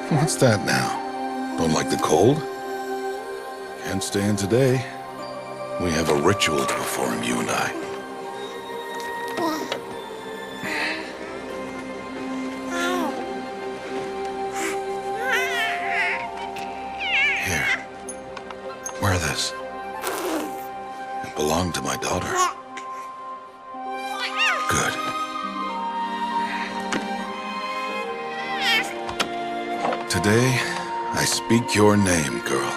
What's that now? Don't like the cold? Can't stay in today. We have a ritual to perform, you and I. Here. Wear this. It belonged to my daughter. Good. Today, I speak your name, girl.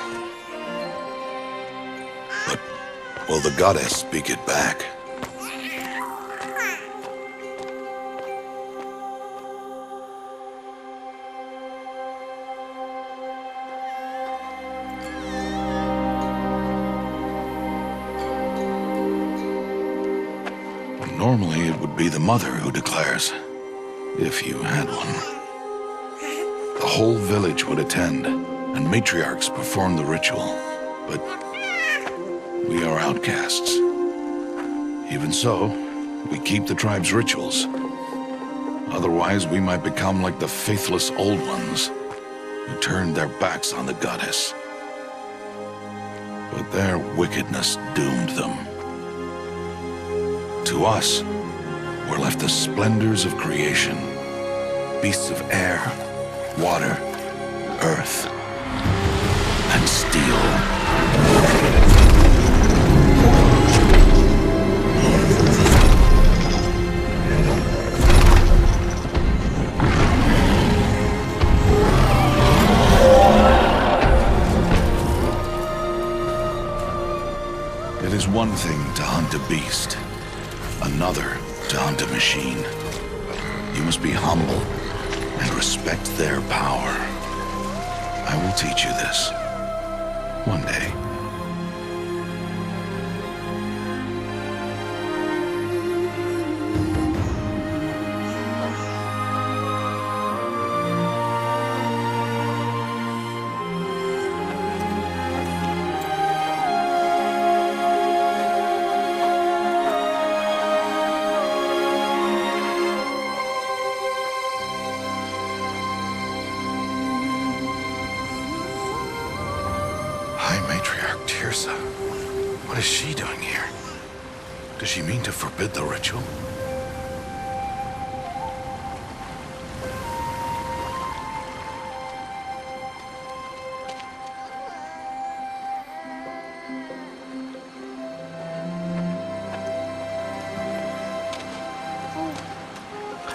But will the goddess speak it back? Normally, it would be the mother who declares, if you had one. The whole village would attend, and matriarchs perform the ritual. But we are outcasts. Even so, we keep the tribe's rituals. Otherwise, we might become like the faithless old ones, who turned their backs on the goddess. But their wickedness doomed them. To us, were left the splendors of creation, beasts of air, water, earth, and steel. It is one thing to hunt a beast, another to hunt a machine. You must be humble and respect their power. I will teach you this. One day. What is she doing here? Does she mean to forbid the ritual?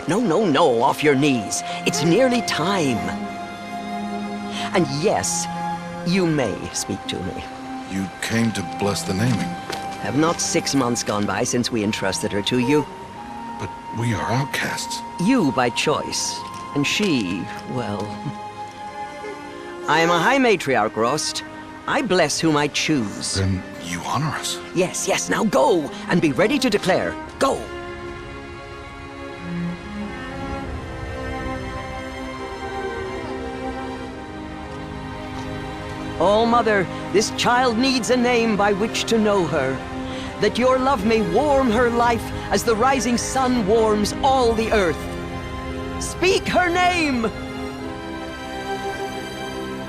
No, off your knees. It's nearly time. And yes, you may speak to me. You came to bless the naming. Have not 6 months gone by since we entrusted her to you? But we are outcasts. You by choice, and she, well... I am a High Matriarch, Rost. I bless whom I choose. Then you honor us. Yes, now go, and be ready to declare. Go! Oh, Mother, this child needs a name by which to know her. That your love may warm her life as the rising sun warms all the earth. Speak her name!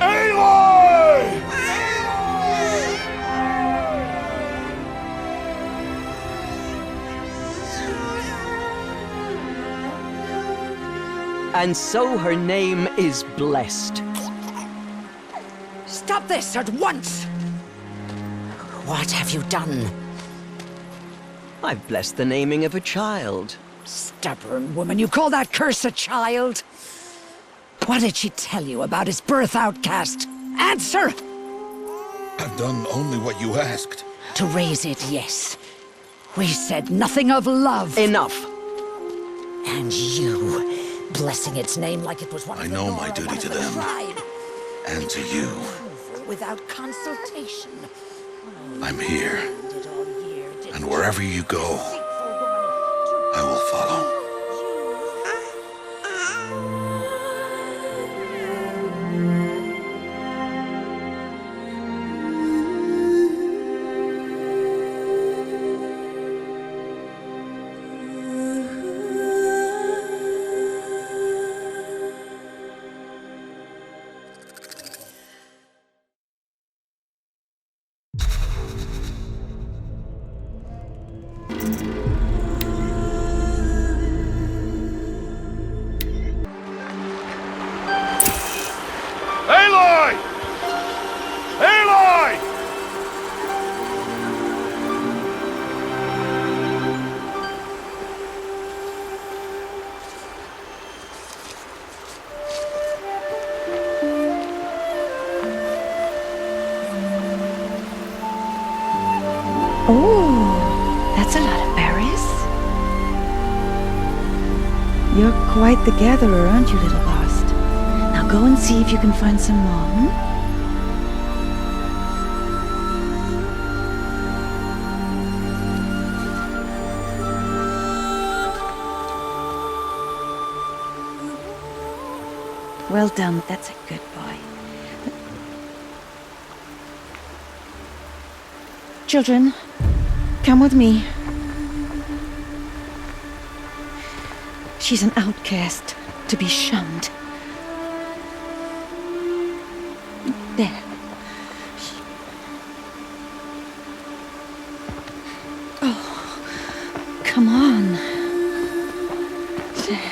Aloy! And so her name is blessed. Stop this at once! What have you done? I've blessed the naming of a child. Stubborn woman, you call that curse a child? What did she tell you about his birth, outcast? Answer! I've done only what you asked. To raise it, yes. We said nothing of love. Enough. And you, blessing its name like it was one of I the know Nora, my duty one of to the them. tribe. And to you. Without consultation. I'm here. And wherever you go, I will follow. Ferris? You're quite the gatherer, aren't you, little ghost? Now go and see if you can find some more, hmm? Well done, that's a good boy. Children, come with me. She's an outcast, to be shunned. There. Oh, come on. There.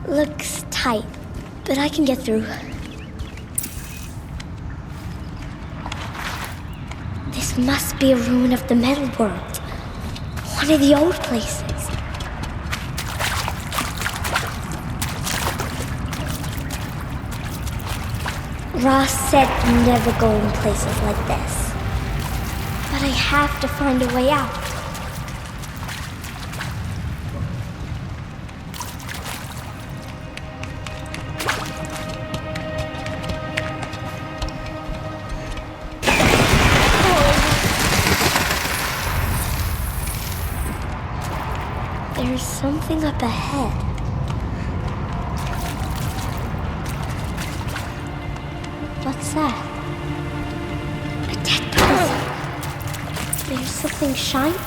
Looks tight, but I can get through. This must be a ruin of the metal world. One of the old places. Ross said never go in places like this. But I have to find a way out. There's something up ahead. What's that? A dead person. There's something shiny.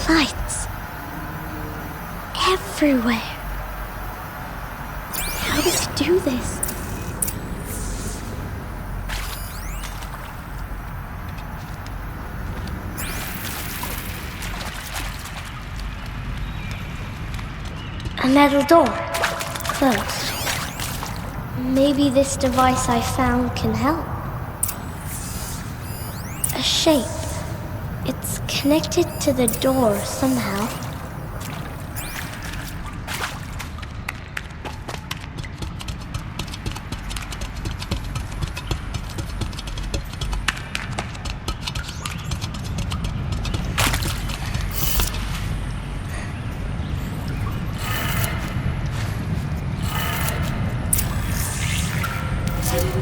Lights. Everywhere. How does he do this? A metal door. Closed. Maybe this device I found can help. A shape. It's connected to the door somehow.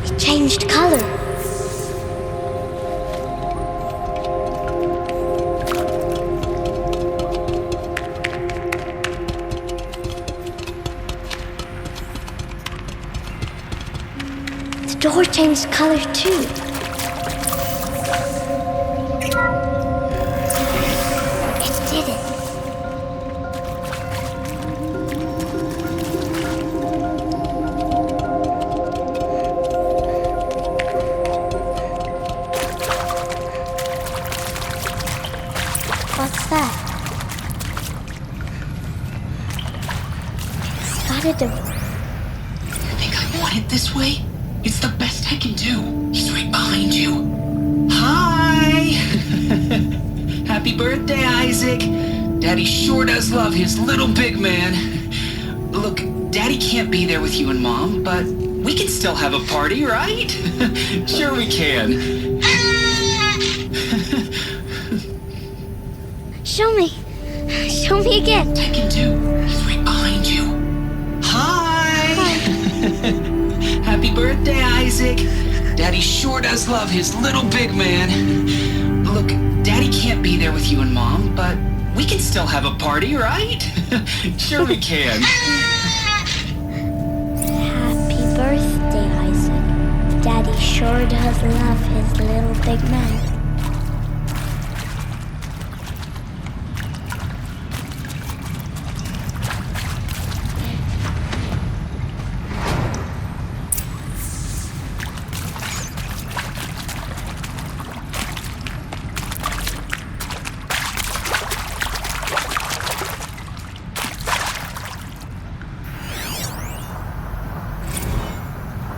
It changed color. The door changed color too. It did it. head this way? It's the best I can do. He's right behind you. Hi! Happy birthday, Isaac. Daddy sure does love his little big man. Look, Daddy can't be there with you and Mom, but we can still have a party, right? Sure we can. Show me. Show me again. I can do. He's right behind you. Hi! Happy birthday, Isaac. Daddy sure does love his little big man. Look, Daddy can't be there with you and Mom, but we can still have a party, right? Sure we can. Happy birthday, Isaac. Daddy sure does love his little big man.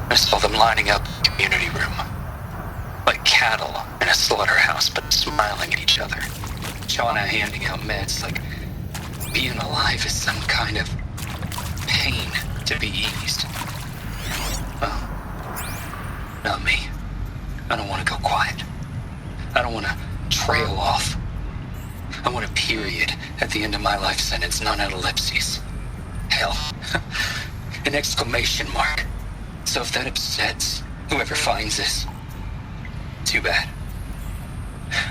I saw them lining up in the community room. Like cattle in a slaughterhouse, but smiling at each other. Shauna handing out meds like being alive is some kind of pain to be eased. Well, not me. I don't want to go quiet. I don't want to trail off. I want a period at the end of my life sentence, not an ellipses. Hell, an exclamation mark. So if that upsets whoever finds this, too bad.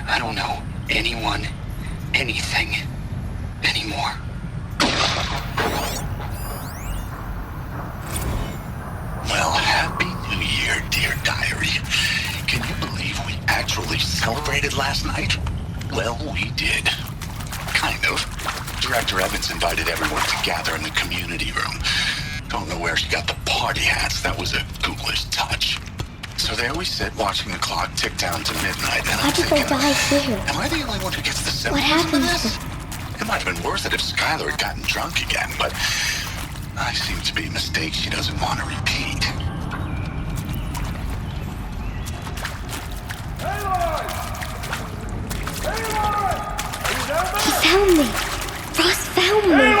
I don't know anyone, anything, anymore. Well, happy New Year, dear diary. Can you believe we actually celebrated last night? Well, we did. Kind of. Director Evans invited everyone to gather in the community room. Don't know where she got the party hats. That was a ghoulish touch. So there we sit, watching the clock tick down to midnight, and How I'm did they thinking, die here? am I the only one who gets the What symbolism of happened? this? It might have been worth it if Skylar had gotten drunk again, but I seem to be a mistake she doesn't want to repeat. He found me. Ross found me.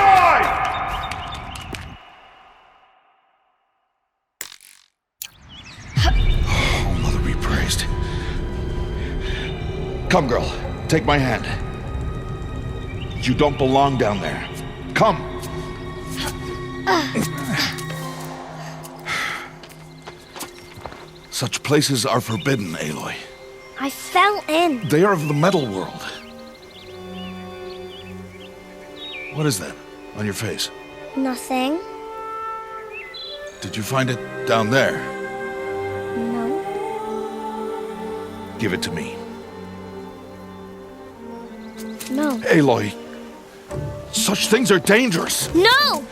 Oh, Mother be praised. Come, girl. Take my hand. You don't belong down there. Come. Such places are forbidden, Aloy. I fell in. They are of the metal world. What is that on your face? Nothing. Did you find it down there? No. Give it to me. No. Aloy, such things are dangerous. No!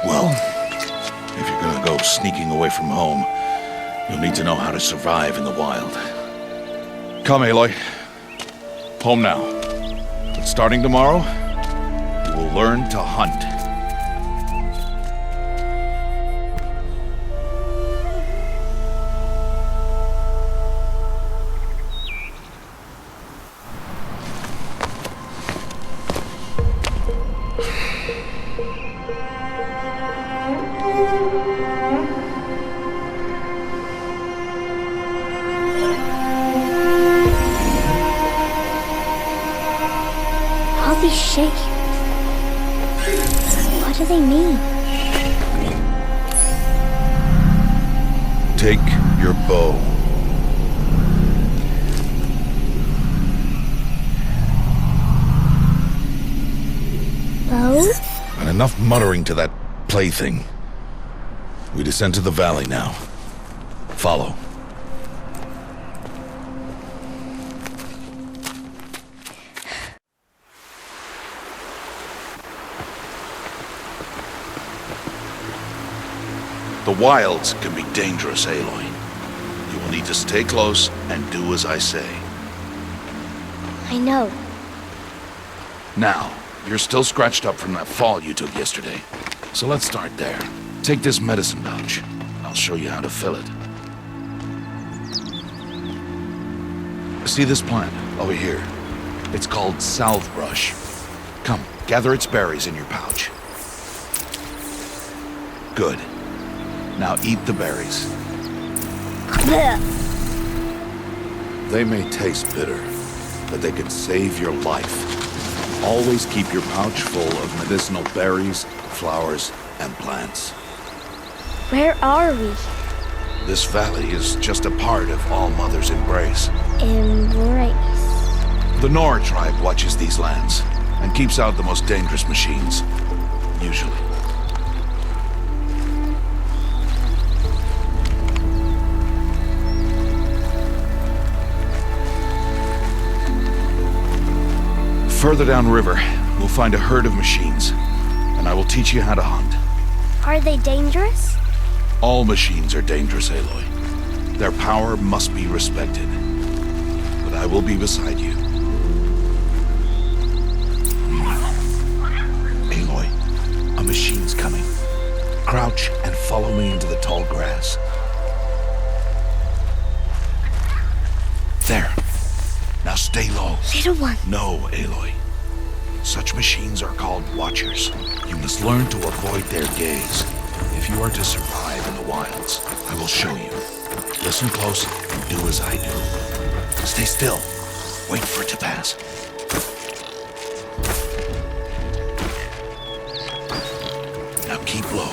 Well, if you're gonna go sneaking away from home, you'll need to know how to survive in the wild. Come, Aloy. Home now. But starting tomorrow, you will learn to hunt. All these shapes. What do they mean? Take your bow. Bow? And enough muttering to that plaything. We descend to the valley now. Follow. The wilds can be dangerous, Aloy. You will need to stay close and do as I say. I know. Now, you're still scratched up from that fall you took yesterday. So let's start there. Take this medicine pouch. I'll show you how to fill it. See this plant over here? It's called salve brush. Come, gather its berries in your pouch. Good. Now eat the berries. Blech. They may taste bitter, but they can save your life. Always keep your pouch full of medicinal berries, flowers, and plants. Where are we? This valley is just a part of All Mother's embrace. Embrace. The Nora tribe watches these lands and keeps out the most dangerous machines. Usually. Further downriver, we'll find a herd of machines, and I will teach you how to hunt. Are they dangerous? All machines are dangerous, Aloy. Their power must be respected. But I will be beside you. Aloy, a machine's coming. Crouch and follow me into the tall grass. There. Now stay low. Little one. No, Aloy. Such machines are called watchers. You must learn to avoid their gaze. If you are to survive in the wilds, I will show you. Listen close and do as I do. Stay still. Wait for it to pass. Now keep low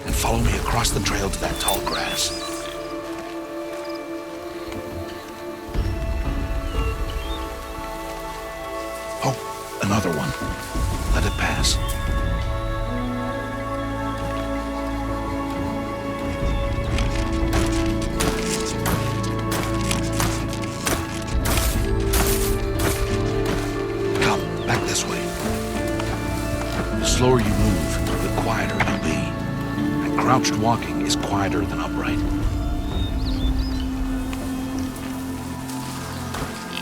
and follow me across the trail to that tall grass. Oh, another one. Let it pass. The slower you move, the quieter you'll be. And crouched walking is quieter than upright.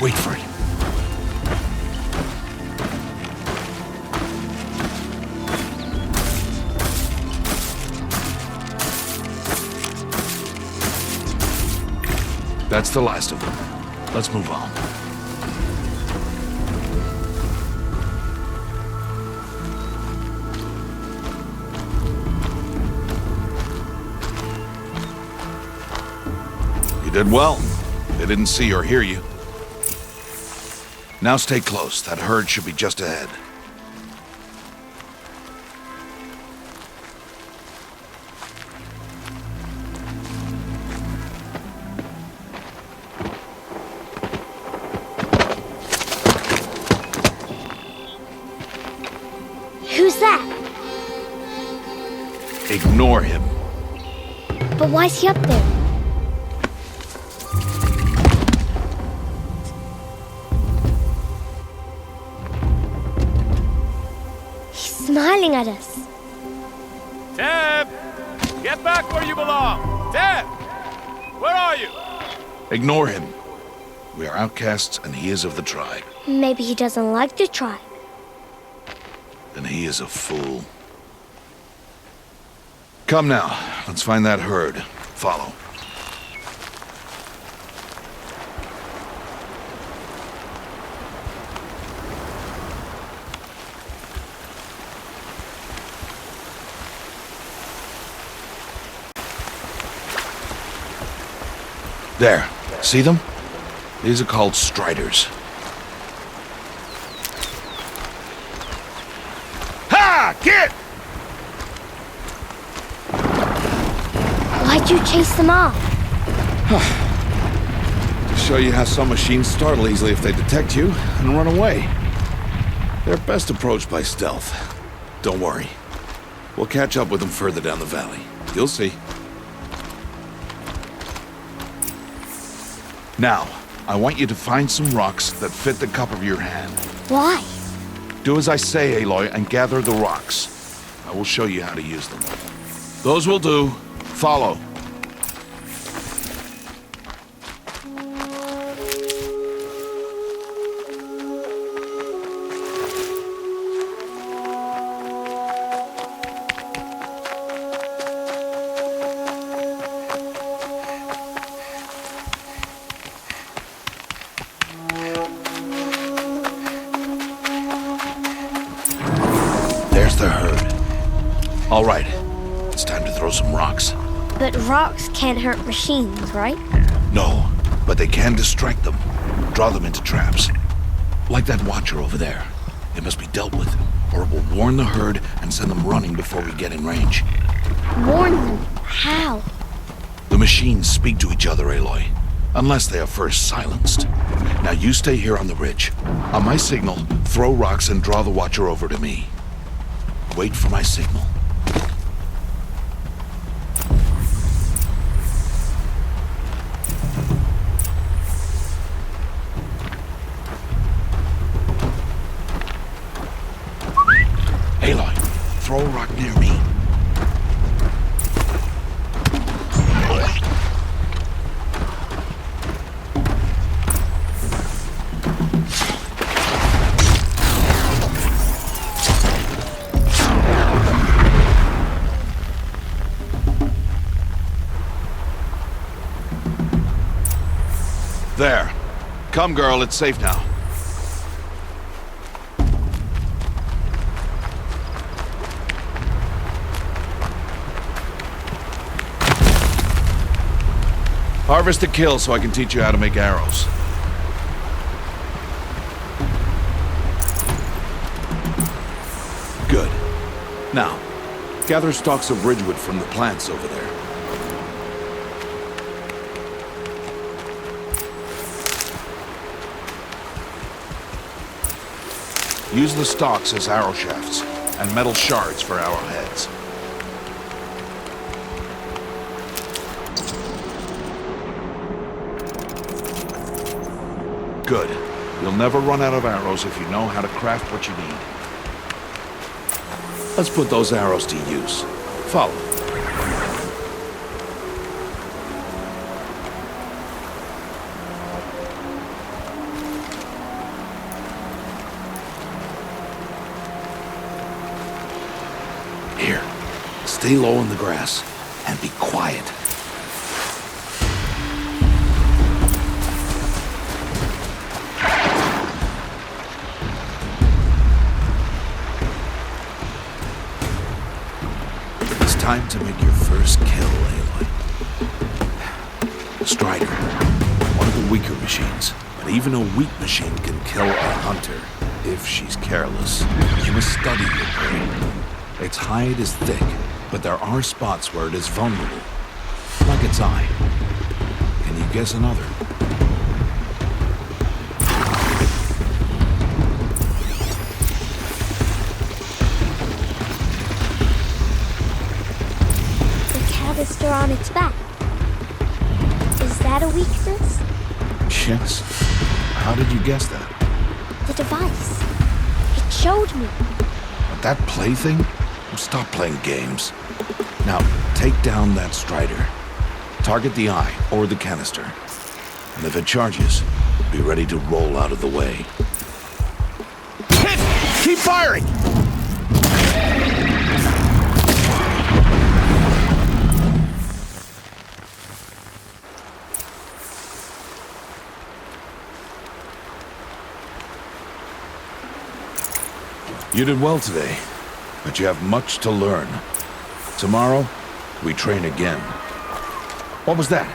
Wait for it. That's the last of them. Let's move on. Did well. They didn't see or hear you. Now stay close. That herd should be just ahead. Who's that? Ignore him. But why's he up there? Smiling at us. Teb! Get back where you belong! Teb! Where are you? Ignore him. We are outcasts and he is of the tribe. Maybe he doesn't like the tribe. Then he is a fool. Come now, let's find that herd. Follow. There. See them? These are called striders. Ha! Get! Why'd you chase them off? To show you how some machines startle easily if they detect you and run away. They're best approached by stealth. Don't worry. We'll catch up with them further down the valley. You'll see. Now, I want you to find some rocks that fit the cup of your hand. Why? Do as I say, Aloy, and gather the rocks. I will show you how to use them. Those will do. Follow. There's the herd. All right, it's time to throw some rocks. But rocks can't hurt machines, right? No, but they can distract them. Draw them into traps. Like that watcher over there. It must be dealt with, or it will warn the herd and send them running before we get in range. Warn them? How? The machines speak to each other, Aloy. Unless they are first silenced. Now you stay here on the ridge. On my signal, throw rocks and draw the watcher over to me. Wait for my signal. Aloy, throw a rock near me. There. Come, girl, it's safe now. Harvest a kill so I can teach you how to make arrows. Good. Now, gather stalks of ridgewood from the plants over there. Use the stalks as arrow shafts, and metal shards for arrowheads. Good. You'll never run out of arrows if you know how to craft what you need. Let's put those arrows to use. Follow. Here, stay low in the grass and be quiet. It's time to make your first kill, Aloy. Strider, one of the weaker machines, but even a weak machine can kill a hunter if she's careless. You must study your prey. Its hide is thick, but there are spots where it is vulnerable. Like its eye. Can you guess another? The canister on its back. Is that a weakness? Yes. How did you guess that? The device. It showed me. That plaything? Stop playing games. Now, take down that Strider. Target the eye or the canister. And if it charges, be ready to roll out of the way. Hit! Keep firing! You did well today. But you have much to learn. Tomorrow, we train again. What was that?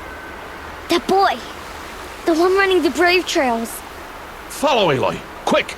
That boy! The one running the brave trails. Follow Aloy, quick!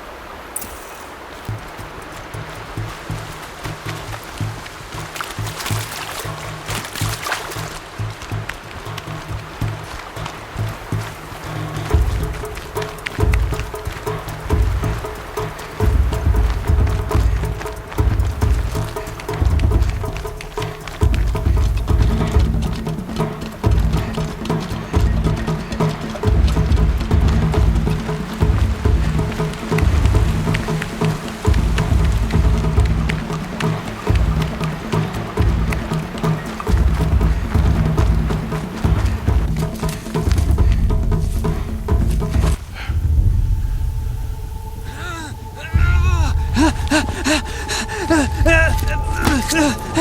I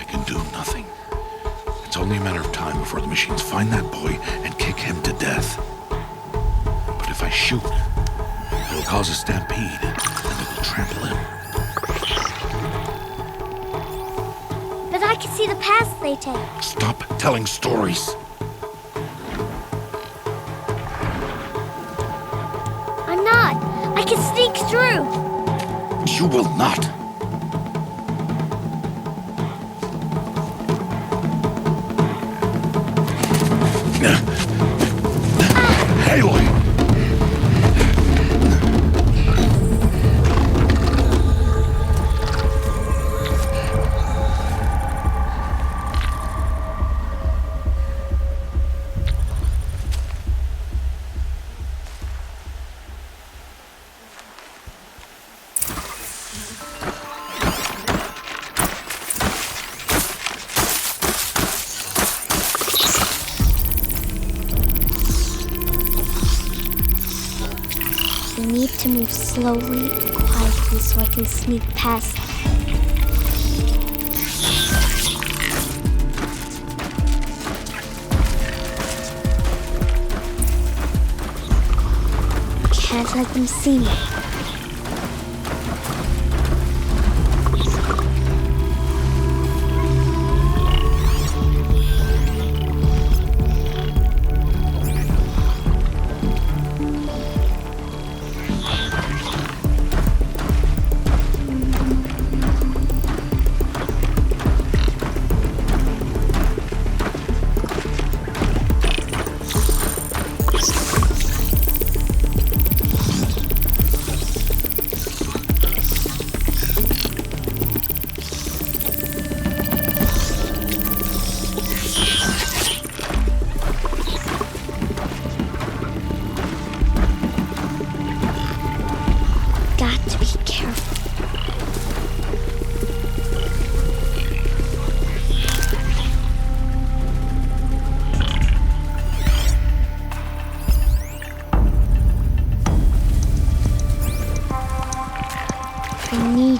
can do nothing. It's only a matter of time before the machines find that boy and kick him to death. But if I shoot, it'll cause a stampede, and it will trample him. But I can see the paths they take. Stop telling stories. I'm not. I can sneak through. You will not. Aloy! We need to move slowly and quietly so I can sneak past them. Can't let them see me.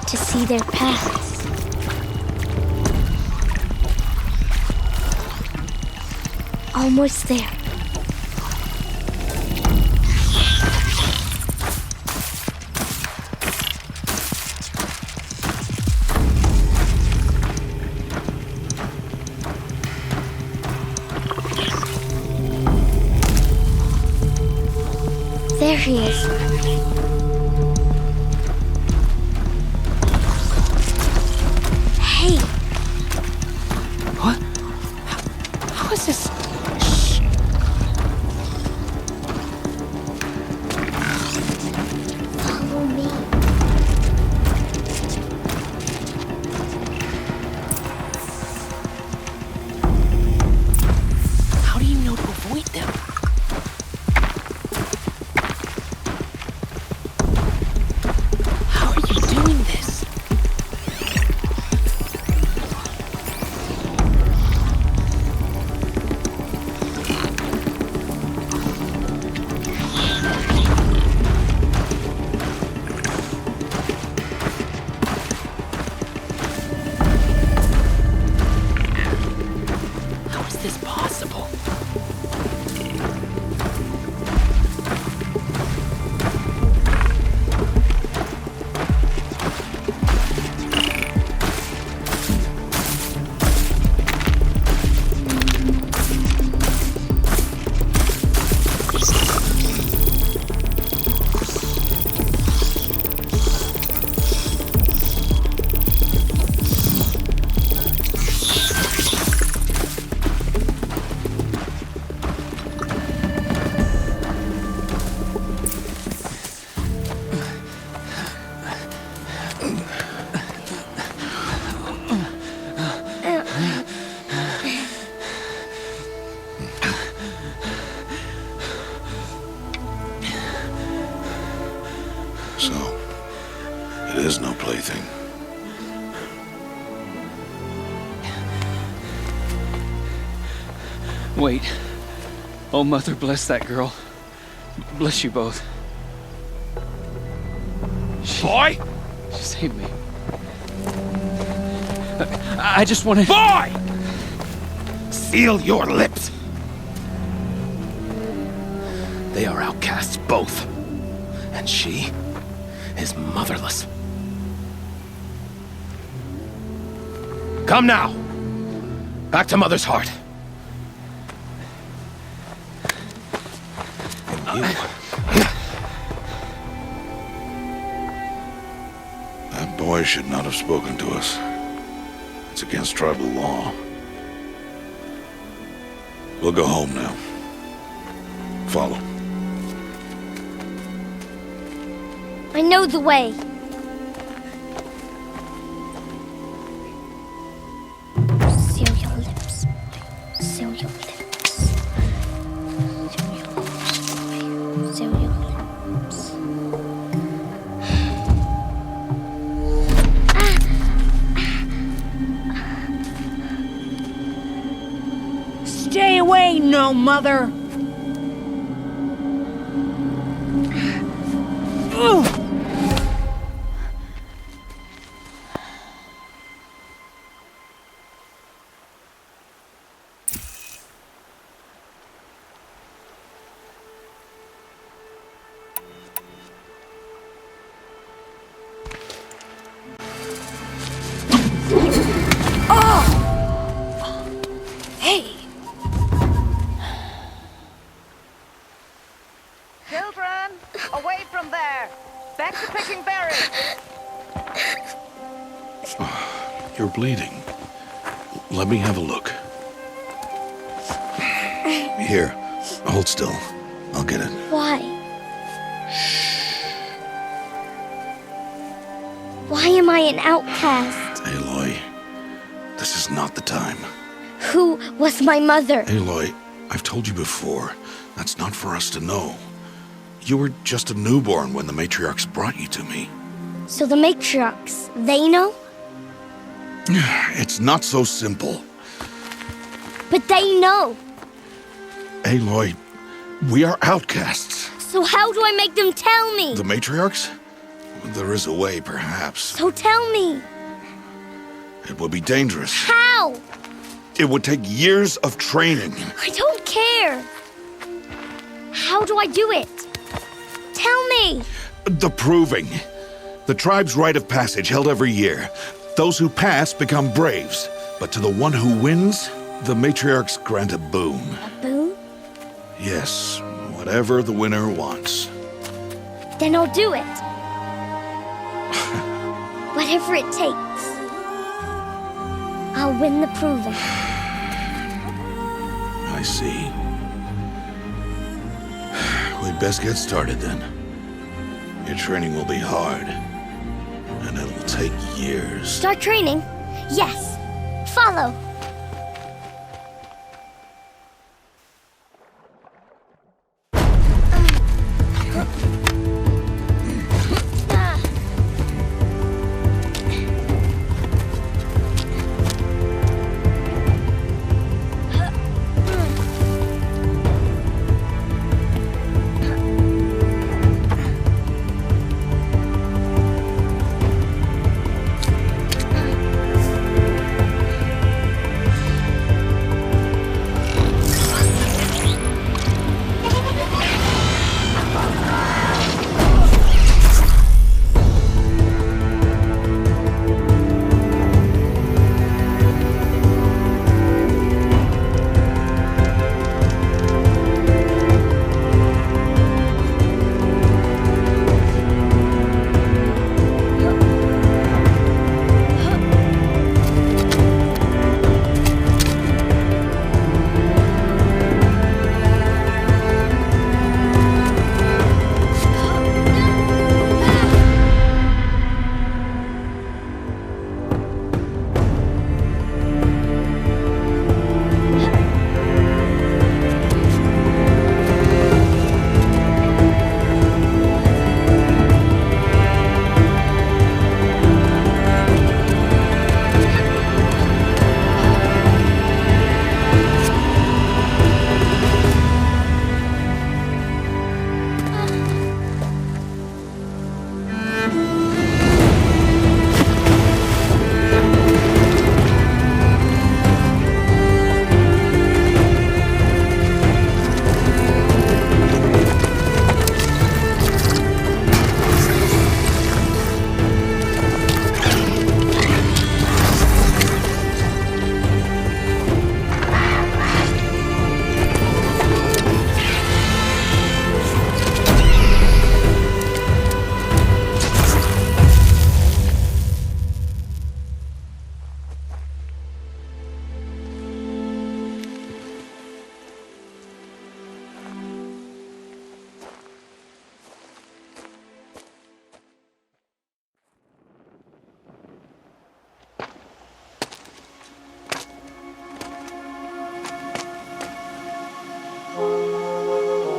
To see their paths. Almost there. There he is. So, it is no plaything. Wait. Oh, Mother, bless that girl. Bless you both. Boy! She saved me. I just wanted... Boy! Seal your lips. They are outcasts, both. And she is motherless. Come now. Back to Mother's heart. And you... That boy should not have spoken to us. It's against tribal law. We'll go home now. Follow. I know the way. Seal your lips. Seal your lips. Seal your lips. Seal your lips. Stay away, no mother! Hey! Children, away from there! Back to picking berries! You're bleeding. Let me have a look. Here, hold still. I'll get it. Why? Why am I an outcast? Aloy, this is not the time. Who was my mother? Aloy, I've told you before, that's not for us to know. You were just a newborn when the matriarchs brought you to me. So the matriarchs, they know? It's not so simple. But they know. Aloy, we are outcasts. So how do I make them tell me? The matriarchs? There is a way, perhaps. So tell me. It would be dangerous. How? It would take years of training. I don't care. How do I do it? Tell me. The proving. The tribe's rite of passage held every year. Those who pass become braves. But to the one who wins, the matriarchs grant a boon. A boon? Yes, whatever the winner wants. Then I'll do it. Whatever it takes. I'll win the proving. I see. We'd best get started then. Your training will be hard, and it'll take years. Start training? Yes. Follow.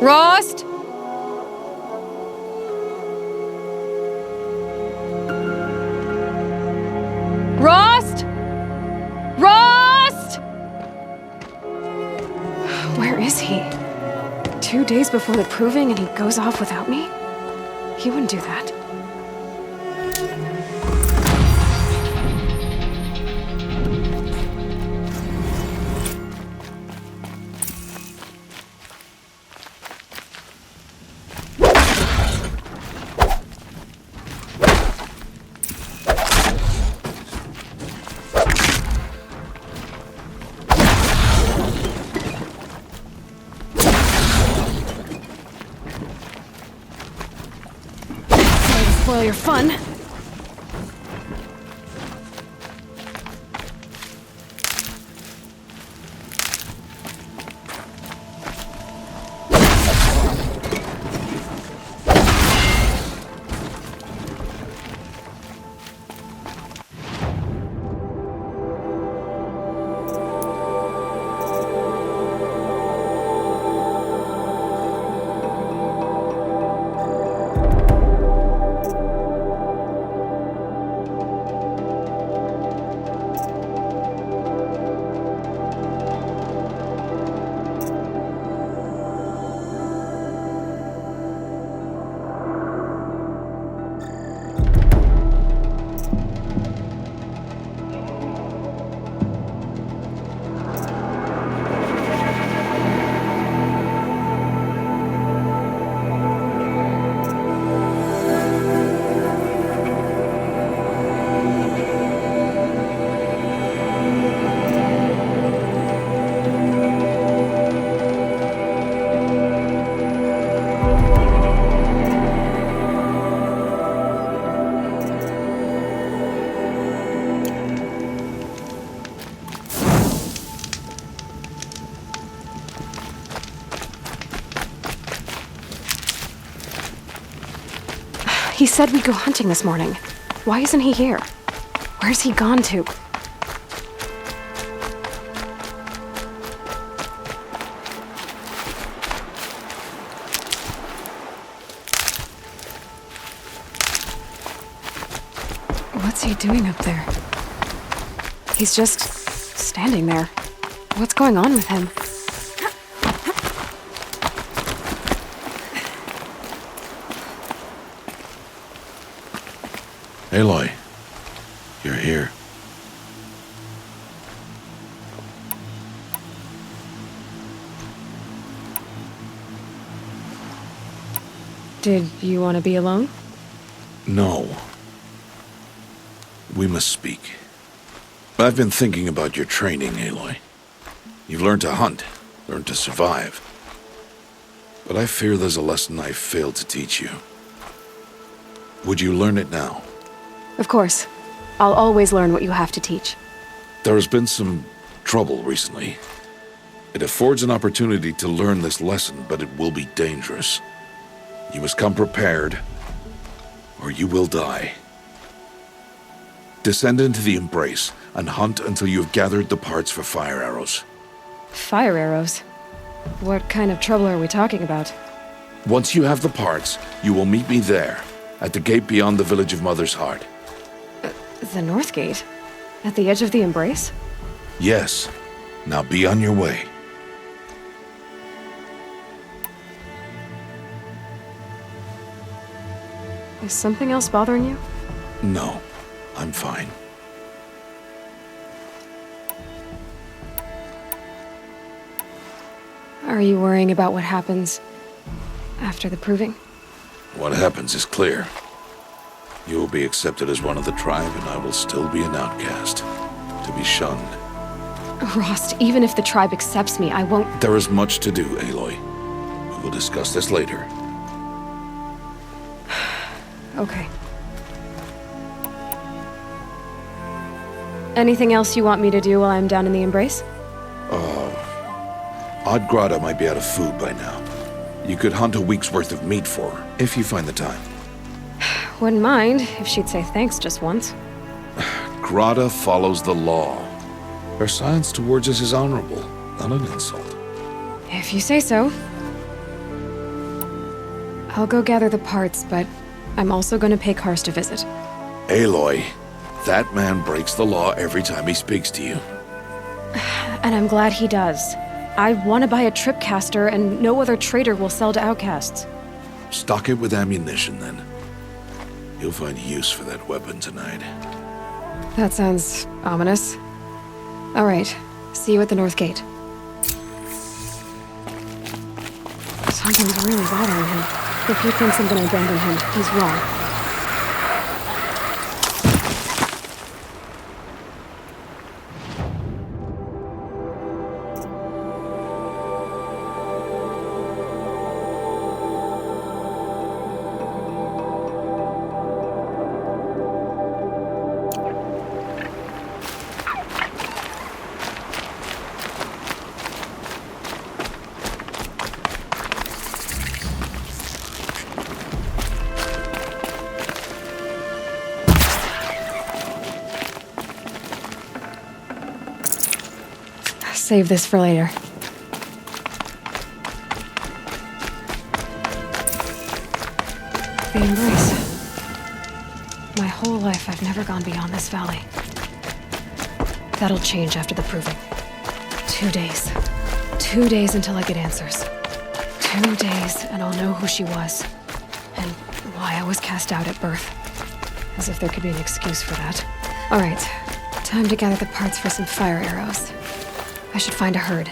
Rost? Rost? Rost? Where is he? 2 days before the proving and he goes off without me? He wouldn't do that. Spoil your fun. He said we'd go hunting this morning. Why isn't he here? Where's he gone to? What's he doing up there? He's just standing there. What's going on with him? Aloy, you're here. Did you want to be alone? No. We must speak. I've been thinking about your training, Aloy. You've learned to hunt, learned to survive. But I fear there's a lesson I've failed to teach you. Would you learn it now? Of course. I'll always learn what you have to teach. There has been some trouble recently. It affords an opportunity to learn this lesson, but it will be dangerous. You must come prepared, or you will die. Descend into the Embrace and hunt until you have gathered the parts for fire arrows. Fire arrows? What kind of trouble are we talking about? Once you have the parts, you will meet me there, at the gate beyond the village of Mother's Heart. The North Gate? At the edge of the Embrace? Yes. Now be on your way. Is something else bothering you? No, I'm fine. Are you worrying about what happens after the proving? What happens is clear. You will be accepted as one of the tribe, and I will still be an outcast, to be shunned. Rost, even if the tribe accepts me, I won't— There is much to do, Aloy. We will discuss this later. Okay. Anything else you want me to do while I'm down in the Embrace? Odd Grata might be out of food by now. You could hunt a week's worth of meat for her, if you find the time. Wouldn't mind if she'd say thanks just once. Grata follows the law. Her silence towards us is honorable, not an insult. If you say so. I'll go gather the parts, but I'm also gonna pay Karst a visit. Aloy, that man breaks the law every time he speaks to you. And I'm glad he does. I want to buy a Tripcaster, and no other trader will sell to outcasts. Stock it with ammunition, then. You'll find use for that weapon tonight. That sounds ominous. All right, see you at the North Gate. Something's really bothering him. If he thinks I'm gonna abandon him, he's wrong. Save this for later. The Embrace. My whole life, I've never gone beyond this valley. That'll change after the proving. 2 days. 2 days until I get answers. 2 days, and I'll know who she was. And why I was cast out at birth. As if there could be an excuse for that. Alright, time to gather the parts for some fire arrows. I should find a herd.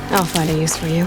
I'll find a use for you.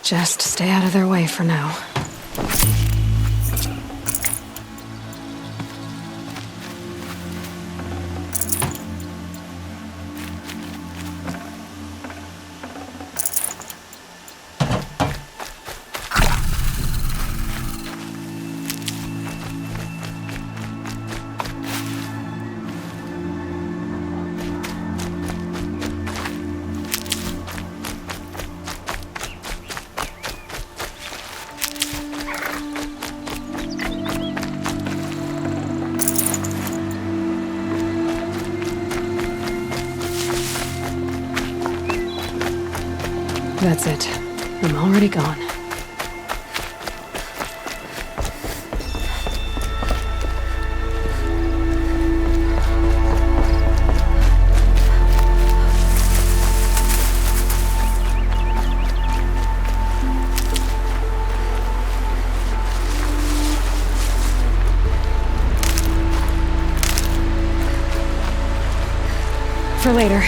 Just stay out of their way for now. That's it. I'm already gone. For later.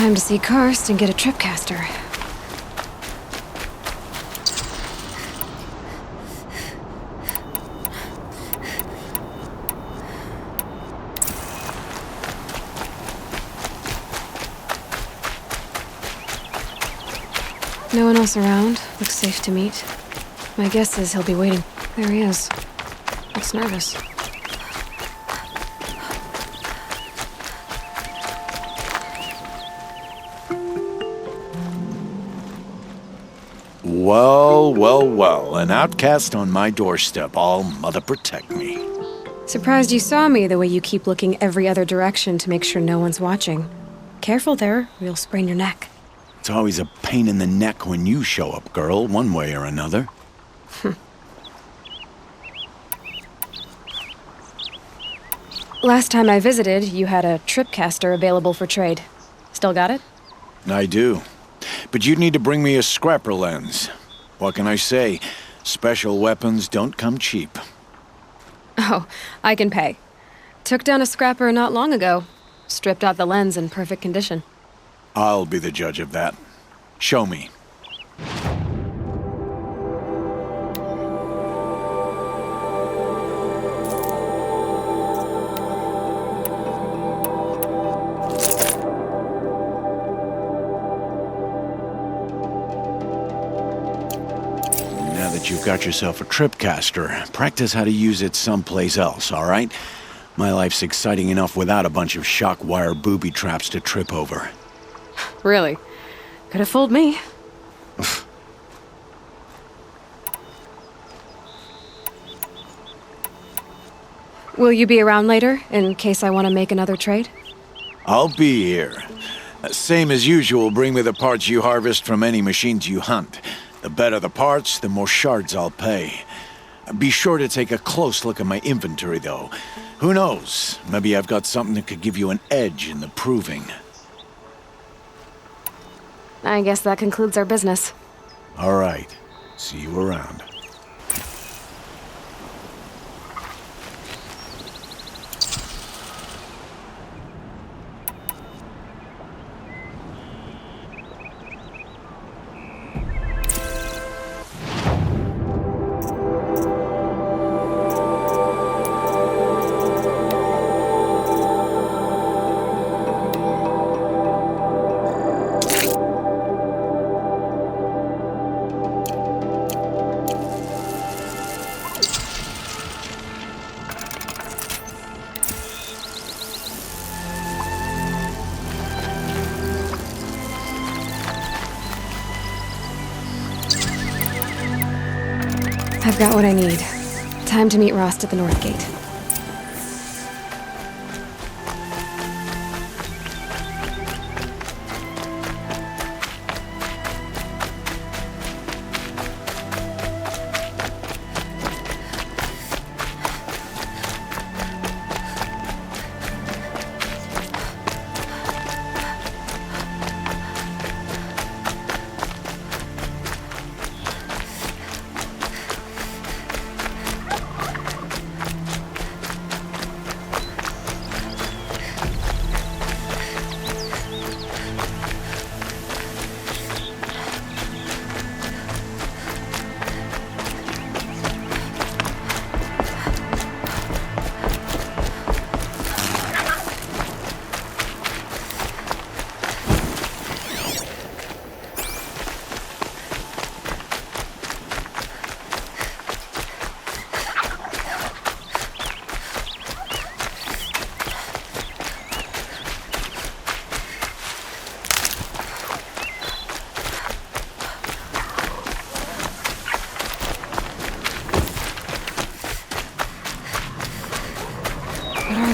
Time to see Karst and get a Tripcaster. No one else around. Looks safe to meet. My guess is he'll be waiting. There he is. Looks nervous. Well, well, well. An outcast on my doorstep. All mother protect me. Surprised you saw me the way you keep looking every other direction to make sure no one's watching. Careful there, or you'll sprain your neck. It's always a pain in the neck when you show up, girl, one way or another. Last time I visited, you had a Tripcaster available for trade. Still got it? I do. But you'd need to bring me a scrapper lens. What can I say? Special weapons don't come cheap. Oh, I can pay. Took down a scrapper not long ago. Stripped out the lens in perfect condition. I'll be the judge of that. Show me. Now that you've got yourself a Tripcaster, practice how to use it someplace else, all right? My life's exciting enough without a bunch of shock wire booby traps to trip over. Really? Could have fooled me. Will you be around later, in case I want to make another trade? I'll be here. Same as usual, bring me the parts you harvest from any machines you hunt. The better the parts, the more shards I'll pay. Be sure to take a close look at my inventory, though. Who knows? Maybe I've got something that could give you an edge in the proving. I guess that concludes our business. All right. See you around. I've got what I need. Time to meet Rost at the North Gate.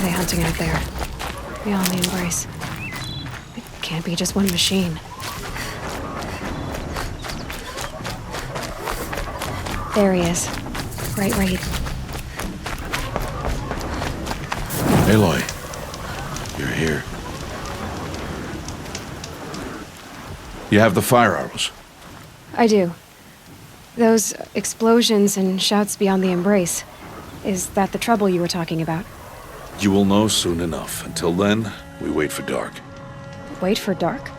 Hunting out there, beyond the embrace. It can't be just one machine. There he is. Right where he... Aloy, you're here. You have the fire arrows? I do. Those explosions and shouts beyond the embrace. Is that the trouble you were talking about? You will know soon enough. Until then, we wait for dark. Wait for dark?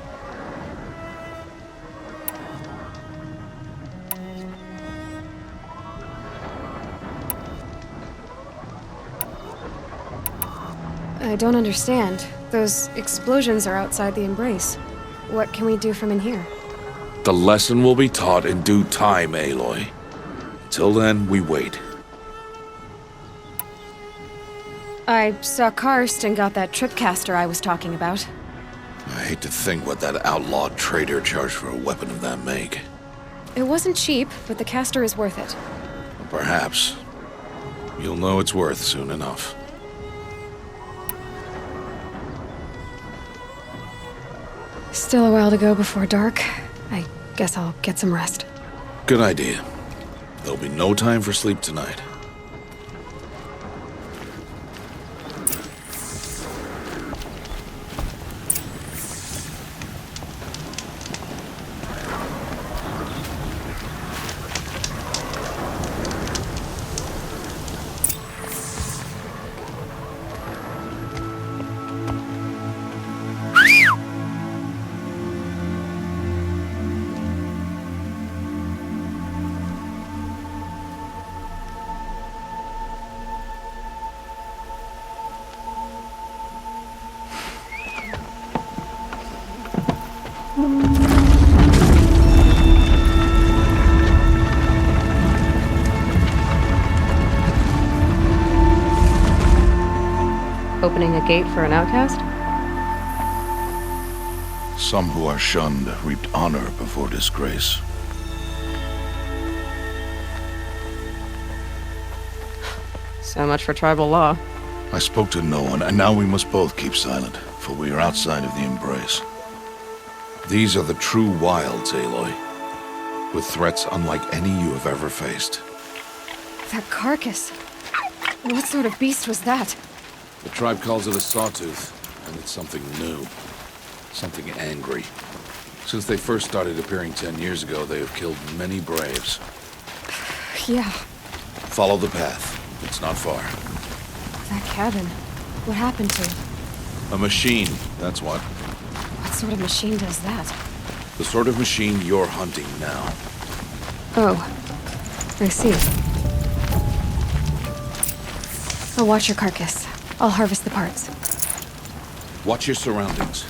I don't understand. Those explosions are outside the embrace. What can we do from in here? The lesson will be taught in due time, Aloy. Till then, we wait. I saw Karst and got that Tripcaster I was talking about. I hate to think what that outlawed trader charged for a weapon of that make. It wasn't cheap, but the caster is worth it. Perhaps. You'll know it's worth soon enough. Still a while to go before dark. I guess I'll get some rest. Good idea. There'll be no time for sleep tonight. Opening a gate for an outcast? Some who are shunned reaped honor before disgrace. So much for tribal law. I spoke to no one, and now we must both keep silent, for we are outside of the embrace. These are the true wilds, Aloy, with threats unlike any you have ever faced. That carcass. What sort of beast was that? The tribe calls it a sawtooth, and it's something new. Something angry. Since they first started appearing 10 years ago, they have killed many braves. Yeah. Follow the path. It's not far. That cabin. What happened to it? A machine, that's what. What sort of machine does that? The sort of machine you're hunting now. Oh. I see. I'll watch your carcass. I'll harvest the parts. Watch your surroundings.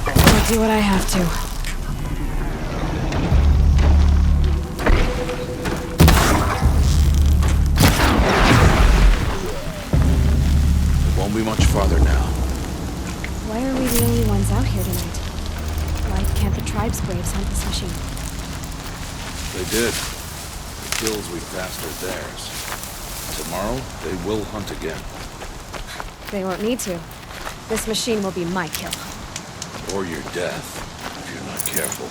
I'll do what I have to. Be much farther now. Why are we the only ones out here tonight? Why can't the tribe's braves hunt this machine? They did. The kills we passed are theirs. Tomorrow, they will hunt again. They won't need to. This machine will be my kill. Or your death, if you're not careful.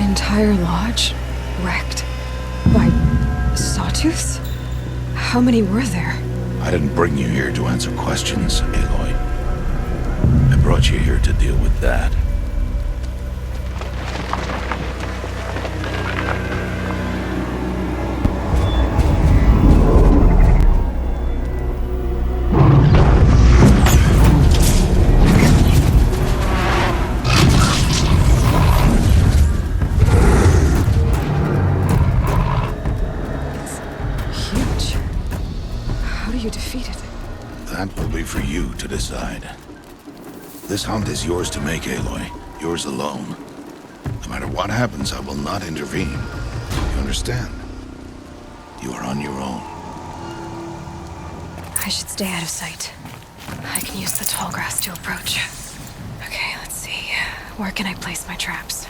Entire lodge wrecked by sawtooths? How many were there? I didn't bring you here to answer questions, Aloy. I brought you here to deal with that. That will be for you to decide. This hunt is yours to make, Aloy. Yours alone. No matter what happens, I will not intervene. You understand? You are on your own. I should stay out of sight. I can use the tall grass to approach. Okay, let's see. Where can I place my traps?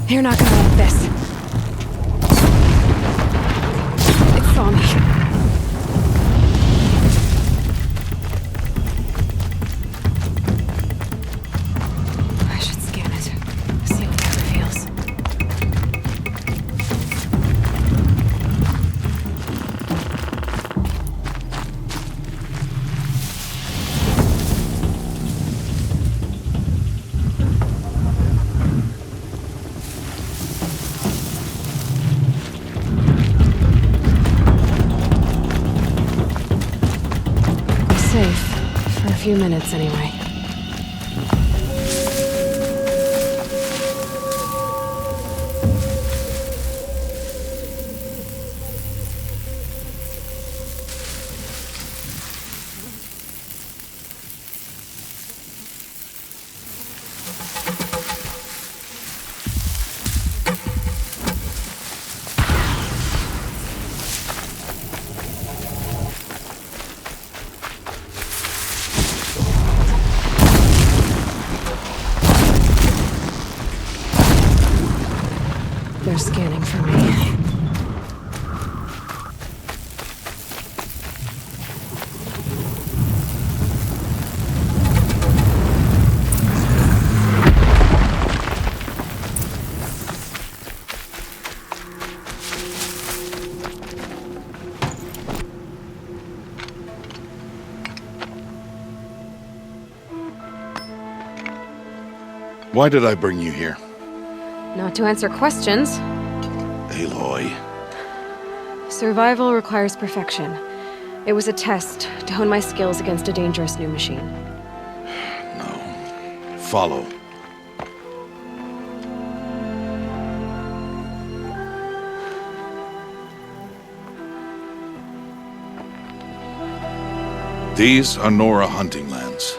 You're not gonna like this. It saw me. I should scan it. See what it reveals. Safe. For a few minutes, anyway. They're scanning for me. Why did I bring you here? Not to answer questions. Aloy. Survival requires perfection. It was a test to hone my skills against a dangerous new machine. No. Follow. These are Nora hunting lands.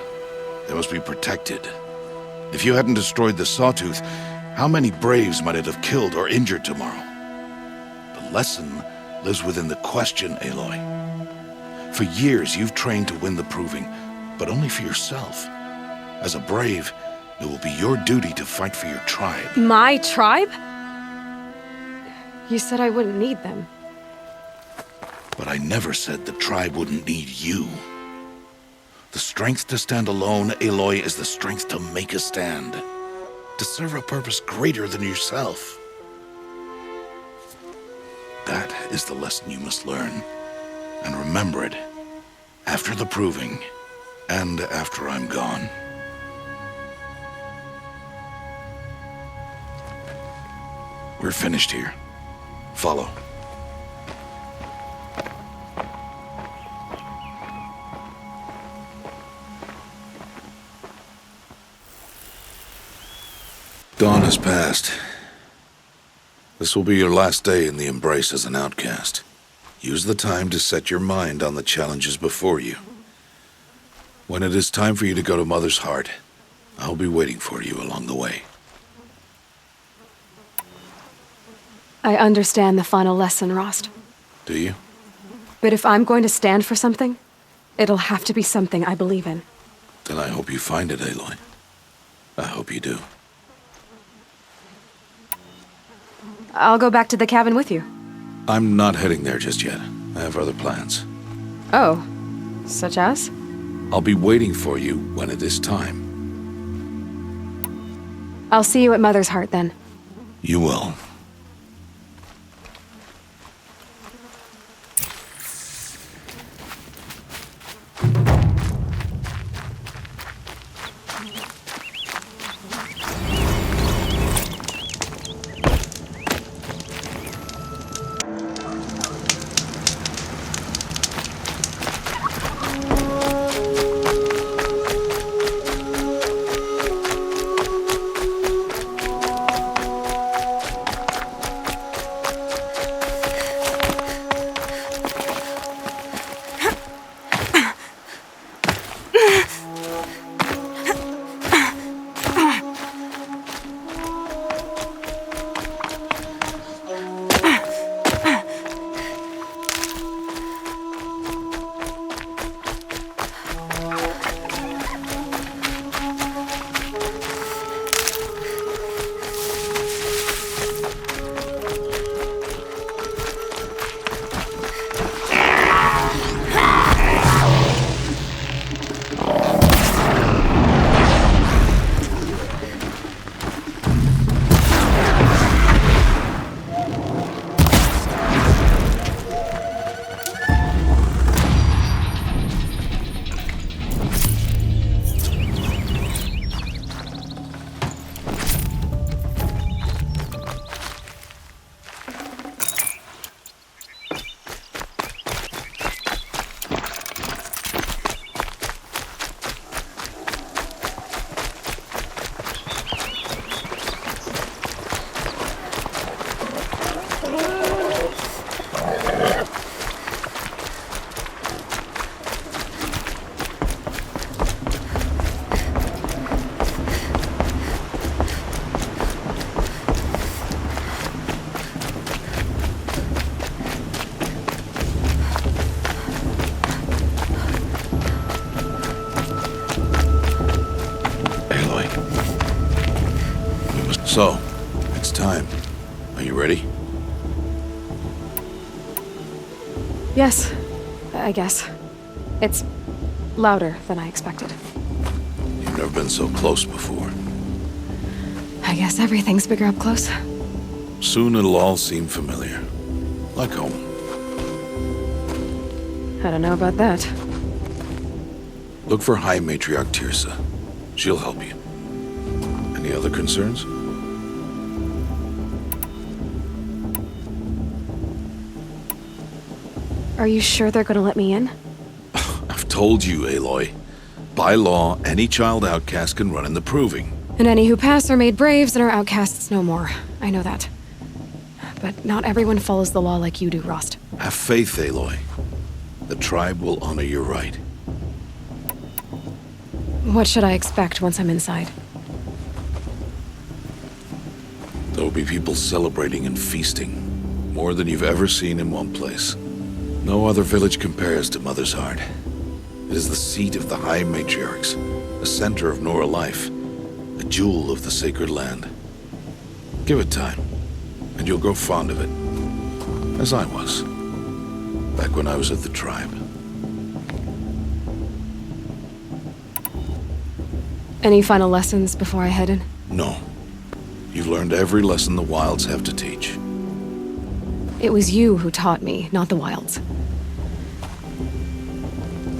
They must be protected. If you hadn't destroyed the Sawtooth, how many Braves might it have killed or injured tomorrow? The lesson lives within the question, Aloy. For years, you've trained to win the Proving, but only for yourself. As a Brave, it will be your duty to fight for your tribe. My tribe? You said I wouldn't need them. But I never said the tribe wouldn't need you. The strength to stand alone, Aloy, is the strength to make a stand. To serve a purpose greater than yourself. That is the lesson you must learn. And remember it. After the Proving. And after I'm gone. We're finished here. Follow. Dawn has passed. This will be your last day in the Embrace as an outcast. Use the time to set your mind on the challenges before you. When it is time for you to go to Mother's Heart, I'll be waiting for you along the way. I understand the final lesson, Rost. Do you? But if I'm going to stand for something, it'll have to be something I believe in. Then I hope you find it, Aloy. I hope you do. I'll go back to the cabin with you. I'm not heading there just yet. I have other plans. Oh, such as? I'll be waiting for you when it is time. I'll see you at Mother's Heart, then. You will. So, it's time. Are you ready? Yes, I guess. It's louder than I expected. You've never been so close before. I guess everything's bigger up close. Soon it'll all seem familiar. Like home. I don't know about that. Look for High Matriarch Tirsa. She'll help you. Any other concerns? Are you sure they're gonna let me in? I've told you, Aloy. By law, any child outcast can run in the proving. And any who pass are made braves and are outcasts no more. I know that. But not everyone follows the law like you do, Rost. Have faith, Aloy. The tribe will honor your right. What should I expect once I'm inside? There will be people celebrating and feasting. More than you've ever seen in one place. No other village compares to Mother's Heart. It is the seat of the High Matriarchs, the center of Nora life, a jewel of the sacred land. Give it time, and you'll grow fond of it. As I was, back when I was at the tribe. Any final lessons before I head in? No. You've learned every lesson the Wilds have to teach. It was you who taught me, not the Wilds.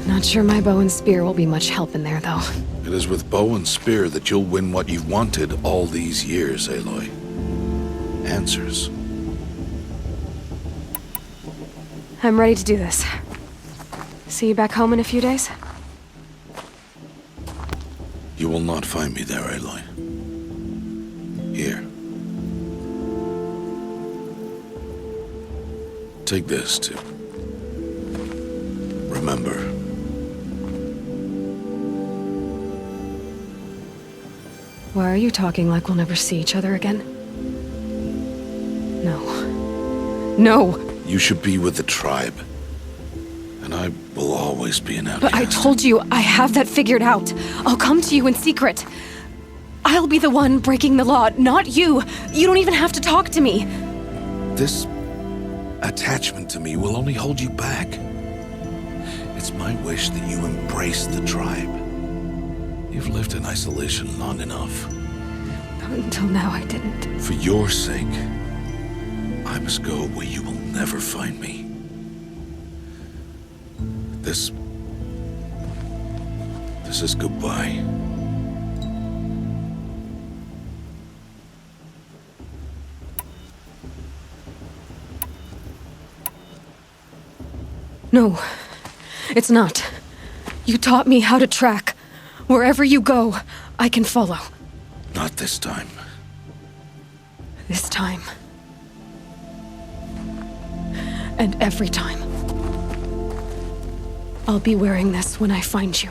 Not sure my bow and spear will be much help in there, though. It is with bow and spear that you'll win what you've wanted all these years, Aloy. Answers. I'm ready to do this. See you back home in a few days? You will not find me there, Aloy. Here. Take this, to remember. Why are you talking like we'll never see each other again? No. No! You should be with the tribe. And I will always be an outcast. But I told you, I have that figured out. I'll come to you in secret. I'll be the one breaking the law, not you. You don't even have to talk to me. This attachment to me will only hold you back. It's my wish that you embrace the tribe. You've lived in isolation long enough. Until now, I didn't. For your sake, I must go where you will never find me. This is goodbye. No, it's not. You taught me how to track. Wherever you go, I can follow. Not this time. This time. And every time. I'll be wearing this when I find you.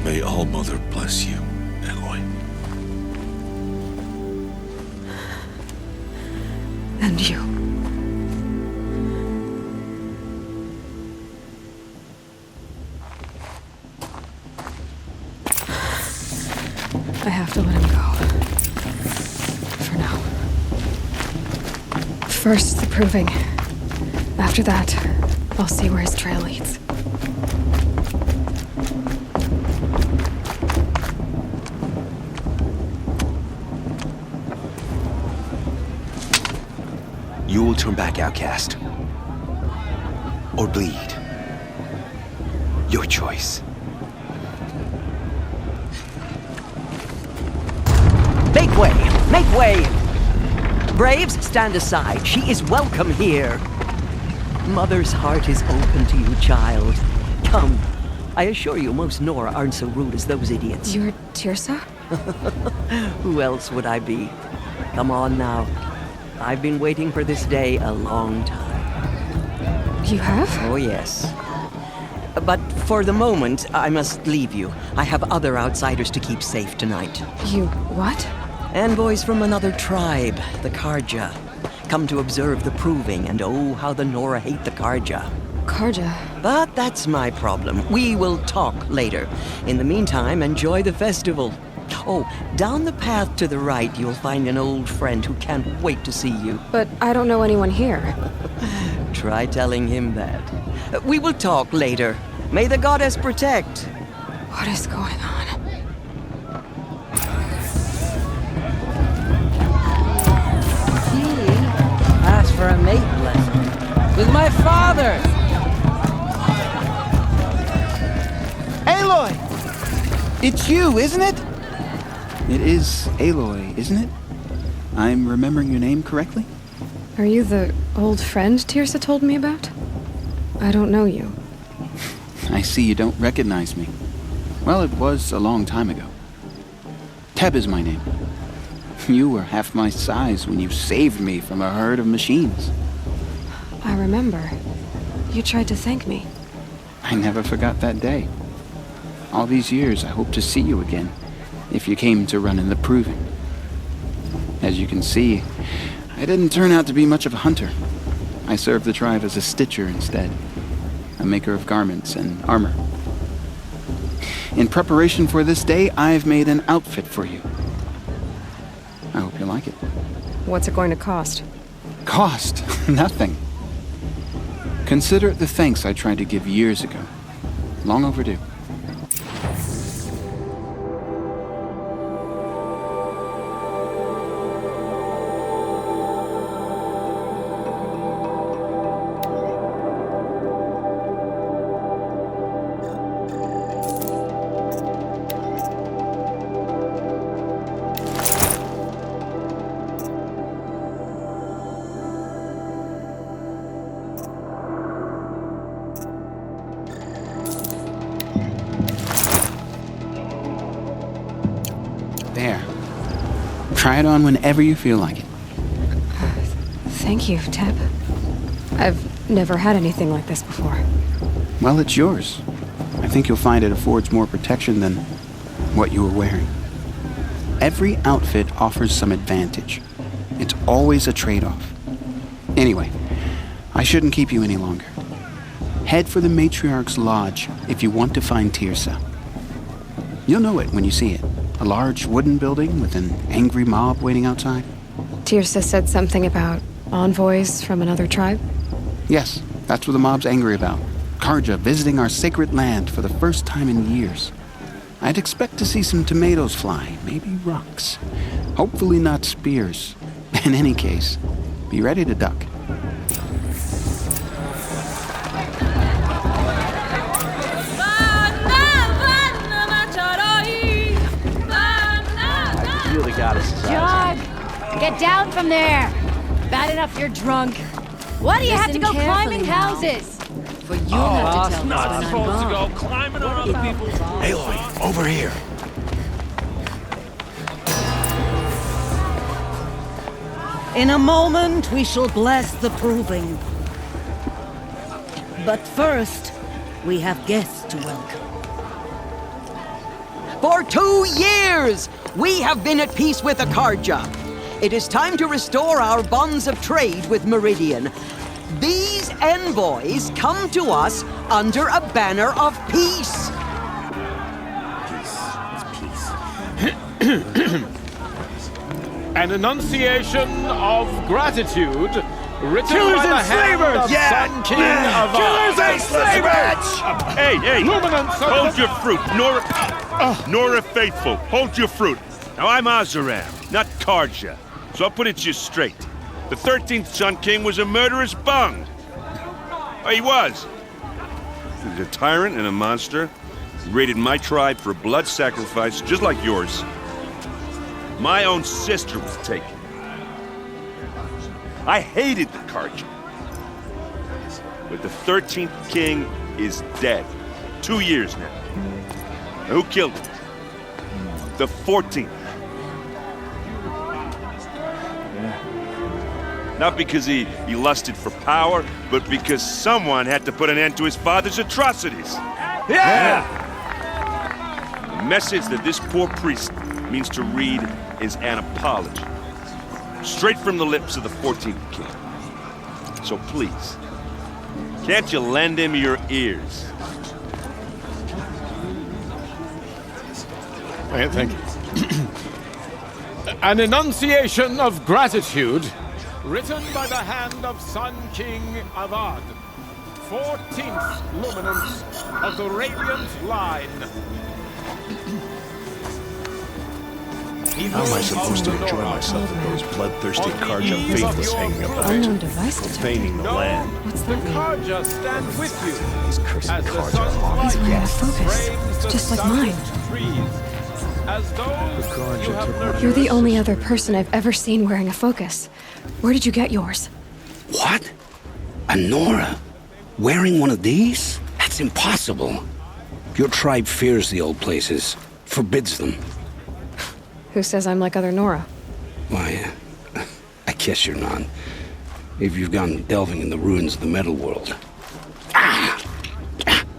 May All-Mother bless you, Aloy. And you. I have to let him go. For now. First, the proving. After that, I'll see where his trail leads. You will turn back, outcast. Or bleed. Your choice. Make way! Make way! Braves, stand aside. She is welcome here. Mother's heart is open to you, child. Come. I assure you, most Nora aren't so rude as those idiots. You're Tirsa? Who else would I be? Come on now. I've been waiting for this day a long time. You have? Oh, yes. But for the moment, I must leave you. I have other outsiders to keep safe tonight. You what? Envoys from another tribe, the Karja. Come to observe the proving, and oh, how the Nora hate the Karja. Karja? But that's my problem. We will talk later. In the meantime, enjoy the festival. Oh, down the path to the right, you'll find an old friend who can't wait to see you. But I don't know anyone here. Try telling him that. We will talk later. May the goddess protect. What is going on? He asked for a mate lesson with my father. Aloy! It's you, isn't it? It is Aloy, isn't it? I'm remembering your name correctly? Are you the old friend Tirsa told me about? I don't know you. I see you don't recognize me. Well, it was a long time ago. Teb is my name. You were half my size when you saved me from a herd of machines. I remember. You tried to thank me. I never forgot that day. All these years, I hope to see you again, if you came to run in the Proving. As you can see, I didn't turn out to be much of a hunter. I served the tribe as a stitcher instead, a maker of garments and armor. In preparation for this day, I've made an outfit for you. I hope you like it. What's it going to cost? Cost? Nothing. Consider it the thanks I tried to give years ago. Long overdue. There. Try it on whenever you feel like it. Thank you, Teb. I've never had anything like this before. Well, it's yours. I think you'll find it affords more protection than what you were wearing. Every outfit offers some advantage. It's always a trade-off. Anyway, I shouldn't keep you any longer. Head for the Matriarch's Lodge if you want to find Tirsa. You'll know it when you see it. A large wooden building with an angry mob waiting outside. Tirsa said something about envoys from another tribe? Yes, that's what the mob's angry about. Karja visiting our sacred land for the first time in years. I'd expect to see some tomatoes fly, maybe rocks. Hopefully not spears. In any case, be ready to duck. John, get down from there. Bad enough you're drunk. Why do you have to go climbing houses? For you not to tell not us when supposed I'm to gone. go climbing on other people's... Aloy, over here. In a moment, we shall bless the Proving. But first, we have guests to welcome. For 2 years, we have been at peace with Akarja. It is time to restore our bonds of trade with Meridian. These envoys come to us under a banner of peace. An enunciation of gratitude written Killers by the and hand slavers! of Yeah! Sun King Avert. Killers and slavers! Hey! Luminance of Hold the... your fruit, Nora Faithful. Hold your fruit. Now I'm Azaram, not Karja, so I'll put it to you straight. The 13th Sun King was a murderous bung. Oh, he was. He was a tyrant and a monster. He raided my tribe for a blood sacrifice, just like yours. My own sister was taken. I hated the Karja. But the 13th king is dead. 2 years now. Now who killed him? The 14th. Not because he lusted for power, but because someone had to put an end to his father's atrocities. Yeah! The message that this poor priest means to read is an apology. Straight from the lips of the 14th king. So please, can't you lend him your ears? Thank you. An enunciation of gratitude, written by the hand of Sun King Avad, 14th luminance of the Radiant Line. How am I supposed to enjoy myself with those bloodthirsty Karja faithless hanging about, Unknown device profaning the land? What's that mean? Karja stand with you. These cursed As the Karja sun's are light He's wearing a frames focus, the just like mine. sun's trees, as those you have nurtured. You're the only other person I've ever seen wearing a focus. Where did you get yours? What? A Nora? Wearing one of these? That's impossible. Your tribe fears the old places, forbids them. Who says I'm like other Nora? Why, I guess you're not. If you've gone delving in the ruins of the metal world.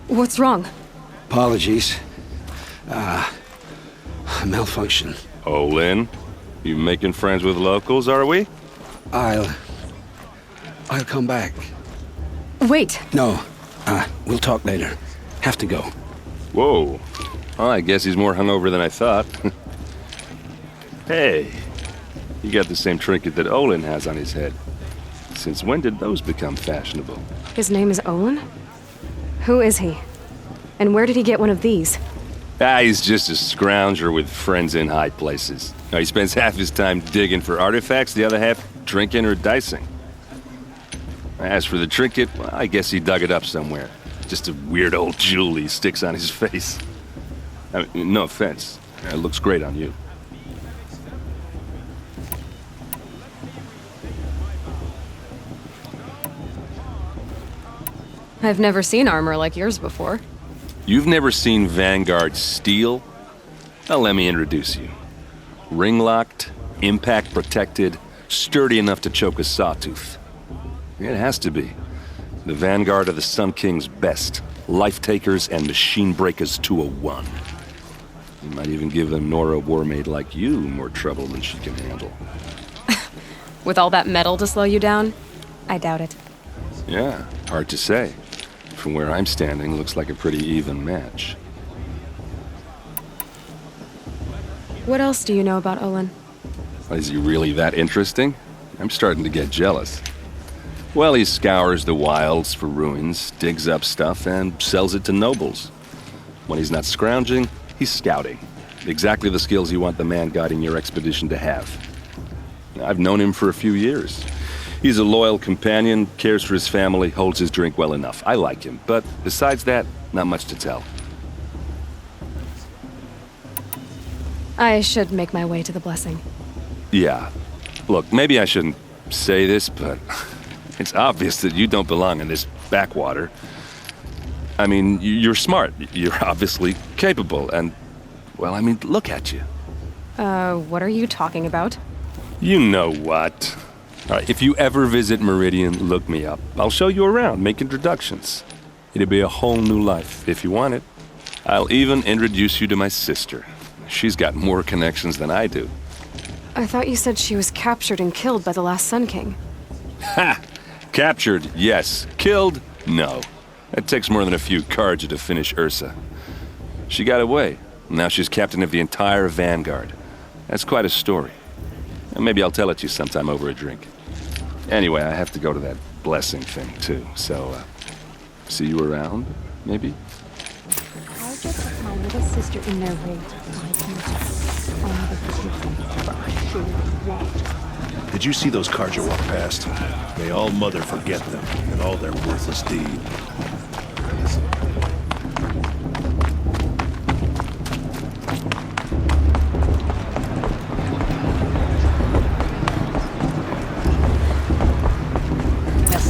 What's wrong? Apologies. Malfunction. Olin, you making friends with locals, are we? I'll come back. Wait. No, we'll talk later. Have to go. Whoa. Well, I guess he's more hungover than I thought. Hey, you got the same trinket that Olin has on his head. Since when did those become fashionable? His name is Olin? Who is he? And where did he get one of these? He's just a scrounger with friends in high places. He spends half his time digging for artifacts, the other half drinking or dicing. As for the trinket, well, I guess he dug it up somewhere. Just a weird old jewel he sticks on his face. I mean, no offense. It looks great on you. I've never seen armor like yours before. You've never seen Vanguard steel? Well, let me introduce you. Ring-locked, impact-protected, sturdy enough to choke a sawtooth. It has to be. The Vanguard of the Sun King's best. Life-takers and machine breakers to a one. You might even give a Nora warmaid like you more trouble than she can handle. With all that metal to slow you down? I doubt it. Yeah, hard to say. From where I'm standing, looks like a pretty even match. What else do you know about Olin? Is he really that interesting? I'm starting to get jealous. Well, he scours the wilds for ruins, digs up stuff, and sells it to nobles. When he's not scrounging, he's scouting. Exactly the skills you want the man guiding your expedition to have. I've known him for a few years. He's a loyal companion, cares for his family, holds his drink well enough. I like him, but besides that, not much to tell. I should make my way to the blessing. Yeah. Look, maybe I shouldn't say this, but it's obvious that you don't belong in this backwater. I mean, you're smart. You're obviously capable, and, well, I mean, look at you. What are you talking about? You know what. All right, if you ever visit Meridian, look me up. I'll show you around, make introductions. It'll be a whole new life, if you want it. I'll even introduce you to my sister. She's got more connections than I do. I thought you said she was captured and killed by the last Sun King. Ha! Captured, yes. Killed, no. It takes more than a few Karja to finish Ursa. She got away. Now she's captain of the entire Vanguard. That's quite a story. Maybe I'll tell it to you sometime over a drink. Anyway, I have to go to that blessing thing, too. So, see you around, maybe? I'll just put my little sister in their way. Did you see those Karja walk past? May all Mother forget them and all their worthless deed.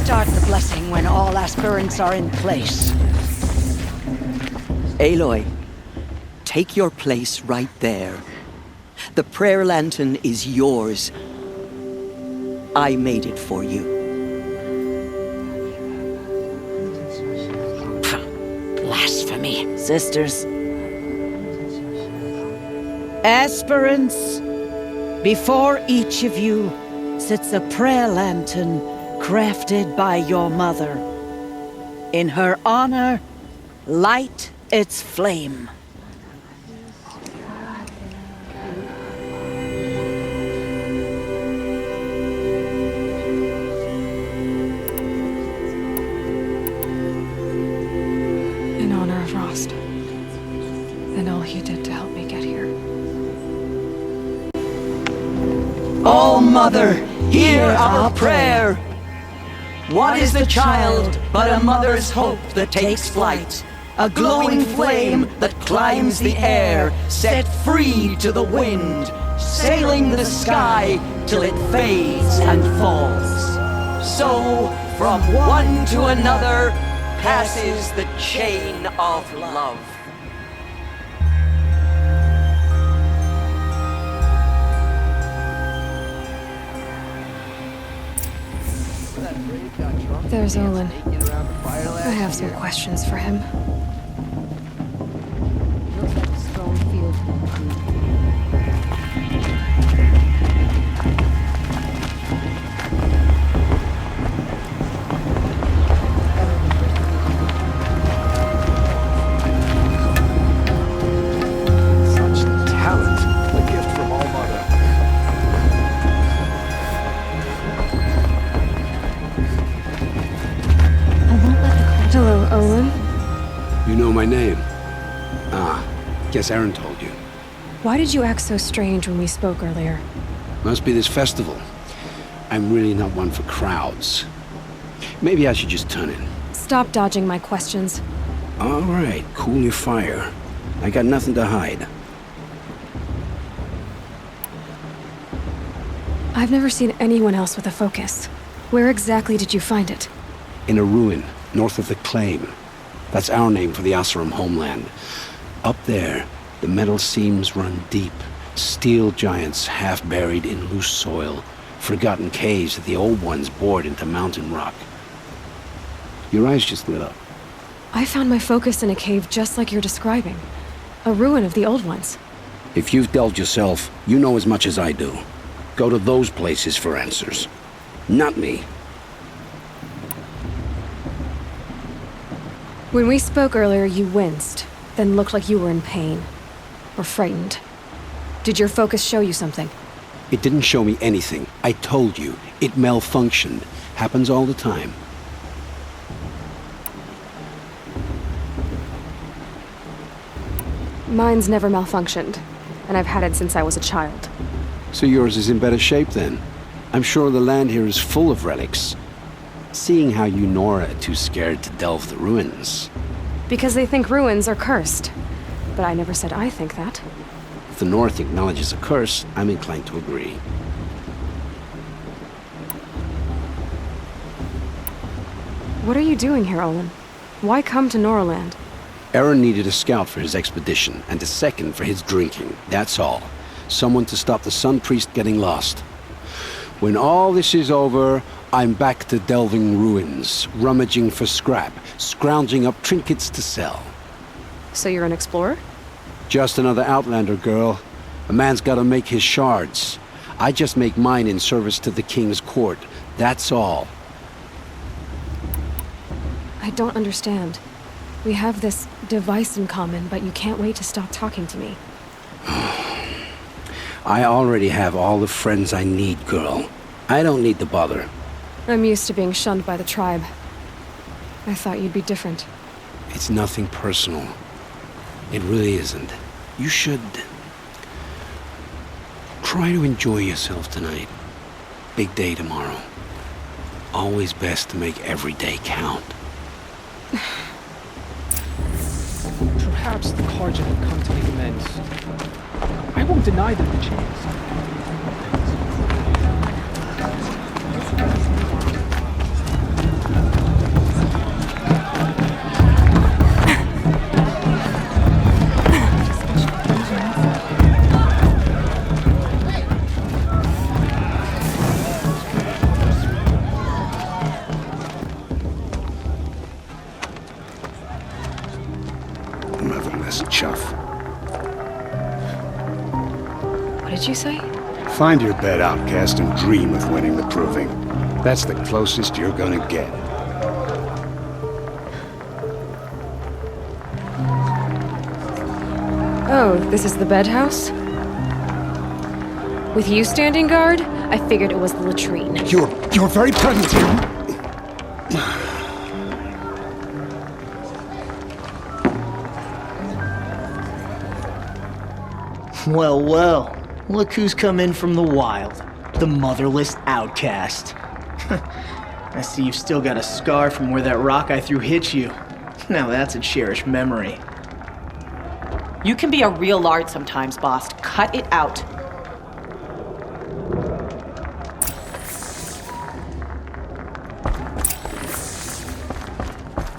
Start the blessing when all aspirants are in place. Aloy, take your place right there. The prayer lantern is yours. I made it for you. Blasphemy, sisters. Aspirants, before each of you sits a prayer lantern crafted by your mother. In her honor, light its flame. you did to help me get here. Oh, Mother, hear our prayer. What is the child but a mother's hope that takes flight? A glowing flame that climbs the air, set free to the wind, sailing the sky till it fades and falls. So, from one to another, passes the chain of love. There's Olin. I have some questions for him. Looks like a strong field. Such talent. A gift from All Mother. Hello, Olin. You know my name? Ah, guess Aaron told you. Why did you act so strange when we spoke earlier? Must be this festival. I'm really not one for crowds. Maybe I should just turn in. Stop dodging my questions. All right, cool your fire. I got nothing to hide. I've never seen anyone else with a focus. Where exactly did you find it? In a ruin, north of the Claim. That's our name for the Oseram homeland. Up there, the metal seams run deep. Steel giants half buried in loose soil. Forgotten caves that the old ones bored into mountain rock. Your eyes just lit up. I found my focus in a cave just like you're describing. A ruin of the old ones. If you've delved yourself, you know as much as I do. Go to those places for answers. Not me. When we spoke earlier, you winced, then looked like you were in pain. Or frightened. Did your focus show you something? It didn't show me anything. I told you. It malfunctioned. Happens all the time. Mine's never malfunctioned, and I've had it since I was a child. So yours is in better shape then. I'm sure the land here is full of relics. Seeing how you Nora are too scared to delve the ruins. Because they think ruins are cursed. But I never said I think that. If the North acknowledges a curse, I'm inclined to agree. What are you doing here, Olin? Why come to Noraland? Aaron needed a scout for his expedition, and a second for his drinking. That's all. Someone to stop the Sun Priest getting lost. When all this is over, I'm back to delving ruins, rummaging for scrap, scrounging up trinkets to sell. So you're an explorer? Just another Outlander, girl. A man's gotta make his shards. I just make mine in service to the King's court. That's all. I don't understand. We have this device in common, but you can't wait to stop talking to me. I already have all the friends I need, girl. I don't need the bother. I'm used to being shunned by the tribe. I thought you'd be different. It's nothing personal. It really isn't. You should try to enjoy yourself tonight. Big day tomorrow. Always best to make every day count. Perhaps the Carja have come to make amends. I won't deny them the chance. Motherless chuff. What did you say? Find your bed, outcast, and dream of winning the proving. That's the closest you're gonna get. Oh, this is the bedhouse? With you standing guard, I figured it was the latrine. You're very present here. Well, well. Look who's come in from the wild. The motherless outcast. I see you've still got a scar from where that rock I threw hit you. Now that's a cherished memory. You can be a real lard sometimes, boss. Cut it out.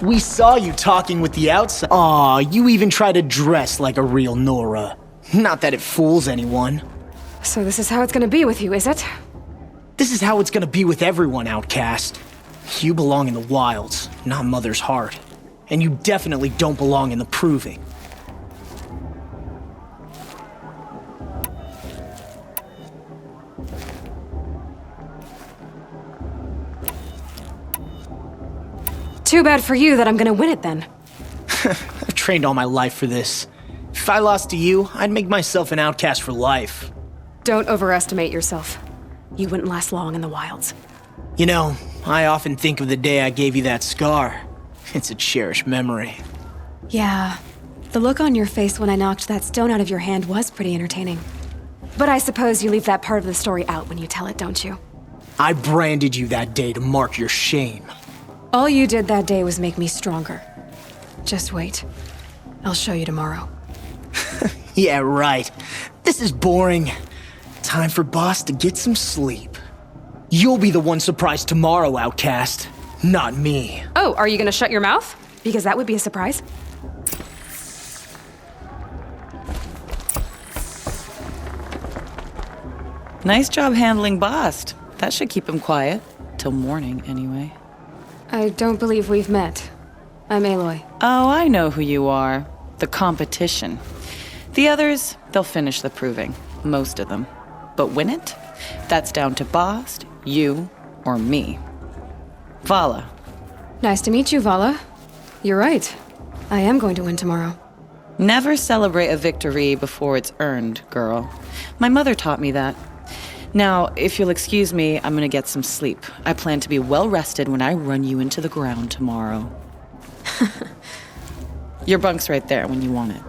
We saw you talking with the outside. Aw, you even try to dress like a real Nora. Not that it fools anyone. So this is how it's gonna be with you, is it? This is how it's gonna be with everyone, outcast. You belong in the wilds, not Mother's heart. And you definitely don't belong in the proving. Too bad for you that I'm gonna win it then. I've trained all my life for this. If I lost to you, I'd make myself an outcast for life. Don't overestimate yourself. You wouldn't last long in the wilds. You know, I often think of the day I gave you that scar. It's a cherished memory. Yeah, the look on your face when I knocked that stone out of your hand was pretty entertaining. But I suppose you leave that part of the story out when you tell it, don't you? I branded you that day to mark your shame. All you did that day was make me stronger. Just wait. I'll show you tomorrow. Yeah, right. This is boring. Time for Boss to get some sleep. You'll be the one surprised tomorrow, outcast. Not me. Oh, are you gonna shut your mouth? Because that would be a surprise. Nice job handling Bast. That should keep him quiet. Till morning, anyway. I don't believe we've met. I'm Aloy. Oh, I know who you are. The competition. The others, they'll finish the proving. Most of them. But win it? That's down to Bast, you, or me. Vala. Nice to meet you, Vala. You're right. I am going to win tomorrow. Never celebrate a victory before it's earned, girl. My mother taught me that. Now, if you'll excuse me, I'm gonna get some sleep. I plan to be well rested when I run you into the ground tomorrow. Your bunk's right there when you want it.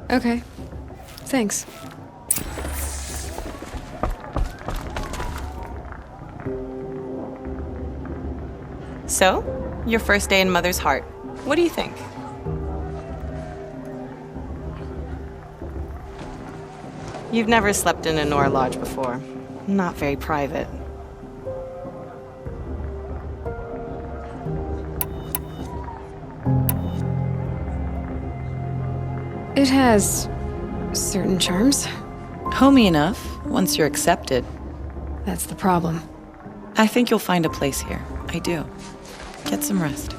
Okay. Thanks. So, your first day in Mother's heart. What do you think? You've never slept in a Nora lodge before. Not very private. It has certain charms. Homey enough, once you're accepted. That's the problem. I think you'll find a place here. I do. Get some rest.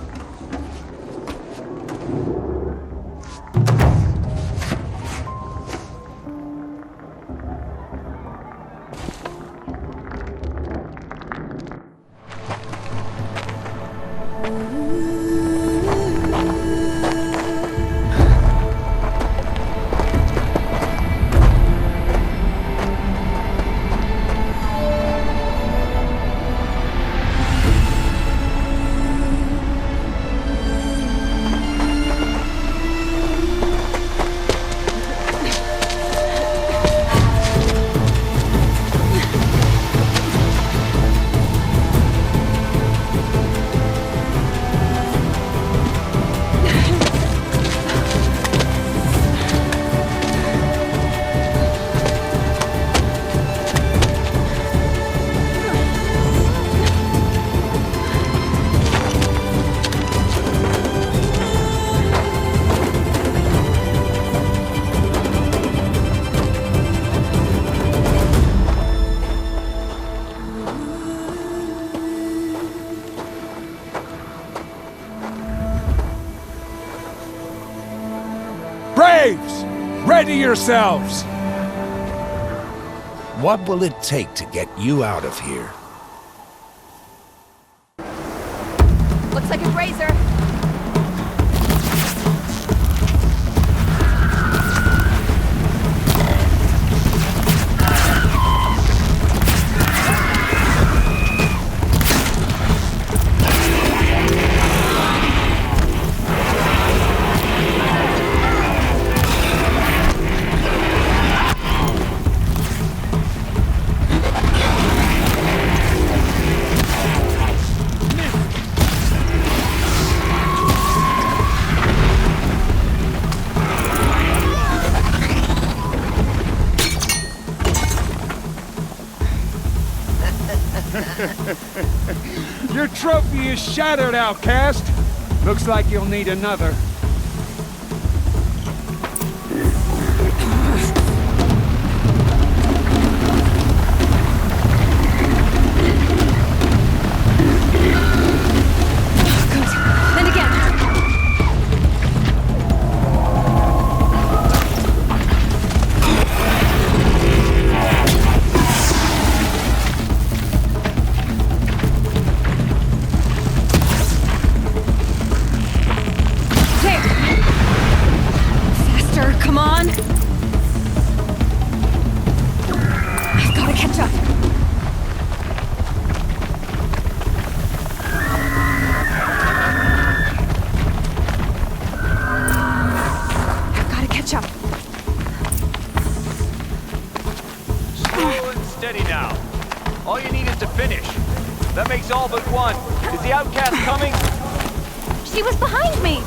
Braves! Ready yourselves! What will it take to get you out of here? Looks like a razor. Your trophy is shattered, outcast. Looks like you'll need another. And again. There. Faster, come on. I've got to catch up. Catch up. Slow and steady now. All you need is to finish. That makes all but one. Is the outcast coming? She was behind me.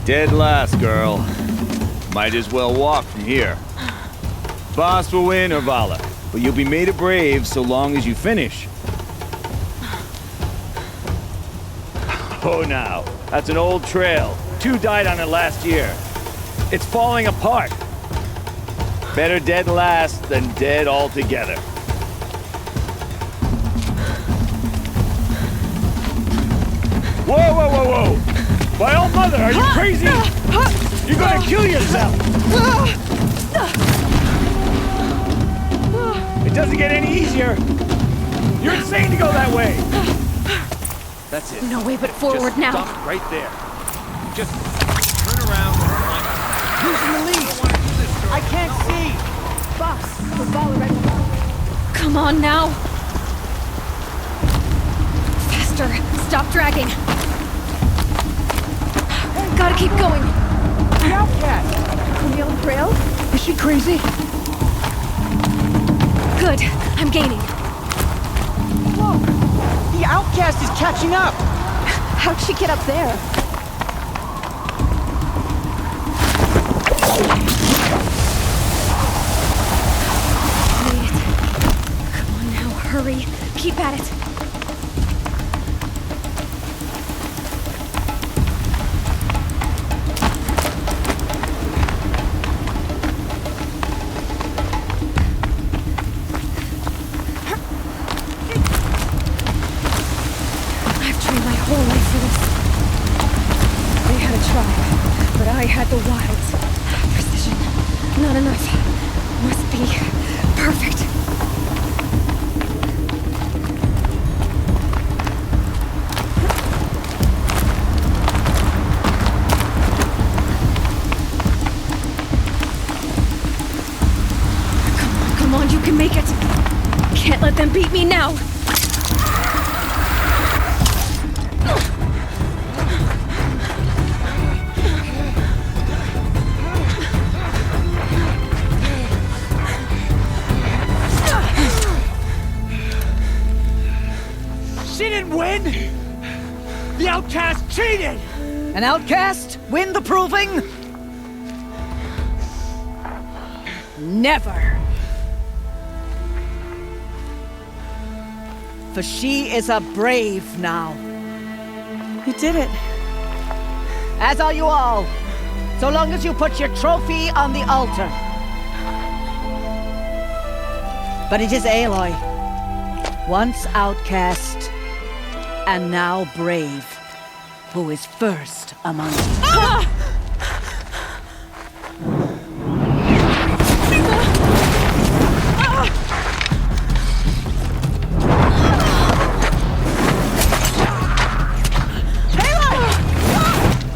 Dead last, girl. Might as well walk from here. Boss will win or Vala, but you'll be made a brave so long as you finish. Oh, now, that's an old trail. 2 died on it last year. It's falling apart. Better dead last than dead altogether. Whoa, whoa, whoa, whoa! My old mother, are you crazy? You're gonna kill yourself! It doesn't get any easier! You're insane to go that way! That's it. No way but forward Just now. Stop right there. Just turn around and climb. Losing the lead. I can't see. Boss, the ball already. Come on now. Faster. Stop dragging. Gotta keep going. The outcast. On the old trail? Is she crazy? Good. I'm gaining. Whoa. The outcast is catching up. How'd she get up there? Made it. Come on now, hurry. Keep at it. I had the wilds. Precision. Not enough. Must be perfect. Come on, you can make it. Can't let them beat me now. Win? The outcast cheated! An outcast win the proving? Never. For she is a brave now. You did it. As are you all. So long as you put your trophy on the altar. But it is Aloy, once outcast, and now brave, who is first among you. Ah!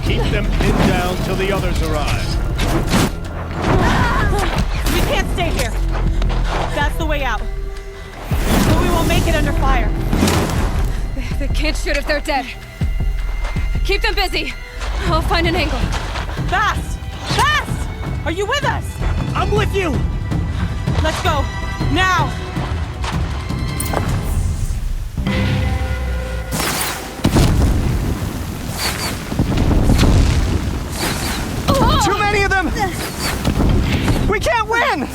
Keep them pinned down till the others arrive. We can't stay here. That's the way out. But we won't make it under fire. They can't shoot if they're dead. Keep them busy. I'll find an angle. Fast! Fast! Are you with us? I'm with you! Let's go. Now! Too many of them! We can't win!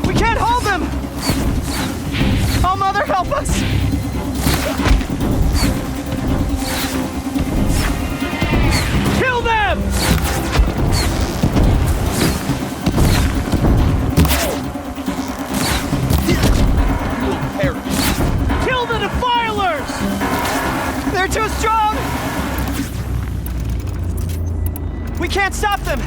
We can't hold them! Oh, Mother, help us! Kill them! Kill the defilers! They're too strong! We can't stop them!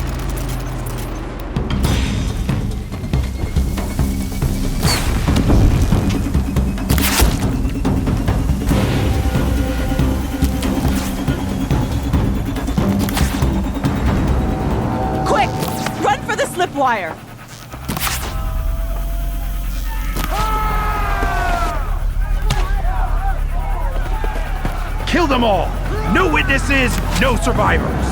Quick! Run for the slip wire! Kill them all! No witnesses, no survivors!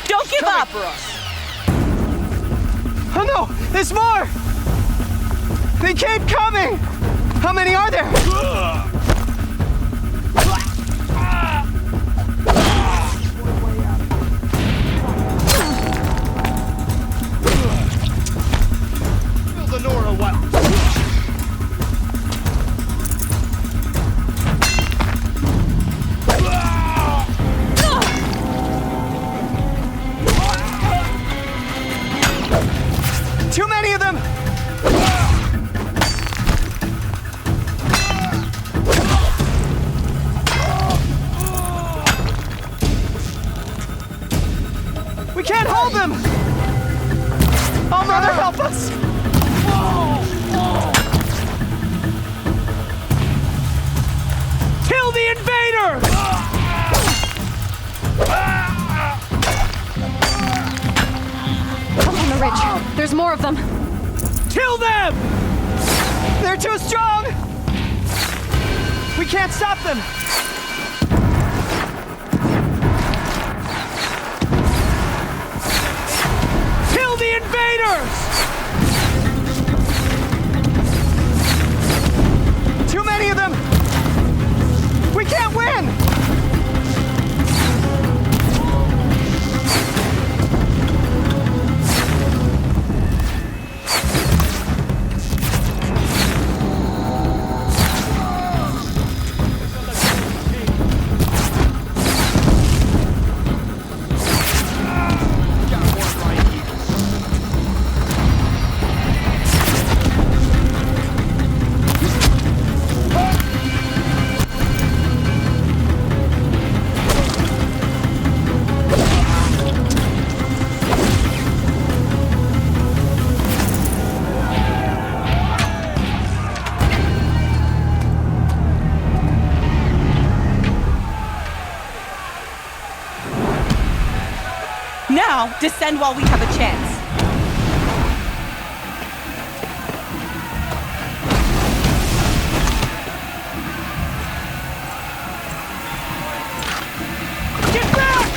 Don't give up! Oh no! There's more! They keep coming! How many are there? Kill the Nora well. Too many of them! We can't hold them! Oh, Mother, help us! Kill the invader! Up on the ridge. There's more of them. Kill them! They're too strong! We can't stop them! Kill the invaders! Too many of them! We can't win! Now, descend while we have a chance. Get back!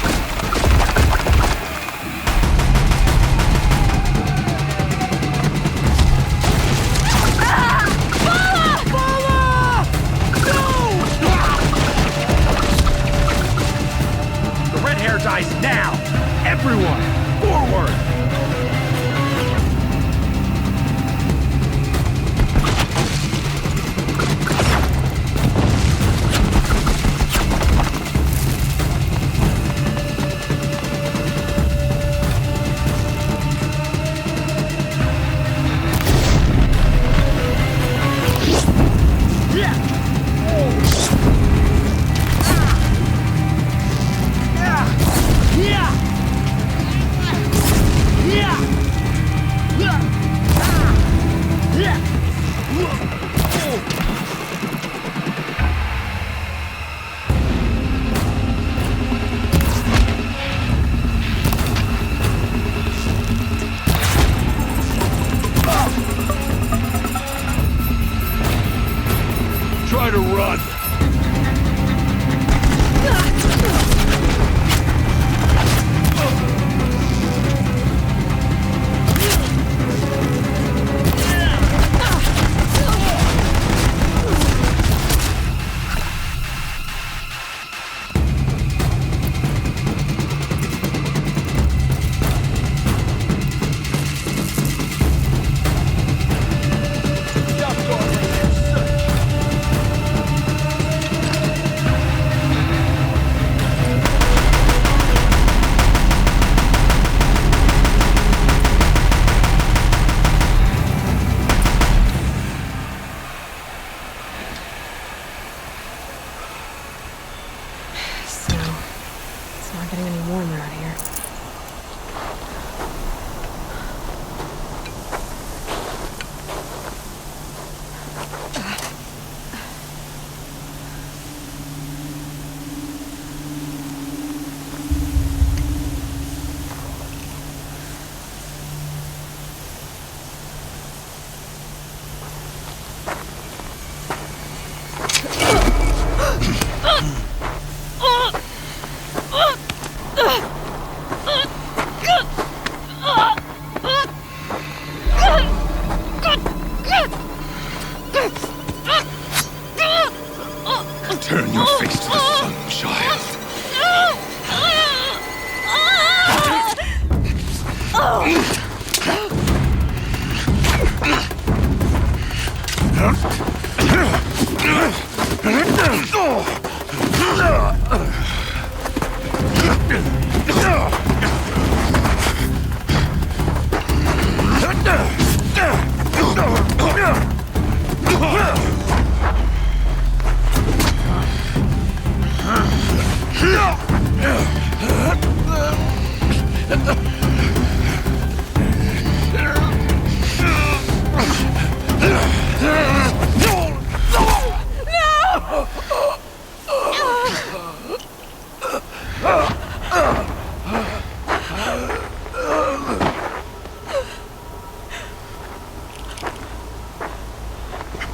The red hair dies now! Everyone, forward! not getting any warmer out here. Turn your face to the sun, child.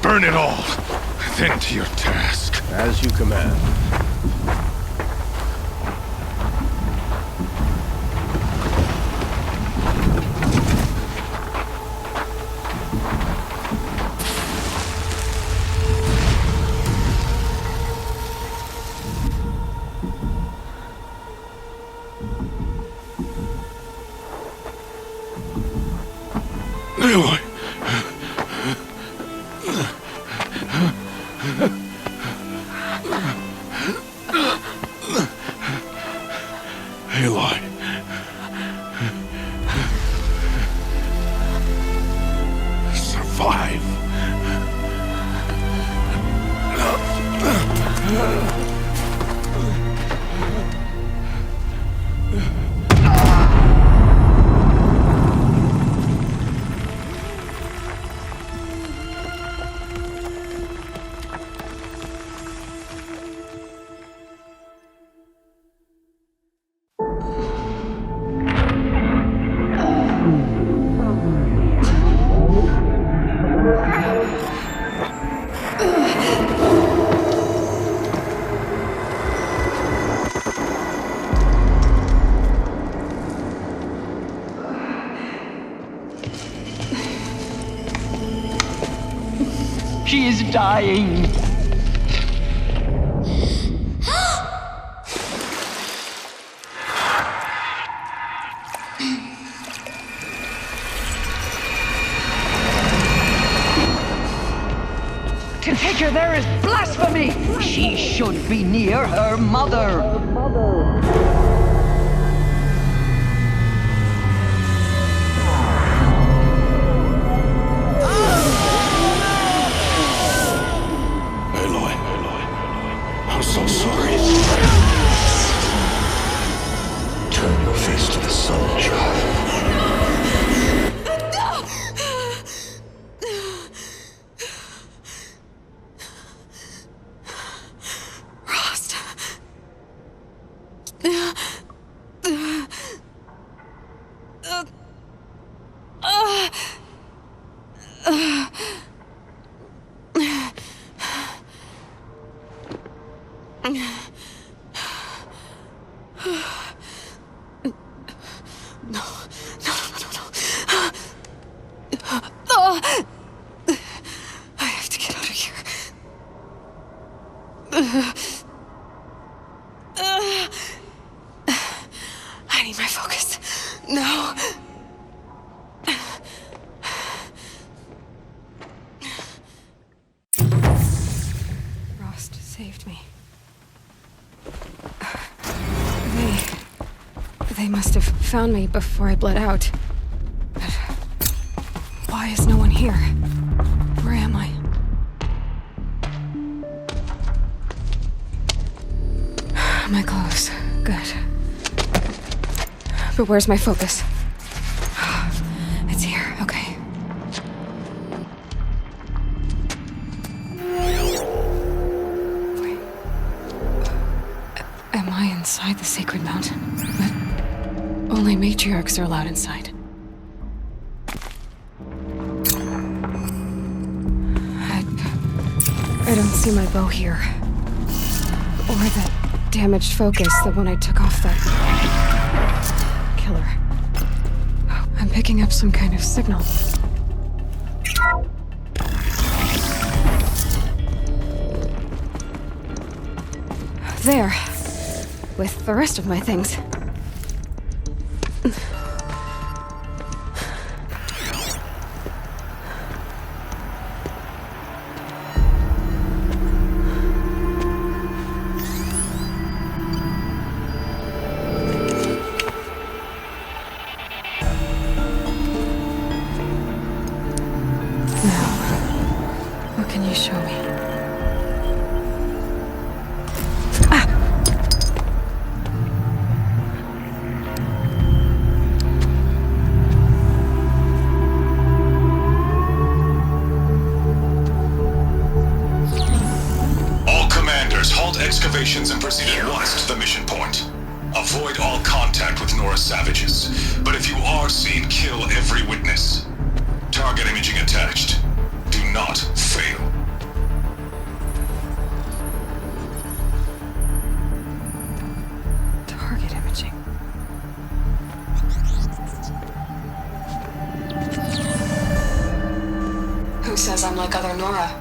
Burn it all, then to your task. As you command. Aloy! Aloy. Survive. She is dying. To take her there is blasphemy! She should be near her mother. So sorry. Turn your face to the sun, child. Rost. I have to get out of here. I need my focus. No. Rost saved me. They must have found me before I bled out. But why is no one here? Where am I? My clothes. Good. But where's my focus? It's here, okay. Wait. Am I inside the sacred mountain? But only matriarchs are allowed inside. I don't see my bow here. Or that damaged focus, the one I took off that killer. I'm picking up some kind of signal. There. With the rest of my things. And proceed at once to the mission point. Avoid all contact with Nora's savages, but if you are seen, kill every witness. Target imaging attached. Do not fail. Target imaging. Who says I'm like other Nora?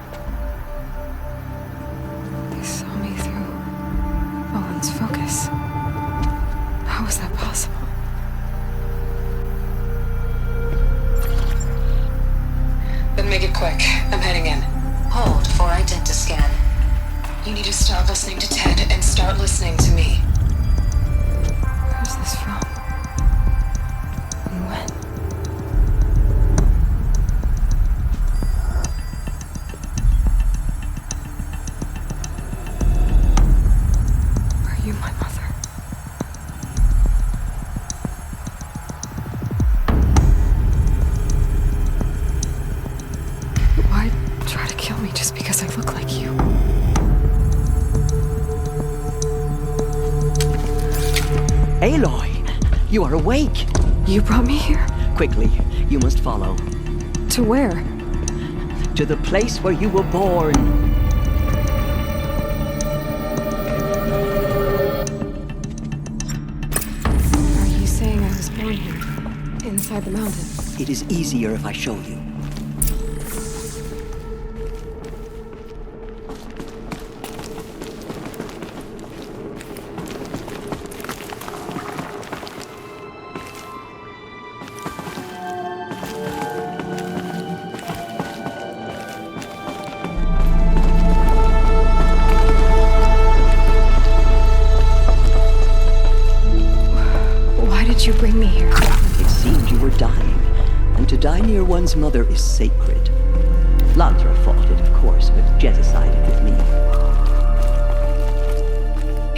Focus. How is that possible? Then make it quick. I'm heading in. Hold for identiscan. You need to stop listening to Ted and start listening to me. Who's this from? And when? Aloy, you are awake. You brought me here? Quickly, you must follow. To where? To the place where you were born. Are you saying I was born here, inside the mountain? It is easier if I show you. You bring me here. It seemed you were dying, and to die near one's mother is sacred. Lantra fought it, of course, but Jet sided with me.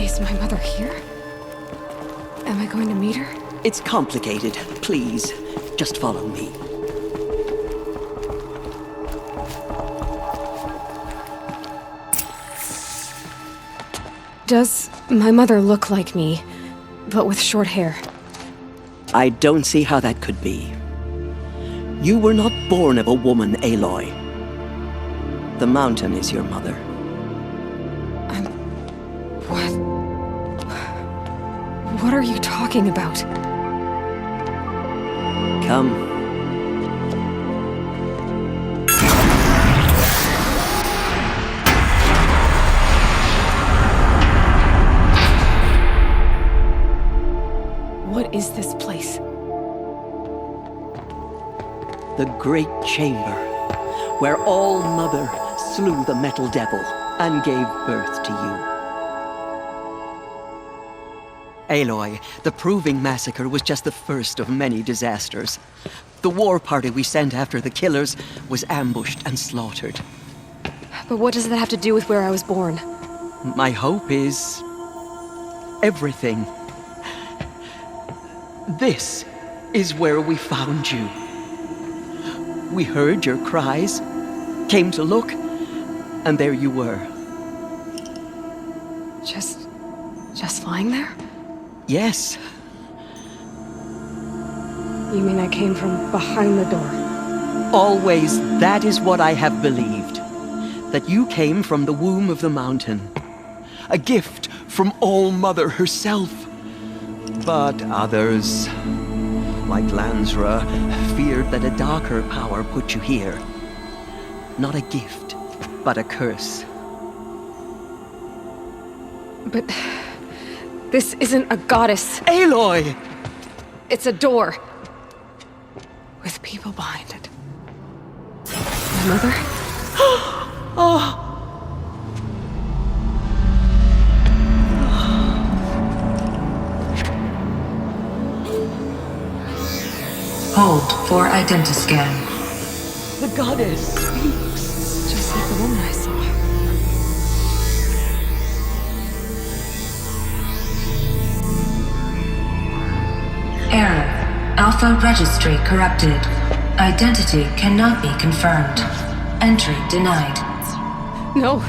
Is my mother here? Am I going to meet her? It's complicated. Please, just follow me. Does my mother look like me, but with short hair? I don't see how that could be. You were not born of a woman, Aloy. The mountain is your mother. What? What are you talking about? Come. What is this place? The Great Chamber, where All-Mother slew the Metal Devil and gave birth to you. Aloy, the Proving Massacre was just the first of many disasters. The war party we sent after the killers was ambushed and slaughtered. But what does that have to do with where I was born? My hope is everything. This is where we found you. We heard your cries, came to look, and there you were. Just lying there? Yes. You mean I came from behind the door? Always, that is what I have believed. That you came from the womb of the mountain. A gift from All-Mother herself. But others, like Lansra, feared that a darker power put you here. Not a gift, but a curse. But this isn't a goddess. Aloy! It's a door. With people behind it. My mother? Oh! Hold for identiscan. The goddess speaks. Just like the woman I saw. Error. Alpha registry corrupted. Identity cannot be confirmed. Entry denied. No.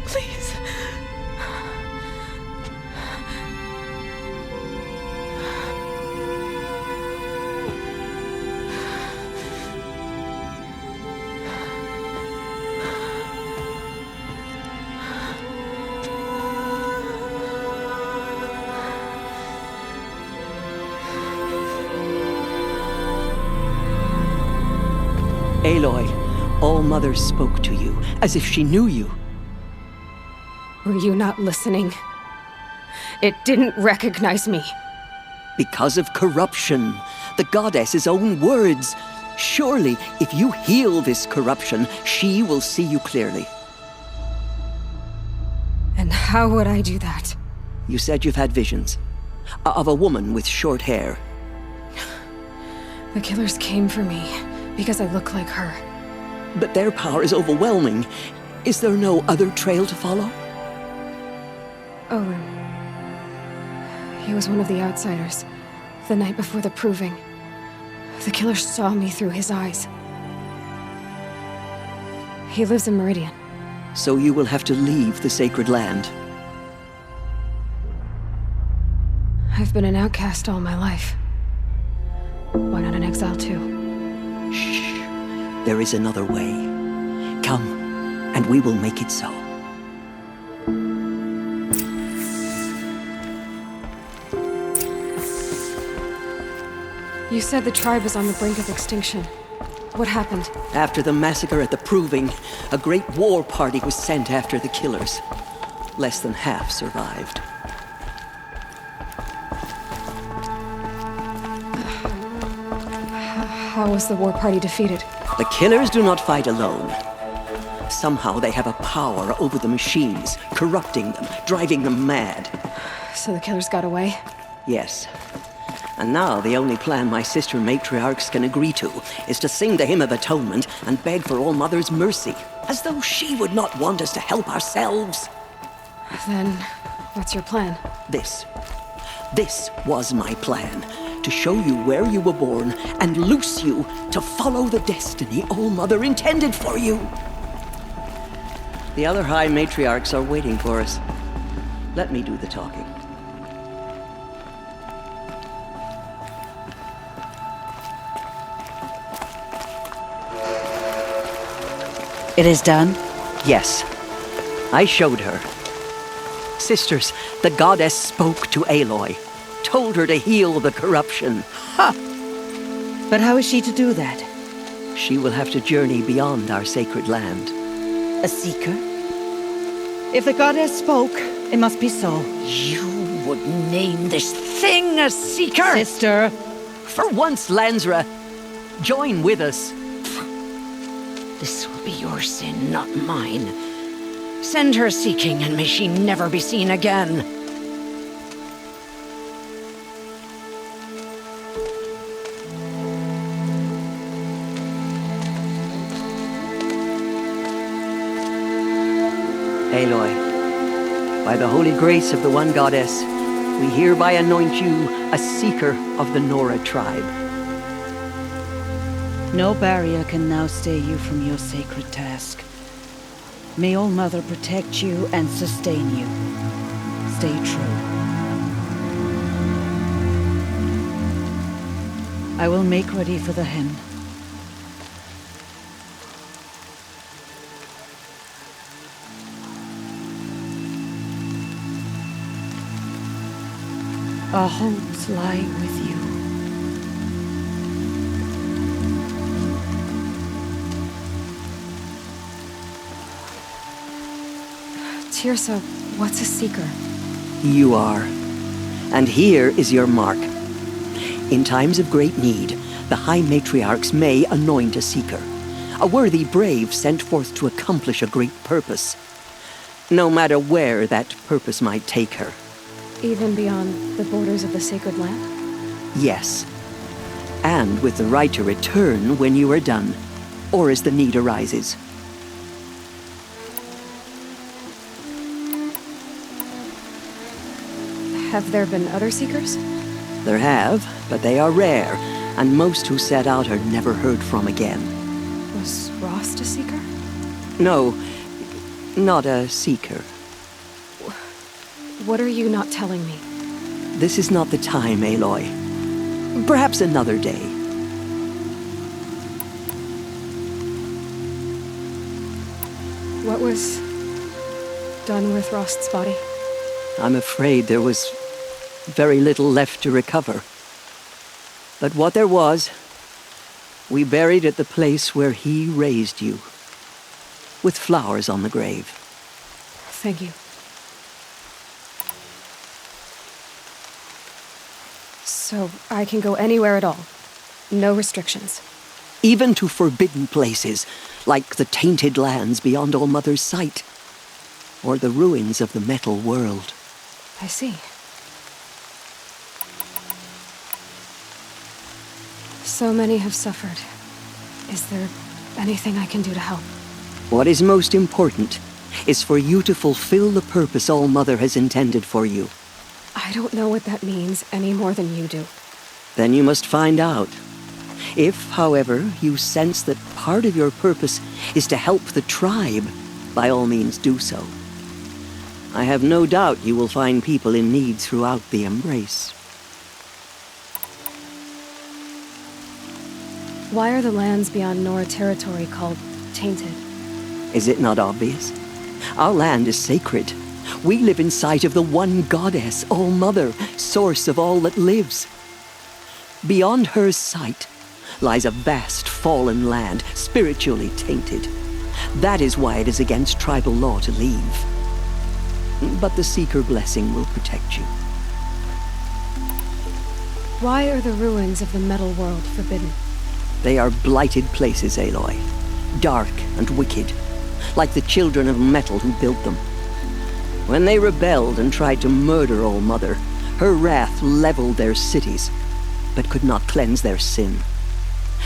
Please. Aloy, All-Mother spoke to you, as if she knew you. Were you not listening? It didn't recognize me. Because of corruption. The goddess's own words. Surely, if you heal this corruption, she will see you clearly. And how would I do that? You said you've had visions. Of a woman with short hair. The killers came for me. Because I look like her. But their power is overwhelming. Is there no other trail to follow? Oh, he was one of the outsiders. The night before the proving. The killer saw me through his eyes. He lives in Meridian. So you will have to leave the sacred land. I've been an outcast all my life. Why not an exile too? Shh. There is another way. Come, and we will make it so. You said the tribe was on the brink of extinction. What happened? After the massacre at the Proving, a great war party was sent after the killers. Less than half survived. How was the war party defeated? The killers do not fight alone. Somehow they have a power over the machines, corrupting them, driving them mad. So the killers got away? Yes. And now the only plan my sister matriarchs can agree to is to sing the Hymn of Atonement and beg for All-Mother's mercy, as though she would not want us to help ourselves. Then, what's your plan? This was my plan. To show you where you were born and loose you to follow the destiny All-Mother intended for you. The other High Matriarchs are waiting for us. Let me do the talking. It is done? Yes. I showed her. Sisters, the goddess spoke to Aloy. Told her to heal the corruption. Ha! But how is she to do that? She will have to journey beyond our sacred land. A seeker? If the goddess spoke, it must be so. You would name this thing a seeker? Sister! For once, Lansra, join with us. This will be your sin, not mine. Send her seeking, and may she never be seen again. Aloy, by the holy grace of the One Goddess, we hereby anoint you a seeker of the Nora tribe. No barrier can now stay you from your sacred task. May All Mother protect you and sustain you. Stay true. I will make ready for the hen. Our hopes lie with you. Tirsa, what's a seeker? You are. And here is your mark. In times of great need, the High Matriarchs may anoint a seeker, a worthy brave sent forth to accomplish a great purpose, no matter where that purpose might take her. Even beyond the borders of the sacred land? Yes. And with the right to return when you are done, or as the need arises. Have there been other seekers? There have, but they are rare, and most who set out are never heard from again. Was Rost a seeker? No, not a seeker. What are you not telling me? This is not the time, Aloy. Perhaps another day. What was done with Rost's body? I'm afraid there was very little left to recover. But what there was, we buried at the place where he raised you, with flowers on the grave. Thank you. So I can go anywhere at all? No restrictions? Even to forbidden places, like the tainted lands beyond All Mother's sight, or the ruins of the metal world. I see. So many have suffered. Is there anything I can do to help? What is most important is for you to fulfill the purpose All Mother has intended for you. I don't know what that means any more than you do. Then you must find out. If, however, you sense that part of your purpose is to help the tribe, by all means do so. I have no doubt you will find people in need throughout the Embrace. Why are the lands beyond Nora territory called tainted? Is it not obvious? Our land is sacred. We live in sight of the One Goddess, All Mother, source of all that lives. Beyond her sight lies a vast fallen land, spiritually tainted. That is why it is against tribal law to leave. But the Seeker blessing will protect you. Why are the ruins of the metal world forbidden? They are blighted places, Aloy. Dark and wicked, like the children of metal who built them. When they rebelled and tried to murder All Mother, her wrath leveled their cities, but could not cleanse their sin.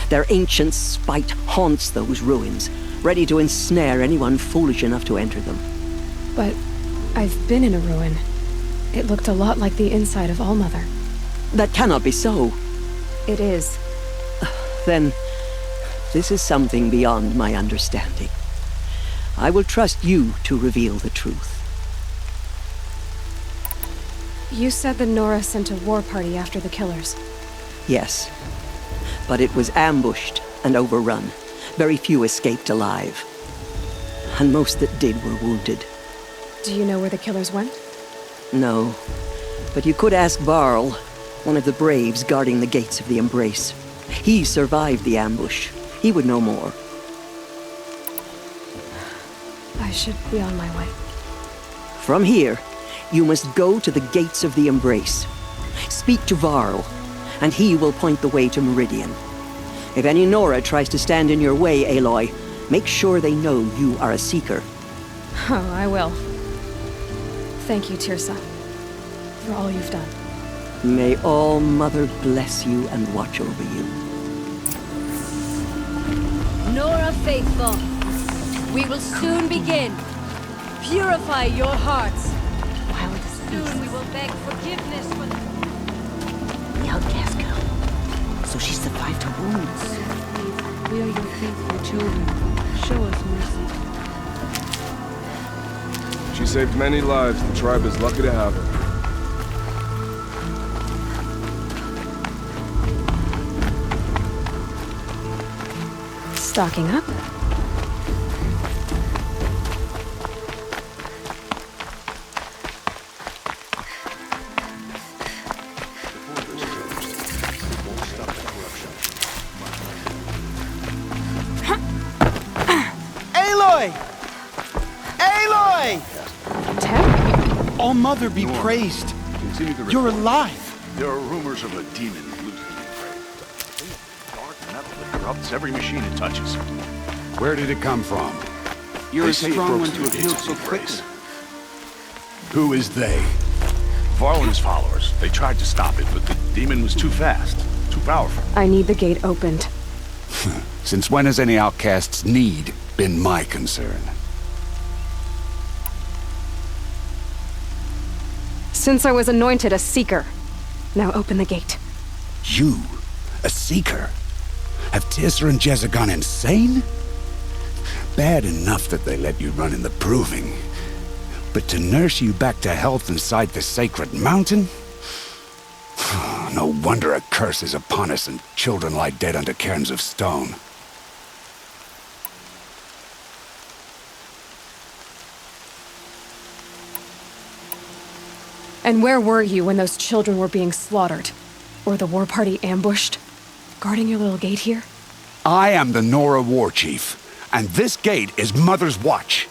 Their ancient spite haunts those ruins, ready to ensnare anyone foolish enough to enter them. But I've been in a ruin. It looked a lot like the inside of All Mother. That cannot be so. It is. Then, this is something beyond my understanding. I will trust you to reveal the truth. You said the Nora sent a war party after the killers. Yes, but it was ambushed and overrun. Very few escaped alive. And most that did were wounded. Do you know where the killers went? No, but you could ask Barl, one of the braves guarding the gates of the Embrace. He survived the ambush. He would know more. I should be on my way. From here, you must go to the gates of the Embrace. Speak to Varl, and he will point the way to Meridian. If any Nora tries to stand in your way, Aloy, make sure they know you are a Seeker. Oh, I will. Thank you, Tirsa, for all you've done. May All Mother bless you and watch over you. Nora faithful, we will soon begin. purify your hearts. Soon we will beg forgiveness for The outcast girl. So she survived her wounds. We are your faithful children. Show us mercy. She saved many lives. The tribe is lucky to have her. Stocking up. Aloy! Aloy! All Mother be praised. You're alive. There are rumors of a demon losing the grave. Dark metal that corrupts every machine it touches. Where did it come from? You're They a say it strong broke one through to the have healed gates so of grace. quickly. Who is they? Varlin's followers. They tried to stop it, but the demon was too fast, too powerful. I need the gate opened. Since when has any outcast's need been my concern? Since I was anointed a seeker. Now open the gate. You? A seeker? Have Tissa and Jezza gone insane? Bad enough that they let you run in the proving. But to nurse you back to health inside the sacred mountain? No wonder a curse is upon us and children lie dead under cairns of stone. And where were you when those children were being slaughtered? Or the war party ambushed? Guarding your little gate here? I am the Nora war chief, and this gate is Mother's watch.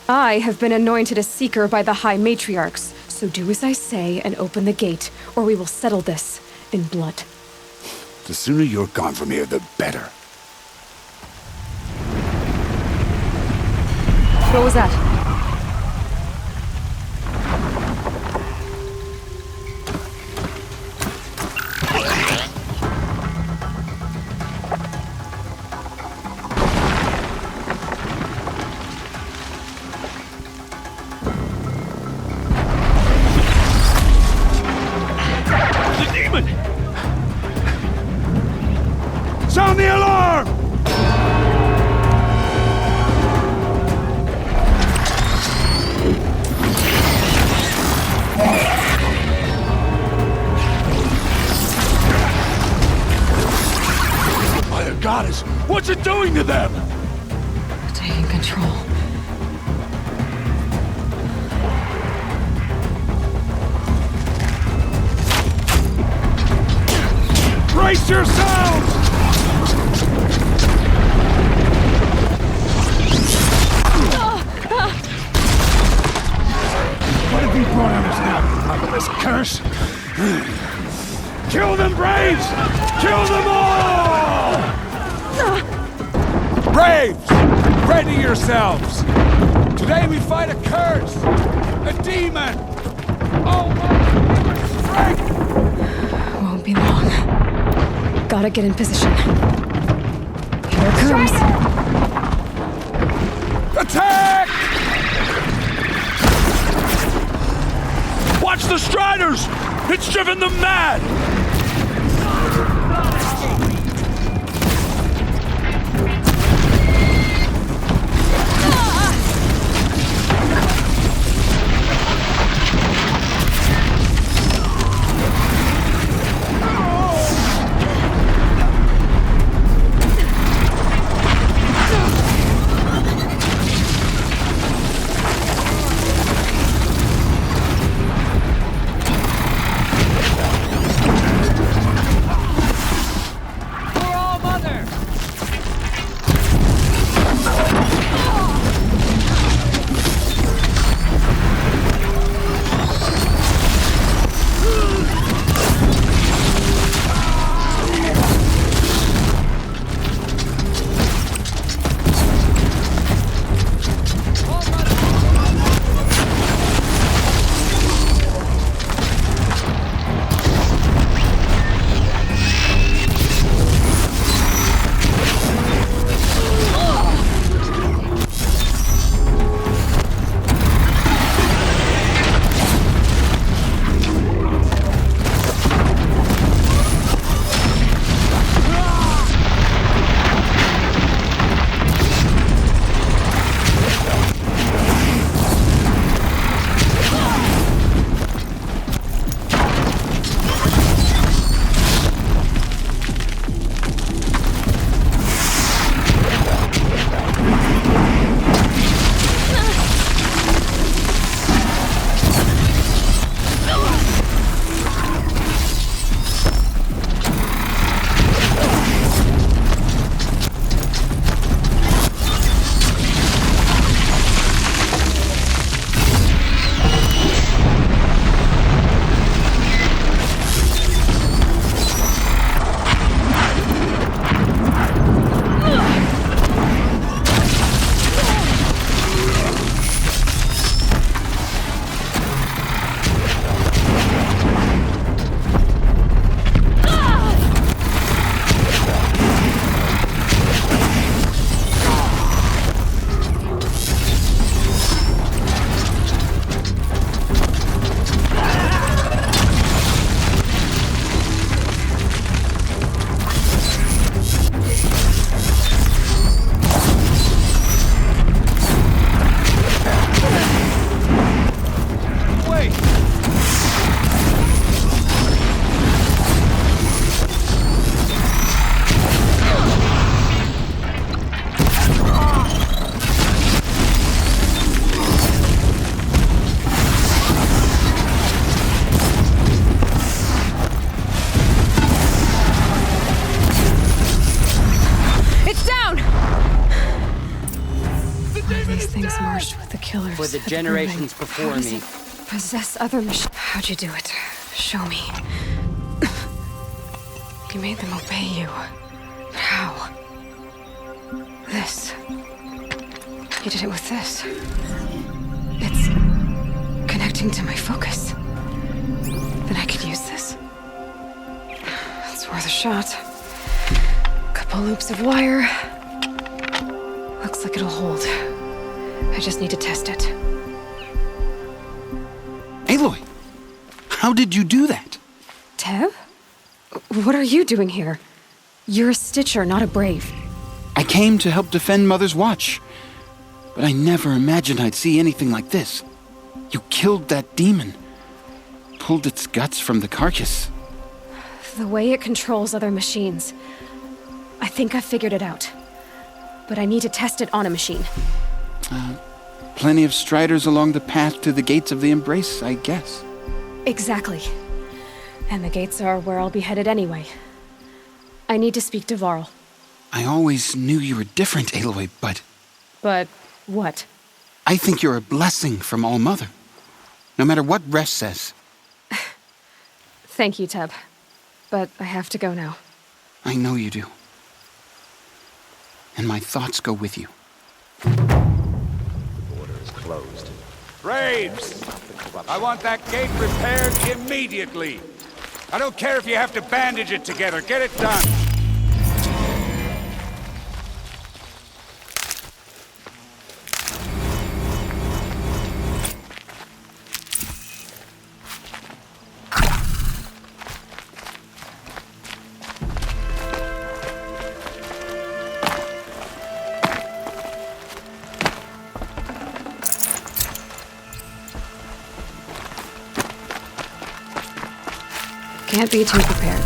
I have been anointed a seeker by the High Matriarchs, so do as I say and open the gate, or we will settle this in blood. The sooner you're gone from here, the better. What was that? Sound the alarm! By the goddess, what's it doing to them? Taking control. Brace yourselves! What have you brought on us now, motherless curse? Kill them, Braves! Kill them all! Braves! Ready yourselves! Today we fight a curse! A demon! Oh, my strength! Won't be long. Gotta get in position. Here it comes. Attack! Watch the Striders! It's driven them mad! things marched with the killers. For the at the generations proving. before How does me. it possess other machines. How'd you do it? Show me. You made them obey you. But how? This. You did it with this. It's connecting to my focus. Then I could use this. It's worth a shot. Couple loops of wire. Looks like it'll hold. I just need to test it. Aloy! How did you do that? Tev? What are you doing here? You're a Stitcher, not a Brave. I came to help defend Mother's Watch. But I never imagined I'd see anything like this. You killed that demon. Pulled its guts from the carcass. The way it controls other machines. I think I figured it out. But I need to test it on a machine. Plenty of striders along the path to the gates of the Embrace, I guess. Exactly. And the gates are where I'll be headed anyway. I need to speak to Varl. I always knew you were different, Aloy, but... But what? I think you're a blessing from All-Mother. No matter what Resh says. Thank you, Teb. But I have to go now. I know you do. And my thoughts go with you. Border is closed. Braves! I want that gate repaired immediately. I don't care if you have to bandage it together. Get it done. Can't be too prepared.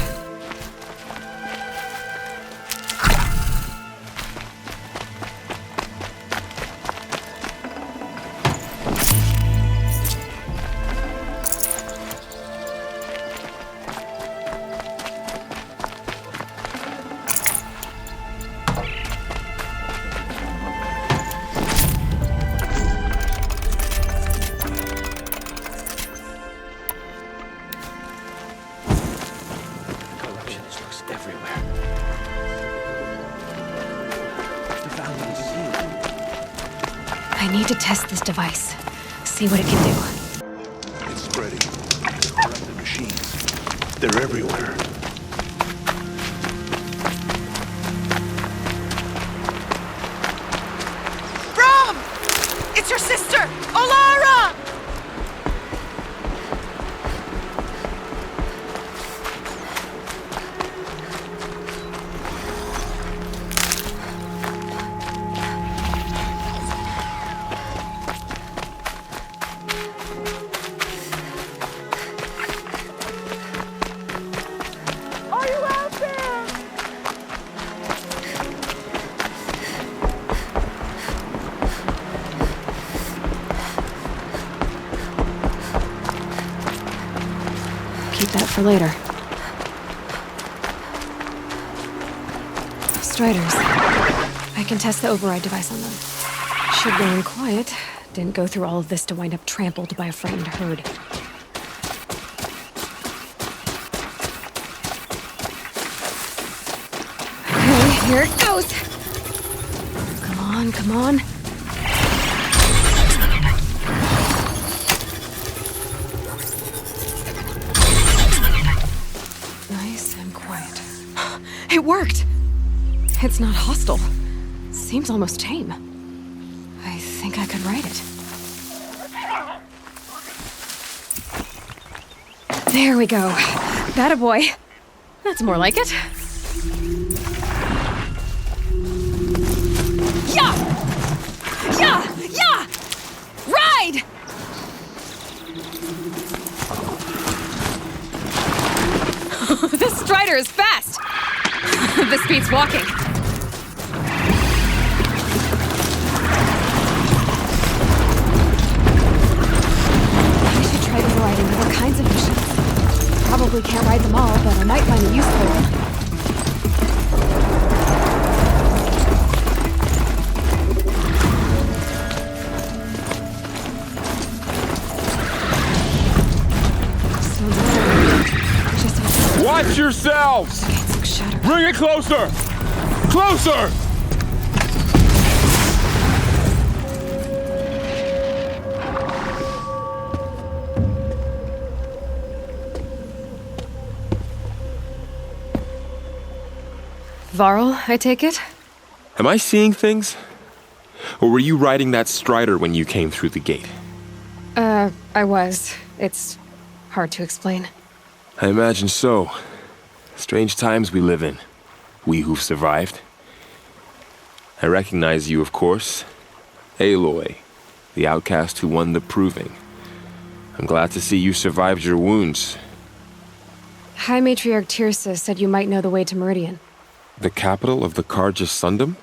I need to test this device. See what it can do. It's spreading. It's corrupted machines. They're everywhere. Brom! It's your sister, Olara! Keep that for later. Striders. I can test the override device on them. Should go in quiet. Didn't go through all of this to wind up trampled by a frightened herd. Okay, here it goes! Come on, come on. Nice and quiet. It worked! It's not hostile. Seems almost tame. I think I could ride it. There we go. That a boy. That's more like it. Yeah! Yeah! Yeah! Ride! This strider is fast! This beats walking. I should try overriding other kinds of machines. Probably can't ride them all, but I might find a use for them. yourselves! Bring it closer! Closer! Varl, I take it? Am I seeing things? Or were you riding that strider when you came through the gate? I was. It's hard to explain. I imagine so. Strange times we live in. We who've survived. I recognize you, of course. Aloy, the outcast who won the proving. I'm glad to see you survived your wounds. High Matriarch Tirsa said you might know the way to Meridian. The capital of the Carja Sundom?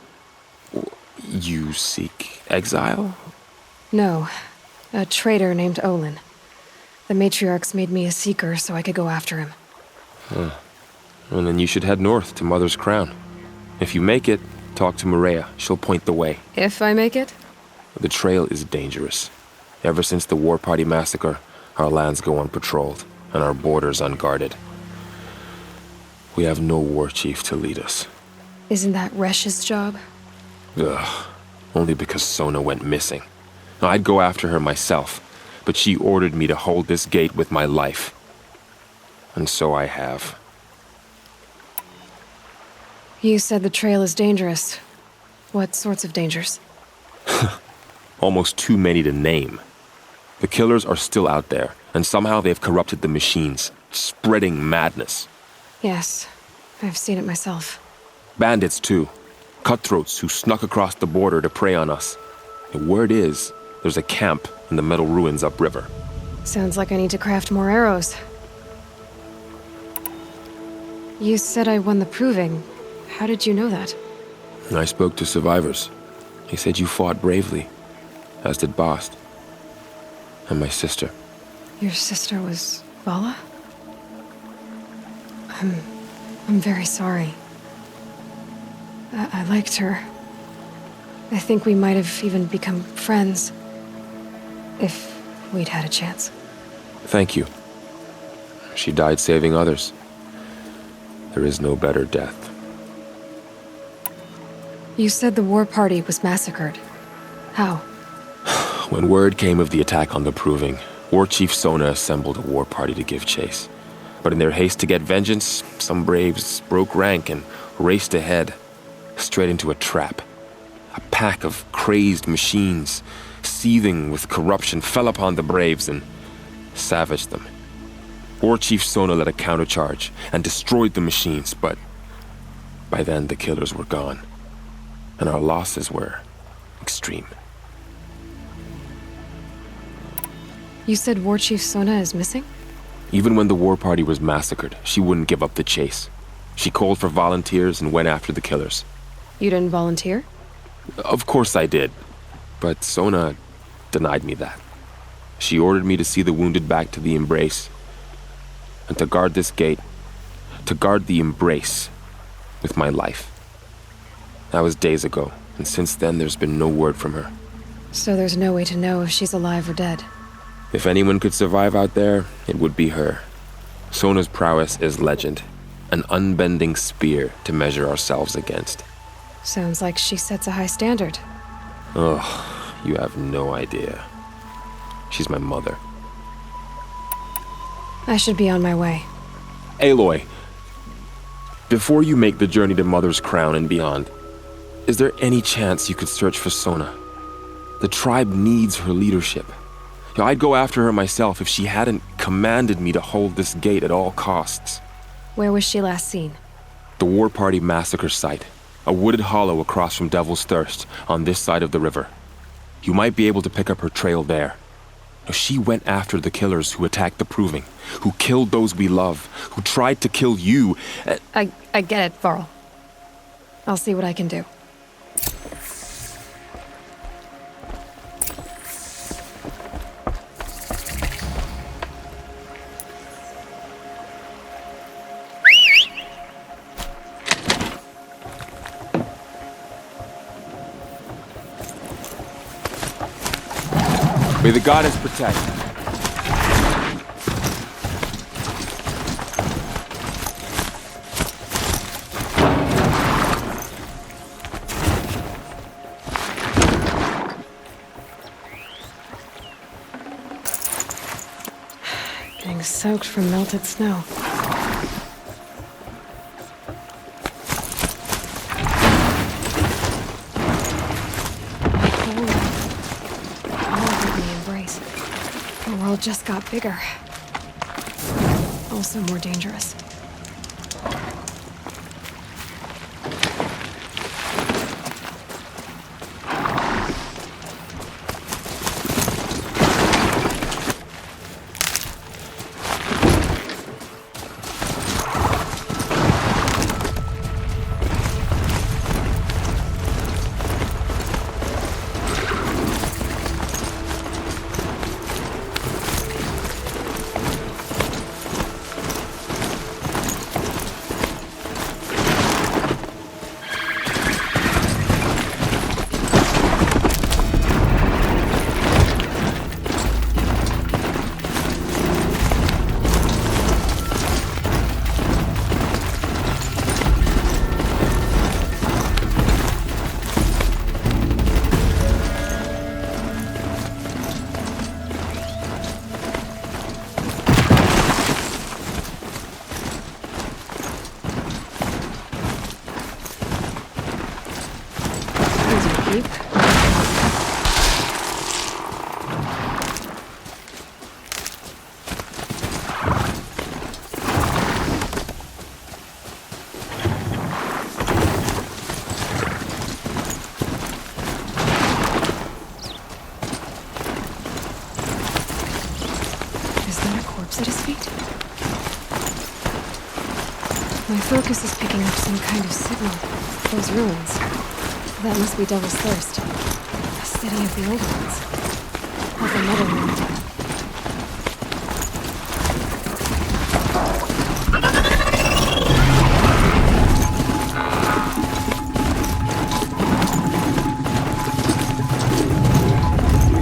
You seek exile? No. A traitor named Olin. The Matriarchs made me a seeker so I could go after him. Huh. Well, then you should head north to Mother's Crown. If you make it, talk to Maria. She'll point the way. If I make it? The trail is dangerous. Ever since the War Party massacre, our lands go unpatrolled, and our borders unguarded. We have no war chief to lead us. Isn't that Resh's job? Ugh. Only because Sona went missing. I'd go after her myself, but she ordered me to hold this gate with my life. And so I have. You said the trail is dangerous. What sorts of dangers? Almost too many to name. The killers are still out there, and somehow they've corrupted the machines, spreading madness. Yes, I've seen it myself. Bandits, too. Cutthroats who snuck across the border to prey on us. The word is, there's a camp in the metal ruins upriver. Sounds like I need to craft more arrows. You said I won the proving. How did you know that? I spoke to survivors. They said you fought bravely, as did Bast. And my sister. Your sister was Vala? I'm very sorry. I liked her. I think we might have even become friends. If we'd had a chance. Thank you. She died saving others. There is no better death. You said the war party was massacred. How? When word came of the attack on the Proving, War Chief Sona assembled a war party to give chase. But in their haste to get vengeance, some braves broke rank and raced ahead, straight into a trap. A pack of crazed machines, seething with corruption, fell upon the braves and savaged them. War Chief Sona led a countercharge and destroyed the machines, but by then the killers were gone, and our losses were extreme. You said War Chief Sona is missing? Even when the war party was massacred, she wouldn't give up the chase. She called for volunteers and went after the killers. You didn't volunteer? Of course I did, but Sona denied me that. She ordered me to see the wounded back to the Embrace, and to guard this gate, to guard the Embrace with my life. That was days ago, and since then there's been no word from her. So there's no way to know if she's alive or dead? If anyone could survive out there, it would be her. Sona's prowess is legend, an unbending spear to measure ourselves against. Sounds like she sets a high standard. Oh, you have no idea. She's my mother. I should be on my way. Aloy, before you make the journey to Mother's Crown and beyond, is there any chance you could search for Sona? The tribe needs her leadership. I'd go after her myself if she hadn't commanded me to hold this gate at all costs. Where was she last seen? The War Party massacre site. A wooded hollow across from Devil's Thirst, on this side of the river. You might be able to pick up her trail there. She went after the killers who attacked the Proving, who killed those we love, who tried to kill you. I get it, Varl. I'll see what I can do. May the goddess protect. soaked from melted snow. My whole life, all of it we embrace. The world just got bigger. Also more dangerous. My focus is picking up some kind of signal. Those ruins. That must be Devil's Thirst. A city of the old ones. Of the Motherland.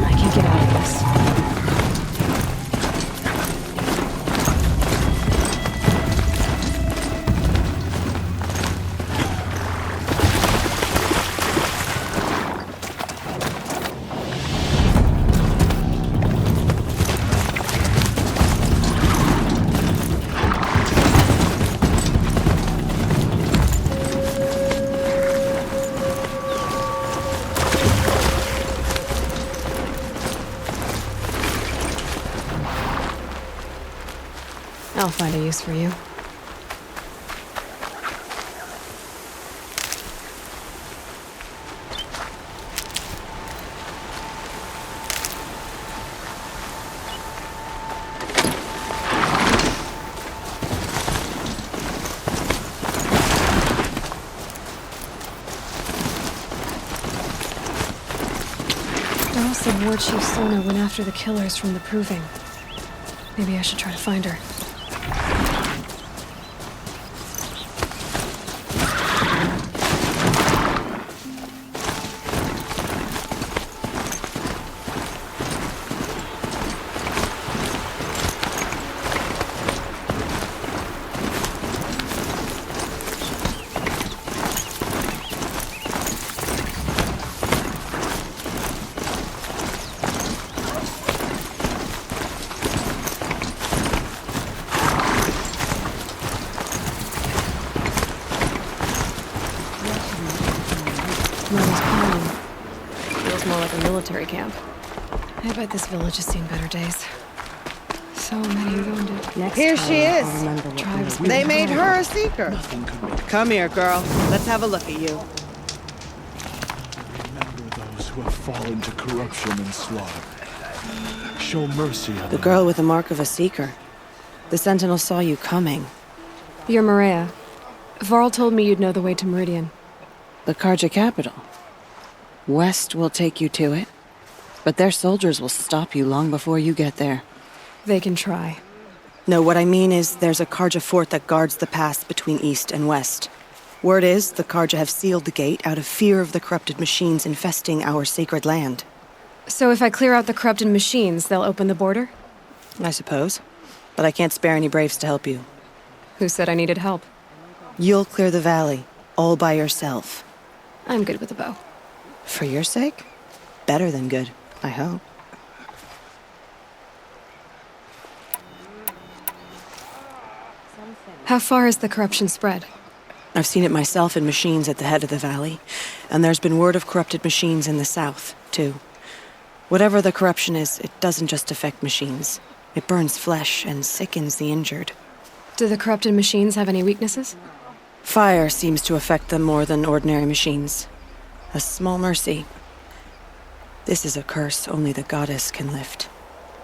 I can get out of this. I'll find a use for you. Daryl said Ward Chief Sona went after the killers from the Proving. Maybe I should try to find her. Feels more like a military camp. I bet this village has seen better days. So many wounded. Here she is. They made her a seeker. Come here, girl. Let's have a look at you. Remember those who have fallen to corruption and slaughter. Show mercy on The girl with the mark of a seeker. The Sentinel saw you coming. You're Maria. Varl told me you'd know the way to Meridian. The Karja capital. West will take you to it, but their soldiers will stop you long before you get there. They can try. No, what I mean is there's a Karja fort that guards the pass between east and west. Word is the Karja have sealed the gate out of fear of the corrupted machines infesting our sacred land. So if I clear out the corrupted machines, they'll open the border? I suppose. But I can't spare any braves to help you. Who said I needed help? You'll clear the valley, all by yourself. I'm good with a bow. For your sake? Better than good, I hope. How far has the corruption spread? I've seen it myself in machines at the head of the valley, and there's been word of corrupted machines in the south, too. Whatever the corruption is, it doesn't just affect machines. It burns flesh and sickens the injured. Do the corrupted machines have any weaknesses? Fire seems to affect them more than ordinary machines. A small mercy. This is a curse only the goddess can lift.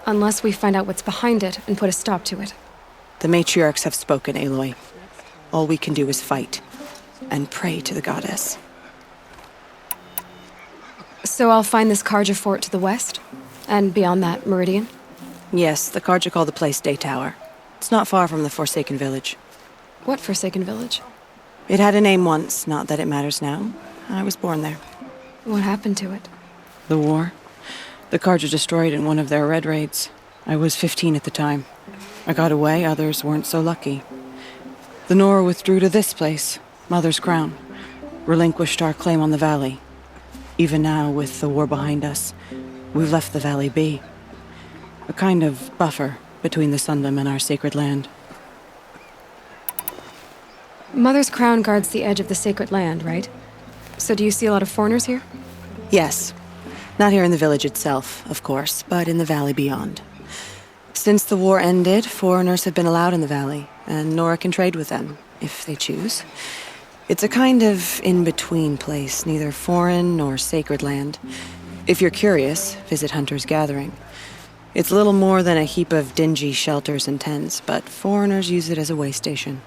Unless we find out what's behind it and put a stop to it. The matriarchs have spoken, Aloy. All we can do is fight, and pray to the goddess. So I'll find this Carja fort to the west? And beyond that, Meridian? Yes, the Carja call the place Day Tower. It's not far from the Forsaken Village. What Forsaken Village? It had a name once, not that it matters now. I was born there. What happened to it? The war. The Carja destroyed in one of their red raids. I was 15 at the time. I got away, others weren't so lucky. The Nora withdrew to this place, Mother's Crown. Relinquished our claim on the valley. Even now, with the war behind us, we've left the valley be. A kind of buffer between the Sundom and our sacred land. Mother's Crown guards the edge of the sacred land, right? So do you see a lot of foreigners here? Yes. Not here in the village itself, of course, but in the valley beyond. Since the war ended, foreigners have been allowed in the valley, and Nora can trade with them, if they choose. It's a kind of in-between place, neither foreign nor sacred land. If you're curious, visit Hunter's Gathering. It's little more than a heap of dingy shelters and tents, but foreigners use it as a way station.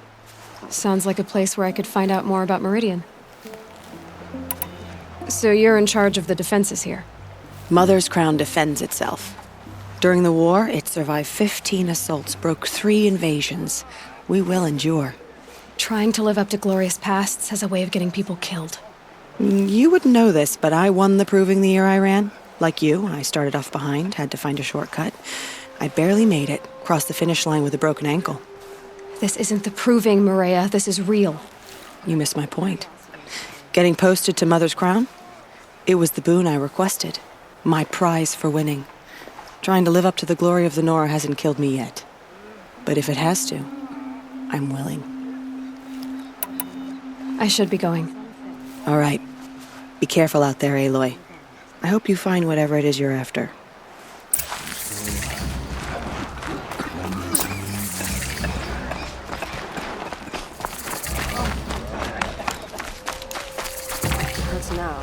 Sounds like a place where I could find out more about Meridian. So you're in charge of the defenses here? Mother's Crown defends itself. During the war, it survived 15 assaults, broke 3 invasions. We will endure. Trying to live up to glorious pasts has a way of getting people killed. You wouldn't know this, but I won the proving the year I ran. Like you, I started off behind, had to find a shortcut. I barely made it, crossed the finish line with a broken ankle. This isn't the proving, Maria. This is real. You missed my point. Getting posted to Mother's Crown? It was the boon I requested. My prize for winning. Trying to live up to the glory of the Nora hasn't killed me yet. But if it has to, I'm willing. I should be going. All right. Be careful out there, Aloy. I hope you find whatever it is you're after. That's now.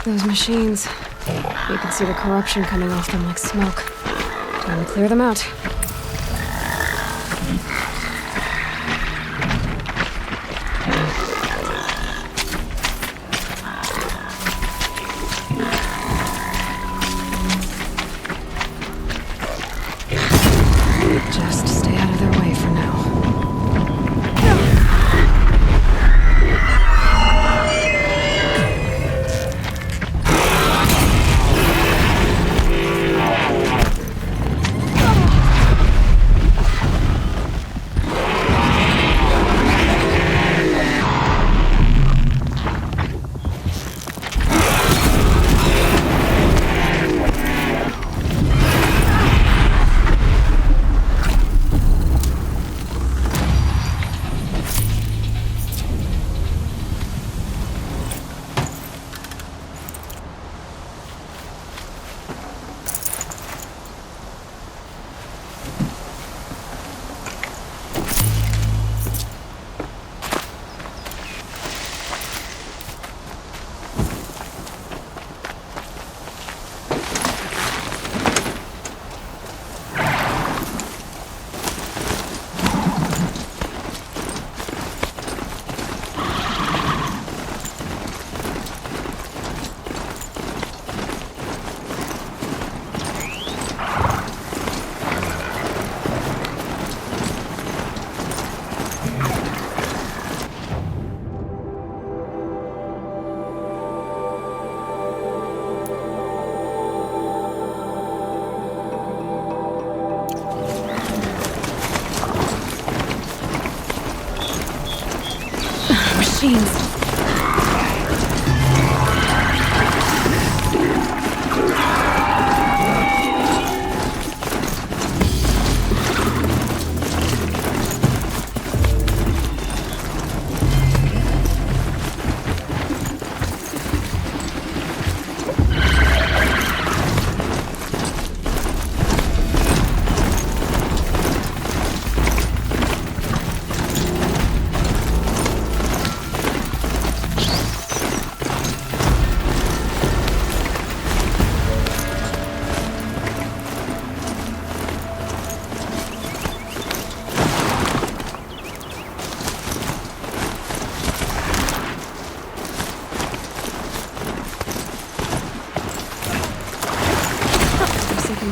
Those machines. You can see the corruption coming off them like smoke. Time to clear them out. Just stay out of their way for now. machines.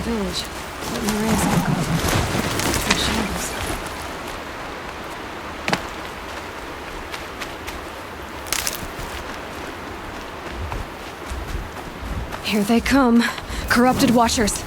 Village. What Nora's all covered. The shadows. Here they come. Corrupted Watchers.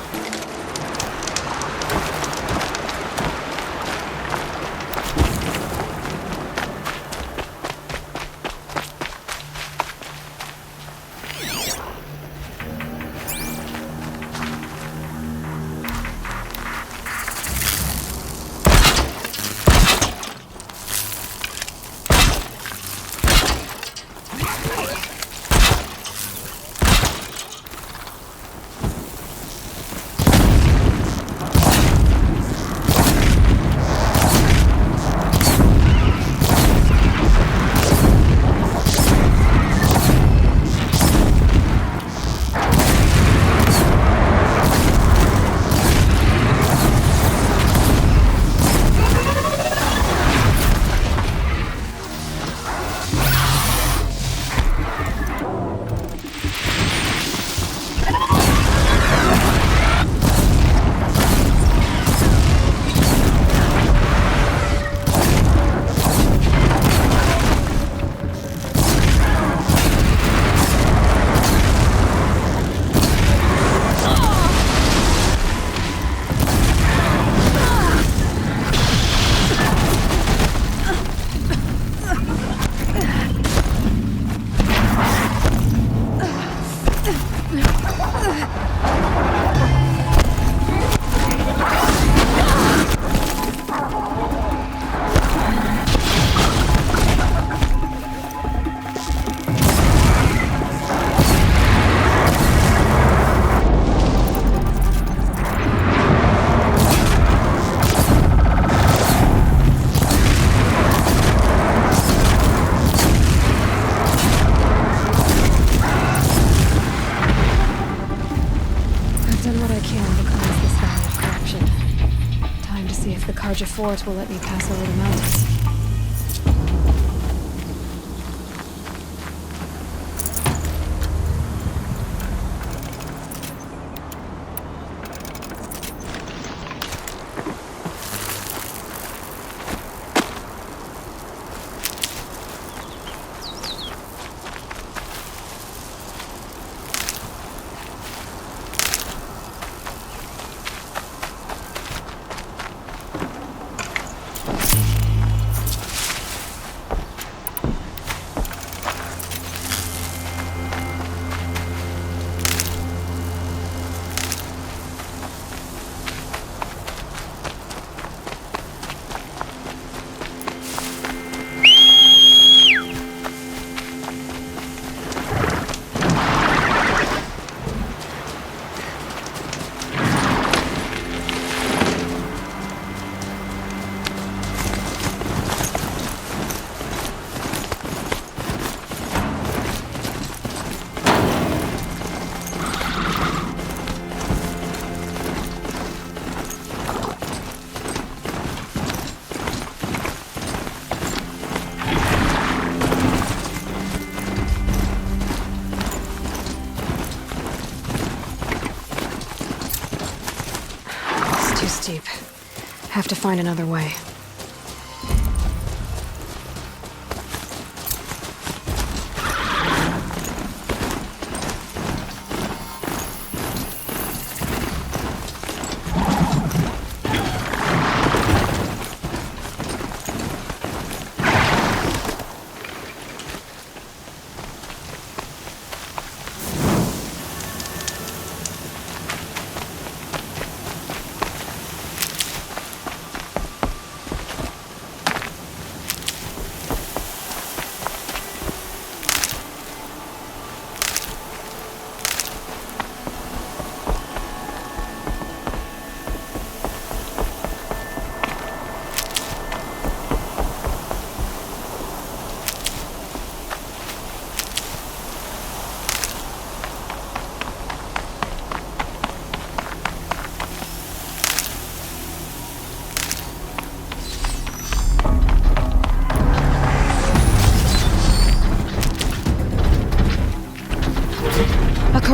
Fort will let me pass over the mountains. Steep. Have to find another way.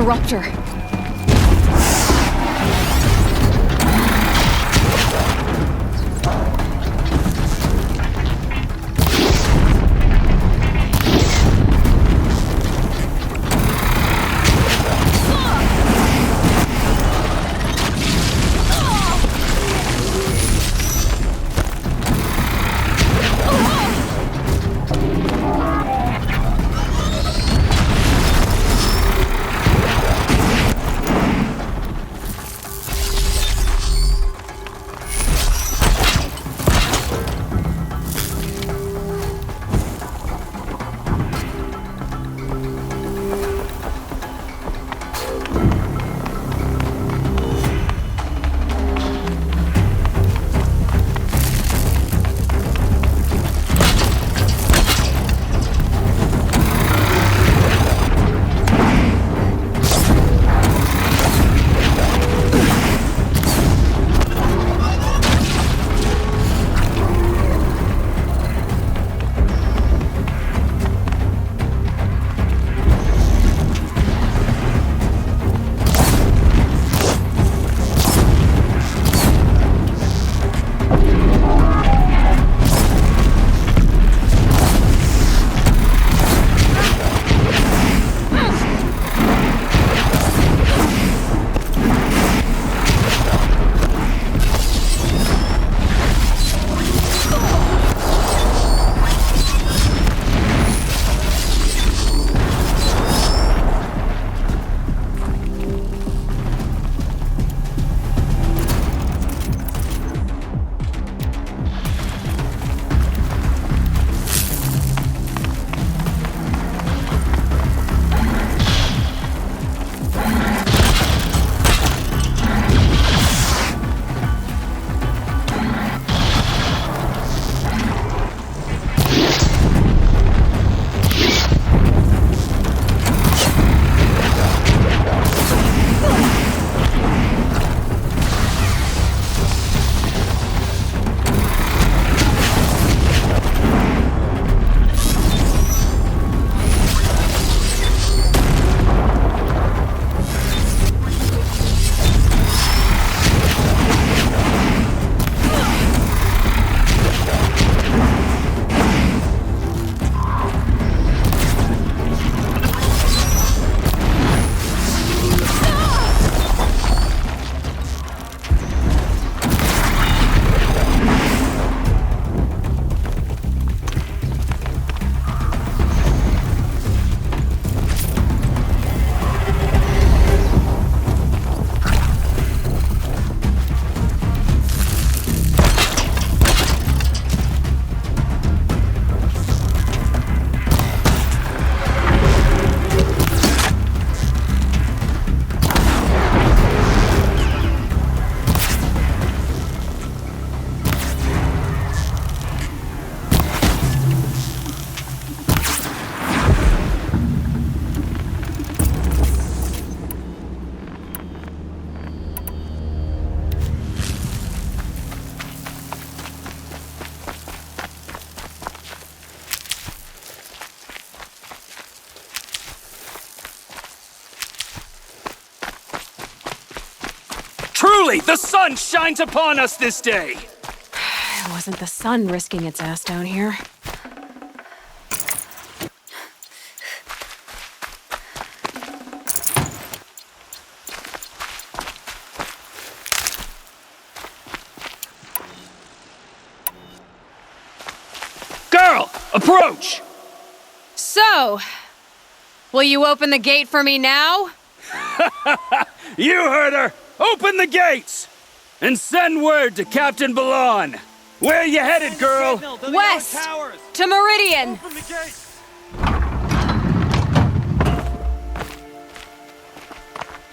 corruptor. Truly, the sun shines upon us this day! It wasn't the sun risking its ass down here. Girl, approach! So, will you open the gate for me now? You heard her! Open the gates! And send word to Captain Balon. Where you headed, girl? West! To Meridian!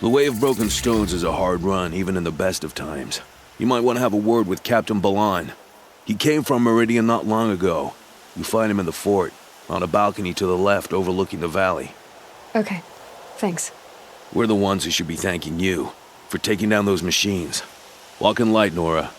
The Way of Broken Stones is a hard run, even in the best of times. You might want to have a word with Captain Balon. He came from Meridian not long ago. You find him in the fort, on a balcony to the left overlooking the valley. Okay, thanks. We're the ones who should be thanking you for taking down those machines. Walk in light, Nora.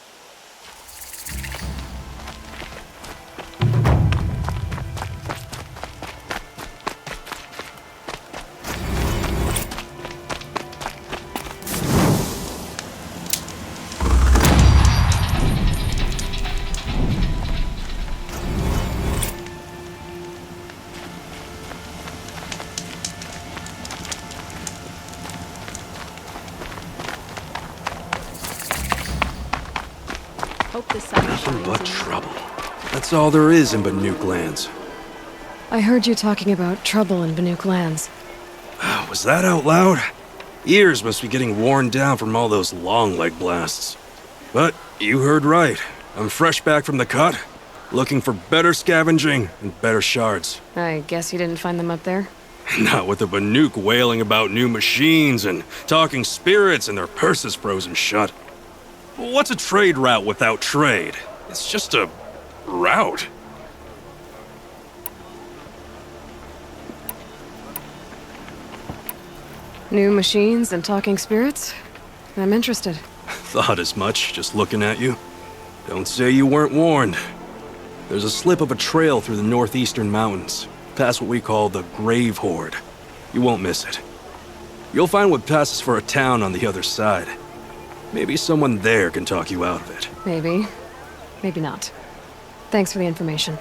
Hope the sun Nothing but trouble. That's all there is in Banuk lands. I heard you talking about trouble in Banuk lands. Was that out loud? Ears must be getting worn down from all those long leg blasts. But you heard right. I'm fresh back from the cut, looking for better scavenging and better shards. I guess you didn't find them up there? Not with the Banuk wailing about new machines and talking spirits and their purses frozen shut. What's a trade route without trade? It's just a route. New machines and talking spirits? I'm interested. Thought as much, just looking at you. Don't say you weren't warned. There's a slip of a trail through the northeastern mountains, past what we call the Grave Hoard. You won't miss it. You'll find what passes for a town on the other side. Maybe someone there can talk you out of it. Maybe. Maybe not. Thanks for the information.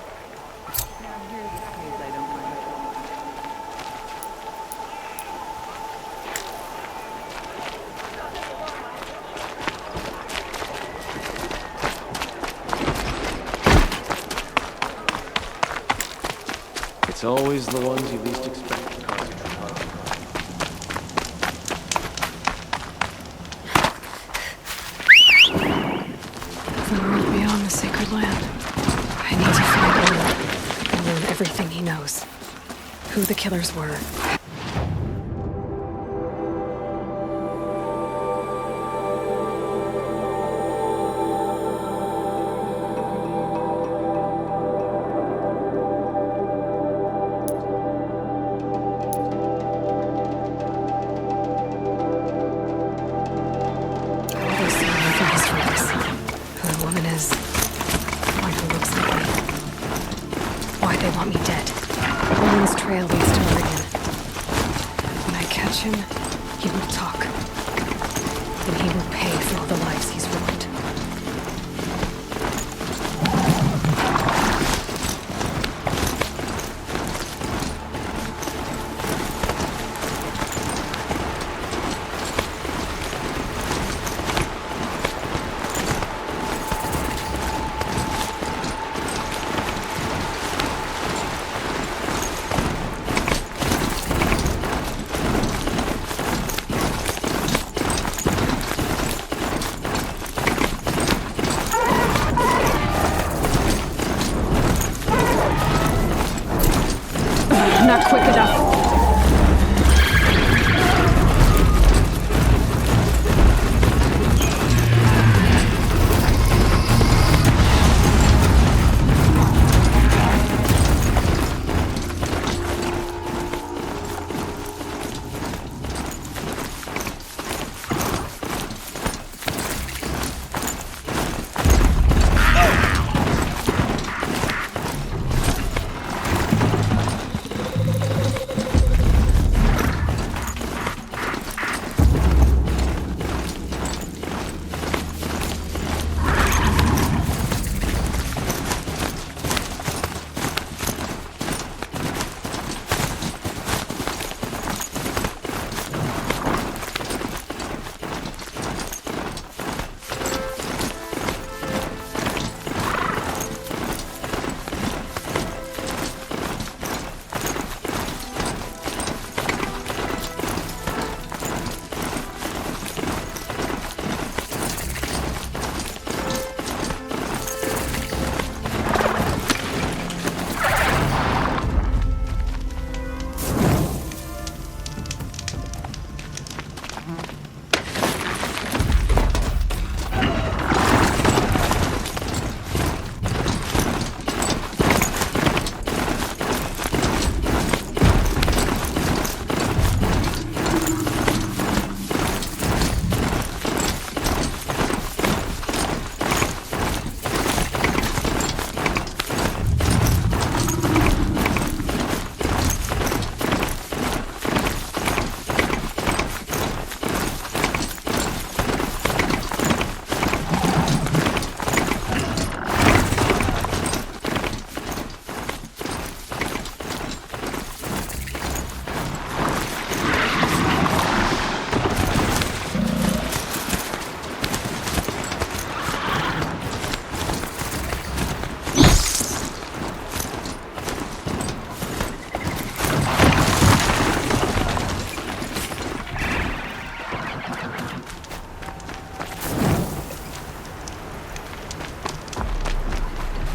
It's always the ones you least expect. The world beyond the sacred land. I need to find Aloy and learn everything he knows. Who the killers were.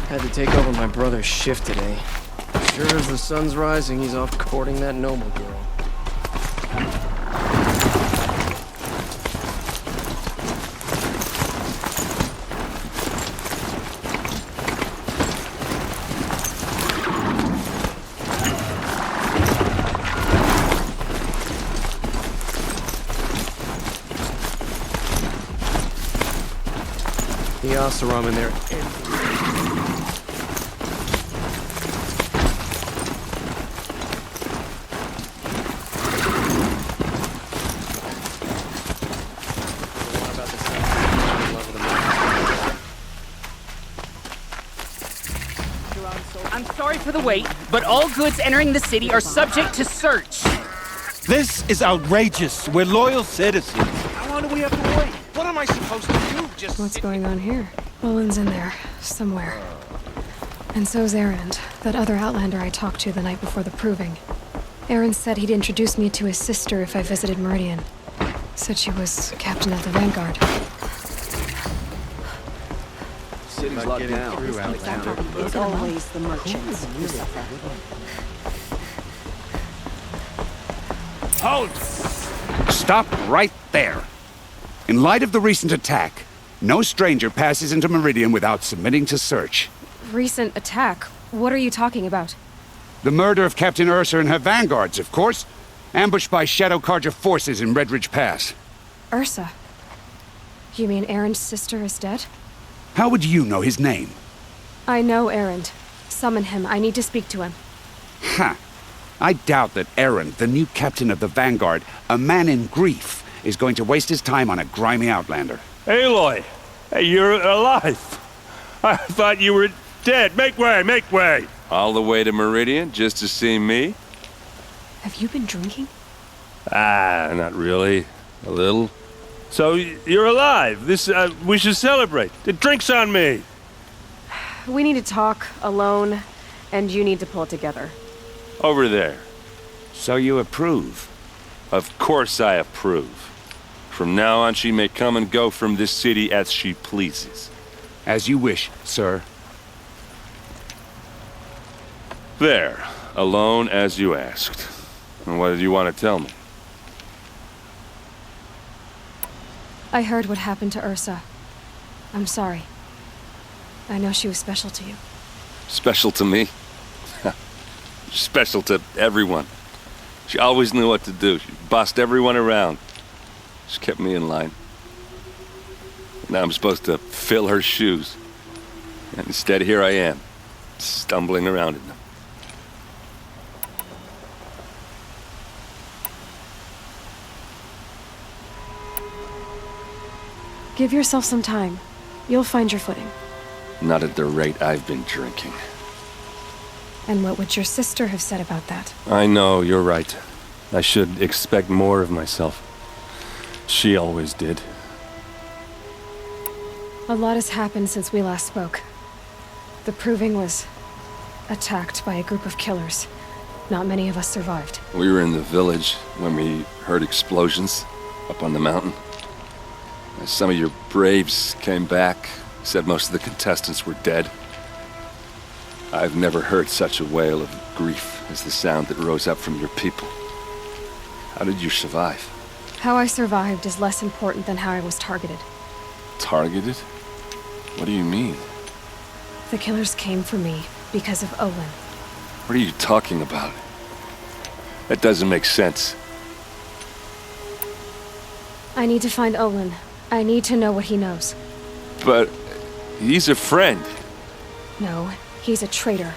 Had to take over my brother's shift today. Sure as the sun's rising, he's off courting that noble girl. The Oseram in there. I'm sorry for the wait, but all goods entering the city are subject to search. This is outrageous. We're loyal citizens. How long do we have to wait? What am I supposed to do? Just What's going on here? Olin's in there, somewhere. And so's Erend, that other Outlander I talked to the night before the proving. Erend said he'd introduce me to his sister if I visited Meridian. Said she was captain of the Vanguard. City's locked down. It's always the merchants who suffer. Halt! Stop right there. In light of the recent attack, no stranger passes into Meridian without submitting to search. Recent attack? What are you talking about? The murder of Captain Ursa and her vanguards, of course. Ambushed by Shadow Carja forces in Redridge Pass. Ursa? You mean Erend's sister is dead? How would you know his name? I know Erend. Summon him. I need to speak to him. Ha! I doubt that Erend, the new captain of the Vanguard, a man in grief, is going to waste his time on a grimy outlander. Aloy! Hey, you're alive! I thought you were dead. Make way, make way! All the way to Meridian just to see me? Have you been drinking? Ah, not really. A little. So, you're alive. We should celebrate. The drink's on me. We need to talk, alone, and you need to pull it together. Over there. So you approve? Of course I approve. From now on, she may come and go from this city as she pleases. As you wish, sir. There. Alone as you asked. And what did you want to tell me? I heard what happened to Ursa. I'm sorry. I know she was special to you. Special to me? Special to everyone. She always knew what to do. She bossed everyone around. She kept me in line. Now I'm supposed to fill her shoes. And instead, here I am, stumbling around in them. Give yourself some time. You'll find your footing. Not at the rate I've been drinking. And what would your sister have said about that? I know, you're right. I should expect more of myself. She always did. A lot has happened since we last spoke. The Proving was attacked by a group of killers. Not many of us survived. We were in the village when we heard explosions up on the mountain. Some of your braves came back, said most of the contestants were dead. I've never heard such a wail of grief as the sound that rose up from your people. How did you survive? How I survived is less important than how I was targeted. Targeted? What do you mean? The killers came for me because of Olin. What are you talking about? That doesn't make sense. I need to find Olin. I need to know what he knows. But he's a friend. No, he's a traitor.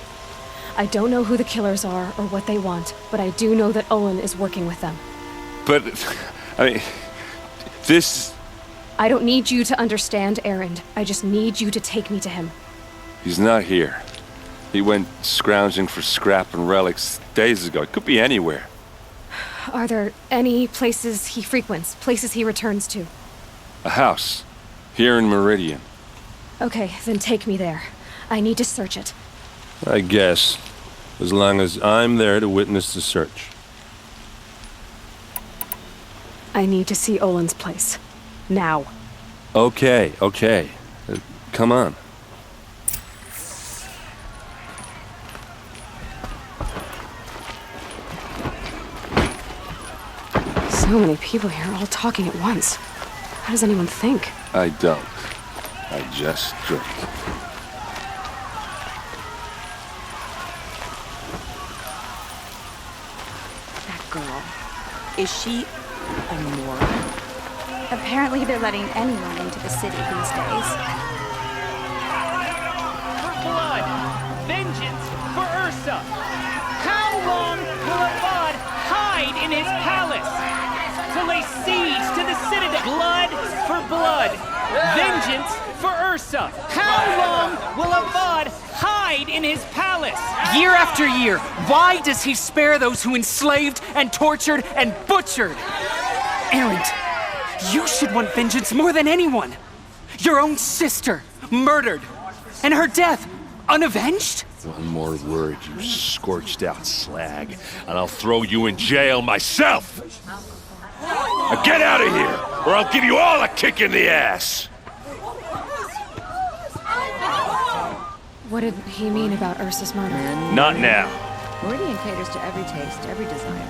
I don't know who the killers are or what they want, but I do know that Olin is working with them. But, I mean, this... I don't need you to understand, Erend. I just need you to take me to him. He's not here. He went scrounging for scrap and relics days ago. It could be anywhere. Are there any places he frequents, places he returns to? A house. Here in Meridian. Okay, then take me there. I need to search it. I guess. As long as I'm there to witness the search. I need to see Olin's place. Now. Okay. Come on. So many people here, all talking at once. How does anyone think? I don't. I just drink. That girl. Is she a Nora? Apparently they're letting anyone into the city these days. For blood! Vengeance for Ursa! How long will Avad hide in his palace? To lay siege to the citadel! Blood for blood! Vengeance for Ursa! How long will Avad hide in his palace? Year after year, why does he spare those who enslaved and tortured and butchered? Erend, you should want vengeance more than anyone. Your own sister, murdered, and her death, unavenged? One more word, you scorched out slag, and I'll throw you in jail myself! Now get out of here, or I'll give you all a kick in the ass! What did he mean about Ursa's murder? Not now. Meridian caters to every taste, every desire.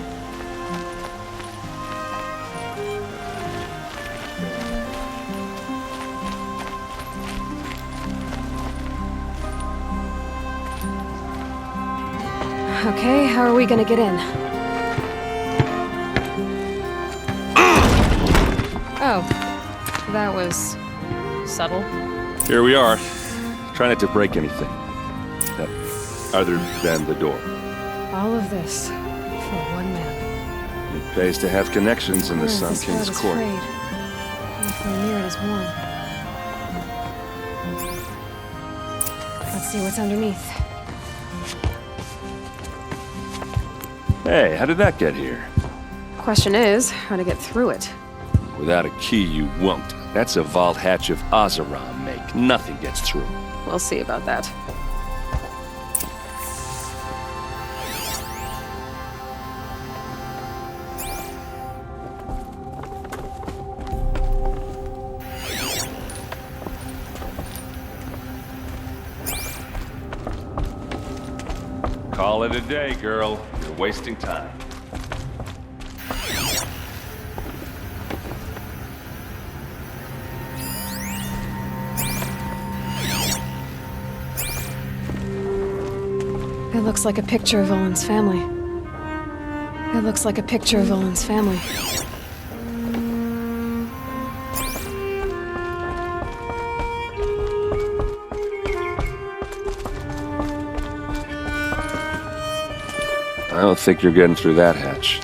Okay, how are we gonna get in? Oh, that was subtle. Here we are. Try not to break anything. Other than the door. All of this for one man. It pays to have connections in the Sun This King's bed is court. frayed. Nothing near it is warm. Let's see what's underneath. Hey, how did that get here? Question is, how to get through it. Without a key, you won't. That's a vault hatch of Azeram make. Nothing gets through. We'll see about that. Call it a day, girl. You're wasting time. It looks like a picture of Olin's family. It looks like a picture of Olin's family. I don't think you're getting through that hatch.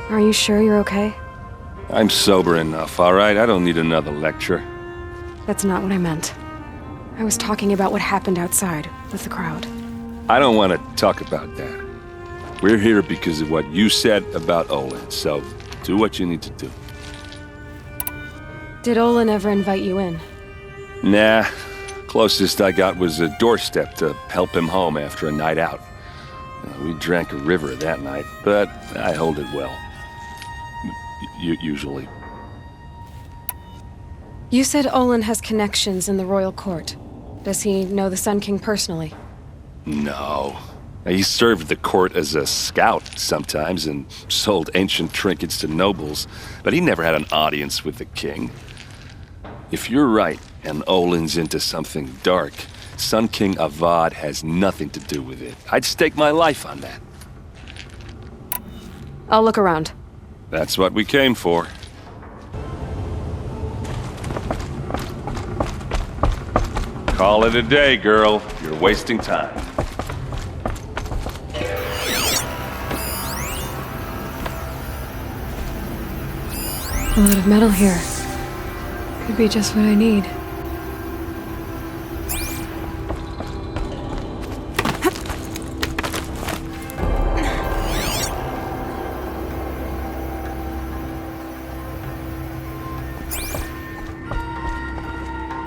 Are you sure you're okay? I'm sober enough, all right? I don't need another lecture. That's not what I meant. I was talking about what happened outside with the crowd. I don't want to talk about that. We're here because of what you said about Olin, so do what you need to do. Did Olin ever invite you in? Nah. Closest I got was a doorstep to help him home after a night out. We drank a river that night, but I hold it well. Usually. You said Olin has connections in the royal court. Does he know the Sun King personally? No. He served the court as a scout sometimes and sold ancient trinkets to nobles, but he never had an audience with the king. If you're right, and Olin's into something dark, Sun King Avad has nothing to do with it. I'd stake my life on that. I'll look around. That's what we came for. Call it a day, girl. You're wasting time. A lot of metal here. Could be just what I need.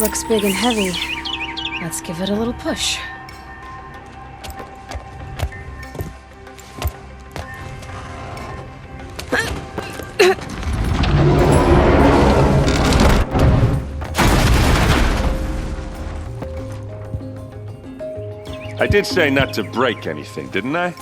Looks big and heavy. Let's give it a little push. I did say not to break anything, didn't I?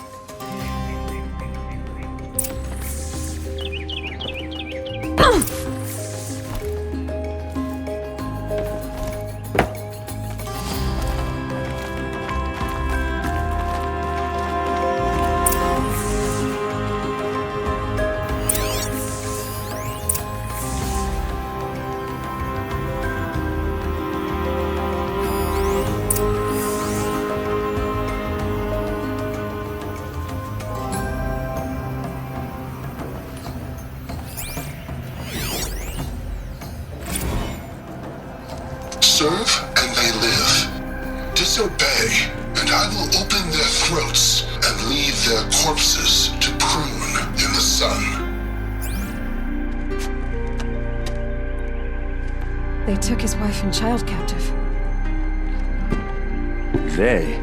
Serve and they live. Disobey, and I will open their throats and leave their corpses to prune in the sun. They took his wife and child captive. They?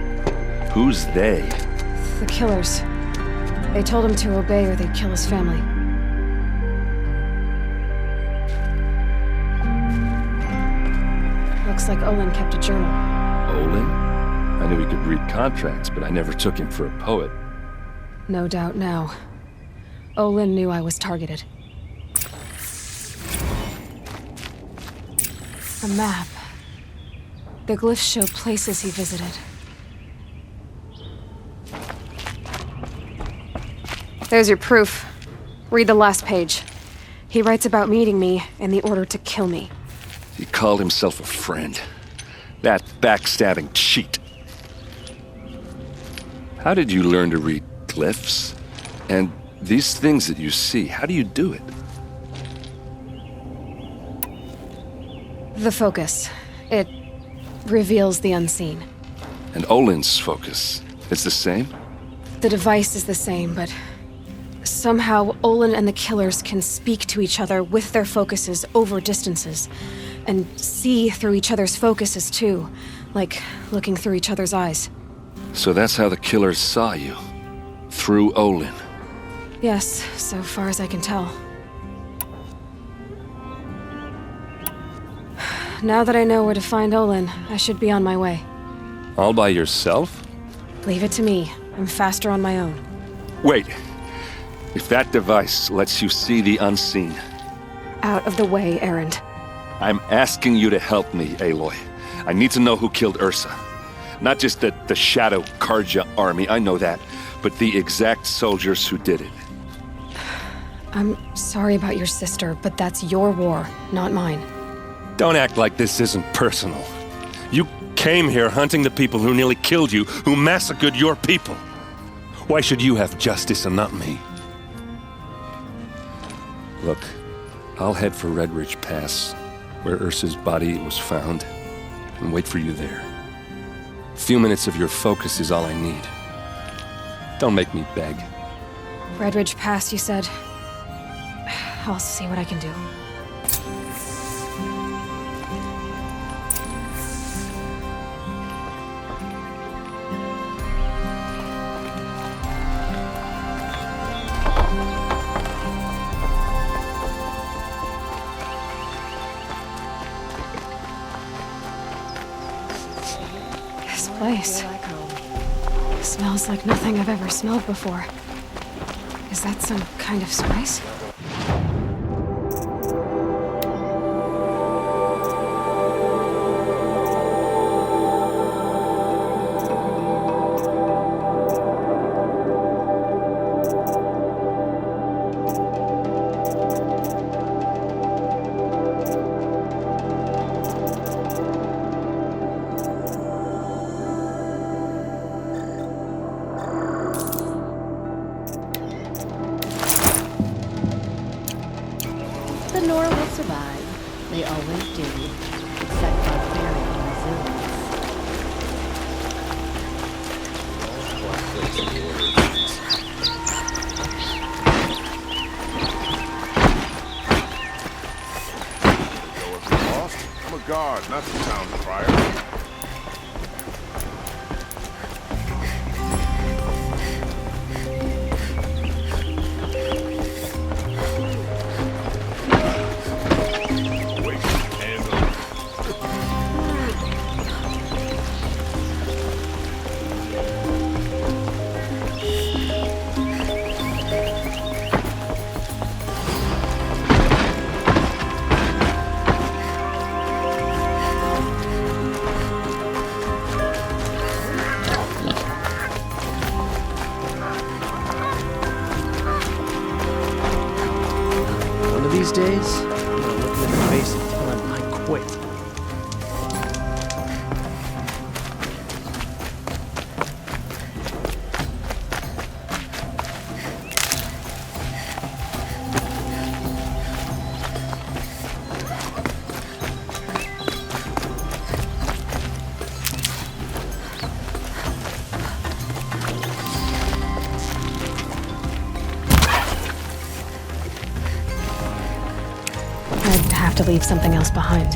Who's they? The killers. They told him to obey or they'd kill his family. Looks like Olin kept a journal. Olin? I knew he could read contracts, but I never took him for a poet. No doubt now. Olin knew I was targeted. A map. The glyphs show places he visited. There's your proof. Read the last page. He writes about meeting me and the order to kill me. He called himself a friend. That backstabbing cheat. How did you learn to read glyphs? And these things that you see, how do you do it? The focus. It reveals the unseen. And Olin's focus, it's the same? The device is the same, but somehow Olin and the killers can speak to each other with their focuses over distances. And see through each other's focuses, too. Like looking through each other's eyes. So that's how the killers saw you? Through Olin? Yes, so far as I can tell. Now that I know where to find Olin, I should be on my way. All by yourself? Leave it to me. I'm faster on my own. Wait. If that device lets you see the unseen... Out of the way, Erend. I'm asking you to help me, Aloy. I need to know who killed Ursa. Not just the Shadow Karja army, I know that, but the exact soldiers who did it. I'm sorry about your sister, but that's your war, not mine. Don't act like this isn't personal. You came here hunting the people who nearly killed you, who massacred your people. Why should you have justice and not me? Look, I'll head for Red Ridge Pass, where Ursa's body was found, and wait for you there. A few minutes of your focus is all I need. Don't make me beg. Red Ridge Pass, you said? I'll see what I can do. Place. Smells like nothing I've ever smelled before. Is that some kind of spice? The Nora will survive. They always do, except barbarian resilience. I'm a guard, not the town crier. these days, I'm gonna look them in the face and tell them I quit. To leave something else behind.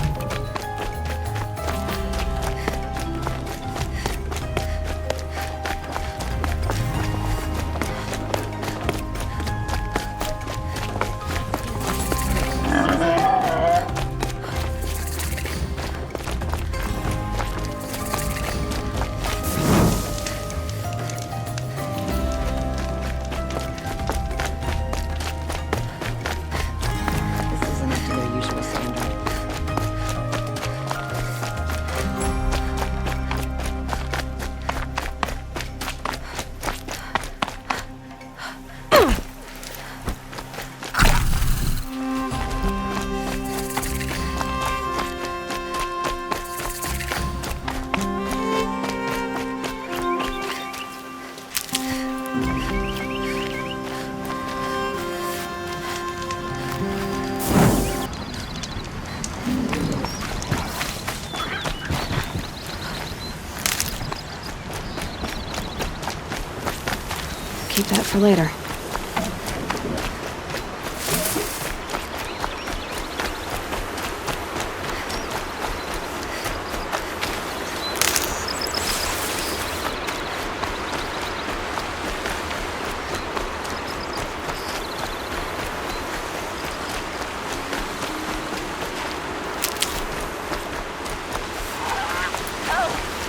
Keep that for later.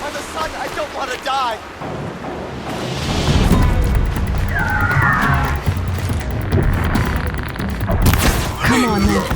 I'm the son, I don't want to die! Come on, then.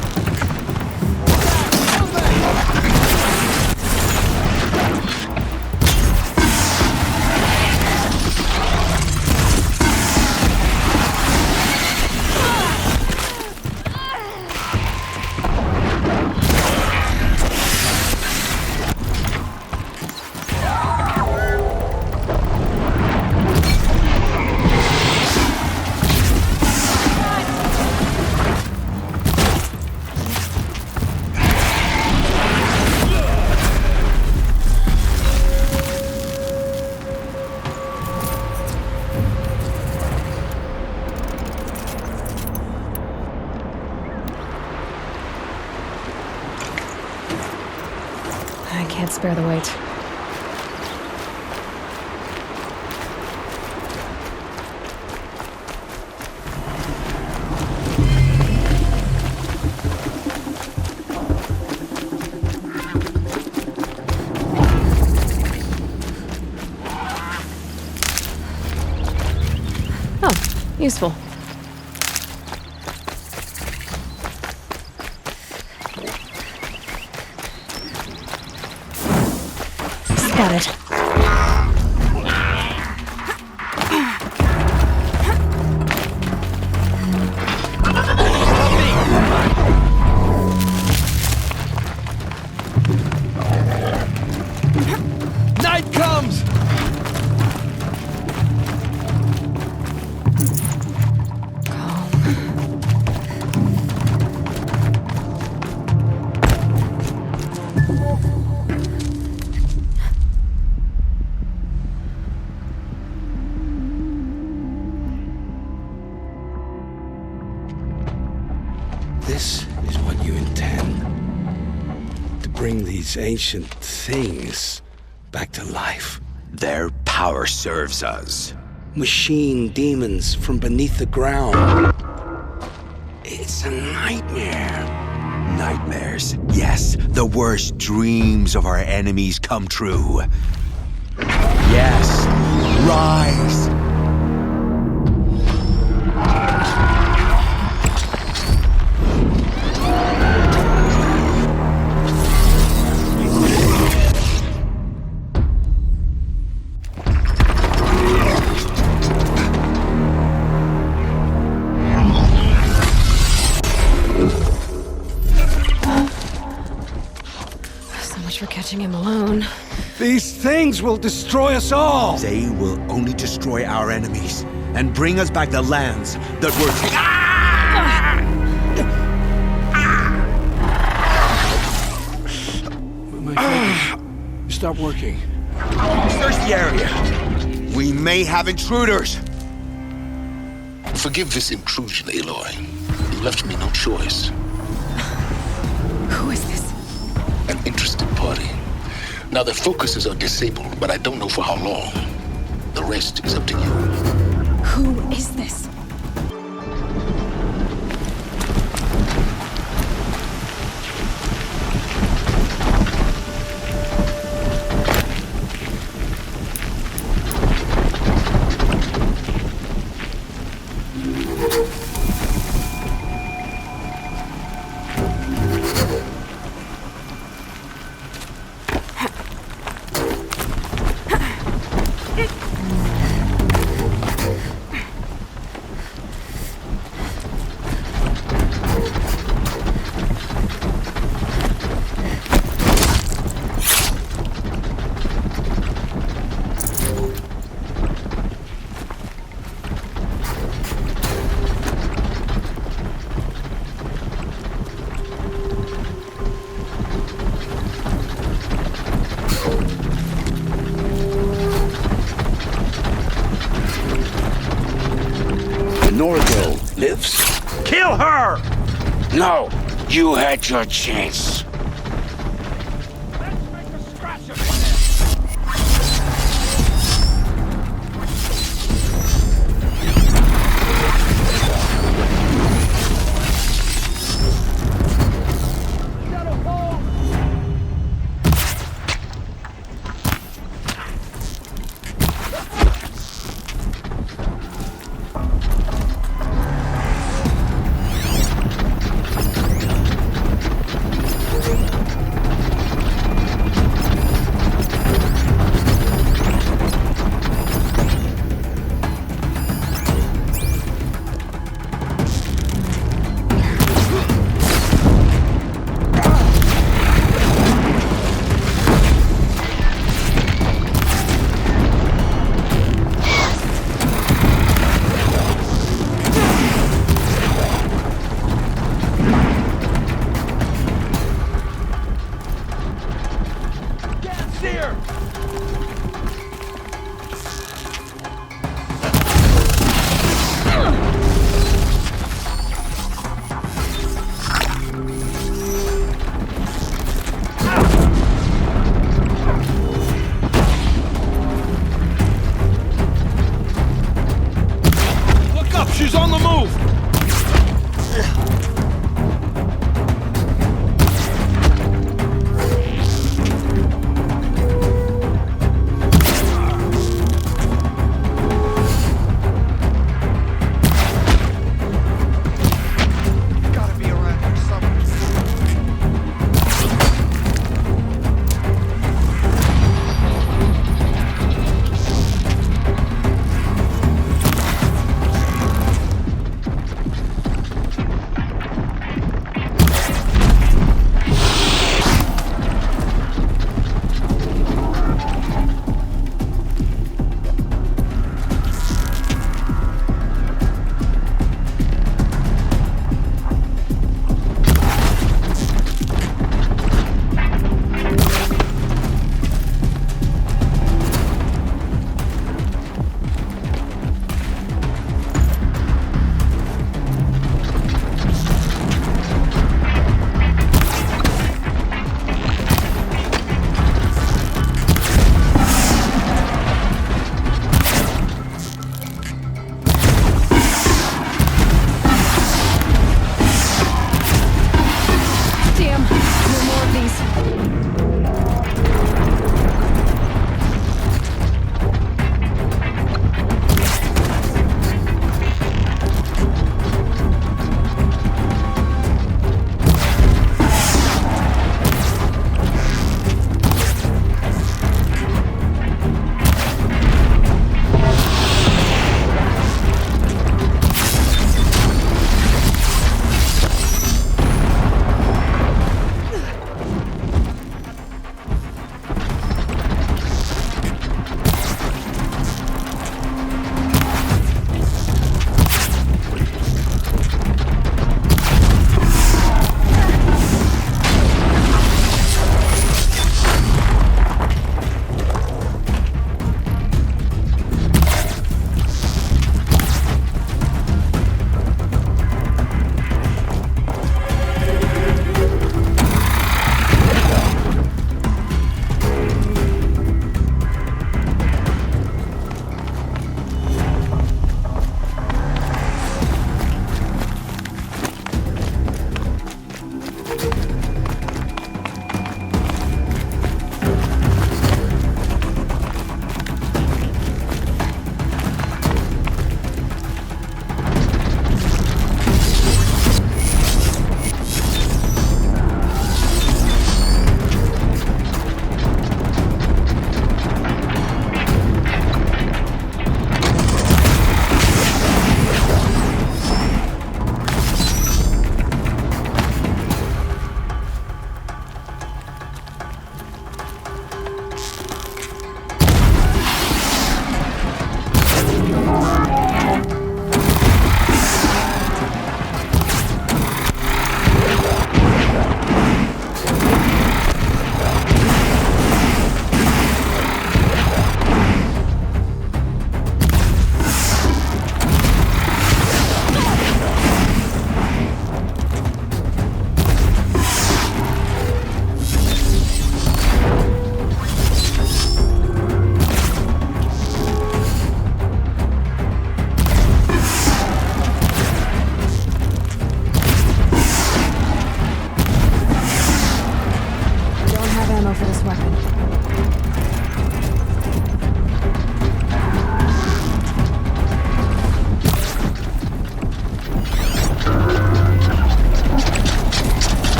I can't spare the weight. Oh, useful. Got it. Night comes! This is what you intend. To bring these ancient things back to life. Their power serves us. Machine demons from beneath the ground. It's a nightmare. Nightmares. Yes, the worst dreams of our enemies come true. Yes, rise! for catching him alone. These things will destroy us all! They will only destroy our enemies and bring us back the lands that were... My fingers stop working. Search the area. We may have intruders. Forgive this intrusion, Aloy. You left me no choice. Who is this? An interested party. Now their focuses are disabled, but I don't know for how long. The rest is up to you. Who is this? Nora girl lives? Kill her! No! You had your chance.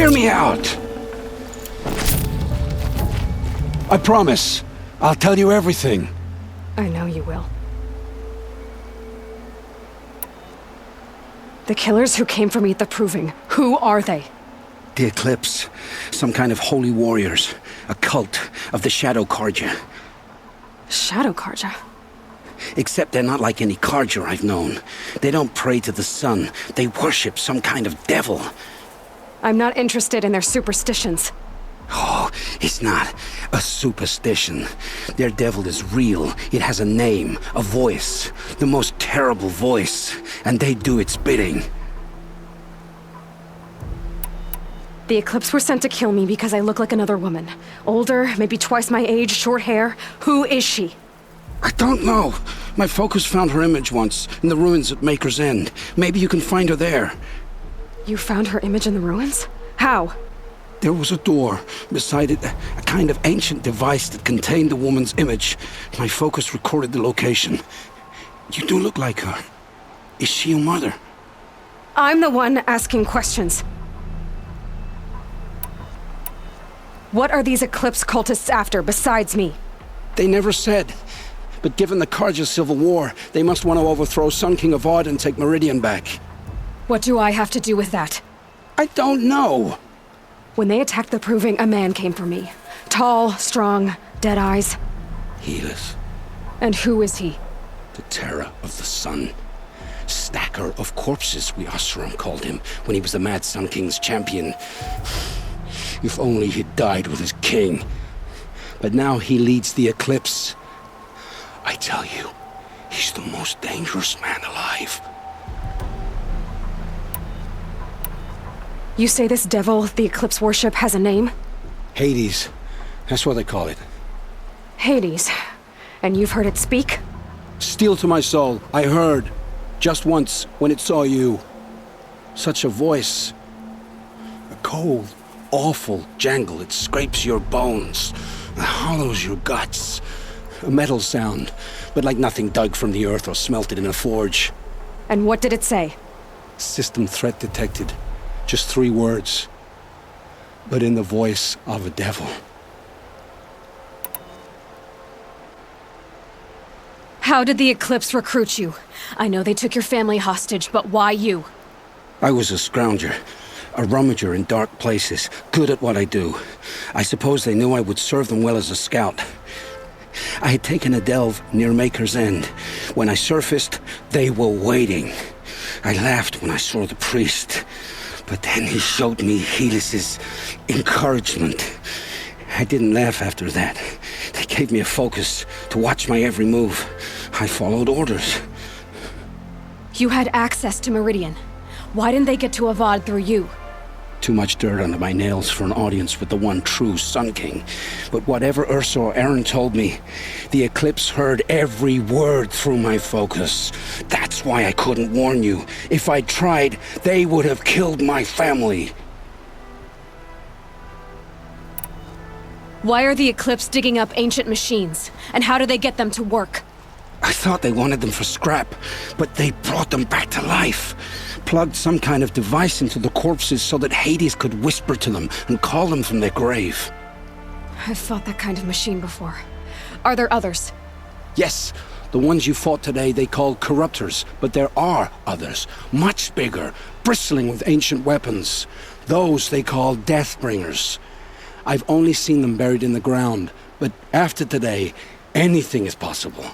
Hear me out! I promise. I'll tell you everything. I know you will. The killers who came for me at the Proving, who are they? The Eclipse. Some kind of holy warriors. A cult of the Shadow Carja. Shadow Carja? Except they're not like any Carja I've known. They don't pray to the sun. They worship some kind of devil. I'm not interested in their superstitions. Oh, it's not a superstition. Their devil is real. It has a name, a voice. The most terrible voice. And they do its bidding. The Eclipse were sent to kill me because I look like another woman. Older, maybe twice my age, short hair. Who is she? I don't know. My focus found her image once, in the ruins at Maker's End. Maybe you can find her there. You found her image in the ruins? How? There was a door. Beside it, a kind of ancient device that contained the woman's image. My focus recorded the location. You do look like her. Is she your mother? I'm the one asking questions. What are these Eclipse cultists after, besides me? They never said. But given the Carja civil war, they must want to overthrow Sun King Avard and take Meridian back. What do I have to do with that? I don't know. When they attacked the Proving, a man came for me. Tall, strong, dead eyes. Healers. And who is he? The terror of the sun. Stacker of corpses, we Oseram called him, when he was the Mad Sun King's champion. If only he'd died with his king. But now he leads the Eclipse. I tell you, he's the most dangerous man alive. You say this devil, the Eclipse worship, has a name? Hades. That's what they call it. Hades. And you've heard it speak? Steel to my soul. I heard. Just once, when it saw you. Such a voice. A cold, awful jangle. It scrapes your bones. It hollows your guts. A metal sound, but like nothing dug from the earth or smelted in a forge. And what did it say? System threat detected. Just 3 words. But in the voice of a devil. How did the Eclipse recruit you? I know they took your family hostage, but why you? I was a scrounger. A rummager in dark places. Good at what I do. I suppose they knew I would serve them well as a scout. I had taken a delve near Maker's End. When I surfaced, they were waiting. I laughed when I saw the priest. But then he showed me Helis's encouragement. I didn't laugh after that. They gave me a focus to watch my every move. I followed orders. You had access to Meridian. Why didn't they get to Avad through you? Too much dirt under my nails for an audience with the one true Sun King. But whatever Ursa or Aaron told me, the Eclipse heard every word through my focus. That's why I couldn't warn you. If I'd tried, they would have killed my family. Why are the Eclipse digging up ancient machines? And how do they get them to work? I thought they wanted them for scrap, but they brought them back to life. Plugged some kind of device into the corpses so that Hades could whisper to them and call them from their grave. I've fought that kind of machine before. Are there others? Yes, the ones you fought today they called corruptors, but there are others, much bigger, bristling with ancient weapons. Those they call Deathbringers. I've only seen them buried in the ground, but after today, anything is possible.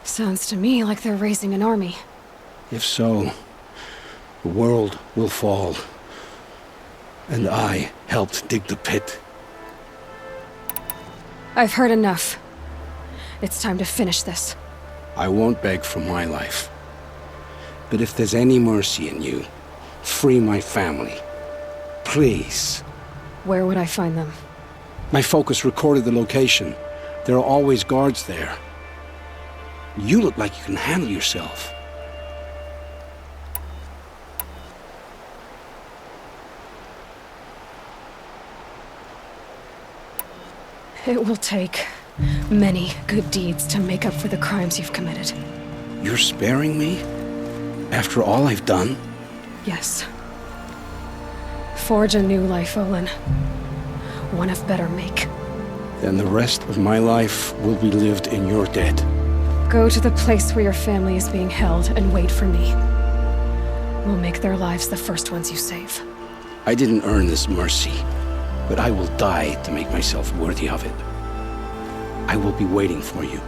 Sounds to me like they're raising an army. If so, the world will fall. And I helped dig the pit. I've heard enough. It's time to finish this. I won't beg for my life. But if there's any mercy in you, free my family. Please. Where would I find them? My focus recorded the location. There are always guards there. You look like you can handle yourself. It will take many good deeds to make up for the crimes you've committed. You're sparing me? After all I've done? Yes. Forge a new life, Olin. One of better make. Then the rest of my life will be lived in your debt. Go to the place where your family is being held and wait for me. We'll make their lives the first ones you save. I didn't earn this mercy, but I will die to make myself worthy of it. I will be waiting for you.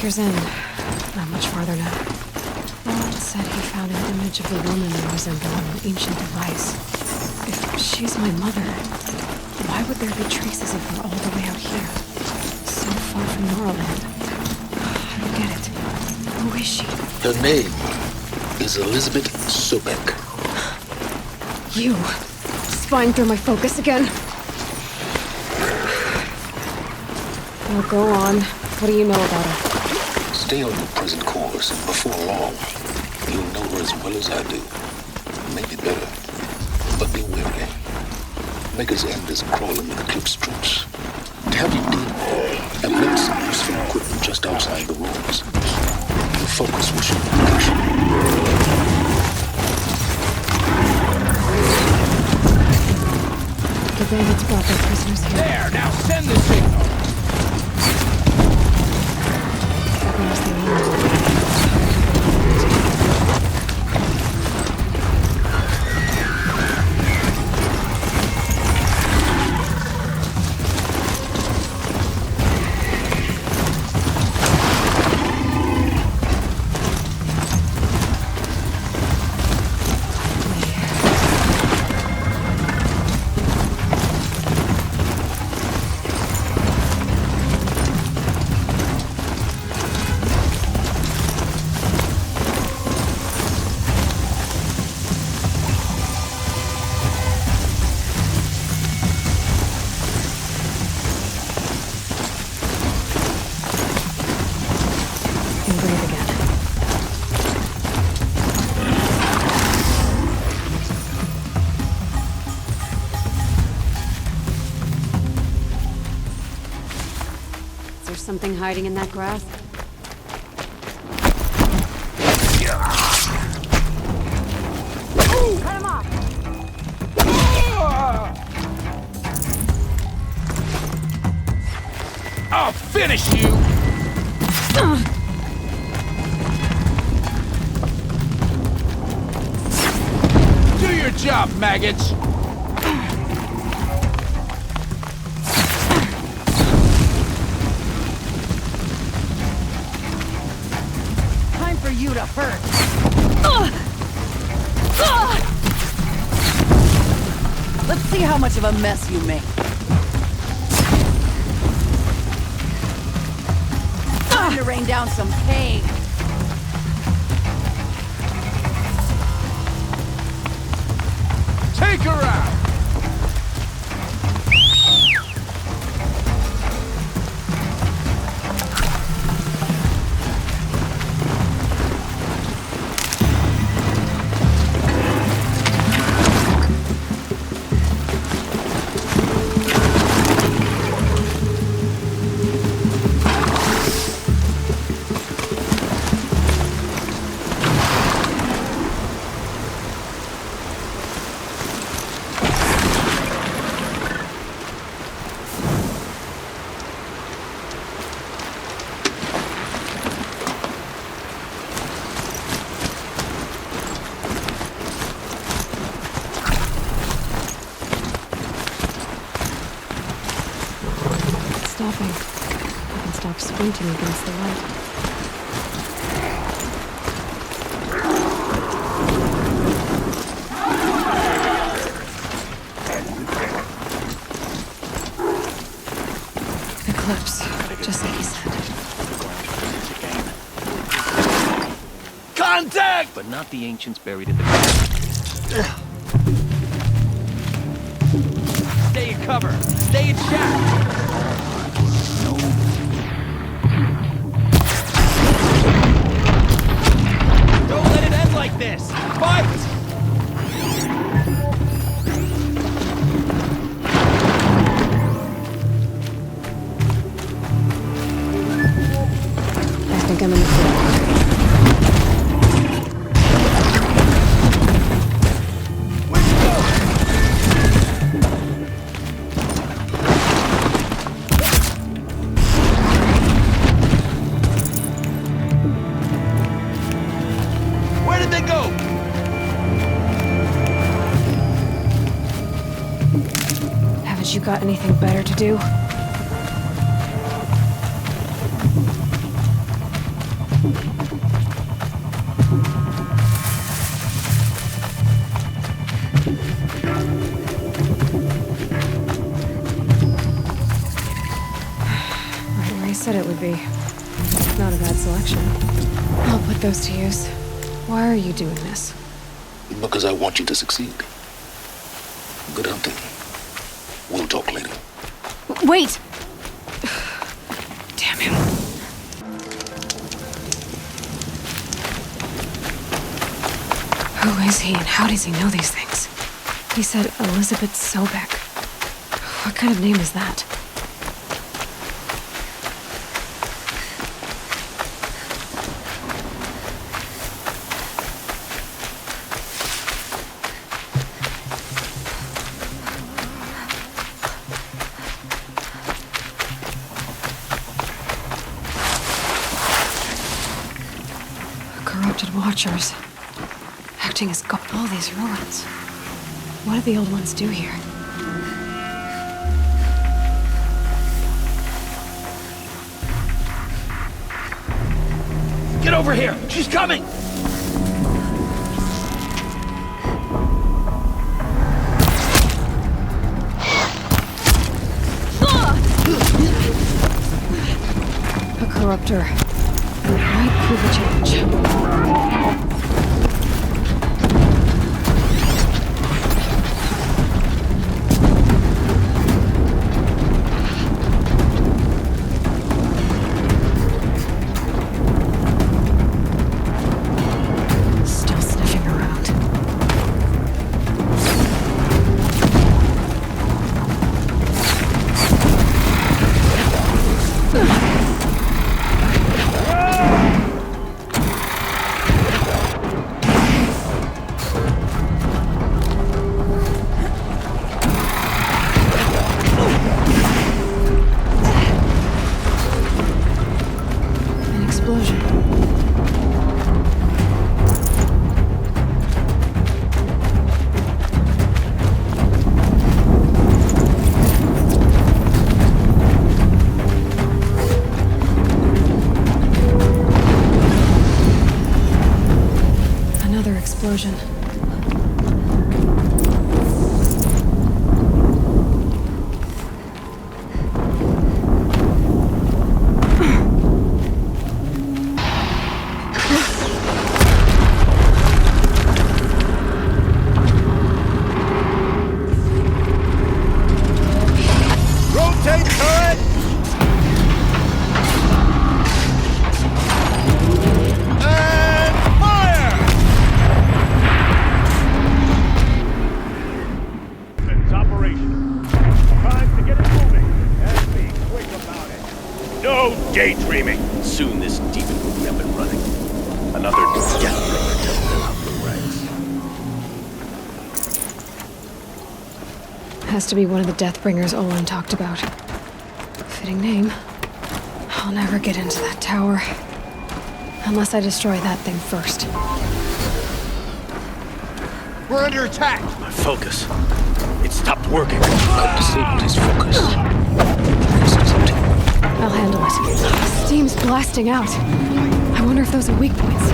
Baker's End. Not much farther now. Ron said he found an image of the woman that resembled an ancient device. If she's my mother, why would there be traces of her all the way out here? So far from Nora land. I don't get it. Who is she? Her name is Elizabeth Sobek. You. Spying through my focus again? Well, go on. What do you know about her? Stay on your present course. Before long, you'll know her as well as I do. Maybe better. But be wary. Maker's End is crawling with Eclipse troops. To have you deal with her, I've left some useful equipment just outside the ruins. Your focus will show location. The bandits brought their prisoners here. There, now send the signal. something hiding in that grass? Cut him off! I'll finish you! Do your job, maggots! Time for you to hurt. Let's see how much of a mess you make. Time to rain down some pain. Take her out! Stopping. I can stop sprinting against the light. Eclipse, just like he said. Contact! But not the ancients buried in the ground. Stay in cover! Stay in shack! Don't let it end like this! Fight! I think I'm in the clear. Where did they go? Haven't you got anything better to do? Right where he said it would be. Not a bad selection. I'll put those to use. Why are you doing this? Because I want you to succeed. Good hunting. We'll talk later. Wait! Damn him. Who is he and how does he know these things? He said Elizabeth Sobek. What kind of name is that? Corrupted watchers. Acting as all these ruins. What did the old ones do here? Get over here! She's coming! A corruptor. And might prove a change. Still sniffing around. explosion. Rotate turret! And fire! It's operational. Time to get it moving. And be quick about it. No daydreaming. Soon this demon will be up and running. Another deathbringer to fill up the ranks. Has to be one of the Deathbringers Olin talked about. Fitting name. I'll never get into that tower. Unless I destroy that thing first. We're under attack! My focus. It stopped working. I've disabled his focus. Next is up to you. I'll handle it. Steam's blasting out. I wonder if those are weak points.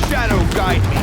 Shadow, guide me!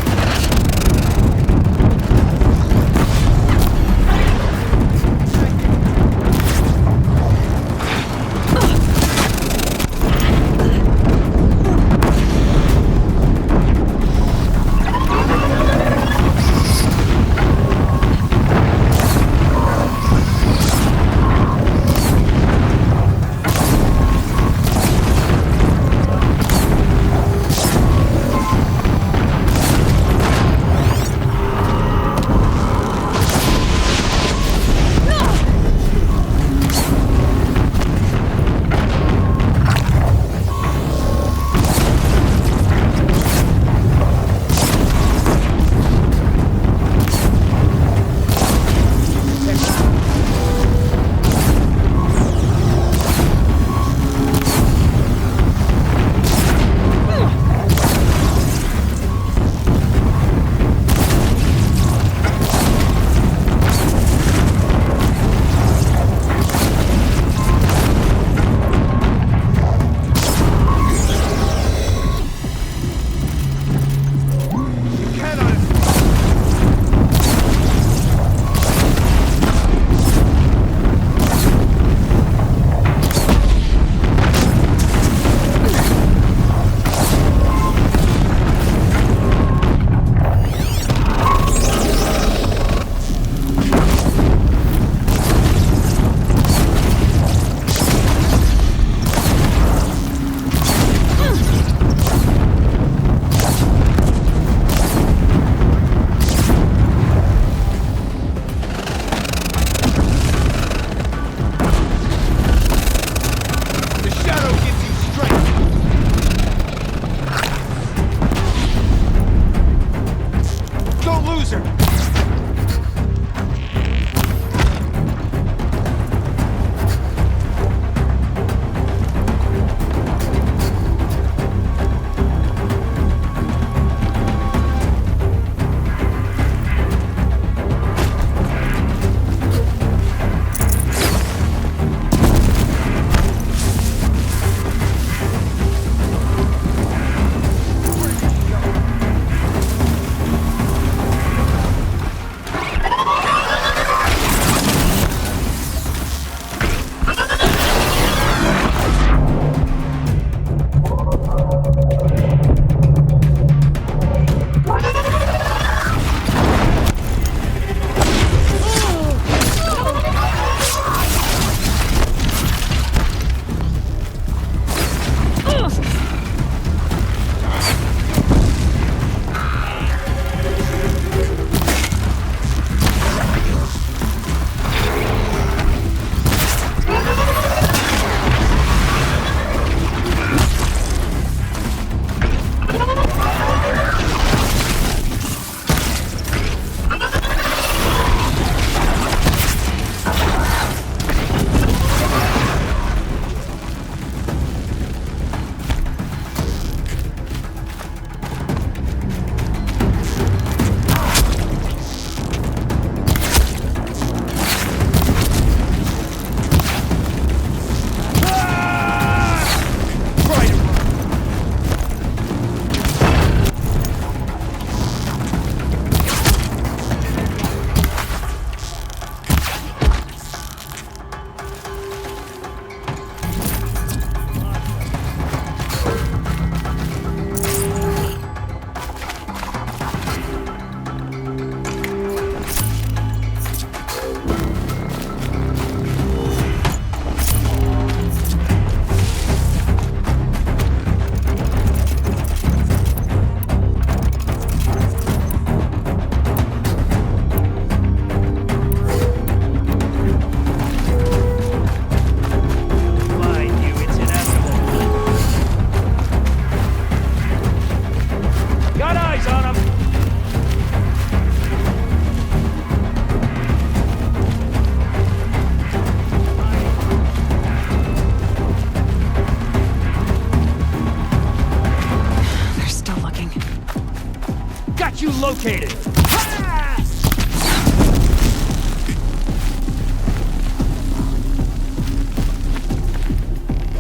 located.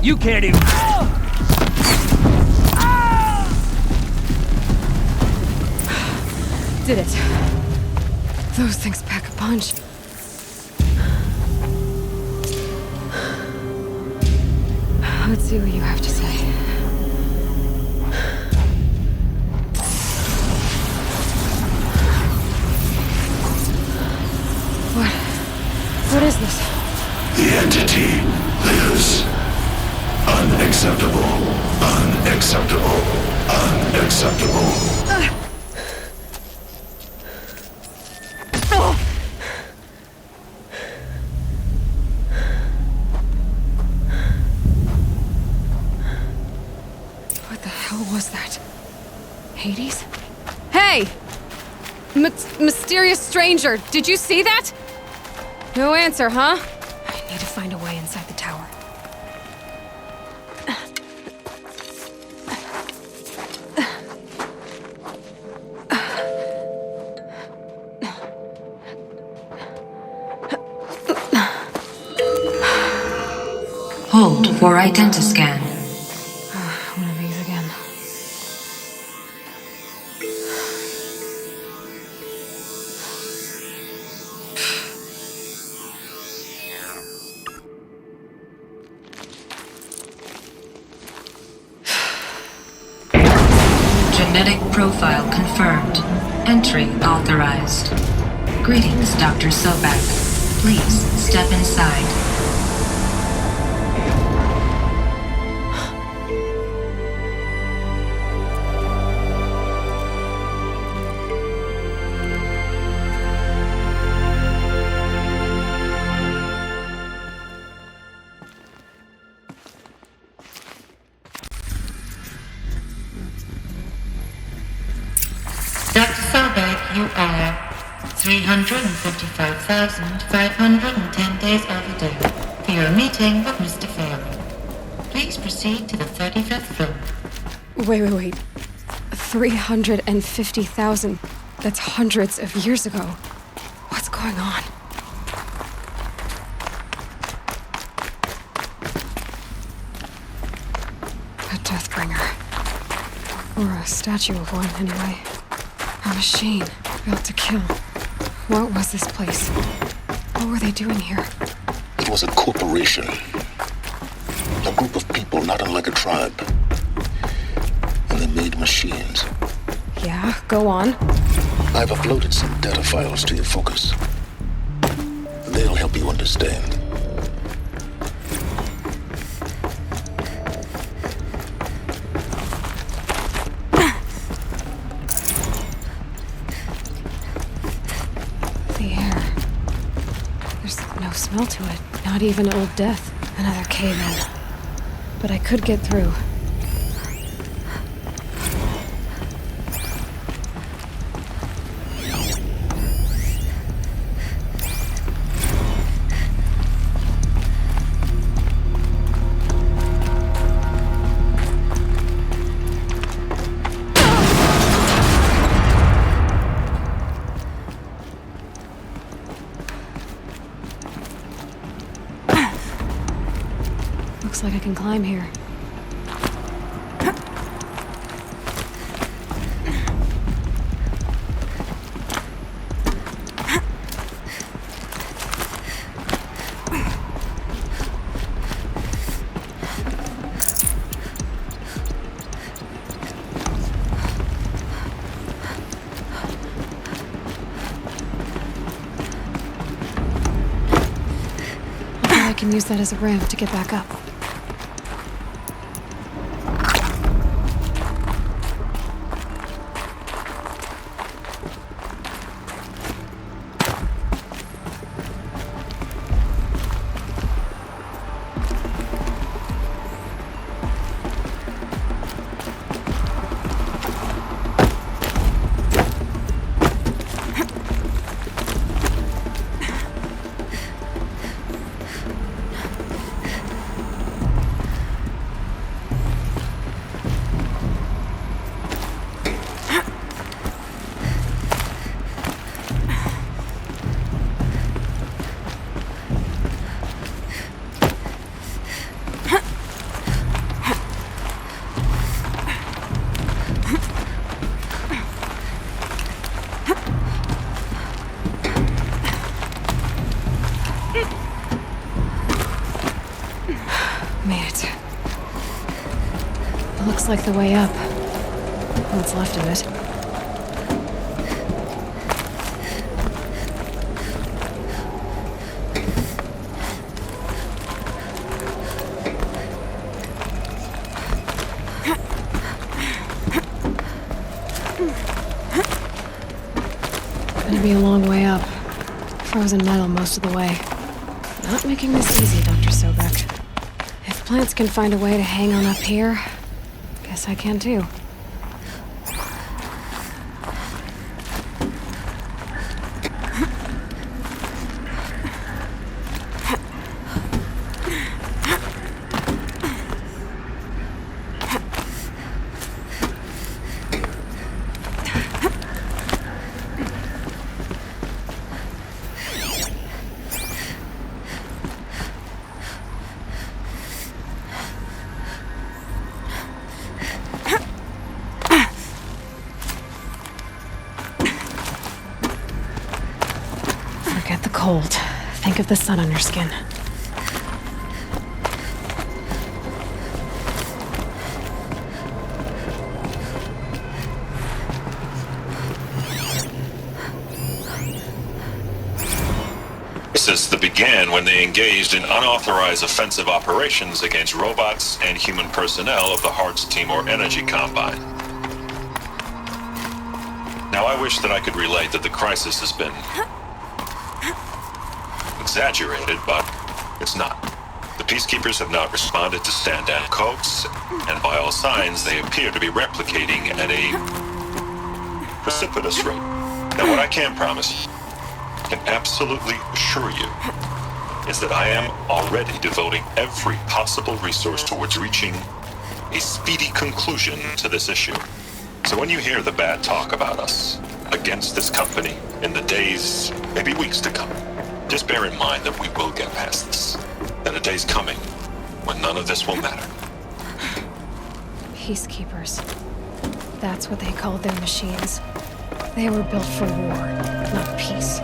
You can't even... Did it. Those things pack a punch. Let's see what you have to say. What is this? The entity lives. Unacceptable. Unacceptable. Unacceptable. What the hell was that? Hades? Hey! Mysterious stranger, did you see that? No answer, huh? I need to find a way inside the tower. Hold for identiscan. One of these again. Genetic profile confirmed. Entry authorized. Greetings, Dr. Sobek. Please step inside. Dr. Sobek, you are 355,510 days overdue for your meeting with Mr. Fairley. Please proceed to the 35th floor. Wait. 350,000. That's hundreds of years ago. What's going on? A Deathbringer. Or a statue of one, anyway. A machine built to kill. What was this place? What were they doing here? It was a corporation. A group of people not unlike a tribe. And they made machines. Yeah, go on. I've uploaded some data files to your focus. They'll help you understand. The air. There's no smell to it. Not even old death. Another cave-in. But I could get through. Looks like I can climb here. I can use that as a ramp to get back up. Made it. Looks like the way up. What's left of it. Gonna be a long way up. Frozen metal most of the way. Not making this easy, Dr. Sobek. If plants can find a way to hang on up here, guess I can too. Forget the cold. Think of the sun on your skin. That began when they engaged in unauthorized offensive operations against robots and human personnel of the Hearts Timor Energy Combine. Now, I wish that I could relate that the crisis has been exaggerated, but it's not. The Peacekeepers have not responded to stand-down codes, and by all signs, they appear to be replicating at a precipitous rate. Now, what I can promise, can absolutely assure you, is that I am already devoting every possible resource towards reaching a speedy conclusion to this issue. So when you hear the bad talk about us against this company in the days, maybe weeks to come, just bear in mind that we will get past this. That a day's coming when none of this will matter. Peacekeepers. That's what they called their machines. They were built for war, not peace.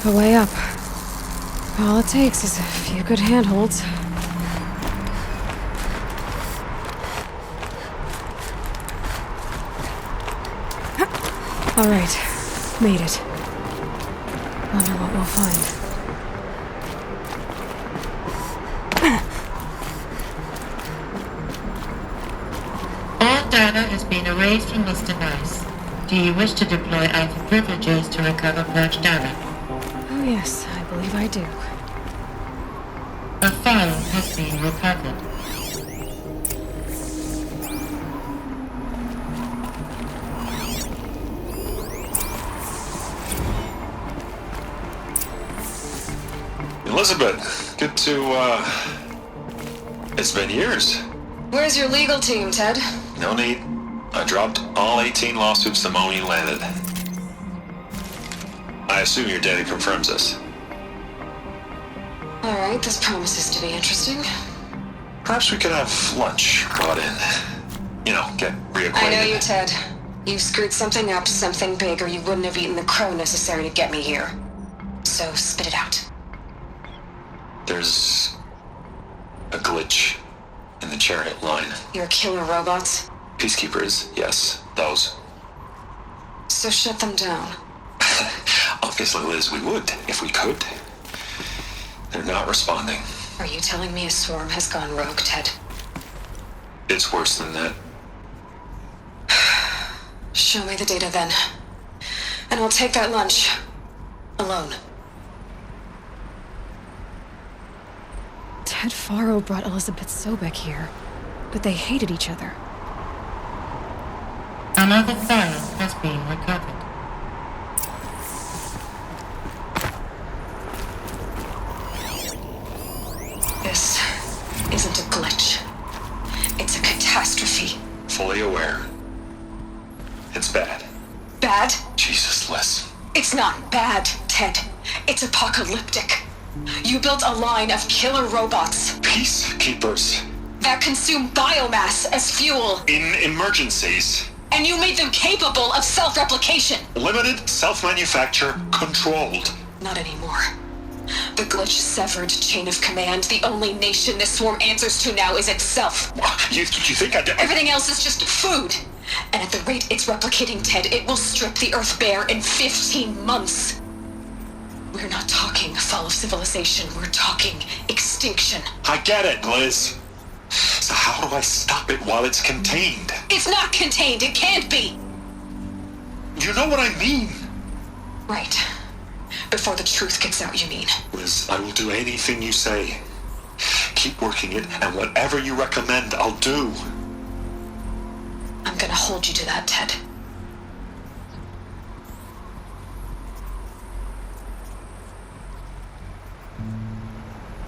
A way up. All it takes is a few good handholds. All right, made it. Wonder what we'll find. All data has been erased from this device. Do you wish to deploy alpha privileges to recover purged data? Oh yes, I believe I do. A file has been recovered. Elizabeth, good to, it's been years. Where's your legal team, Ted? No need. I dropped all 18 lawsuits the moment you landed. I assume your daddy confirms this. All right, this promises to be interesting. Perhaps we could have lunch brought in. get reacquainted. I know you, Ted. You've screwed something up, something big, or you wouldn't have eaten the crow necessary to get me here. So, spit it out. There's a glitch in the chariot line. Your killer robots? Peacekeepers, yes, those. So shut them down. Obviously, Liz, we would, if we could. They're not responding. Are you telling me a swarm has gone rogue, Ted? It's worse than that. Show me the data then. And I'll take that lunch. Alone. Ted Faro brought Elizabeth Sobek here, but they hated each other. Another file has been recovered. This isn't a glitch. It's a catastrophe. Fully aware. It's bad. Bad? Jesus, Liz. It's not bad, Ted. It's apocalyptic. You built a line of killer robots. Peacekeepers. That consume biomass as fuel. In emergencies. And you made them capable of self-replication. Limited, self-manufacture, controlled. Not anymore. The glitch severed chain of command. The only nation this swarm answers to now is itself. You think I did? Everything else is just food. And at the rate it's replicating, Ted, it will strip the Earth bare in 15 months. We're not talking fall of civilization. We're talking extinction. I get it, Liz. So how do I stop it while it's contained? It's not contained. It can't be. You know what I mean? Right. Before the truth gets out, you mean? Liz, I will do anything you say. Keep working it, and whatever you recommend, I'll do. I'm gonna hold you to that, Ted.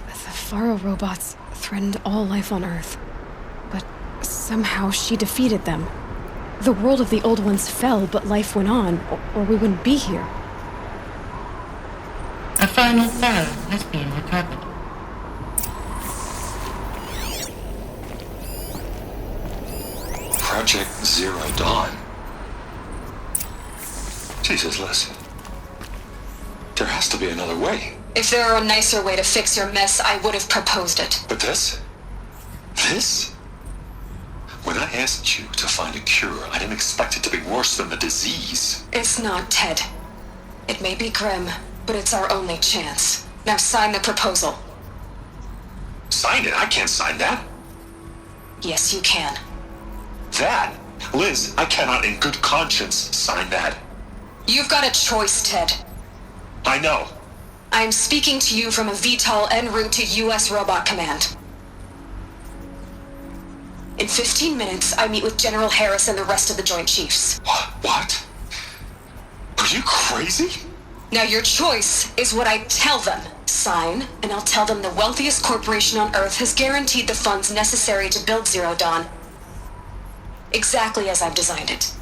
The Faro robots threatened all life on Earth, but somehow she defeated them. The world of the old ones fell, but life went on, or we wouldn't be here. A final file has been recovered. Project Zero Dawn. Jesus, Liz. There has to be another way. If there were a nicer way to fix your mess, I would have proposed it. But this? This? When I asked you to find a cure, I didn't expect it to be worse than the disease. It's not, Ted. It may be grim, but it's our only chance. Now sign the proposal. Sign it? I can't sign that. Yes, you can. That? Liz, I cannot in good conscience sign that. You've got a choice, Ted. I know. I am speaking to you from a VTOL en route to U.S. Robot Command. In 15 minutes, I meet with General Harris and the rest of the Joint Chiefs. What? Are you crazy? Now your choice is what I tell them. Sign, and I'll tell them the wealthiest corporation on Earth has guaranteed the funds necessary to build Zero Dawn. Exactly as I've designed it.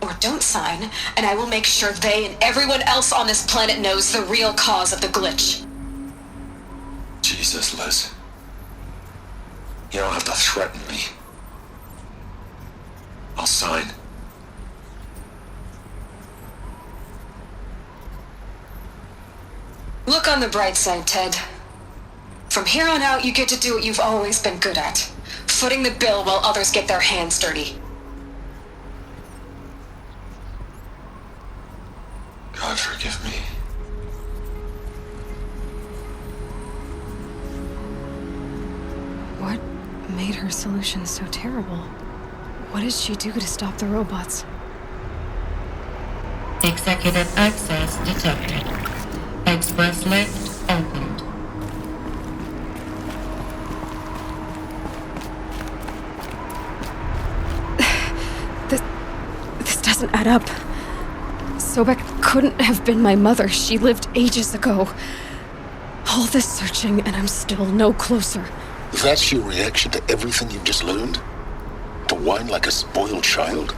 Or don't sign, and I will make sure they and everyone else on this planet knows the real cause of the glitch. Jesus, Liz. You don't have to threaten me. I'll sign. Look on the bright side, Ted. From here on out, you get to do what you've always been good at. Footing the bill while others get their hands dirty. God forgive me. What made her solution so terrible? What did she do to stop the robots? Executive access detected. Express lift opened. This doesn't add up. Sobek couldn't have been my mother. She lived ages ago. All this searching, and I'm still no closer. That's your reaction to everything you've just learned? To whine like a spoiled child?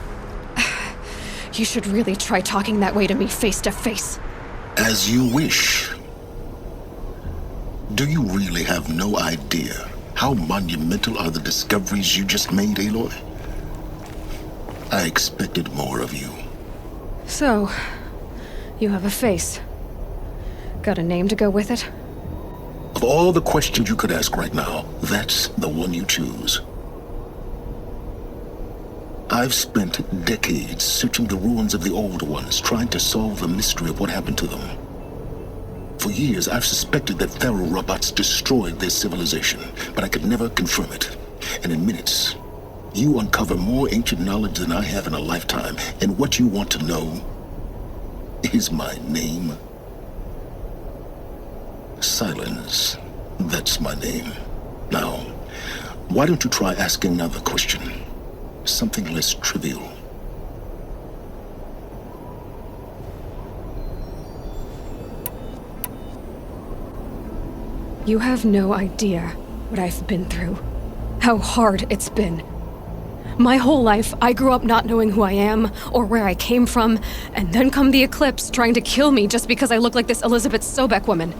You should really try talking that way to me face to face. As you wish. Do you really have no idea how monumental are the discoveries you just made, Aloy? I expected more of you. So, you have a face. Got a name to go with it? Of all the questions you could ask right now, that's the one you choose. I've spent decades searching the ruins of the old ones, trying to solve the mystery of what happened to them. For years, I've suspected that feral robots destroyed their civilization, but I could never confirm it. And in minutes, you uncover more ancient knowledge than I have in a lifetime, and what you want to know is my name. Silence. That's my name. Now, why don't you try asking another question? Something less trivial. You have no idea what I've been through. How hard it's been. My whole life, I grew up not knowing who I am or where I came from, and then come the Eclipse trying to kill me just because I look like this Elizabeth Sobeck woman.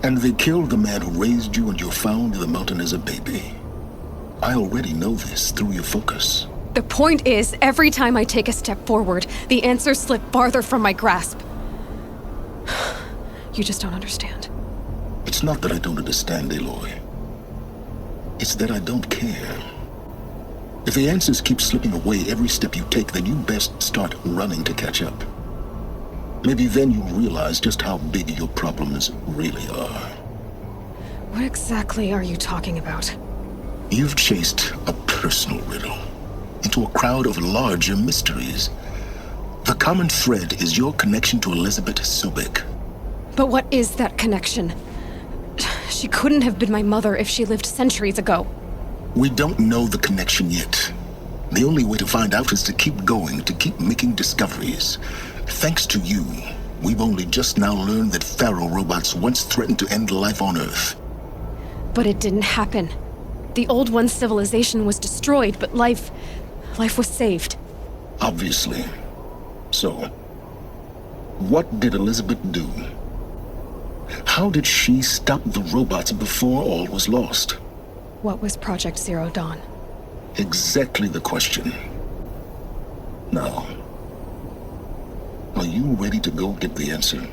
And they killed the man who raised you and you found in the mountain as a baby. I already know this through your focus. The point is, every time I take a step forward, the answers slip farther from my grasp. You just don't understand. It's not that I don't understand, Aloy. It's that I don't care. If the answers keep slipping away every step you take, then you best start running to catch up. Maybe then you'll realize just how big your problems really are. What exactly are you talking about? You've chased a personal riddle into a crowd of larger mysteries. The common thread is your connection to Elizabeth Sobeck. But what is that connection? She couldn't have been my mother if she lived centuries ago. We don't know the connection yet. The only way to find out is to keep going, to keep making discoveries. Thanks to you, we've only just now learned that feral robots once threatened to end life on Earth. But it didn't happen. The old one's civilization was destroyed, but life was saved. Obviously. So, what did Elizabeth do? How did she stop the robots before all was lost? What was Project Zero Dawn? Exactly the question. Now, are you ready to go get the answer?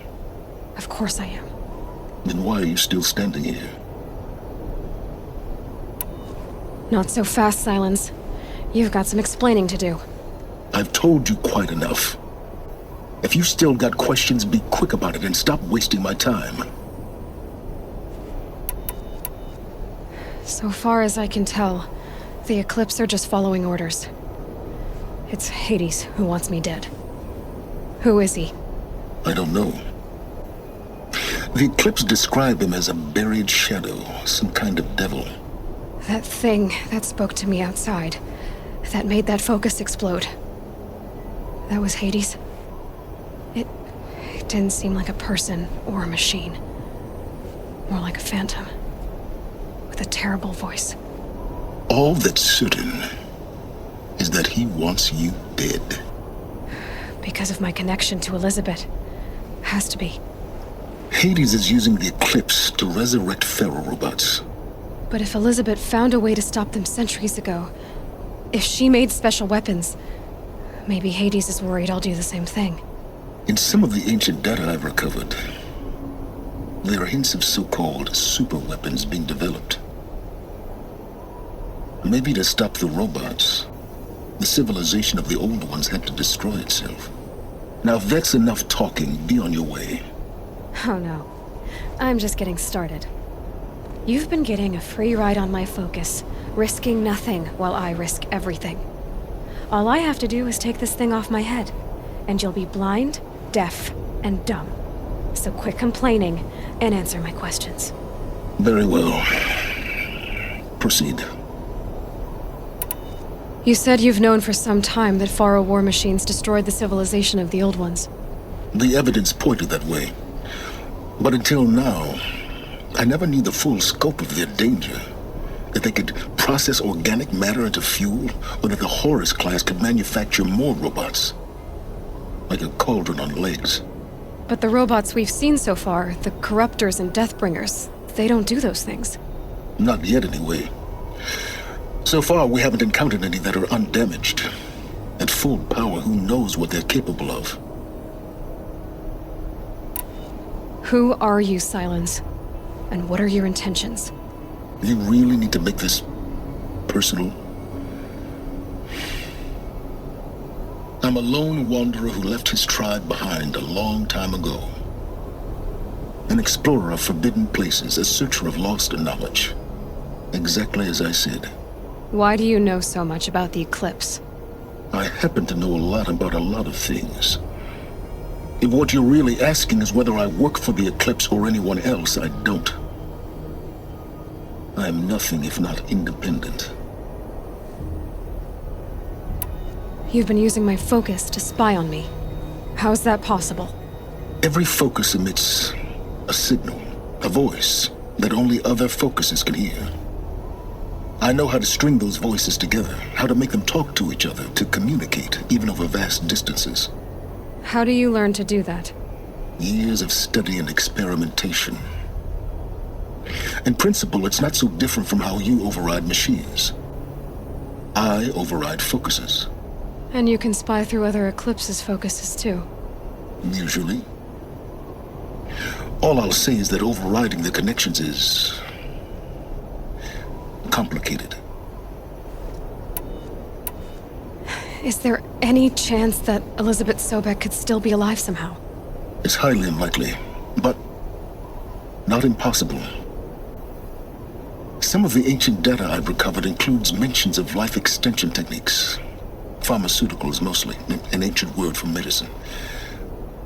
Of course I am. Then why are you still standing here? Not so fast, Silence. You've got some explaining to do. I've told you quite enough. If you've still got questions, be quick about it and stop wasting my time. So far as I can tell, the Eclipse are just following orders. It's Hades who wants me dead. Who is he? I don't know. The Eclipse describe him as a buried shadow, some kind of devil. That thing that spoke to me outside, that made that focus explode. That was Hades? It didn't seem like a person or a machine. More like a phantom. With a terrible voice. All that's certain is that he wants you dead. Because of my connection to Elizabeth. Has to be. Hades is using the Eclipse to resurrect feral robots. But if Elizabeth found a way to stop them centuries ago, if she made special weapons, maybe Hades is worried I'll do the same thing. In some of the ancient data I've recovered, there are hints of so-called super weapons being developed. Maybe to stop the robots, the civilization of the old ones had to destroy itself. Now if that's enough talking, be on your way. Oh no. I'm just getting started. You've been getting a free ride on my focus, risking nothing while I risk everything. All I have to do is take this thing off my head, and you'll be blind, deaf, and dumb. So quit complaining and answer my questions. Very well. Proceed. You said you've known for some time that Faro war machines destroyed the civilization of the old ones. The evidence pointed that way. But until now, I never knew the full scope of their danger. That they could process organic matter into fuel, or that the Horus class could manufacture more robots. Like a cauldron on legs. But the robots we've seen so far, the Corruptors and Deathbringers, they don't do those things. Not yet, anyway. So far, we haven't encountered any that are undamaged. full power, who knows what they're capable of? Who are you, Silence? And what are your intentions? You really need to make this personal? I'm a lone wanderer who left his tribe behind a long time ago. An explorer of forbidden places, a searcher of lost knowledge. Exactly as I said. Why do you know so much about the Eclipse? I happen to know a lot about a lot of things. If what you're really asking is whether I work for the Eclipse or anyone else, I don't. I am nothing if not independent. You've been using my focus to spy on me. How's that possible? Every focus emits a signal, a voice that only other focuses can hear. I know how to string those voices together, how to make them talk to each other, to communicate, even over vast distances. How do you learn to do that? Years of study and experimentation. In principle, it's not so different from how you override machines. I override focuses. And you can spy through other Eclipse's focuses too. Usually. All I'll say is that overriding the connections is complicated. Is there any chance that Elizabeth Sobek could still be alive somehow? It's highly unlikely, but not impossible. Some of the ancient data I've recovered includes mentions of life extension techniques. Pharmaceuticals, mostly, an ancient word for medicine.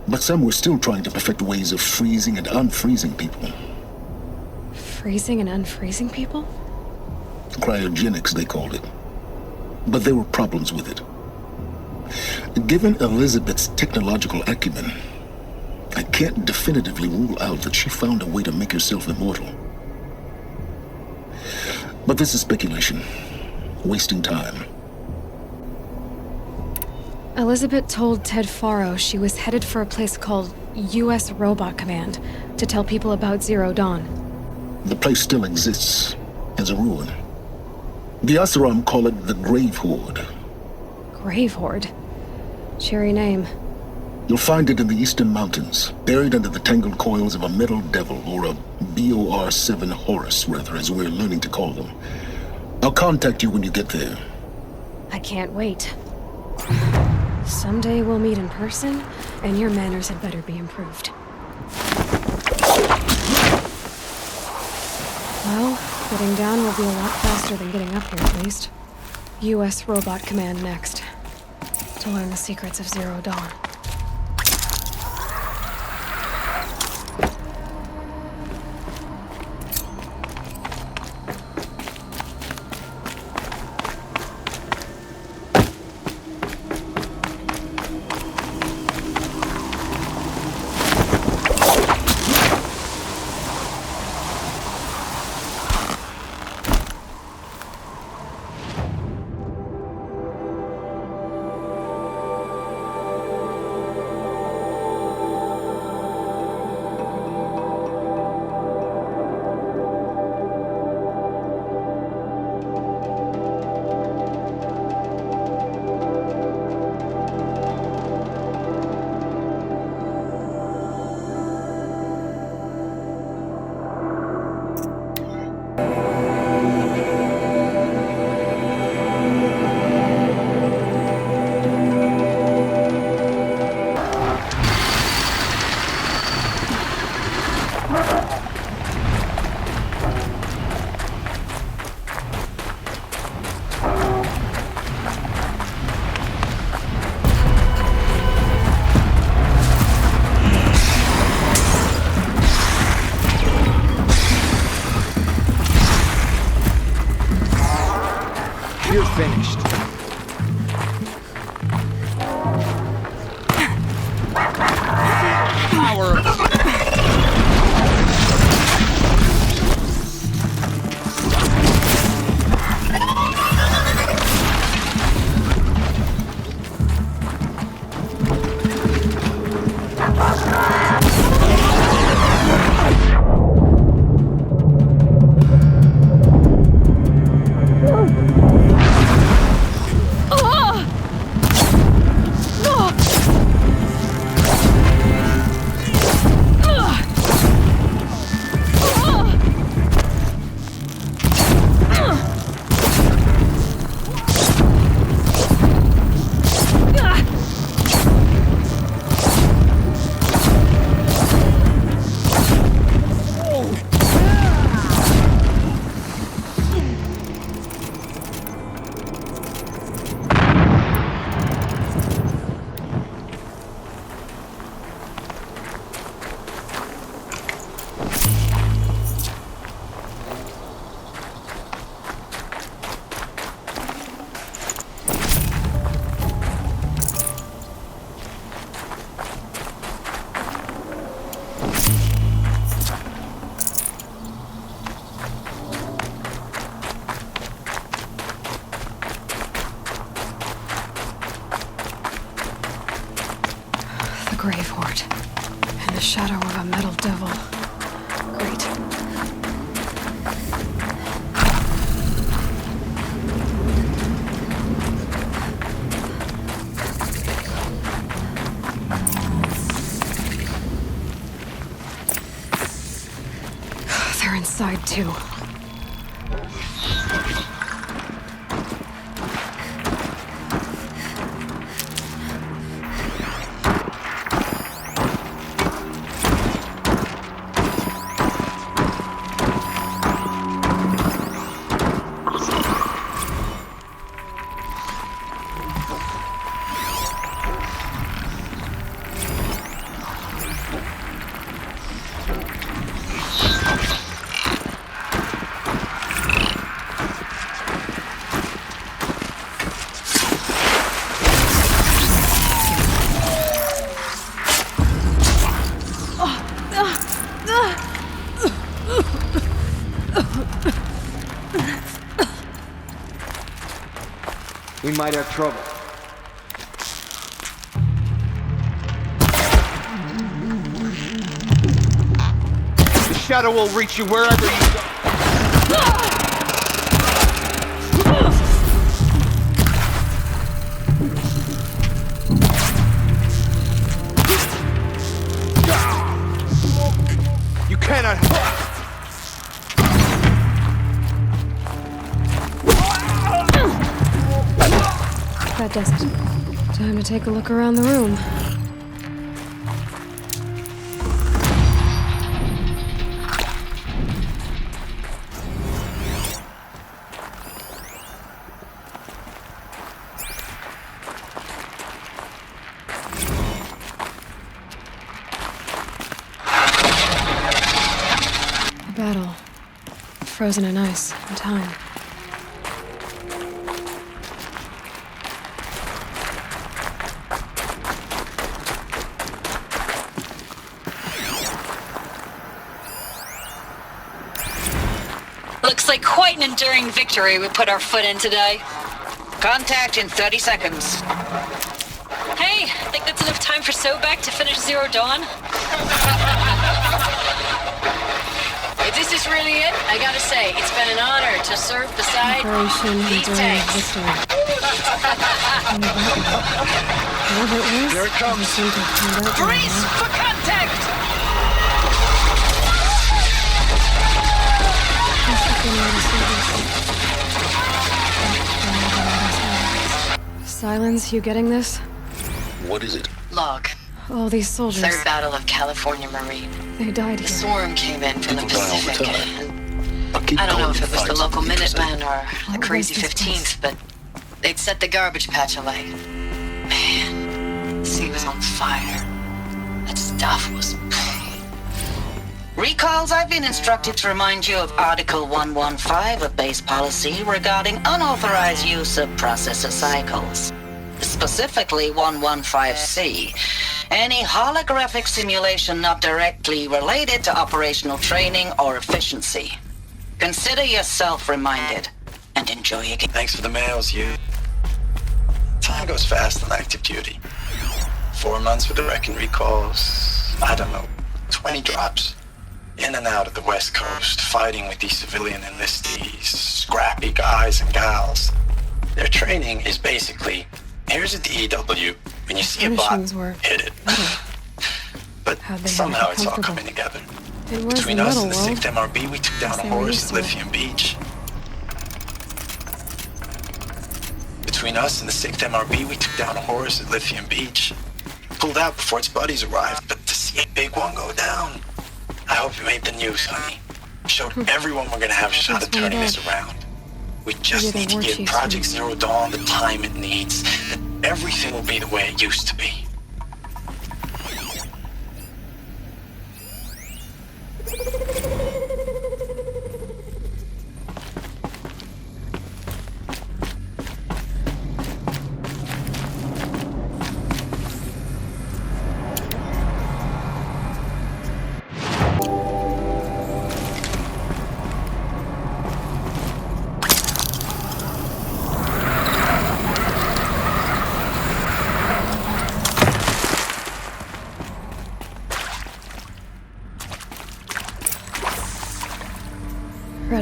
But some were still trying to perfect ways of freezing and unfreezing people. Freezing and unfreezing people? Cryogenics, they called it. But there were problems with it. Given Elizabeth's technological acumen, I can't definitively rule out that she found a way to make herself immortal. But this is speculation. Wasting time. Elizabeth told Ted Faro she was headed for a place called U.S. Robot Command to tell people about Zero Dawn. The place still exists, as a ruin. The Asaram call it the Grave Hoard. Grave Hoard? Cheery name. You'll find it in the Eastern Mountains, buried under the tangled coils of a metal devil, or a BOR-7 Horus, rather, as we're learning to call them. I'll contact you when you get there. I can't wait. Someday we'll meet in person, and your manners had better be improved. Well, getting down will be a lot faster than getting up here, at least. U.S. Robot Command next. To learn the secrets of Zero Dawn. You're finished. Power of... Grave Hoard. In the shadow of a metal devil. Great. They're inside too. We might have trouble. The shadow will reach you wherever you go. You cannot. That does it. Time to take a look around the room. A battle. Frozen in ice and time. Looks like quite an enduring victory we put our foot in today. Contact in 30 seconds. Hey, think that's enough time for Sobek to finish Zero Dawn? If this is really it, I gotta say, it's been an honor to serve beside Operation these Enduring tanks. Victory. Whatever it was, Here it comes. seemed to have turned out well. Grease for contact! Silence, you getting this? What is it? Log. All these soldiers. Third Battle of California Marine. They died The here. swarm came in from the People die all the Pacific. time. I don't know if it was the Fights local and interesting. Minutemen or the What crazy was this 15th, but they'd set the garbage patch alight. Man, the sea was on fire. That stuff was... Recalls, I've been instructed to remind you of Article 115 of base policy regarding unauthorized use of processor cycles. Specifically 115C. Any holographic simulation not directly related to operational training or efficiency. Consider yourself reminded and enjoy your game. Thanks for the mails, you. Time goes fast on active duty. 4 months with the wrecking recalls. I don't know, 20 drops. In and out of the West Coast, fighting with these civilian enlistees, scrappy guys and gals. Their training is basically, here's a DEW, when you see a bot, hit it. But somehow it's all coming together. It was Between the us metal and the world. 6th MRB, we took down a They were horse used at to it. Lithium Beach. Between us and the 6th MRB, we took down a horse at Lithium Beach. Pulled out before its buddies arrived, but to see a big one go down. I hope you made the news, honey. Showed everyone we're gonna have a shot at turning this around. We just need to give Project Zero Dawn the time it needs, and everything will be the way it used to be.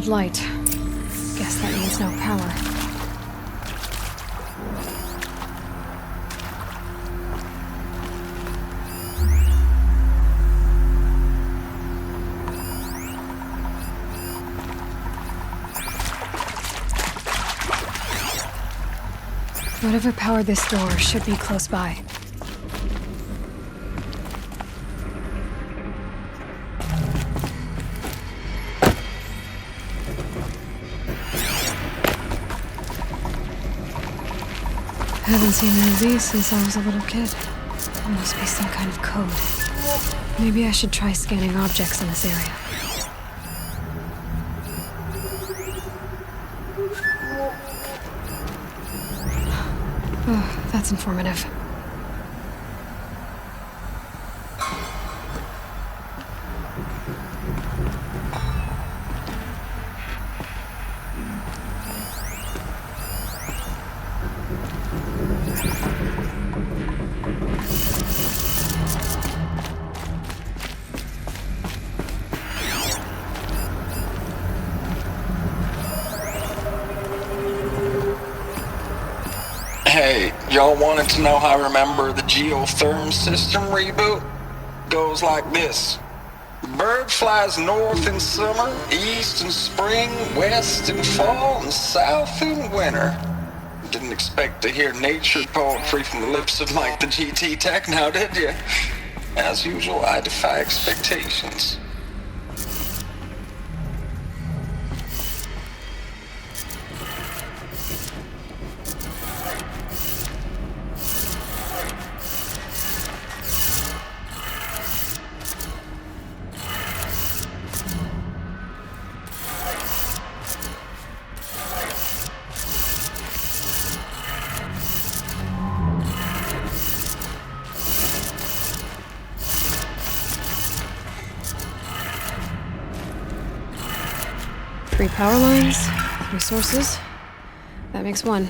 of light. Guess that means no power. Whatever powered this door should be close by. Haven't seen one of these since I was a little kid. There must be some kind of code. Maybe I should try scanning objects in this area. Oh, that's informative. Hey, y'all wanted to know how I remember the geotherm system reboot? Goes like this. Bird flies north in summer, east in spring, west in fall, and south in winter. Didn't expect to hear nature poetry from the lips of Mike the GT Tech now, did you? As usual, I defy expectations. Three power lines, 3 sources. That makes 1.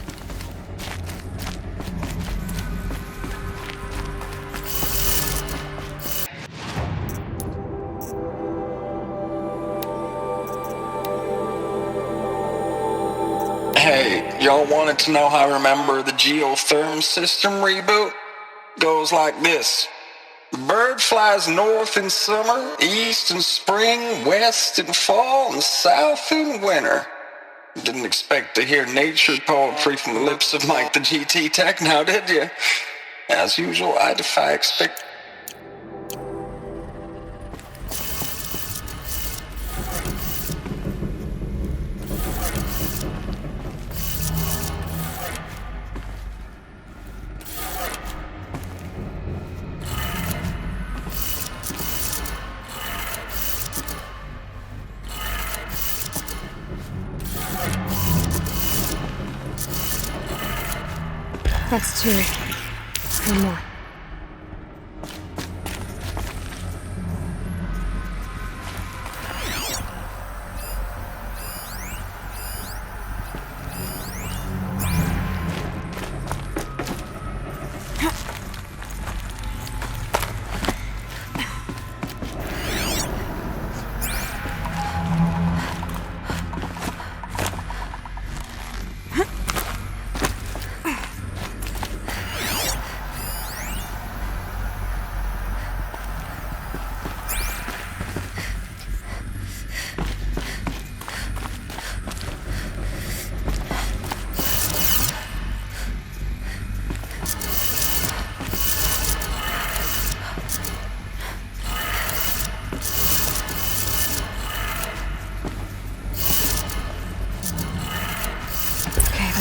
Hey, y'all wanted to know how I remember the geotherm system reboot? Goes like this. Bird flies north in summer, east in spring, west in fall, and south in winter. Didn't expect to hear nature poetry from the lips of Mike the GT Tech now, did you? As usual, I defy expectations. That's 2. 1 more.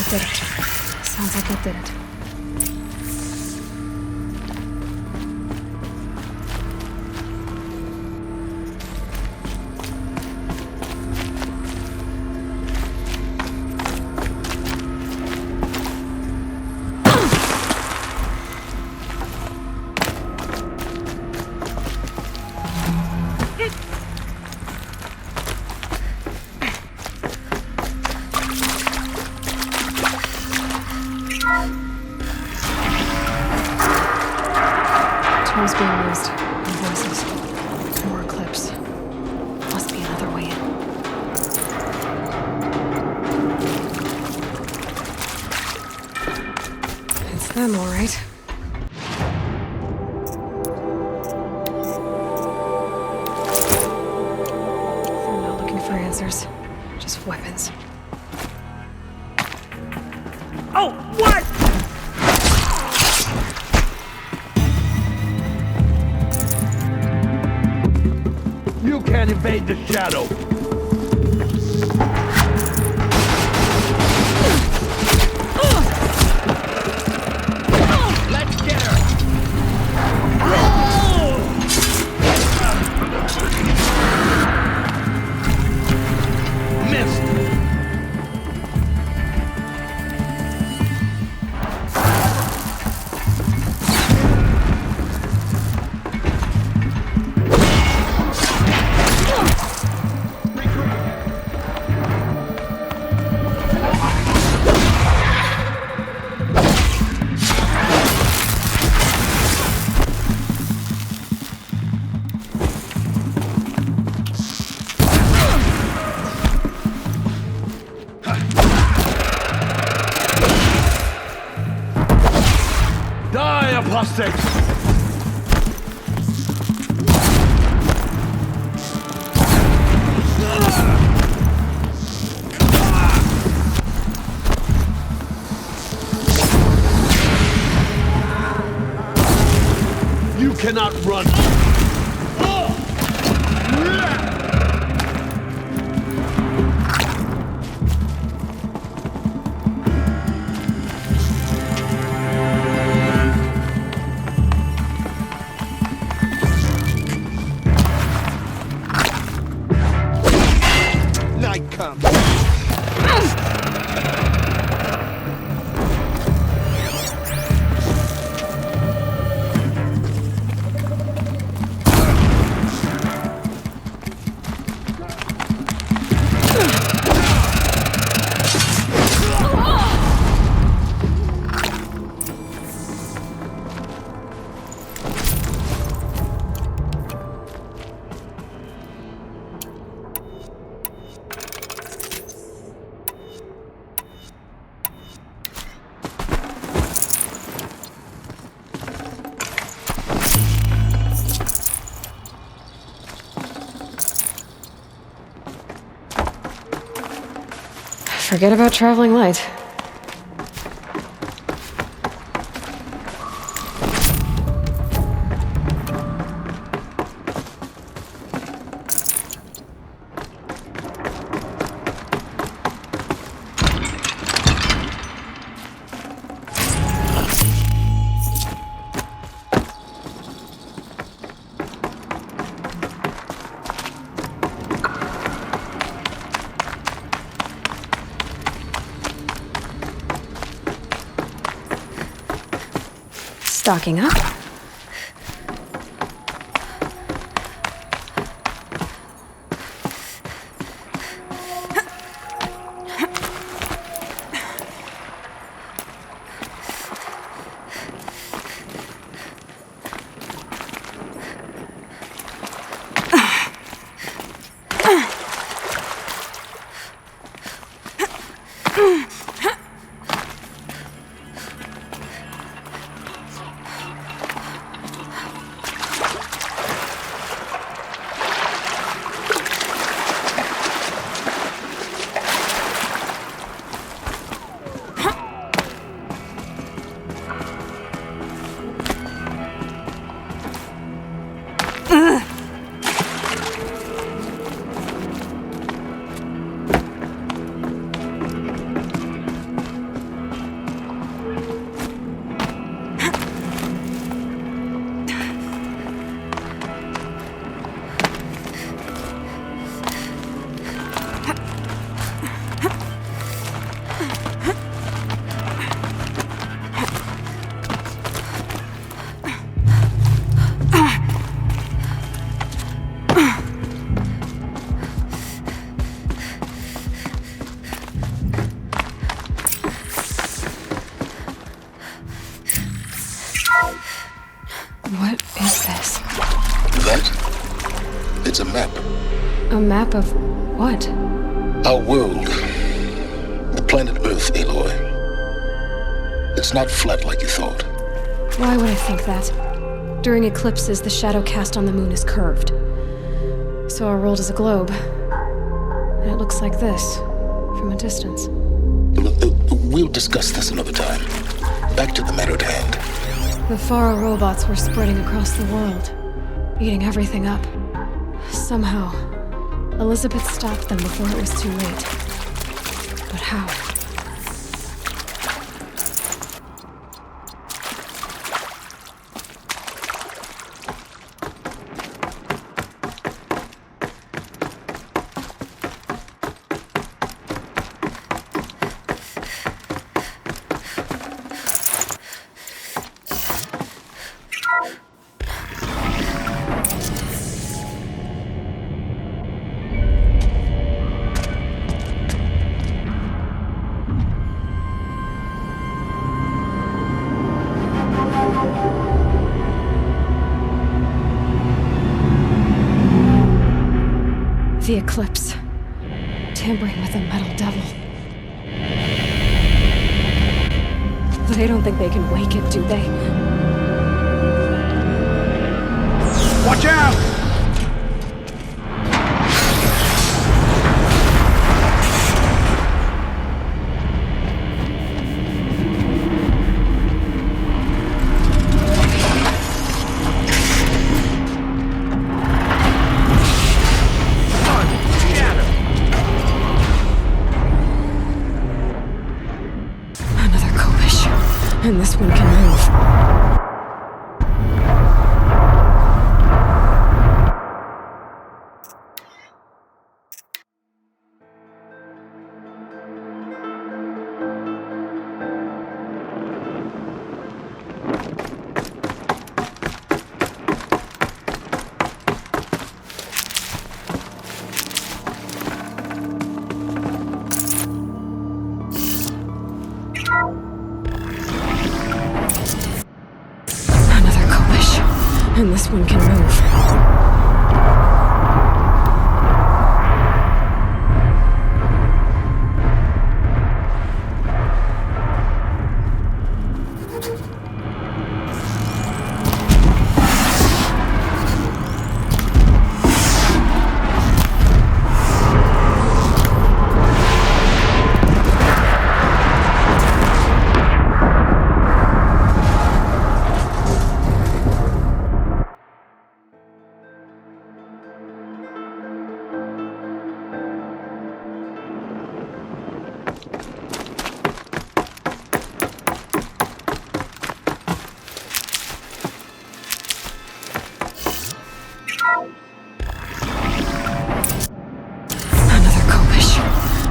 Did it. Sounds like it did it. Tools being used. And voices. More Eclipse. Must be another way in. I'm alright. I'm not looking for answers, just weapons. Oh, what? You can't evade the shadow. Let's get her. Missed. Die, apostates! You cannot run. Night comes. Forget about traveling light. Stocking up. What is this? That? It's a map. A map of what? Our world. The planet Earth, Aloy. It's It's not flat like you thought. Why would I think that? During eclipses, the shadow cast on the moon is curved. So our world is a globe. And it looks like this, from a distance. We'll discuss this another time. Back to the matter at hand. The Faro robots were spreading across the world, eating everything up. Somehow, Elizabeth stopped them before it was too late. But how? The Eclipse. Tampering with a metal devil. They don't think they can wake it, do they? Watch out! And this one can move. And this one can move.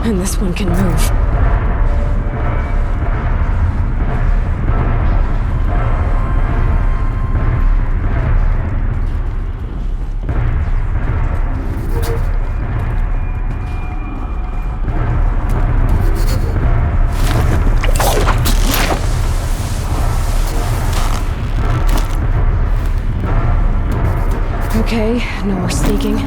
And this one can move. Okay, no more sneaking.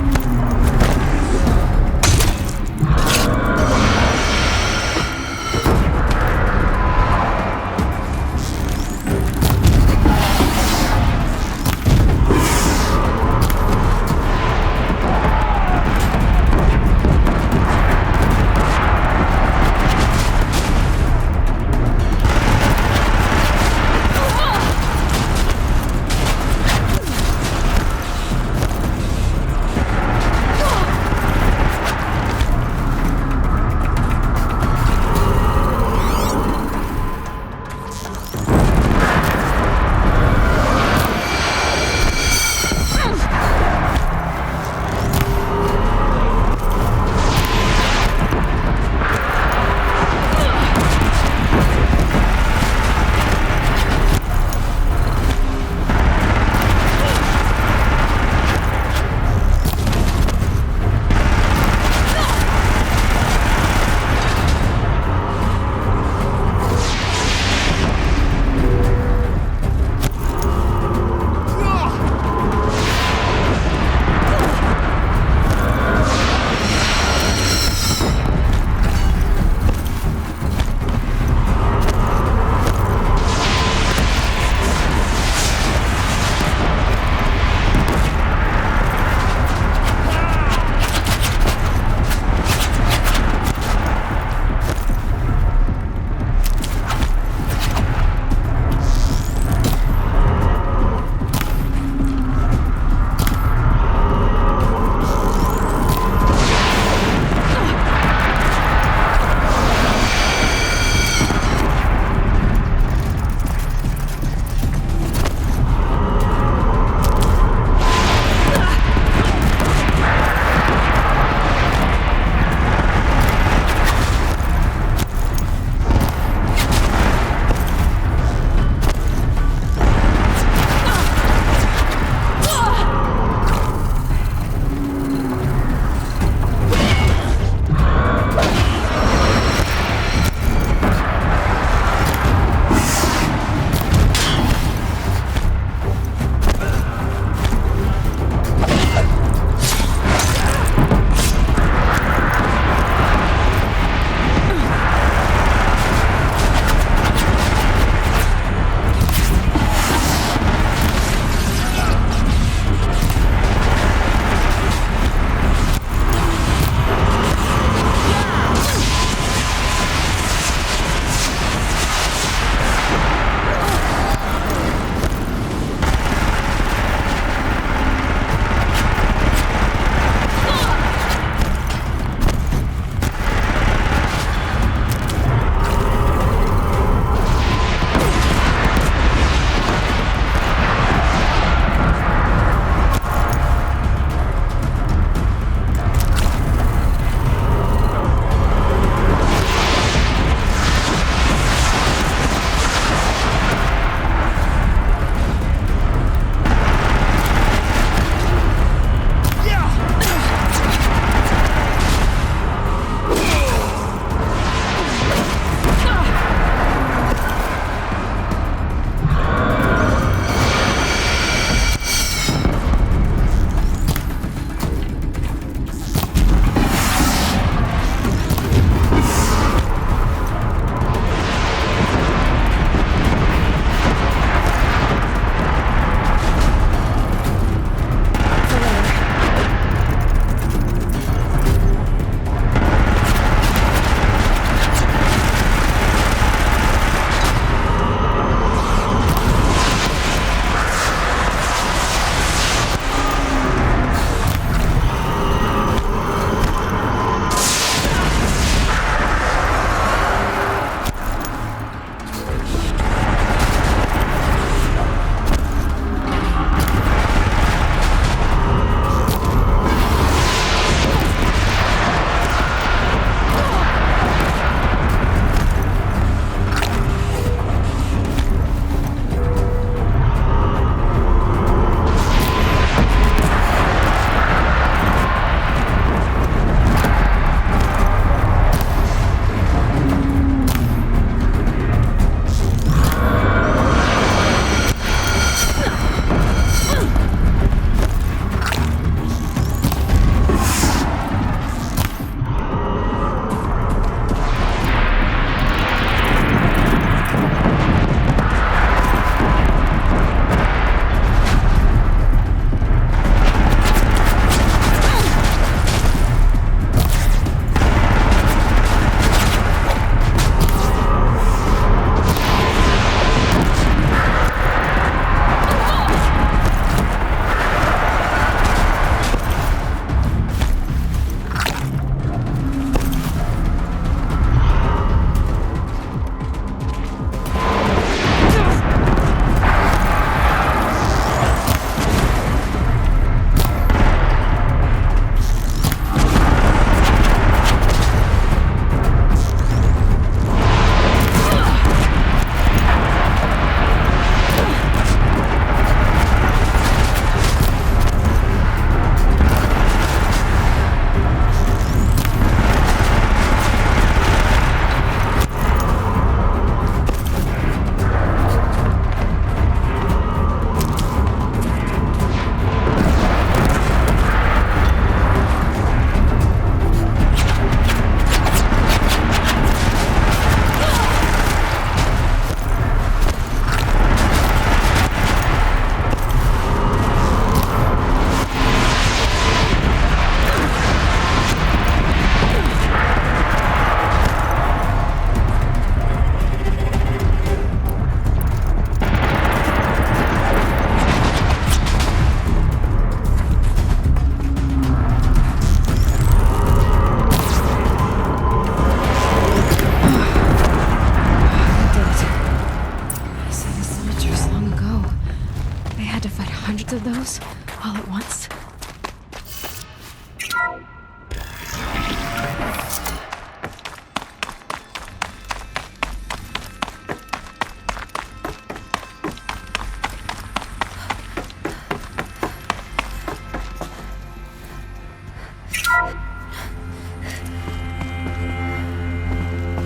those all at once?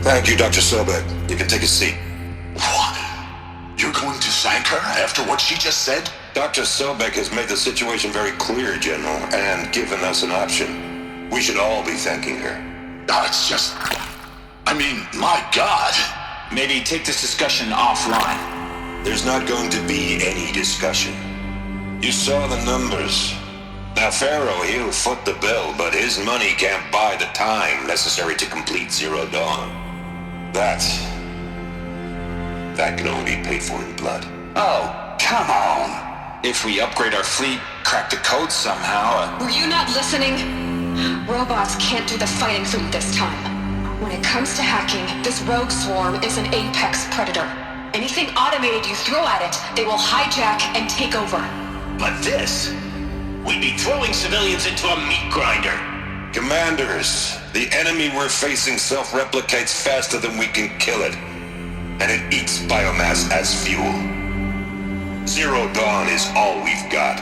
Thank you, Dr. Sobek. You can take a seat. What? You're going to thank her after what she just said? Dr. Sobek has made the situation very clear, General, and given us an option. We should all be thanking her. Oh, it's just... I mean, my God. Maybe take this discussion offline. There's not going to be any discussion. You saw the numbers. Now, Pharaoh, he'll foot the bill, but his money can't buy the time necessary to complete Zero Dawn. That can only be paid for in blood. Oh, come on. If we upgrade our fleet, crack the code somehow... Were you not listening? Robots can't do the fighting for you this time. When it comes to hacking, this rogue swarm is an apex predator. Anything automated you throw at it, they will hijack and take over. But this... we'd be throwing civilians into a meat grinder. Commanders, the enemy we're facing self-replicates faster than we can kill it. And it eats biomass as fuel. Zero Dawn is all we've got.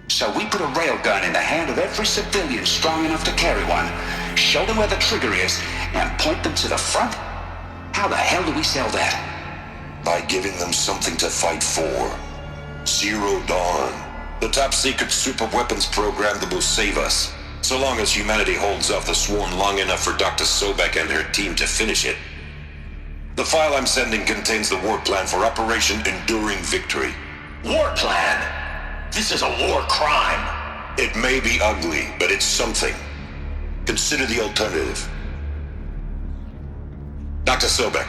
So we put a railgun in the hand of every civilian strong enough to carry one, show them where the trigger is, and point them to the front? How the hell do we sell that? By giving them something to fight for. Zero Dawn. The top-secret super-weapons program that will save us. So long as humanity holds off the swarm long enough for Dr. Sobek and her team to finish it. The file I'm sending contains the war plan for Operation Enduring Victory. War plan? This is a war crime. It may be ugly, but it's something. Consider the alternative. Dr. Sobek,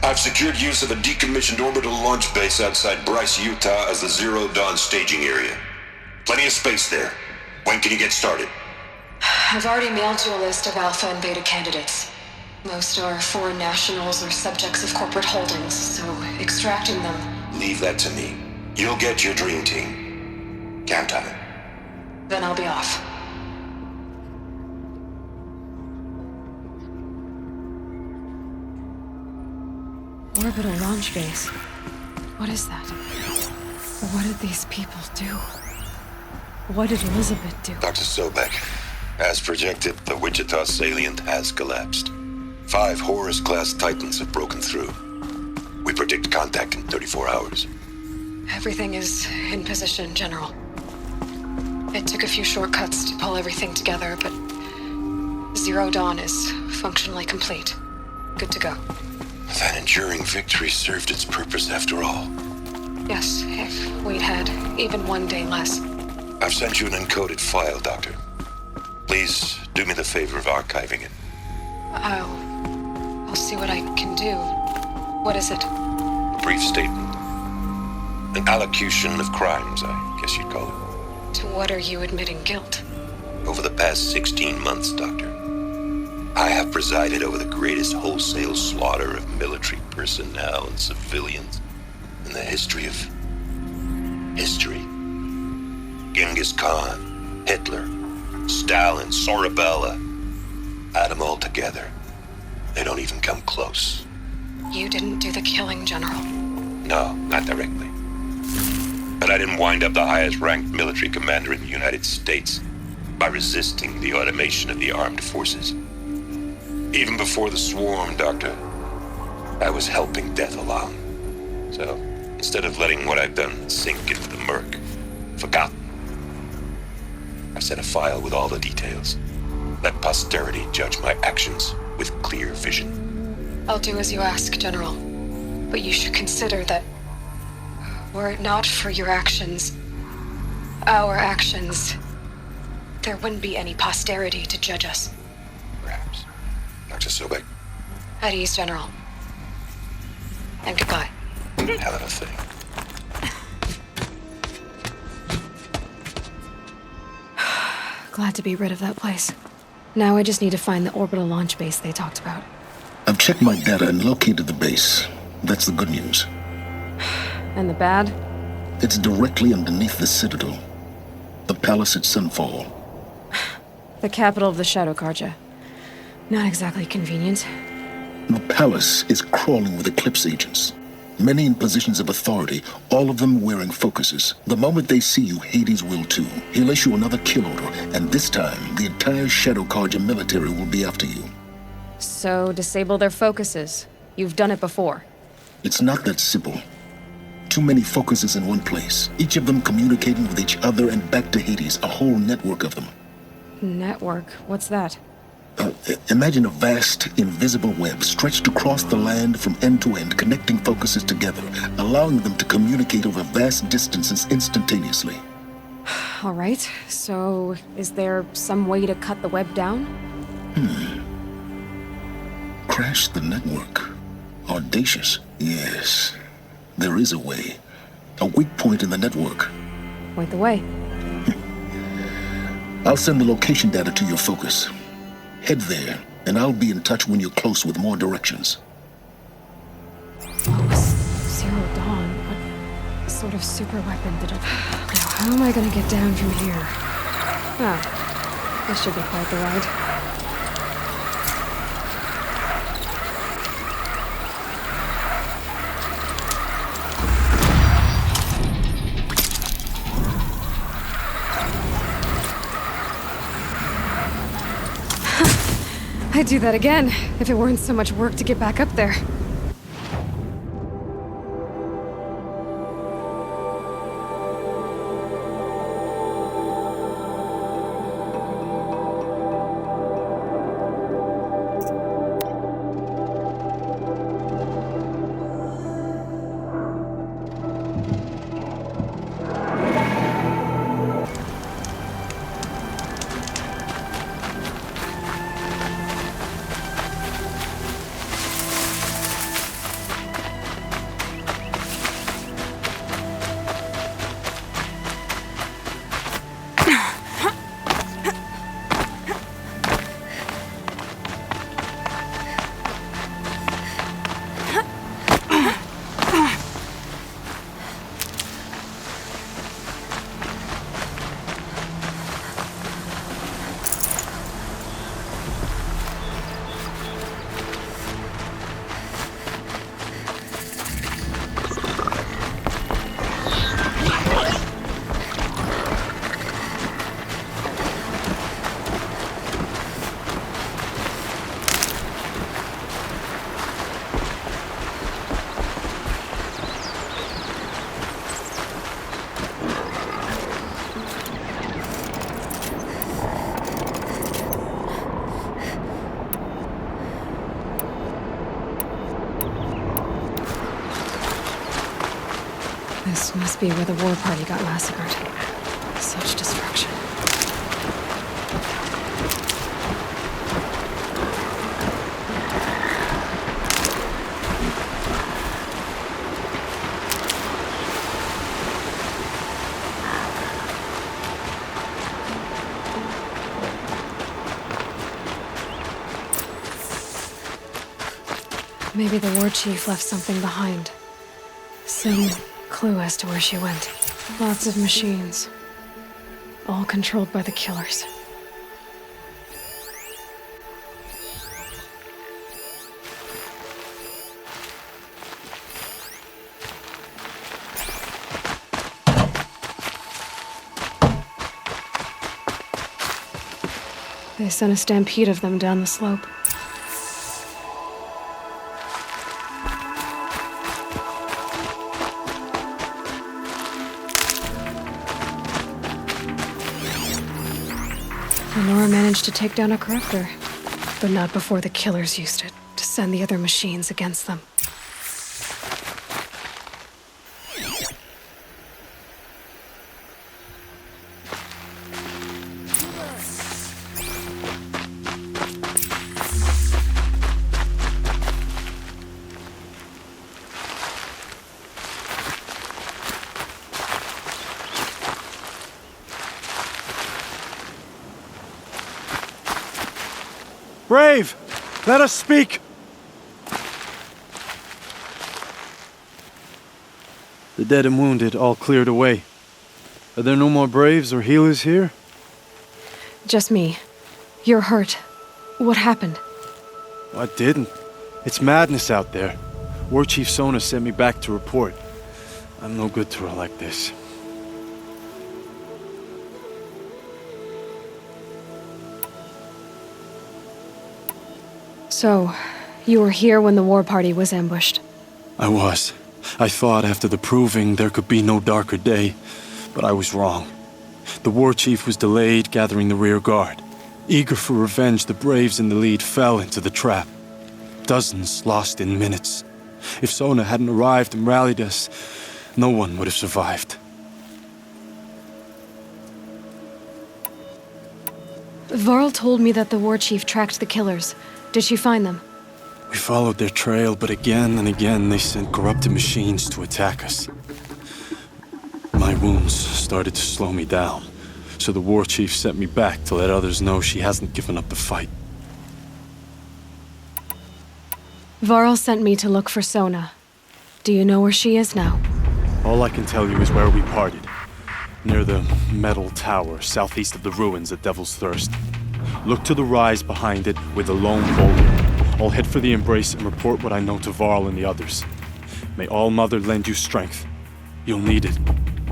I've secured use of a decommissioned orbital launch base outside Bryce, Utah as the Zero Dawn staging area. Plenty of space there. When can you get started? I've already mailed you a list of alpha and beta candidates. Most are foreign nationals or subjects of corporate holdings, so extracting them... Leave that to me. You'll get your dream team. Count on it. Then I'll be off. Orbital launch base. What is that? What did these people do? What did Elizabeth do? Dr. Sobek, as projected, the Wichita salient has collapsed. 5 Horus-class Titans have broken through. We predict contact in 34 hours. Everything is in position, General. It took a few shortcuts to pull everything together, but Zero Dawn is functionally complete. Good to go. That enduring victory served its purpose after all. Yes, if we'd had even one day less. I've sent you an encoded file, Doctor. Please do me the favor of archiving it. I'll see what I can do. What is it? A brief statement. An allocution of crimes, I guess you'd call it. To what are you admitting guilt? Over the past 16 months, Doctor, I have presided over the greatest wholesale slaughter of military personnel and civilians in the history of history. Genghis Khan, Hitler, Stalin, Sorabella. Add them all together. They don't even come close. You didn't do the killing, General. No, not directly. But I didn't wind up the highest-ranked military commander in the United States by resisting the automation of the armed forces. Even before the swarm, Doctor, I was helping death along. So, instead of letting what I've done sink into the murk, forgotten, I've set a file with all the details. Let posterity judge my actions with clear vision. I'll do as you ask, General. But you should consider that were it not for your actions, our actions, there wouldn't be any posterity to judge us. Perhaps. Dr. Sobek. At ease, General. And goodbye. Hell of a thing. Glad to be rid of that place. Now I just need to find the orbital launch base they talked about. I've checked my data and located the base. That's the good news. And the bad? It's directly underneath the Citadel. The palace at Sunfall. The capital of the Shadow Carja. Not exactly convenient. The palace is crawling with Eclipse agents. Many in positions of authority, all of them wearing focuses. The moment they see you, Hades will too. He'll issue another kill order, and this time, the entire Shadow Carja military will be after you. So, disable their focuses. You've done it before. It's not that simple. Too many focuses in one place, each of them communicating with each other and back to Hades, a whole network of them. Network? What's that? Imagine a vast, invisible web stretched across the land from end to end, connecting focuses together, allowing them to communicate over vast distances instantaneously. All right, so is there some way to cut the web down? Crash the network. Audacious. Yes, there is a way. A weak point in the network. Point the way. I'll send the location data to your focus. Head there, and I'll be in touch when you're close with more directions. Zero Dawn? What sort of super weapon did it... Now, how am I gonna get down from here? Oh, this should be quite the ride. I'd do that again, if it weren't so much work to get back up there. This must be where the war party got massacred. Such destruction. Maybe the war chief left something behind. Some clue as to where she went. Lots of machines. All controlled by the killers. They sent a stampede of them down the slope. Nora managed to take down a crafter, but not before the killers used it to send the other machines against them. Brave! Let us speak! The dead and wounded all cleared away. Are there no more Braves or healers here? Just me. You're hurt. What happened? I didn't. It's madness out there. War Chief Sona sent me back to report. I'm no good to her like this. So, you were here when the war party was ambushed? I was. I thought after the proving there could be no darker day, but I was wrong. The war chief was delayed gathering the rear guard. Eager for revenge, the Braves in the lead fell into the trap. Dozens lost in minutes. If Sona hadn't arrived and rallied us, no one would have survived. Varl told me that the war chief tracked the killers. Did she find them? We followed their trail, but again and again they sent corrupted machines to attack us. My wounds started to slow me down, so the war chief sent me back to let others know she hasn't given up the fight. Varl sent me to look for Sona. Do you know where she is now? All I can tell you is where we parted. Near the metal tower, southeast of the ruins at Devil's Thirst. Look to the rise behind it with a lone boulder. I'll head for the embrace and report what I know to Varl and the others. May All Mother lend you strength. You'll need it,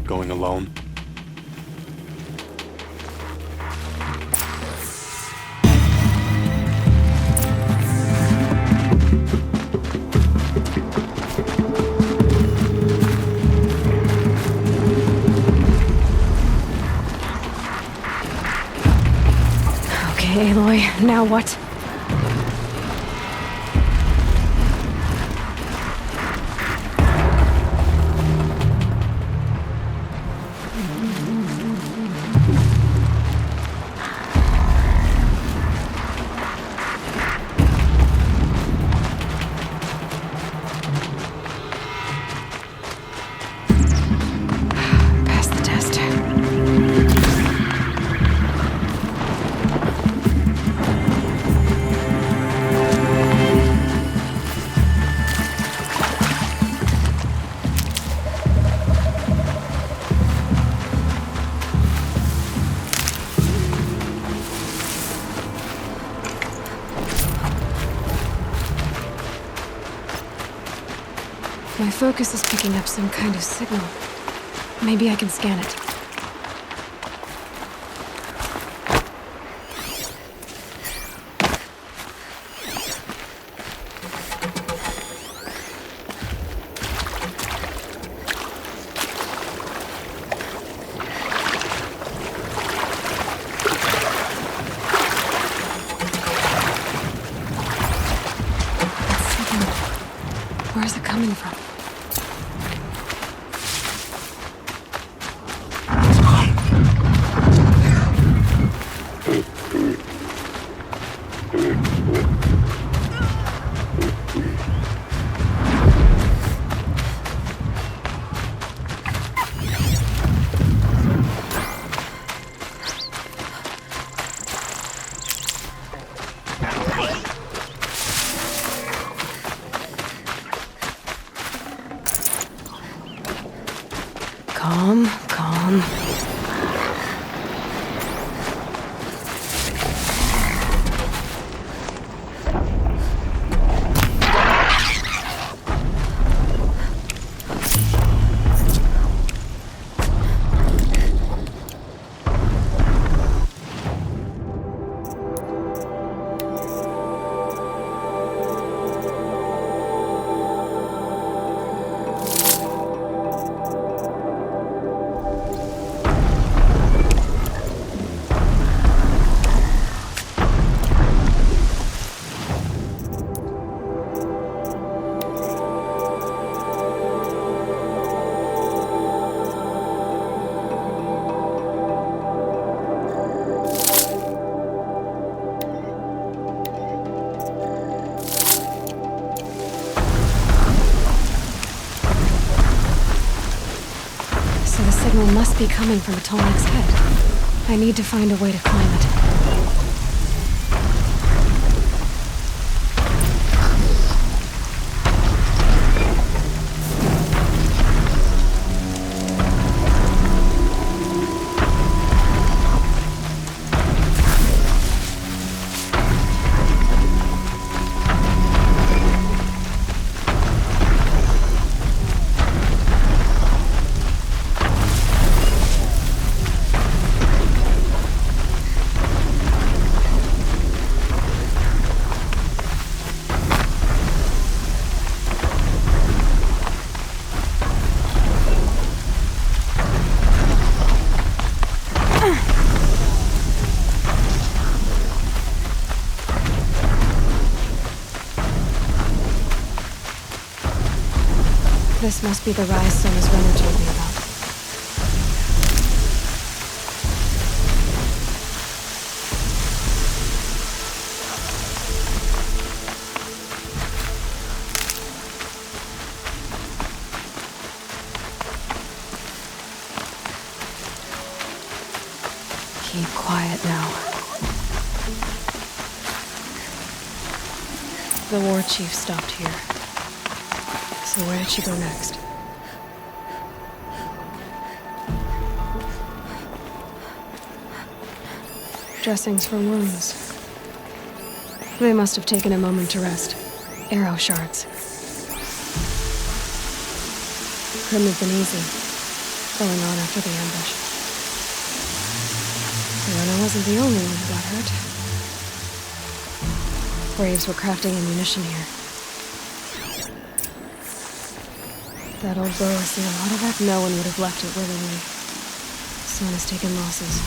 going alone. Okay, Aloy, now what? My focus is picking up some kind of signal. Maybe I can scan it. Where's it coming from? Calm. signal must be coming from Atonic's head. I need to find a way to climb it. This must be the rise Sona's runner told me about. Keep quiet now. The war chief stopped here. So where did she go next? Dressings for wounds. They must have taken a moment to rest. Arrow shards. Couldn't have been easy, going on after the ambush. Nora wasn't the only one who got hurt. Braves were crafting ammunition here. That old bow has seen a lot of that. No one would have left it willingly. Sona's taken losses.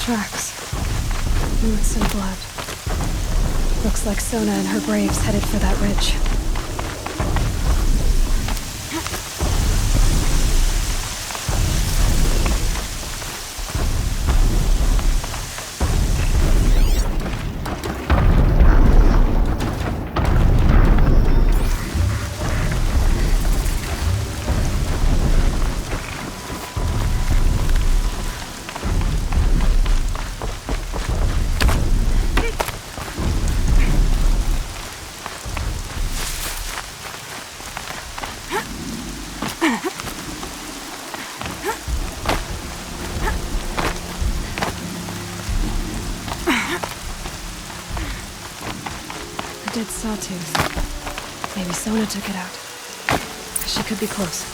Tracks. Roots and blood. Looks like Sona and her braves headed for that ridge. Dead sawtooth. Maybe Sona took it out. She could be close.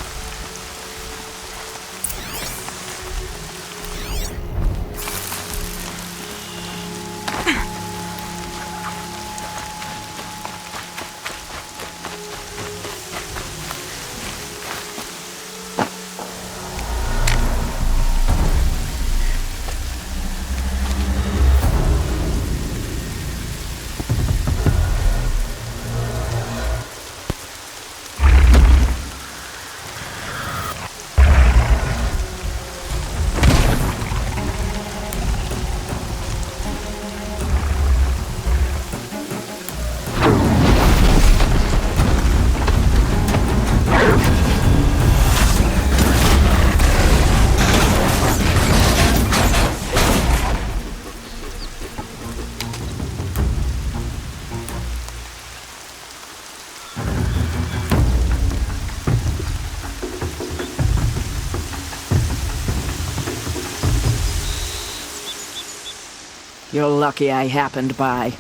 You're lucky I happened by.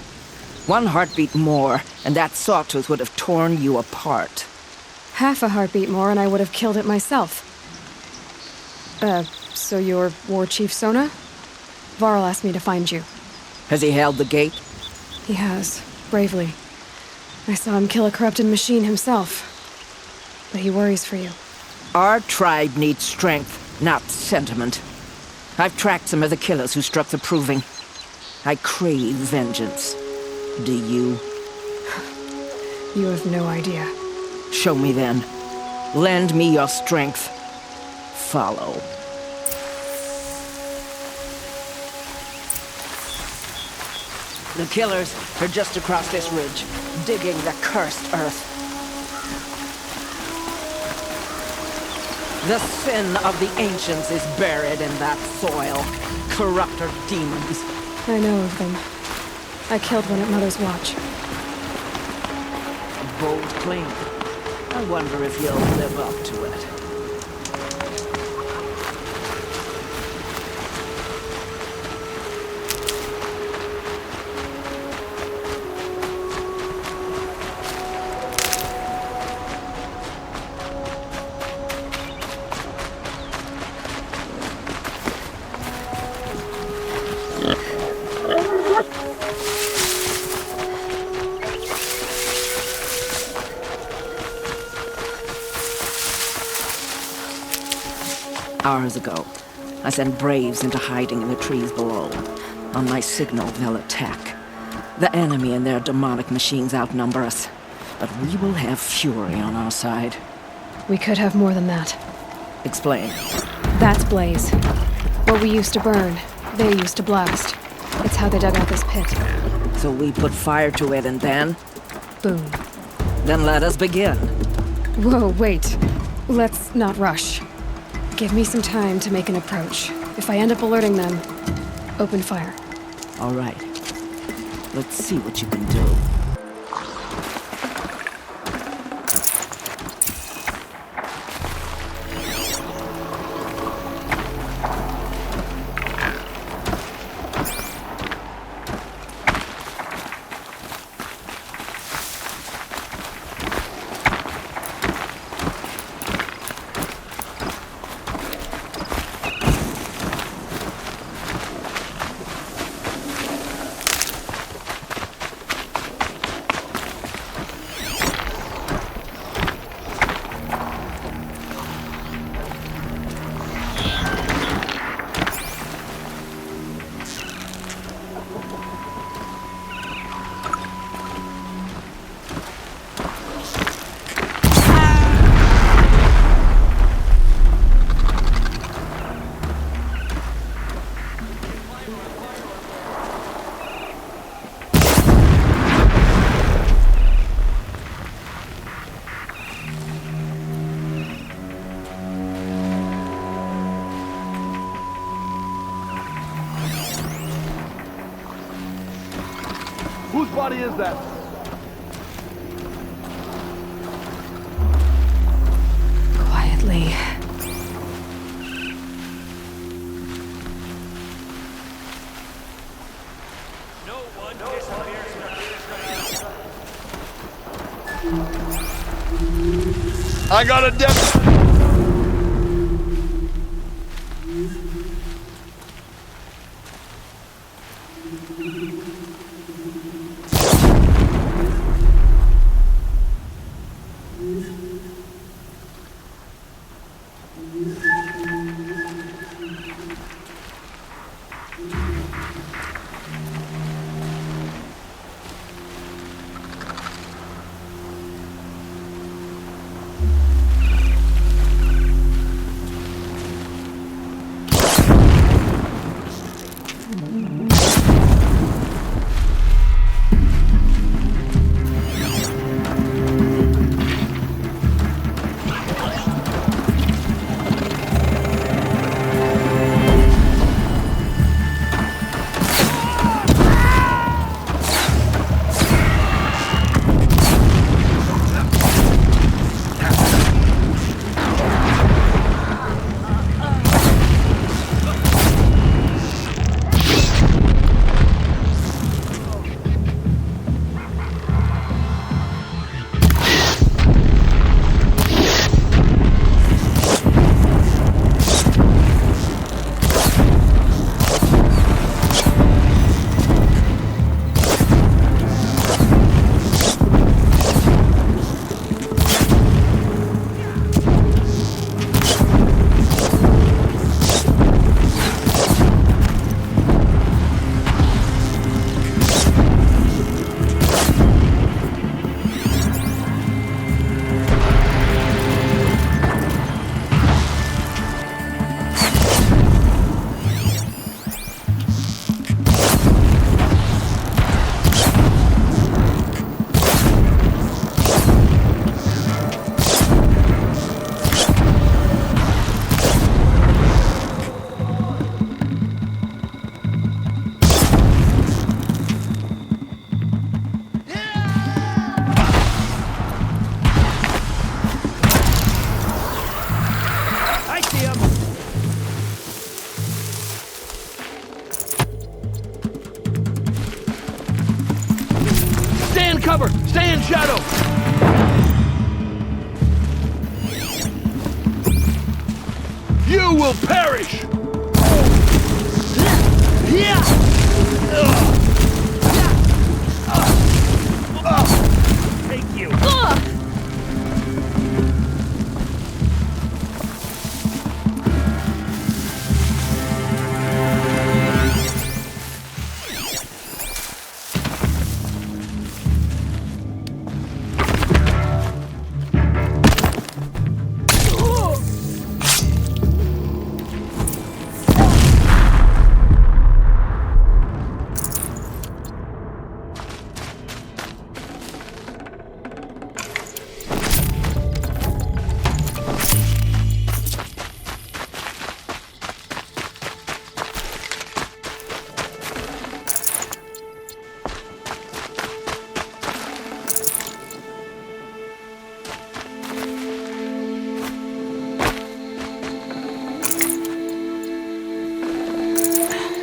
One heartbeat more, and that sawtooth would have torn you apart. Half a heartbeat more and I would have killed it myself. So you're War Chief Sona? Varl asked me to find you. Has he held the gate? He has, bravely. I saw him kill a corrupted machine himself. But he worries for you. Our tribe needs strength, not sentiment. I've tracked some of the killers who struck the Proving. I crave vengeance. Do you? You have no idea. Show me then. Lend me your strength. Follow. The killers are just across this ridge, digging the cursed earth. The sin of the ancients is buried in that soil. Corrupter demons. I know of them. I killed one at Mother's Watch. A bold claim. I wonder if you'll live up to it. Hours ago, I sent Braves into hiding in the trees below. On my signal, they'll attack. The enemy and their demonic machines outnumber us, but we will have fury on our side. We could have more than that. Explain. That's Blaze. What we used to burn, they used to blast. It's how they dug out this pit. So we put fire to it and then? Boom. Then let us begin. Whoa, wait. Let's not rush. Give me some time to make an approach. If I end up alerting them, open fire. All right. Let's see what you can do. Whose body is that? Quietly. I got a depth. Cover! Stay in shadow! You will perish! Thank you.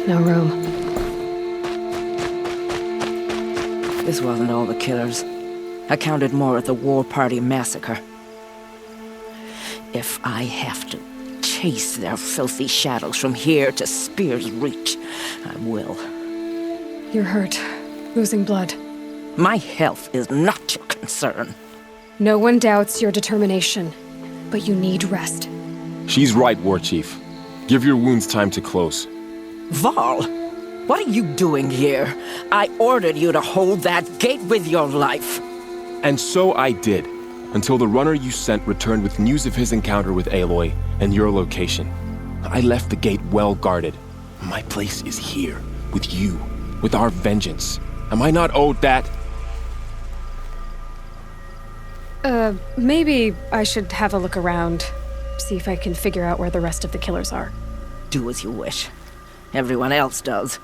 No room. This wasn't all the killers. I counted more at the War Party massacre. If I have to chase their filthy shadows from here to Spear's Reach, I will. You're hurt. Losing blood. My health is not your concern. No one doubts your determination, but you need rest. She's right, War Chief. Give your wounds time to close. Val, what are you doing here? I ordered you to hold that gate with your life. And so I did, until the runner you sent returned with news of his encounter with Aloy and your location. I left the gate well guarded. My place is here, with you, with our vengeance. Am I not owed that? Maybe I should have a look around. See if I can figure out where the rest of the killers are. Do as you wish. Everyone else does.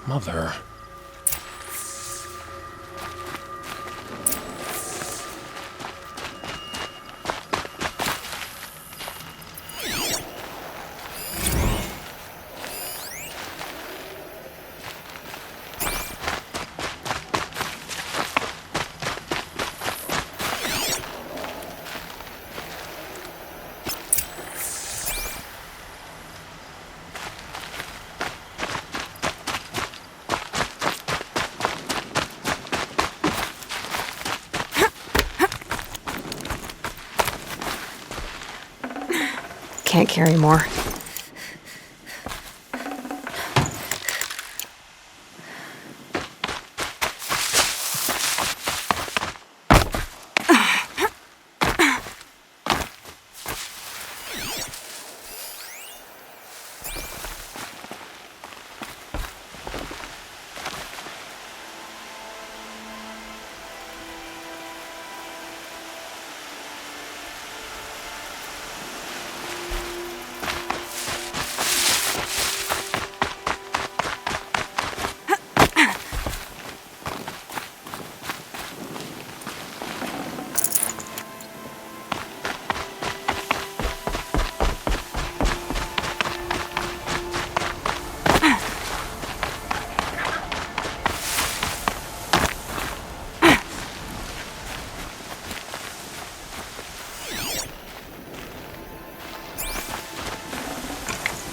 Mother... Can't carry more.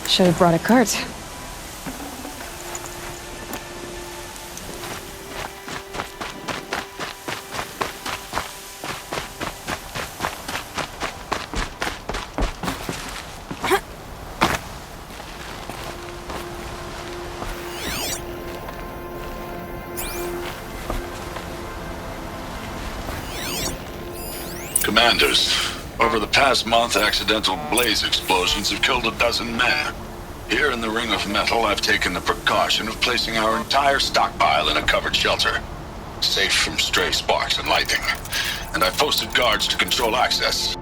Should have brought a cart. Commanders, over the past month, accidental blaze explosions have killed 12 men. Here in the Ring of Metal, I've taken the precaution of placing our entire stockpile in a covered shelter, safe from stray sparks and lightning. And I've posted guards to control access.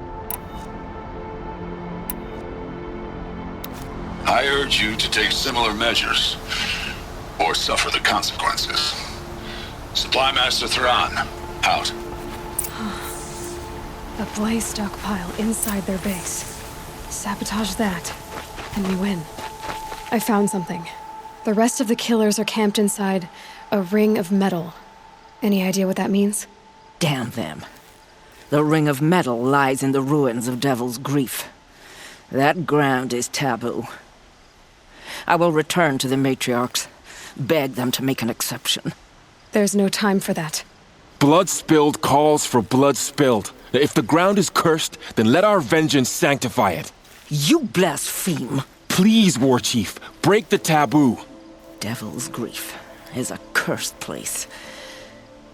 I urge you to take similar measures, or suffer the consequences. Supply Master Thran, out. A blaze stockpile inside their base. Sabotage that, and we win. I found something. The rest of the killers are camped inside a ring of metal. Any idea what that means? Damn them. The Ring of Metal lies in the ruins of Devil's Grief. That ground is taboo. I will return to the matriarchs, beg them to make an exception. There's no time for that. Blood spilled calls for blood spilled. If the ground is cursed, then let our vengeance sanctify it. You blaspheme. Please, War Chief, break the taboo. Devil's Grief is a cursed place.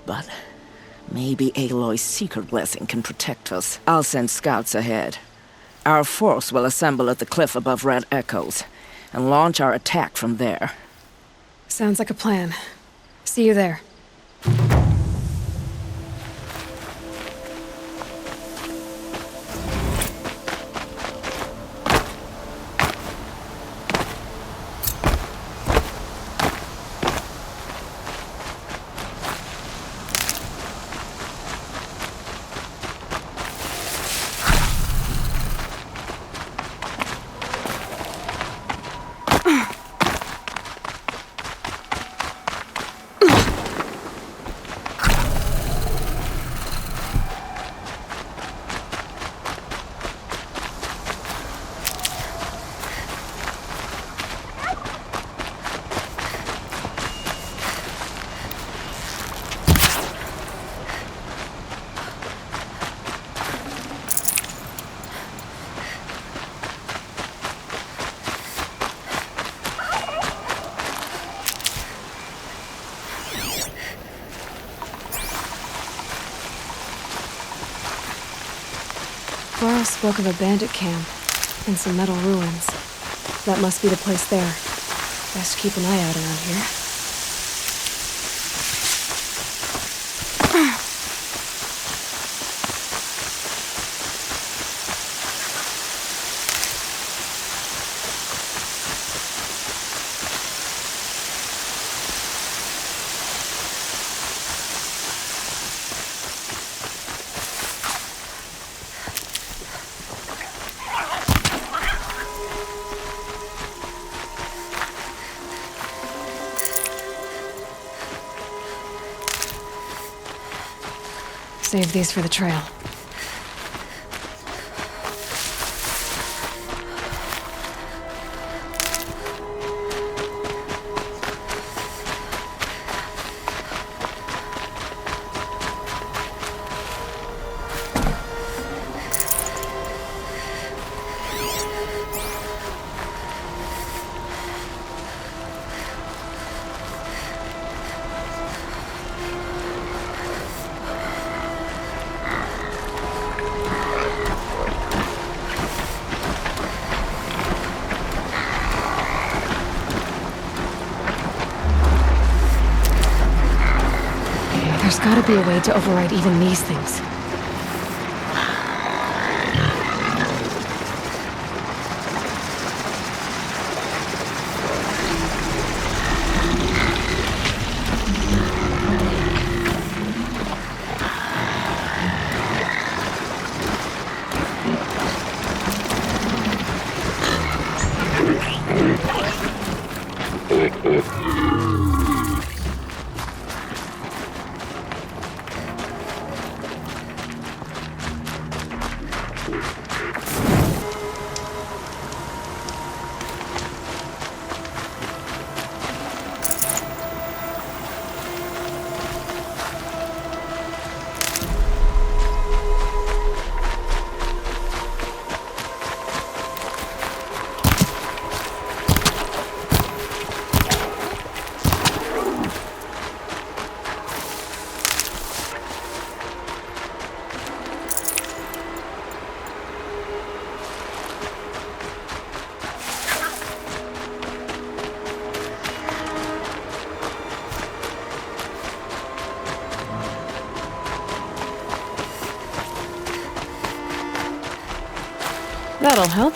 But maybe Aloy's secret blessing can protect us. I'll send scouts ahead. Our force will assemble at the cliff above Red Echoes and launch our attack from there. Sounds like a plan. See you there. Clara spoke of a bandit camp and some metal ruins. That must be the place there. Best keep an eye out around here. Save these for the trail. There's gotta be a way to override even these things. That'll help.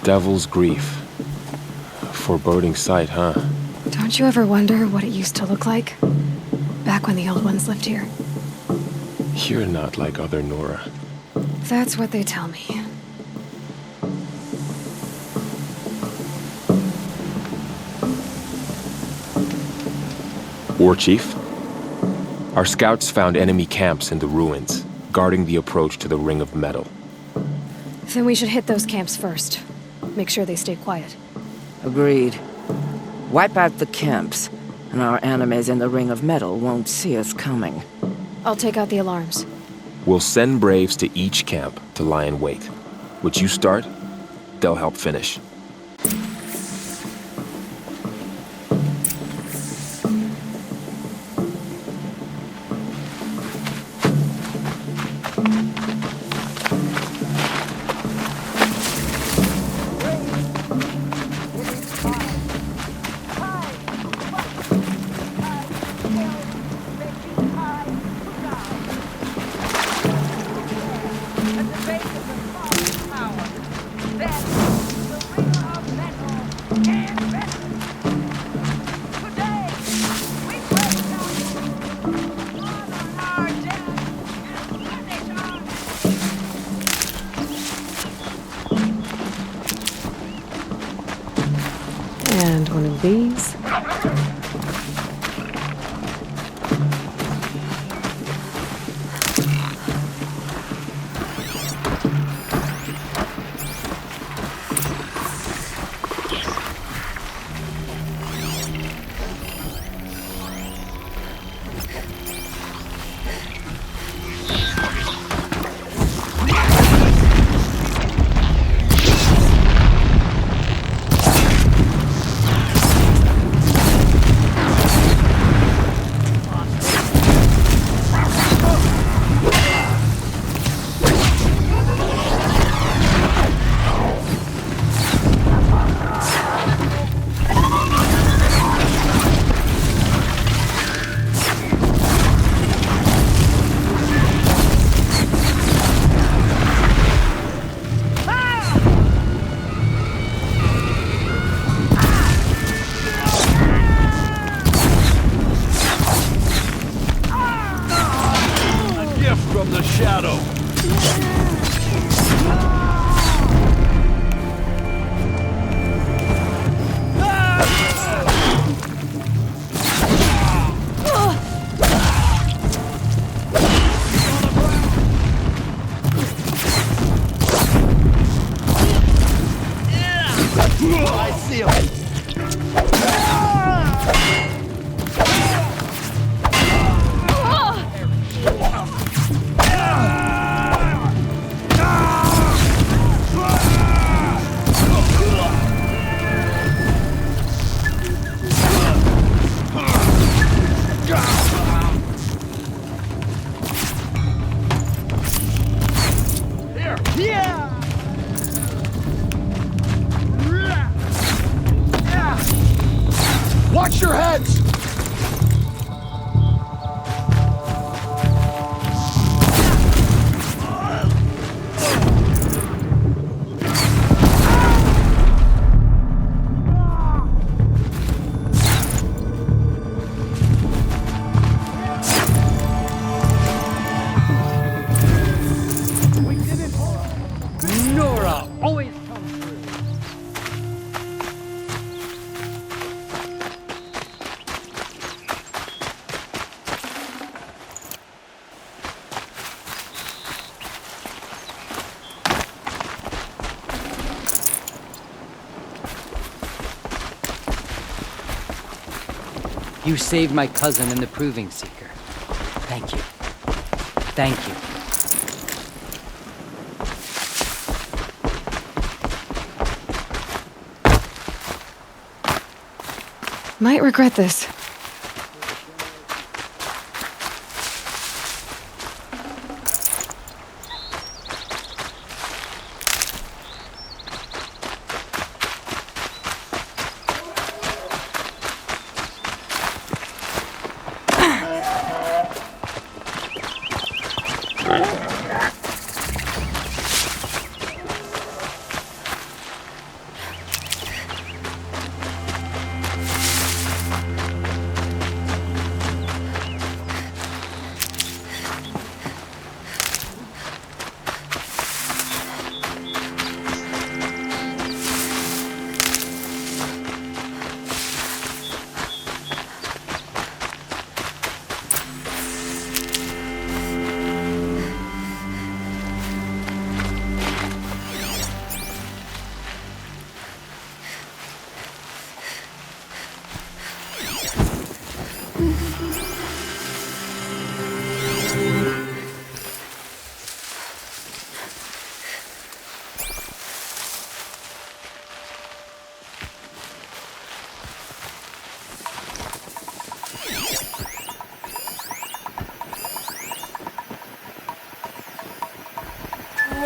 Devil's Grief. A foreboding sight, huh? Don't you ever wonder what it used to look like? Back when the old ones lived here. You're not like other Nora. That's what they tell me. War Chief? Our scouts found enemy camps in the ruins, guarding the approach to the Ring of Metal. Then we should hit those camps first. Make sure they stay quiet. Agreed. Wipe out the camps, and our enemies in the Ring of Metal won't see us coming. I'll take out the alarms. We'll send Braves to each camp to lie in wait. What you start, they'll help finish. And one of these. From the shadow. I see him. Watch your heads! Nora always comes through. You saved my cousin and the Proving Seeker. Thank you. Thank you. Might regret this.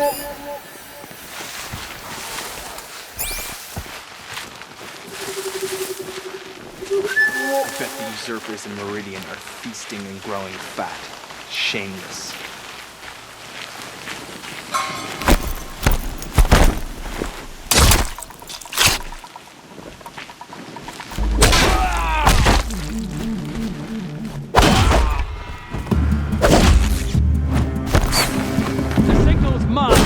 I bet the usurpers in Meridian are feasting and growing fat. Shameless. The signal's mine.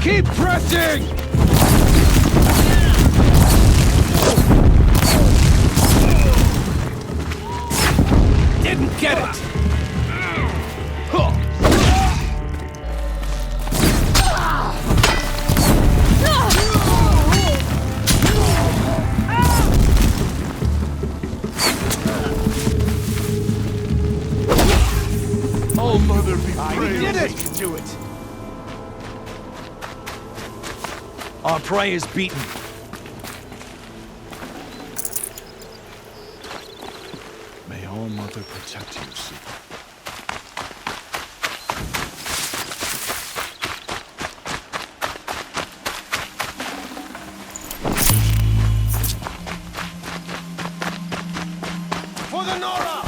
Keep pressing! Didn't get it! Oh, mother be praised. We did it! Do it. Our prey is beaten. May All Mother protect you, Super. For the Nora!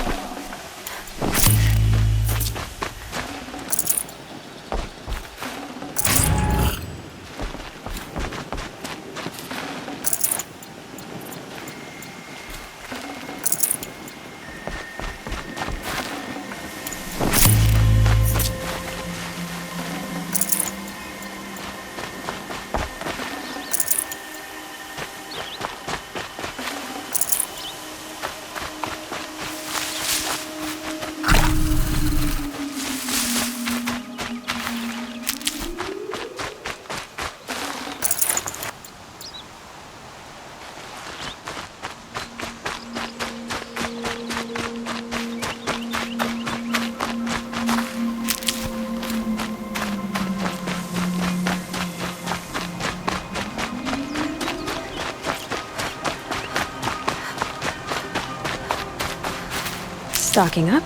Stocking up.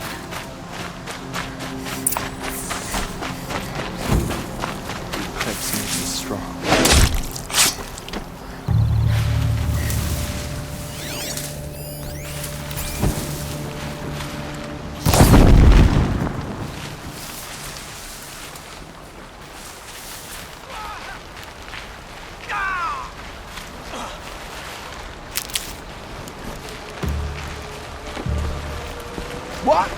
Eclipse makes us strong. What?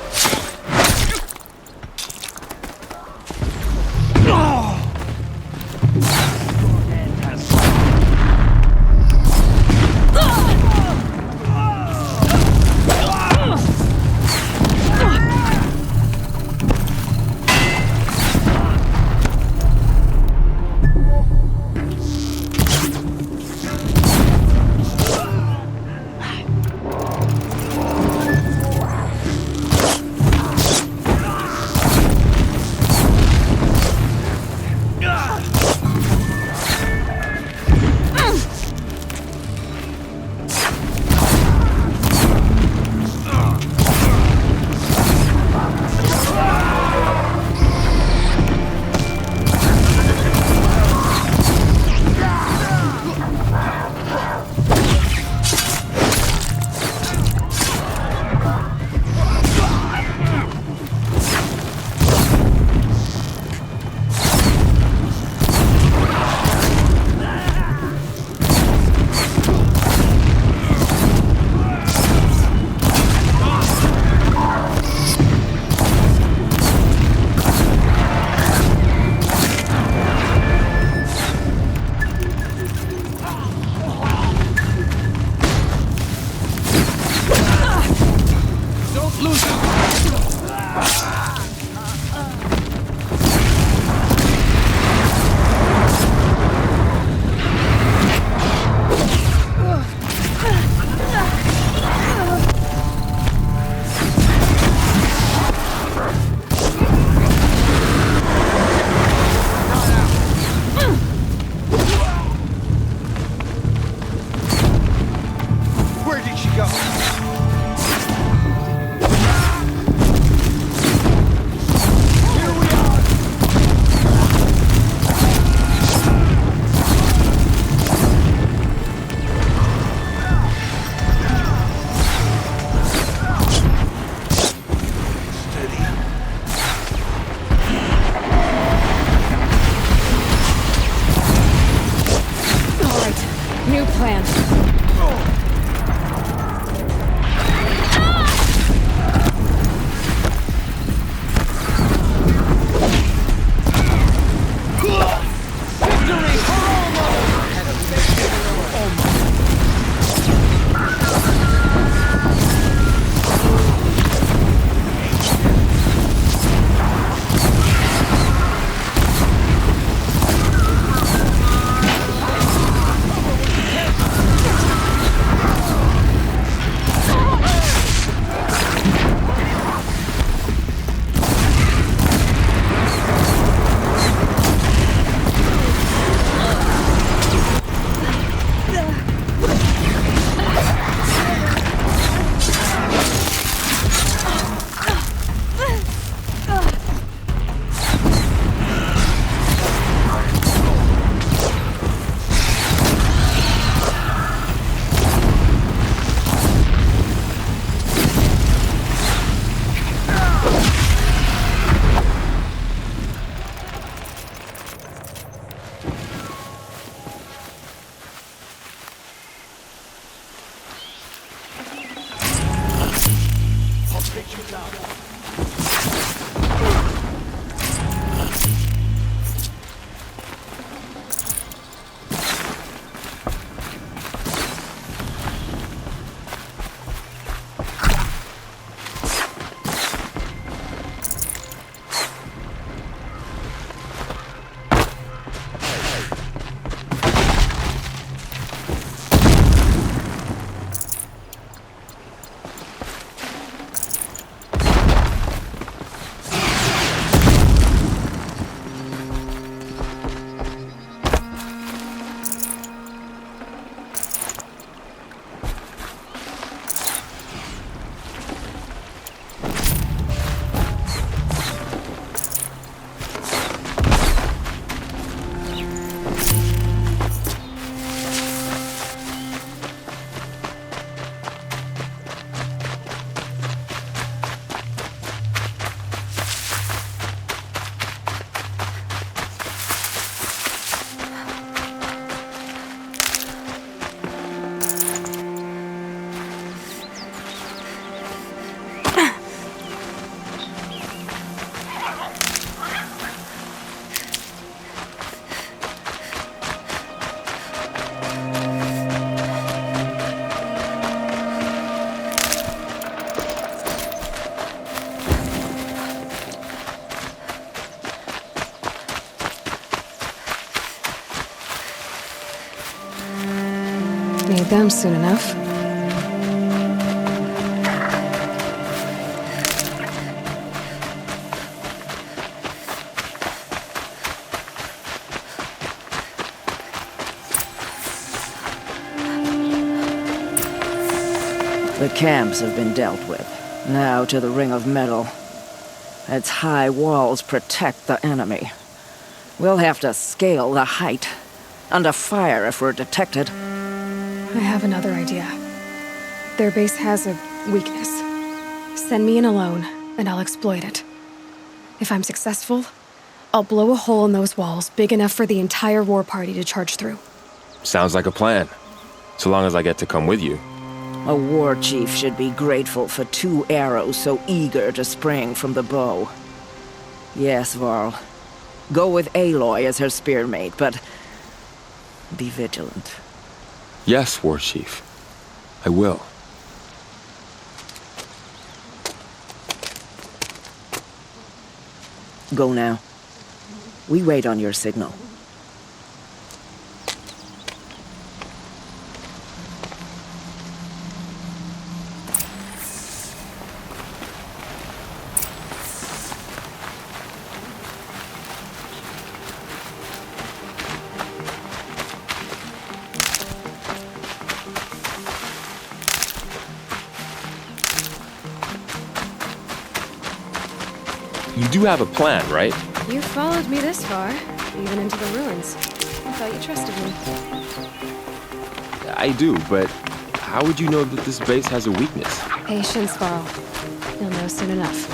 hand. Need them soon enough. The camps have been dealt with. Now to the Ring of Metal. Its high walls protect the enemy. We'll have to scale the height. Under fire if we're detected. I have another idea. Their base has a weakness. Send me in alone, and I'll exploit it. If I'm successful, I'll blow a hole in those walls big enough for the entire war party to charge through. Sounds like a plan. So long as I get to come with you. A war chief should be grateful for 2 arrows so eager to spring from the bow. Yes, Varl. Go with Aloy as her spearmate, but be vigilant. Yes, War Chief. I will. Go now. We wait on your signal. You do have a plan, right? You followed me this far, even into the ruins. I thought you trusted me. I do, but how would you know that this base has a weakness? Patience, Varl. You'll know soon enough.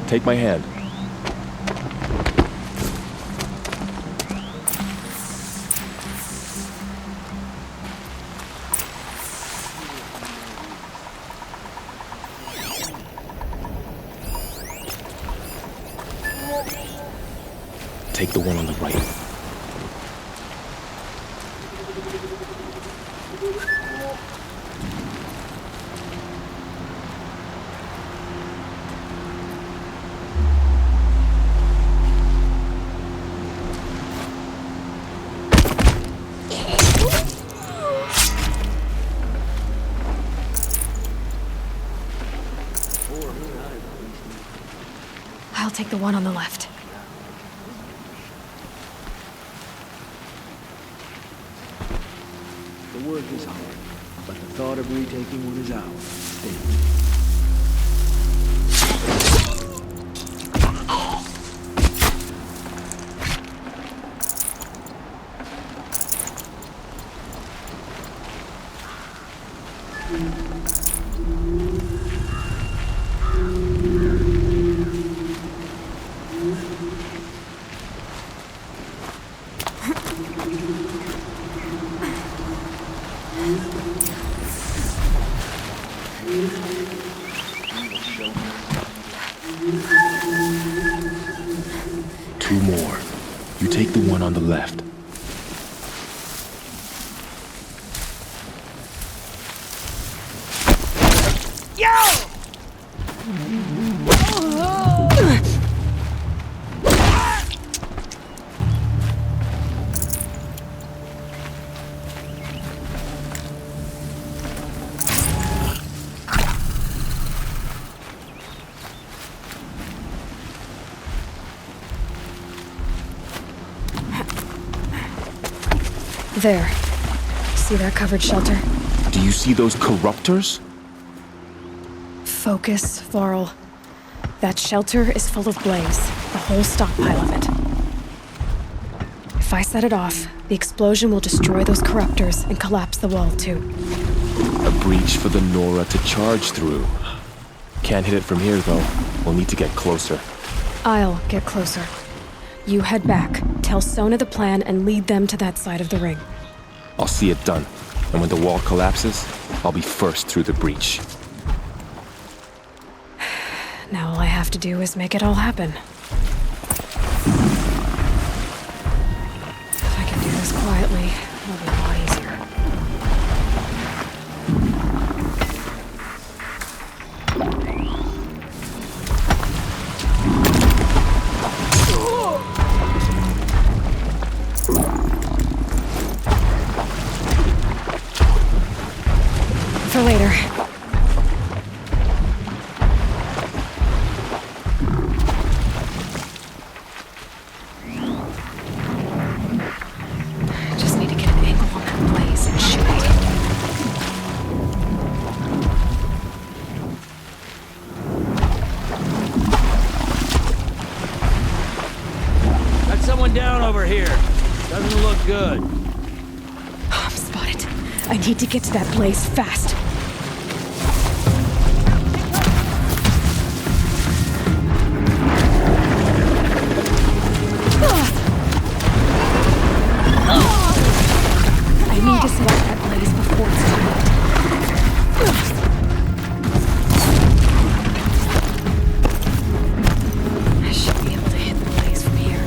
Take my hand. Take the one on the right. I'll take the one on the left. The work is hard, but the thought of retaking one is ours. Two more. You take the one on the left. There. See that covered shelter? Do you see those corruptors? Focus, Varl. That shelter is full of blaze, the whole stockpile of it. If I set it off, the explosion will destroy those corruptors and collapse the wall too. A breach for the Nora to charge through. Can't hit it from here though. We'll need to get closer. I'll get closer. You head back, tell Sona the plan, and lead them to that side of the ring. I'll see it done. And when the wall collapses, I'll be first through the breach. Now all I have to do is make it all happen. If I can do this quietly, it'll be a lot easier. For later. Just need to get an angle on that blaze and shoot it. Got someone down over here. Doesn't look good. I'm spotted. I need to get to that blaze fast. I need to select that blaze before it's time. I should be able to hit the blaze from here.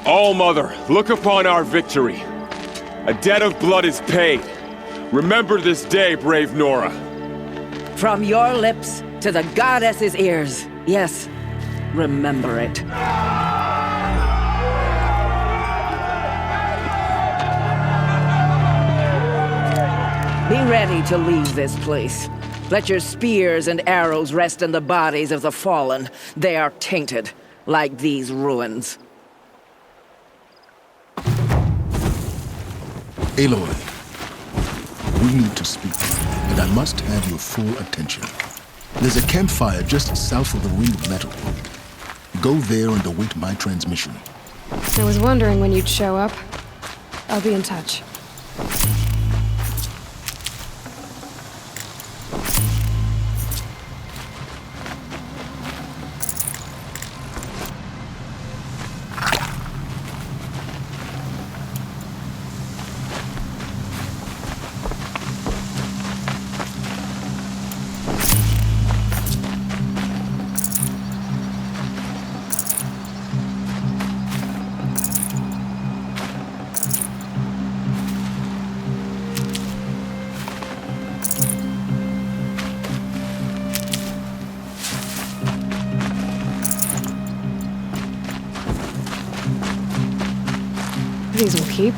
All-Mother, look upon our victory. A debt of blood is paid. Remember this day, brave Nora. From your lips to the goddess's ears. Yes, remember it. Be ready to leave this place. Let your spears and arrows rest in the bodies of the fallen. They are tainted, like these ruins. Aloy, we need to speak, and I must have your full attention. There's a campfire just south of the ring of metal. Go there and await my transmission. I was wondering when you'd show up. I'll be in touch. These will keep.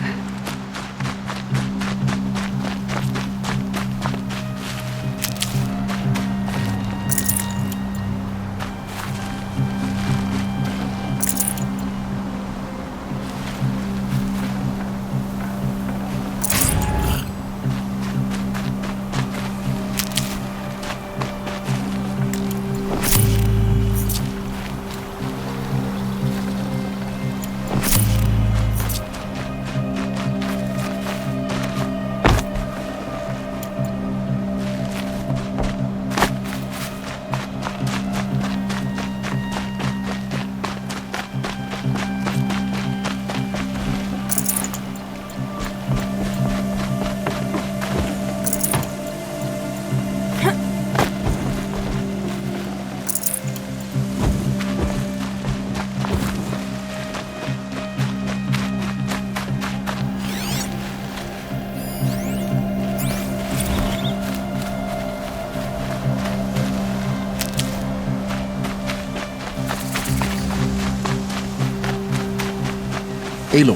Aloy,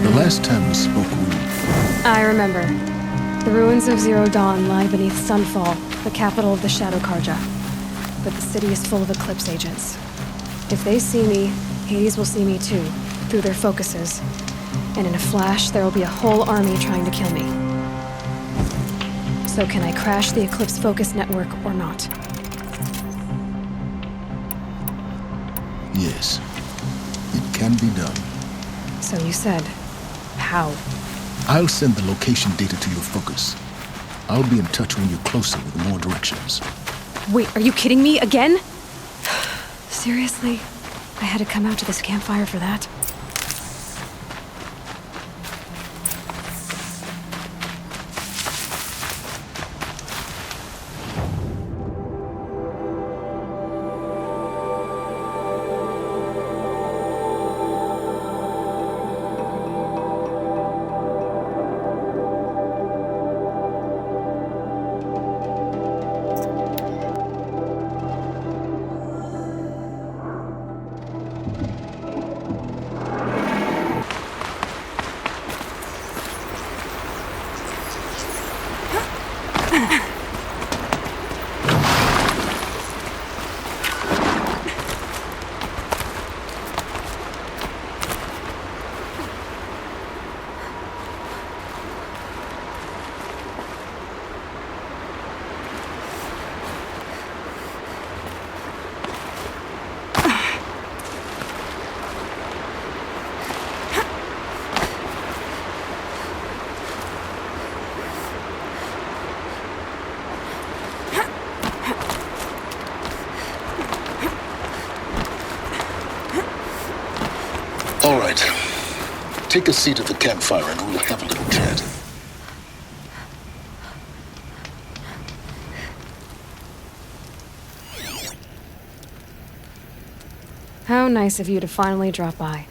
the last time we spoke, I remember. The ruins of Zero Dawn lie beneath Sunfall, the capital of the Shadow Karja. But the city is full of Eclipse agents. If they see me, Hades will see me too, through their focuses. And in a flash, there will be a whole army trying to kill me. So can I crash the Eclipse focus network or not? Yes. It can be done. So you said, how? I'll send the location data to your focus. I'll be in touch when you're closer with more directions. Wait, are you kidding me again? Seriously? I had to come out to this campfire for that? All right. Take a seat at the campfire and we'll have a little chat. How nice of you to finally drop by.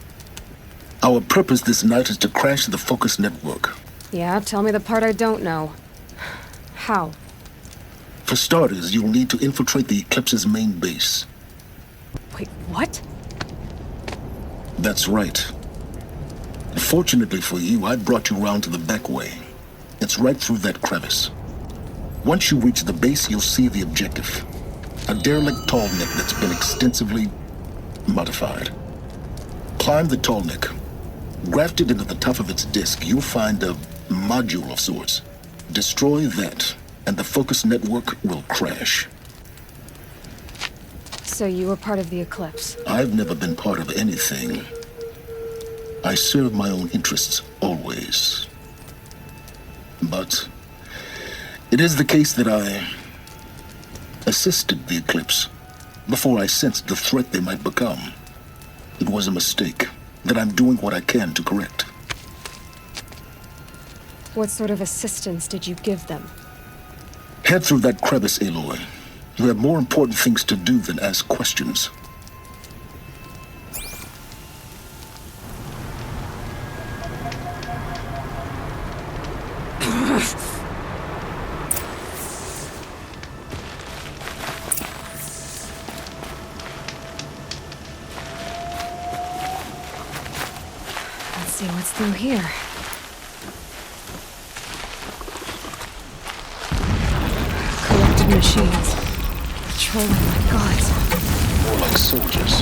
Our purpose this night is to crash the Focus network. Yeah, tell me the part I don't know. How? For starters, you'll need to infiltrate the Eclipse's main base. Wait, what? That's right. Fortunately for you, I brought you round to the back way. It's right through that crevice. Once you reach the base, you'll see the objective. A derelict tall neck that's been extensively modified. Climb the tall neck. Grafted into the top of its disk, you'll find a module of sorts. Destroy that, and the Focus network will crash. So you were part of the Eclipse? I've never been part of anything. I serve my own interests, always. But it is the case that I assisted the Eclipse before I sensed the threat they might become. It was a mistake that I'm doing what I can to correct. What sort of assistance did you give them? Head through that crevice, Aloy. You have more important things to do than ask questions. Let's see what's through here. Collected machines. Patrolling like gods. More like soldiers.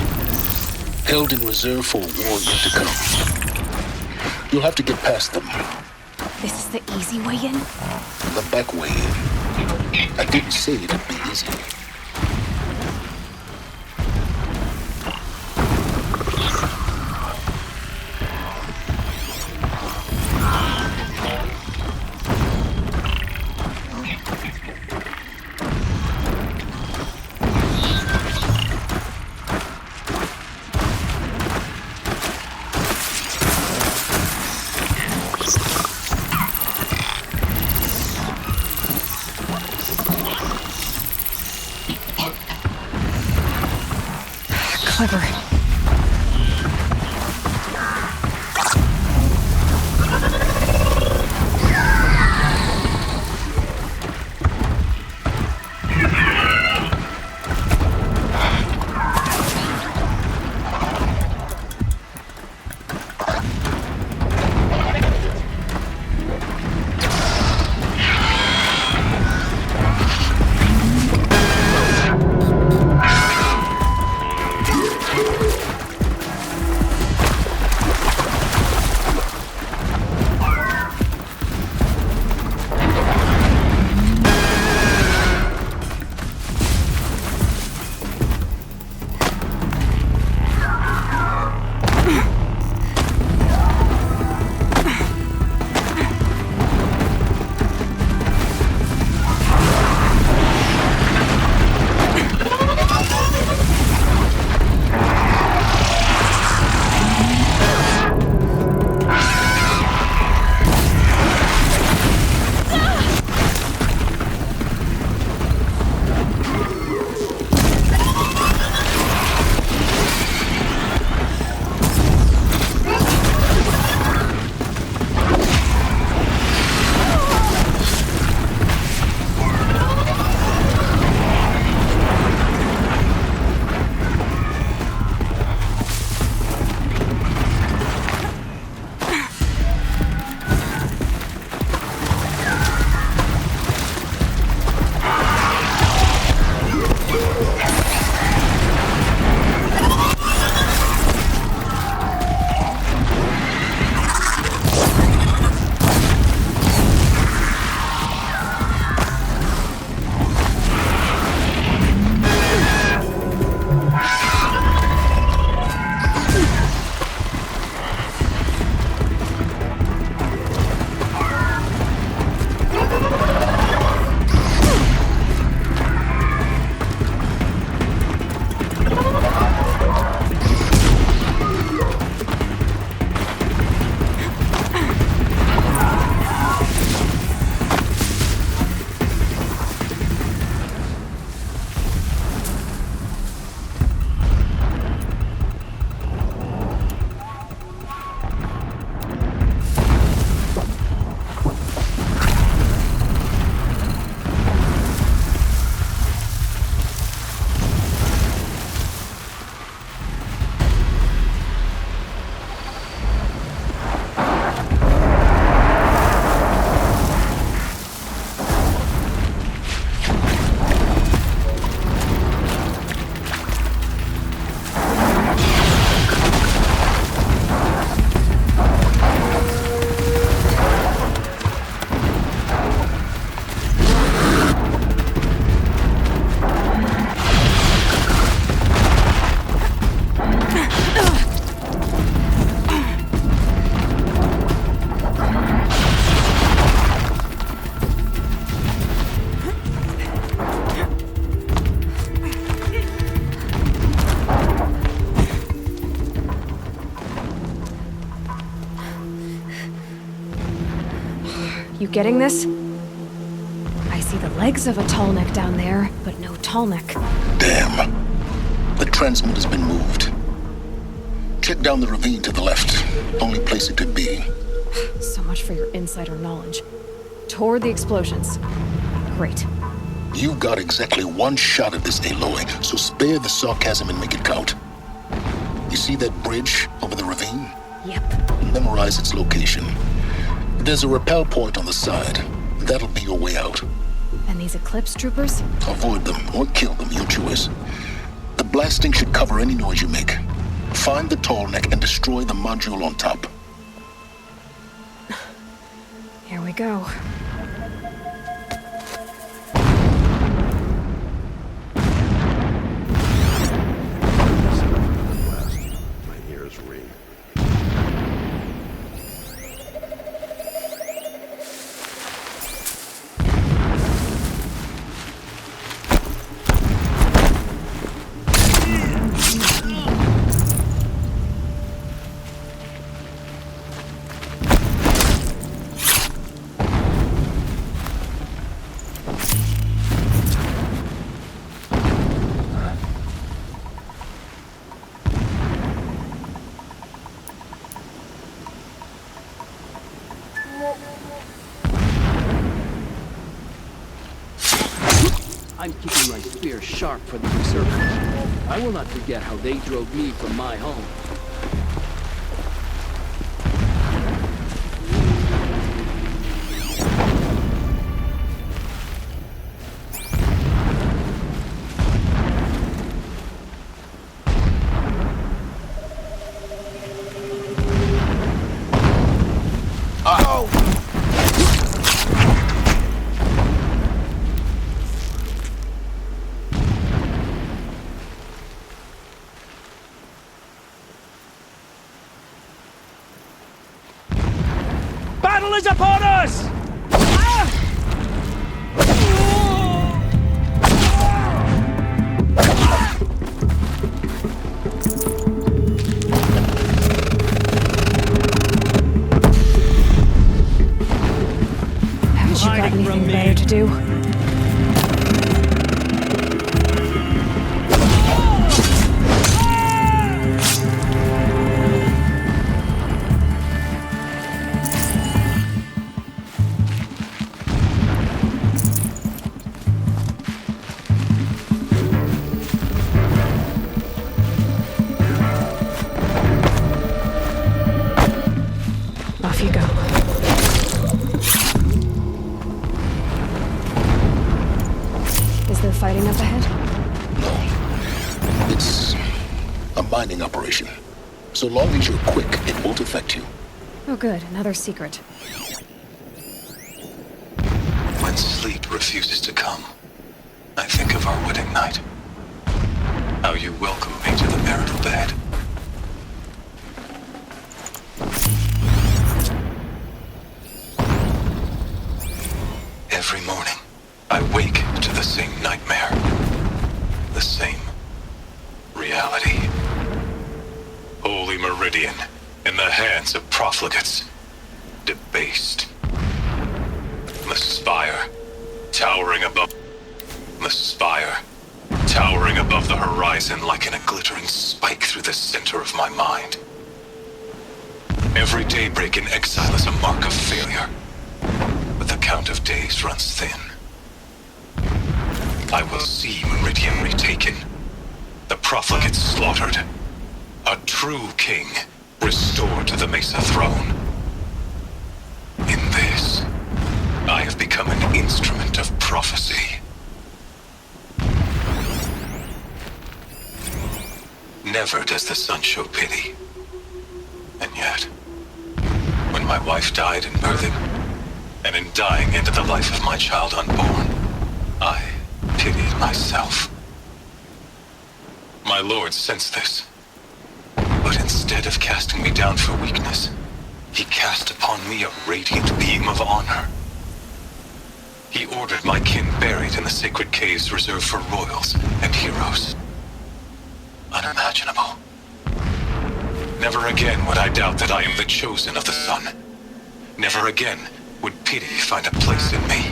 Held in reserve for a war yet to come. You'll have to get past them. This is the easy way in? The back way in. I didn't say it'd be easy. Clever. you getting this? I see the legs of a tall neck down there, but no tall neck. Damn. The transmitter's been moved. Check down the ravine to the left. Only place it could be. So much for your insider knowledge. Toward the explosions. Great. You've got exactly one shot at this, Aloy, so spare the sarcasm and make it count. You see that bridge over the ravine? Yep. Memorize its location. There's a rappel point on the side. That'll be your way out. And these Eclipse troopers? Avoid them or kill them, your choice. The blasting should cover any noise you make. Find the tall neck and destroy the module on top. Here we go. My ears ring. I'm keeping my spear sharp for the usurpers. I will not forget how they drove me from my home. Battle is upon us! Haven't you got anything better to do? Off you go. Is there fighting up ahead? No. It's a mining operation. So long as you're quick, it won't affect you. Oh good, another secret. When sleep refuses to come, I think of our wedding night. How you welcomed me to the marital bed. Every morning, I wake to the same nightmare. The same reality. Holy Meridian, in the hands of profligates. Debased. The spire, towering above... The spire, towering above the horizon like in a glittering spike through the center of my mind. Every daybreak in exile is a mark of failure. But the count of days runs thin. I will see Meridian retaken. The profligates slaughtered. A true king restored to the Mesa throne. In this, I have become an instrument of prophecy. Never does the sun show pity. And yet, when my wife died in birthing, and in dying into the life of my child unborn, I pitied myself. My lord sensed this, but instead of casting me down for weakness, he cast upon me a radiant beam of honor. He ordered my kin buried in the sacred caves reserved for royals and heroes. Unimaginable. Never again would I doubt that I am the chosen of the sun. Never again would pity find a place in me.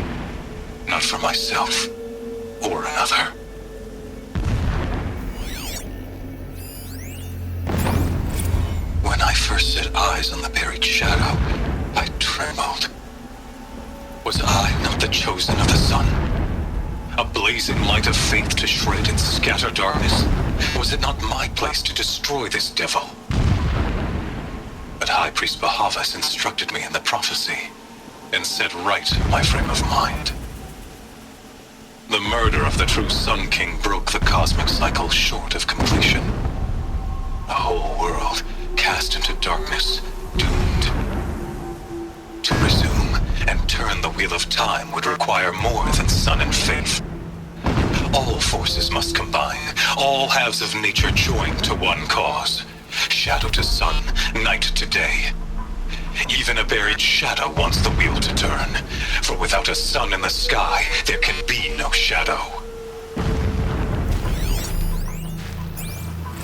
Not for myself or another. When I first set eyes on the buried shadow, I trembled. Was I not the chosen of the sun? A blazing light of faith to shred and scatter darkness? Was it not my place to destroy this devil? But High Priest Bahavas instructed me in the prophecy and set right my frame of mind. The murder of the true Sun King broke the cosmic cycle short of completion. A whole world cast into darkness, doomed. To resume and turn the wheel of time would require more than sun and faith. All forces must combine, all halves of nature join to one cause. Shadow to sun, night to day. Even a buried shadow wants the wheel to turn, for without a sun in the sky, there can be no shadow.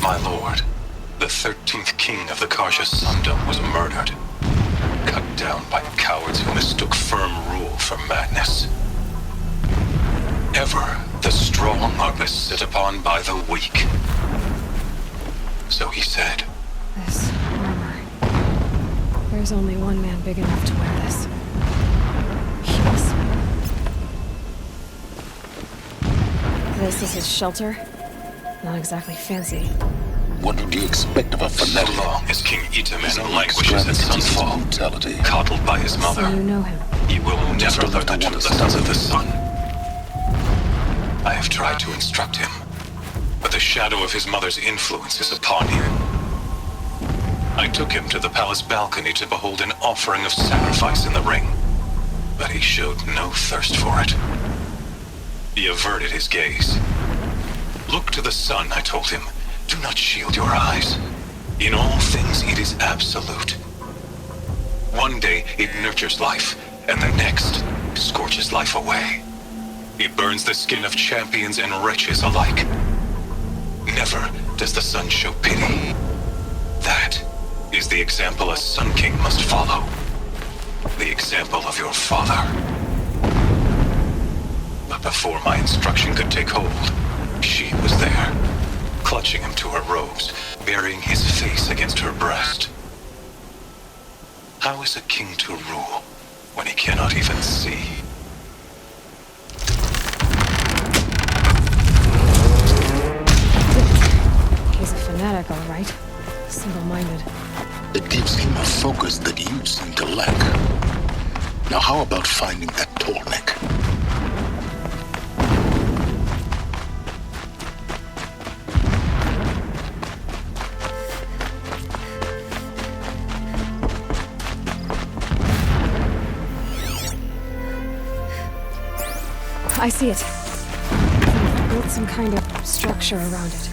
My lord, the 13th king of the Karja Sundom was murdered. Cut down by cowards who mistook firm rule for madness. Ever the strong are beset upon by the weak. So he said. This armor. There's only one man big enough to wear this. Yes. This is his shelter. Not exactly fancy. What would you expect of a fanatic? So long as King Itamen languishes at sunfall, coddled by his mother, So you know him. he will never learn the true lessons of the sun. I have tried to instruct him, but the shadow of his mother's influence is upon him. I took him to the palace balcony to behold an offering of sacrifice in the ring, but he showed no thirst for it. He averted his gaze. Look to the sun, I told him. Do not shield your eyes. In all things, it is absolute. One day, it nurtures life, and the next, scorches life away. It burns the skin of champions and wretches alike. Never does the sun show pity. That is the example a Sun King must follow. The example of your father. But before my instruction could take hold, she was there, clutching him to her robes, burying his face against her breast. How is a king to rule when he cannot even see? He's a fanatic, all right. Single-minded. It gives him a focus that you seem to lack. Now how about finding that Tornik? I see it. They've built some kind of structure around it.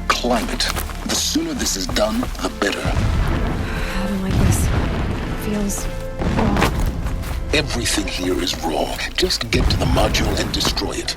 Climb it. The sooner this is done, the better. I don't like this. It feels raw. Everything here is raw. Just get to the module and destroy it.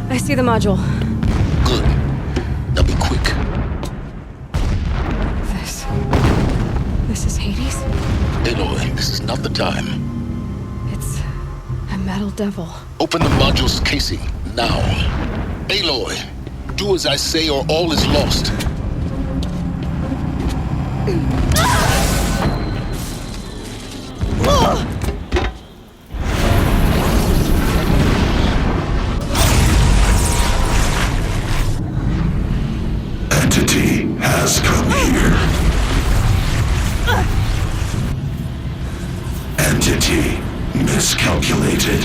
I see the module. Good. Now be quick. This is Hades? Aloy, this is not the time. It's a metal devil. Open the module's casing, now. Aloy, do as I say or all is lost. Entity has come here. Entity miscalculated.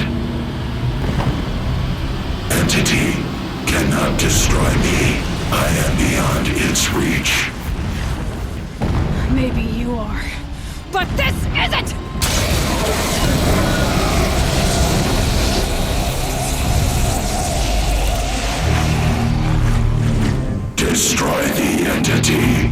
Entity cannot destroy me. I am beyond its reach. Maybe you are, but this isn't! Destroy the entity.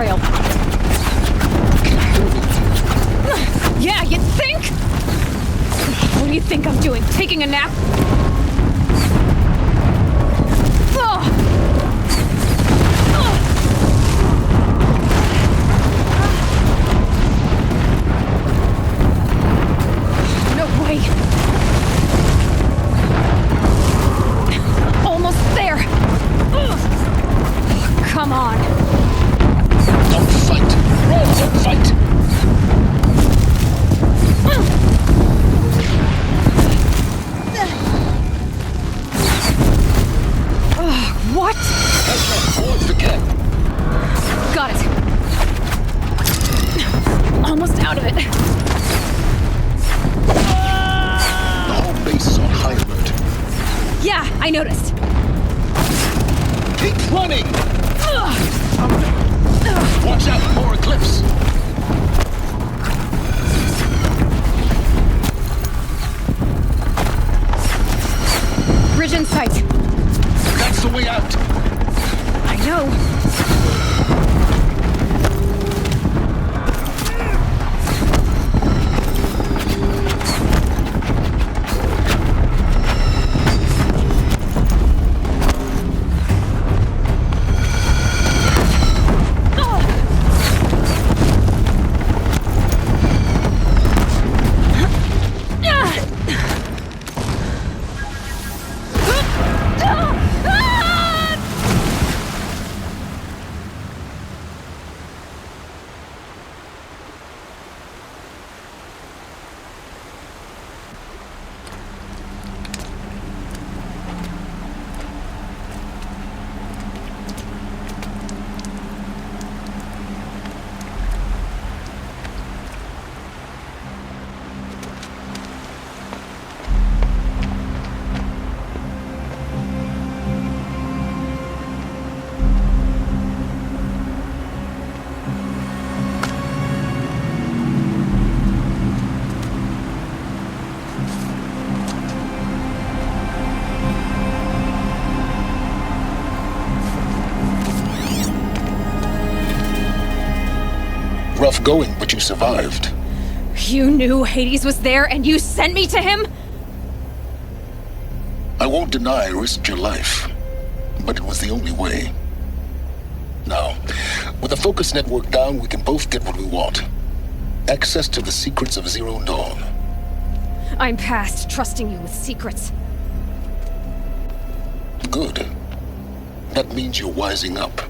trail. Yeah, you think? What do you think I'm doing? Taking a nap? No way. Almost there. Come on. Don't fight! Roll, don't fight! What? Towards the camp. Got it. Almost out of it. The whole base is on high alert. Yeah, I noticed. Keep running! Watch out, more Eclipse! Bridge in sight. That's the way out. I know. Rough going, but you survived. You knew Hades was there and you sent me to him? I won't deny I risked your life, but it was the only way. Now, with the focus network down, we can both get what we want. Access to the secrets of Zero Dawn. I'm past trusting you with secrets. Good. That means you're wising up.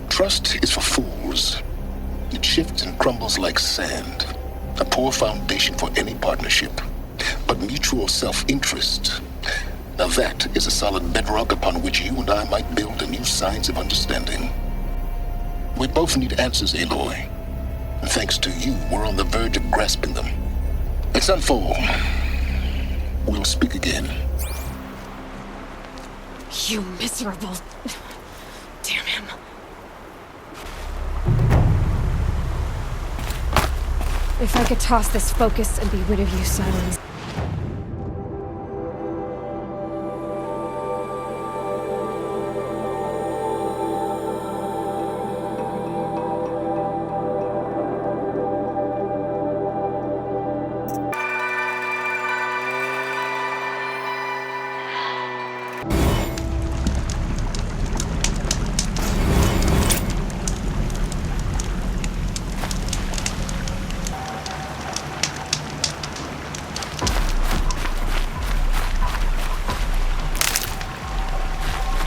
Trust is for fools. It shifts and crumbles like sand. A poor foundation for any partnership. But mutual self-interest, now that is a solid bedrock upon which you and I might build a new science of understanding. We both need answers, Aloy. And thanks to you, we're on the verge of grasping them. Let's unfold. We'll speak again. You miserable... Damn him. If I could toss this focus and be rid of you, Silence.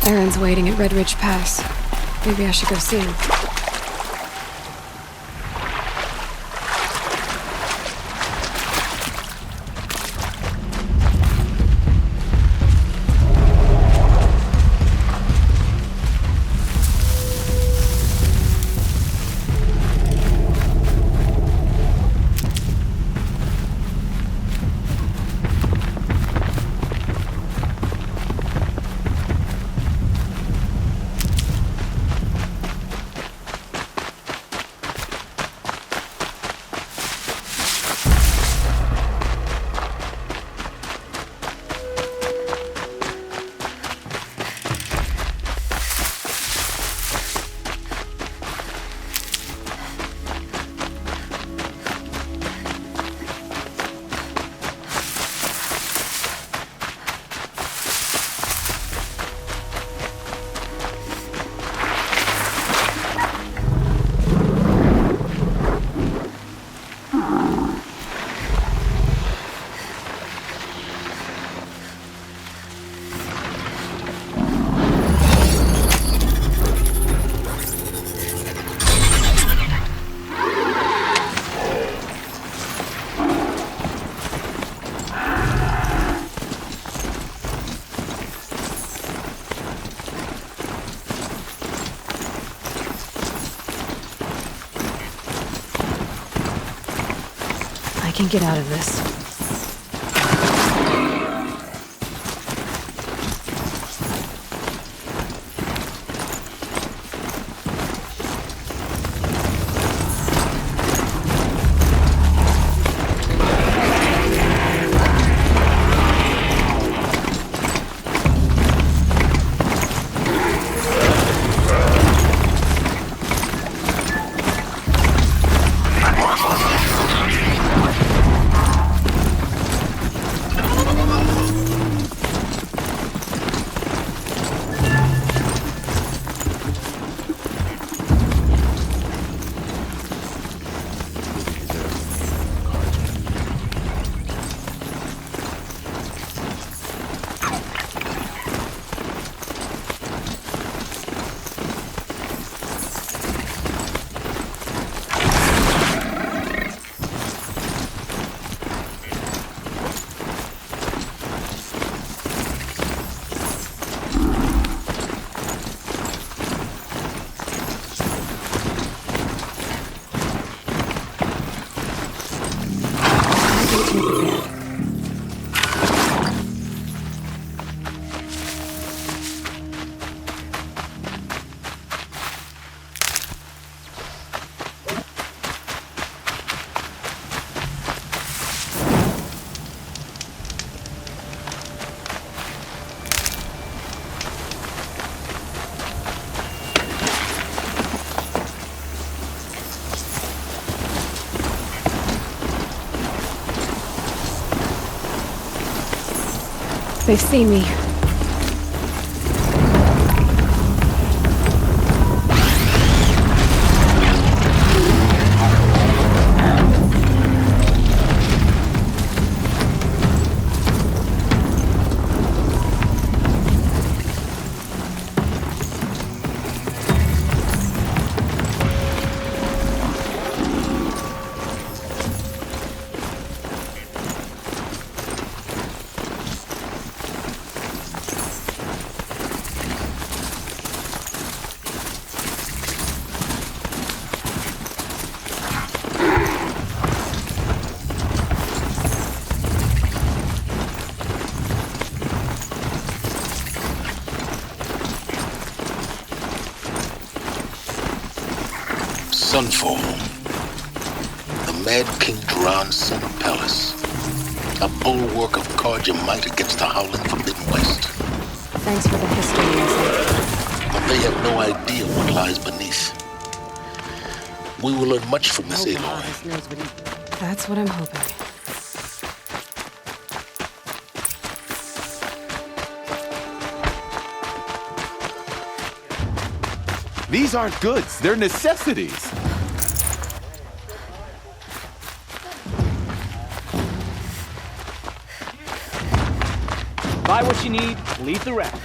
Aaron's waiting at Red Ridge Pass. Maybe I should go see him. can get out of this. They've seen me. Sunfall. The Mad King Duran's center palace. A bulwark of Carja might against the howling Forbidden West. Thanks for the history lesson. But they have no idea what lies beneath. We will learn much from this Aloy. That's what I'm hoping. These aren't goods, they're necessities. Buy what you need, leave the rest.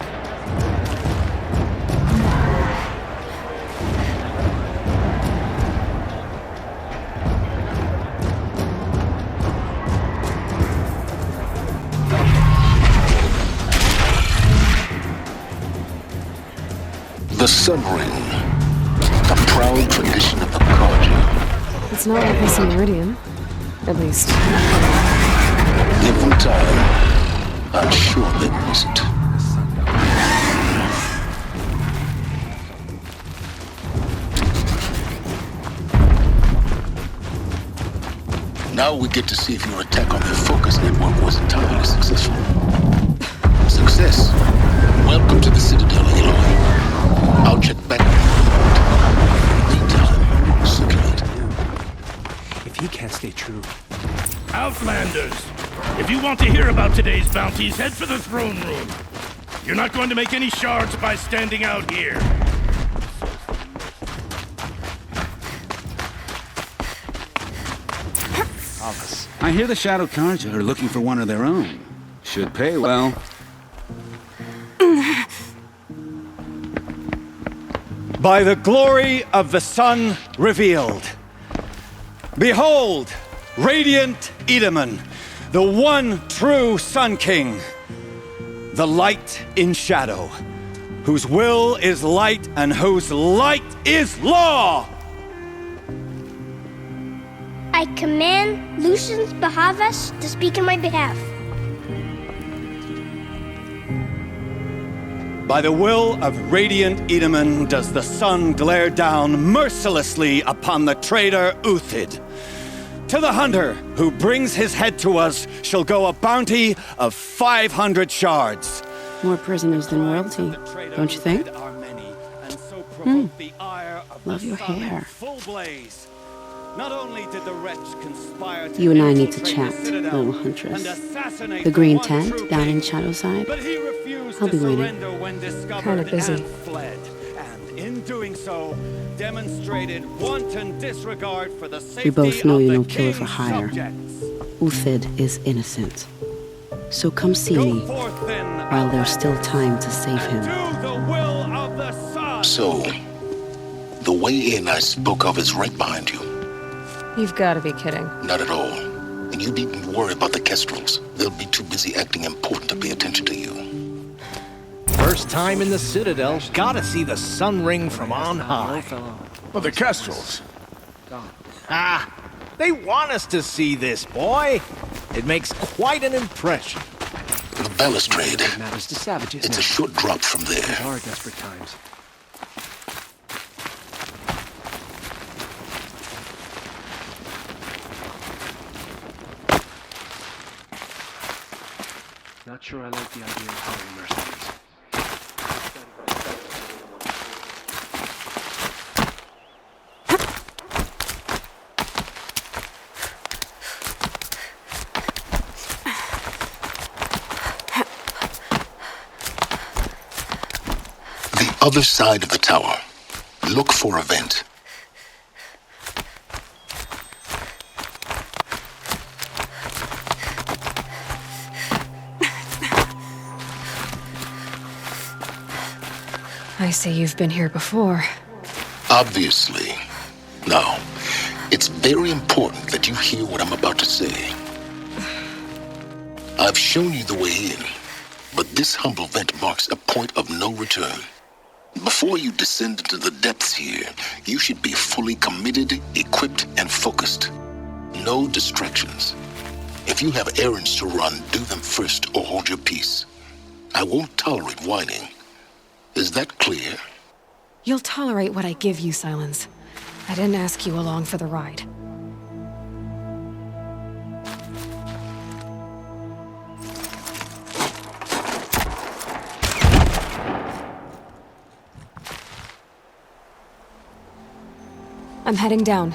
The Sun Ring. A proud tradition of the Carja. It's not like this in Meridian. At least. Give them time. I'm sure they wasn't. Now we get to see if your attack on their focus network was entirely successful. Success. Welcome to the Citadel, Aloy. I'll check back. Meantime, circulate. If he can't stay true. Outlanders! If you want to hear about today's bounties, head for the throne room. You're not going to make any shards by standing out here. I hear the Shadow Carja are looking for one of their own. Should pay well. By the glory of the sun revealed. Behold, radiant Edaman, the one true Sun King. The light in shadow, whose will is light and whose light is law! I I command Lucian's behaviours to speak in my behalf. By the will of radiant Edaman does the sun glare down mercilessly upon the traitor Uthid. To the hunter who brings his head to us shall go a bounty of 500 shards. More prisoners than royalty, don't you think? Love your hair. Not only did the wretch conspire to You and I need to chat, little huntress. The green tent down in Shadowside. I'll be waiting. Kinda busy. And in doing so, demonstrated wanton disregard for the safety We both know of you're the no killer for king's hire. subjects. Uthid is innocent. So come see me while there's still time to save him. So, the way in I spoke of is right behind you. You've got to be kidding. Not at all. And you needn't worry about the Kestrels. They'll be too busy acting important to pay attention to you. First time in the Citadel, gotta see the sun ring from on high. Well, the Kestrels. Ah, they want us to see this, boy. It makes quite an impression. The balustrade. Matters to savages. It's a short drop from there. These are desperate times. Not sure I like the idea of hiring mercenaries. The other side of the tower. Look for a vent. I see you've been here before. Obviously. Now, it's very important that you hear what I'm about to say. I've shown you the way in, but this humble vent marks a point of no return. Before you descend into the depths here, you should be fully committed, equipped, and focused. No distractions. If you have errands to run, do them first or hold your peace. I won't tolerate whining. Is that clear? You'll tolerate what I give you, Silence. I didn't ask you along for the ride. I'm heading down.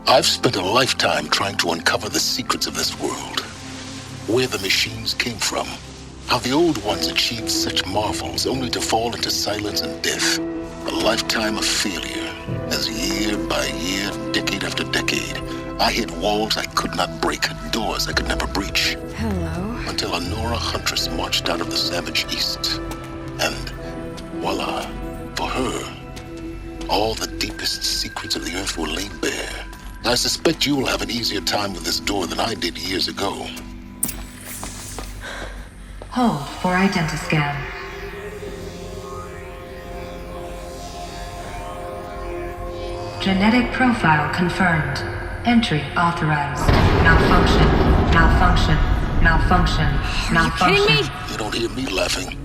I've spent a lifetime trying to uncover the secrets of this world. Where the machines came from. How the old ones achieved such marvels only to fall into silence and death. A lifetime of failure, as year by year, decade after decade, I hit walls I could not break, doors I could never breach. Hello. Until a Nora huntress marched out of the savage east. And voila, for her, all the deepest secrets of the earth were laid bare. I suspect you will have an easier time with this door than I did years ago. Hold for identiscan. Genetic profile confirmed. Entry authorized. Malfunction. Malfunction. Malfunction. Malfunction. Are you kidding me? You don't hear me laughing.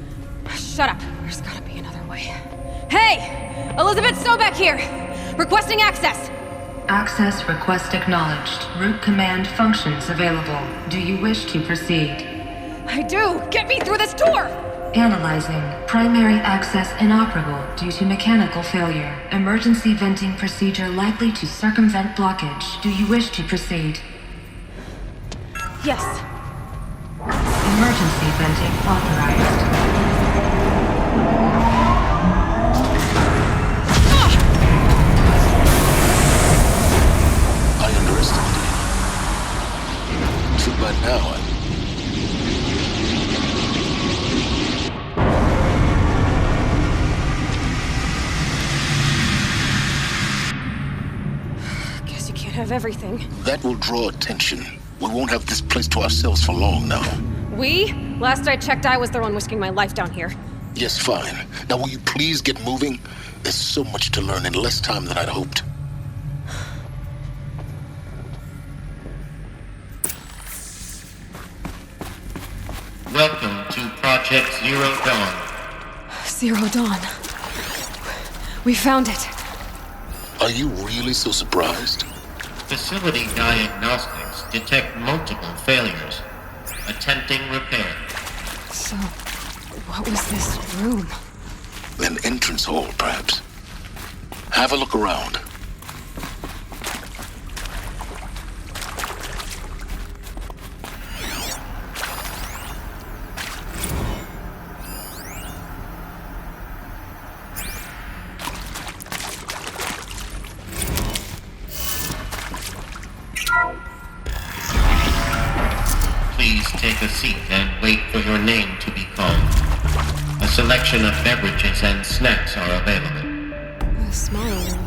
Shut up. There's gotta be another way. Hey! Elizabeth Stoback here! Requesting access! Access request acknowledged. Root command functions available. Do you wish to proceed? I do! Get me through this door! Analyzing. Primary access inoperable due to mechanical failure. Emergency venting procedure likely to circumvent blockage. Do you wish to proceed? Yes. Emergency venting authorized. I underestimated you. Too bad now Guess you can't have everything. That will draw attention. We won't have this place to ourselves for long now. We? Last I checked, I was the one risking my life down here. Yes, fine. Now will you please get moving? There's so much to learn in less time than I'd hoped. Project Zero Dawn. Zero Dawn. We found it. Are you really so surprised? Facility diagnostics detect multiple failures. Attempting repair. So, what was this room? An entrance hall, perhaps. Have a look around. Please take a seat and wait for your name to be called. A selection of beverages and snacks are available. A smaller room.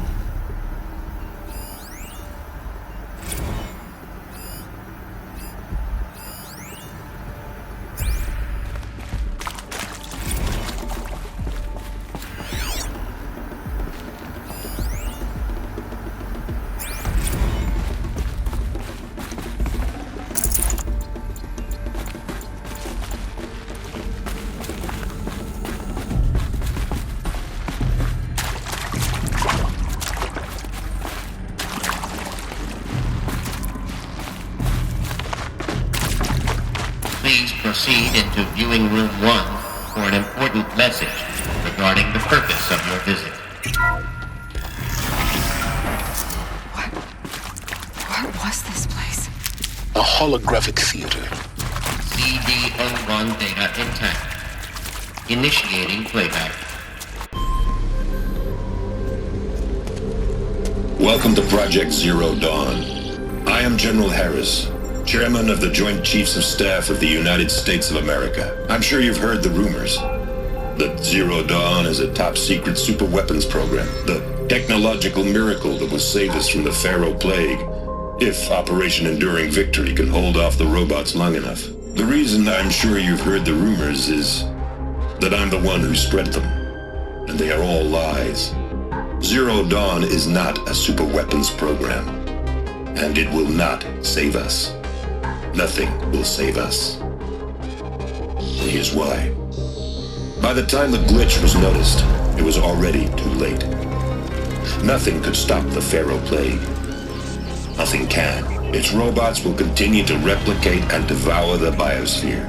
Please proceed into viewing room 1 for an important message regarding the purpose of your visit. What was this place? A holographic theater. CD01 data intact. Initiating playback. Welcome to Project Zero Dawn. I am General Harris, Chairman of the Joint Chiefs of Staff of the United States of America. I'm sure you've heard the rumors that Zero Dawn is a top-secret super weapons program, the technological miracle that will save us from the Pharaoh Plague, if Operation Enduring Victory can hold off the robots long enough. The reason I'm sure you've heard the rumors is that I'm the one who spread them, and they are all lies. Zero Dawn is not a super weapons program, and it will not save us. Nothing will save us. Here's why. By the time the glitch was noticed, it was already too late. Nothing could stop the Pharaoh Plague. Nothing can. Its robots will continue to replicate and devour the biosphere.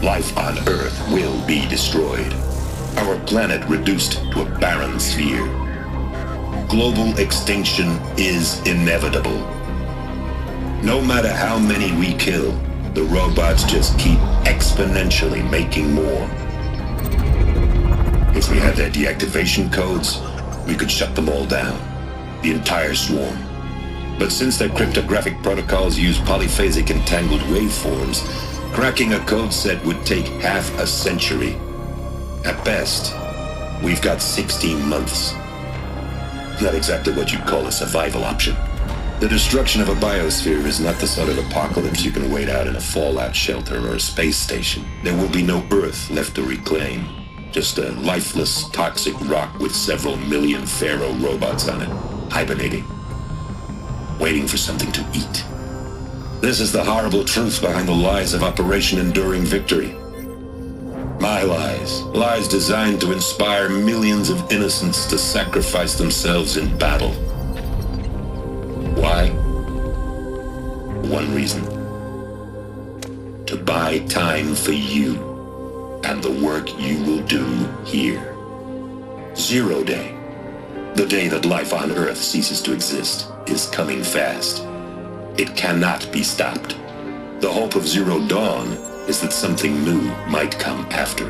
Life on Earth will be destroyed. Our planet reduced to a barren sphere. Global extinction is inevitable. No matter how many we kill, the robots just keep exponentially making more. If we had their deactivation codes, we could shut them all down, the entire swarm. But since their cryptographic protocols use polyphasic entangled waveforms, cracking a code set would take half a century. At best, we've got 16 months. Not exactly what you'd call a survival option. The destruction of a biosphere is not the sort of apocalypse you can wait out in a fallout shelter or a space station. There will be no Earth left to reclaim. Just a lifeless, toxic rock with several million Pharaoh robots on it, hibernating, waiting for something to eat. This is the horrible truth behind the lies of Operation Enduring Victory. My lies. Lies designed to inspire millions of innocents to sacrifice themselves in battle. Why? One reason. To buy time for you and the work you will do here. Zero Day, the day that life on Earth ceases to exist, is coming fast. It cannot be stopped. The hope of Zero Dawn is that something new might come after.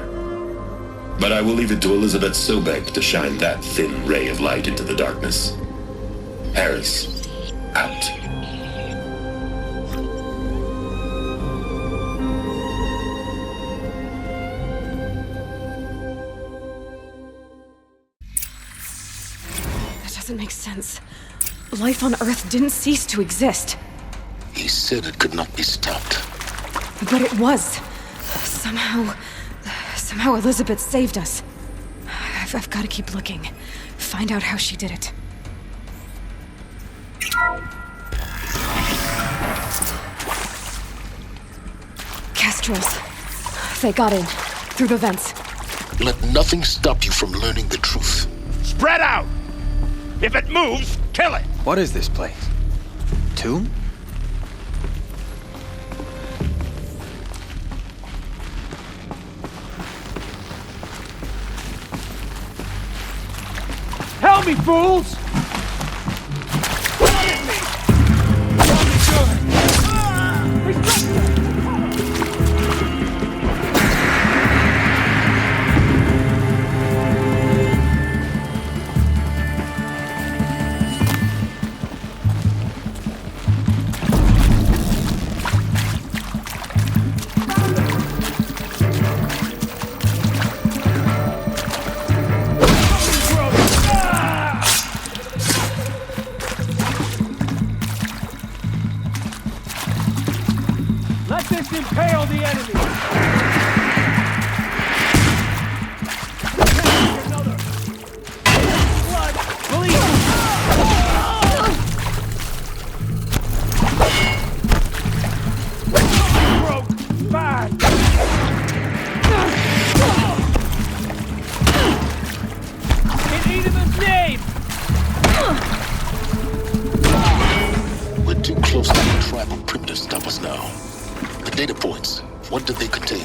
But I will leave it to Elizabeth Sobek to shine that thin ray of light into the darkness. Harris, out. That doesn't make sense. Life on Earth didn't cease to exist. He said it could not be stopped. But it was. Somehow Elizabeth saved us. I've got to keep looking. Find out how she did it. Kestrels. They got in. Through the vents. Let nothing stop you from learning the truth. Spread out! If it moves, kill it! What is this place? Tomb? Help me, fools! Let this impale the enemy! Another! Blood! Bleed! Broke! Bad! In Edemon's name! We're too close to the tribal perimeter to stop us now. The data points, what did they contain?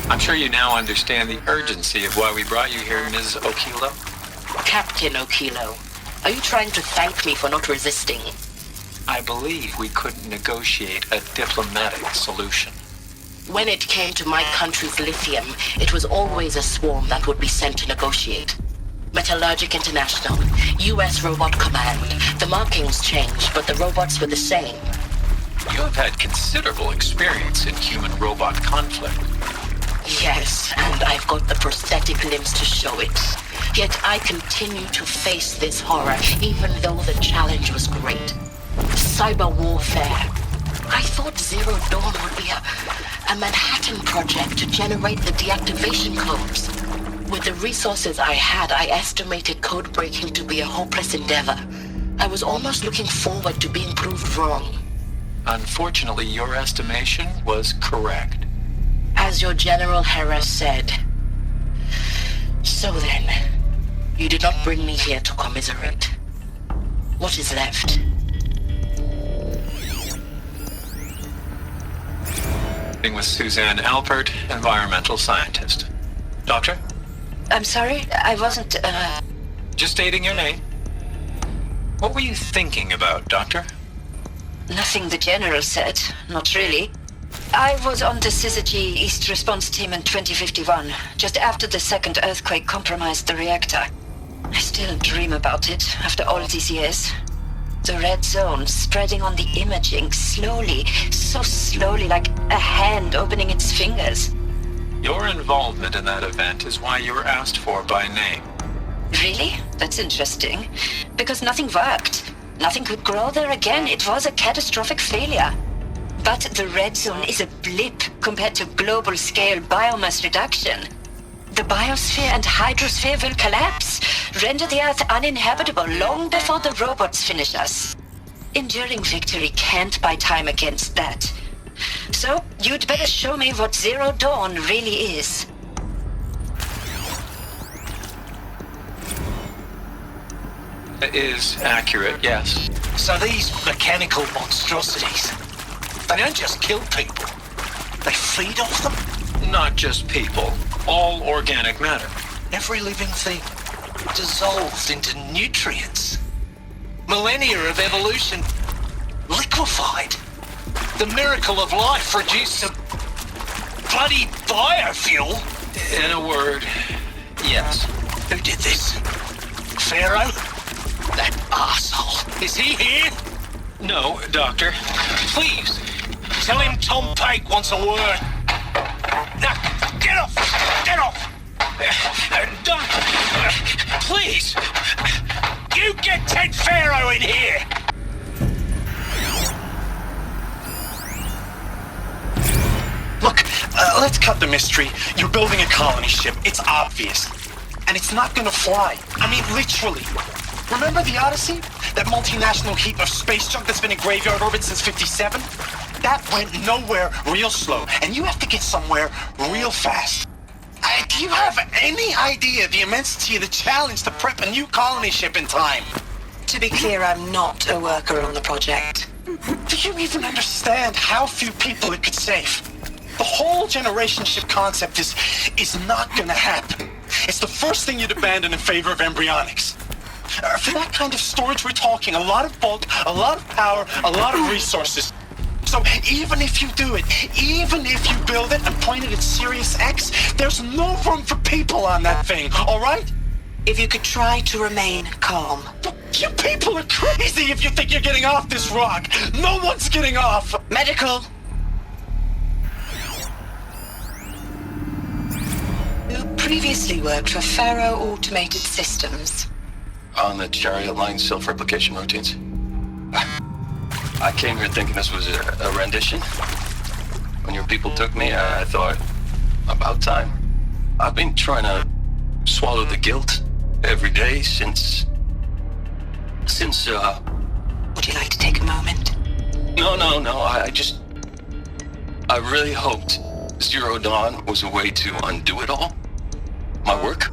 I'm sure you now understand the urgency of why we brought you here, Ms. Okilo. Captain Okilo, are you trying to thank me for not resisting? I believe we couldn't negotiate a diplomatic solution. When it came to my country's lithium, it was always a swarm that would be sent to negotiate. Metallurgic International, U.S. Robot Command. The markings changed, but the robots were the same. You have had considerable experience in human-robot conflict. Yes, and I've got the prosthetic limbs to show it. Yet I continue to face this horror, even though the challenge was great. Cyber warfare. I thought Zero Dawn would be a Manhattan project to generate the deactivation codes. With the resources I had, I estimated code breaking to be a hopeless endeavor. I was almost looking forward to being proved wrong. Unfortunately, your estimation was correct. As your General Harris said. So then, you did not bring me here to commiserate. What is left? With Suzanne Alpert, environmental scientist. Doctor? I'm sorry, I wasn't, Just stating your name. What were you thinking about, Doctor? Nothing the General said, not really. I was on the Syzygy East Response Team in 2051, just after the second earthquake compromised the reactor. I still dream about it, after all these years. The red zone spreading on the imaging, slowly, so slowly, like a hand opening its fingers. Your involvement in that event is why you were asked for by name. Really? That's interesting. Because nothing worked. Nothing could grow there again. It was a catastrophic failure. But the red zone is a blip compared to global-scale biomass reduction. The biosphere and hydrosphere will collapse, render the Earth uninhabitable long before the robots finish us. Enduring victory can't buy time against that. So, you'd better show me what Zero Dawn really is. It is accurate, yes. So these mechanical monstrosities, they don't just kill people, they feed off them? Not just people, all organic matter. Every living thing dissolved into nutrients. Millennia of evolution liquefied. The miracle of life reduced to bloody biofuel. In a word, yes. Who did this? Pharaoh? That arsehole. Is he here? No, Doctor. Please, tell him Tom Pake wants a word. Now, get off! Get off! Doctor, please! You get Ted Pharaoh in here! Let's cut the mystery. You're building a colony ship. It's obvious. And it's not gonna fly. I mean, literally. Remember the Odyssey? That multinational heap of space junk that's been in graveyard orbit since 57? That went nowhere real slow. And you have to get somewhere real fast. Do you have any idea the immensity of the challenge to prep a new colony ship in time? To be clear, I'm not a worker on the project. Do you even understand how few people it could save? The whole generation ship concept is not gonna happen. It's the first thing you'd abandon in favor of embryonics. For that kind of storage, we're talking a lot of bulk, a lot of power, a lot of resources. So even if you do it, even if you build it and point it at Sirius X, there's no room for people on that thing, all right? If you could try to remain calm. You people are crazy if you think you're getting off this rock. No one's getting off. Medical. You previously worked for Faro Automated Systems. On the Chariot Line self-replication routines? I came here thinking this was a rendition. When your people took me, I thought, about time. I've been trying to swallow the guilt every day since... Would you like to take a moment? No, I really hoped Zero Dawn was a way to undo it all. My work.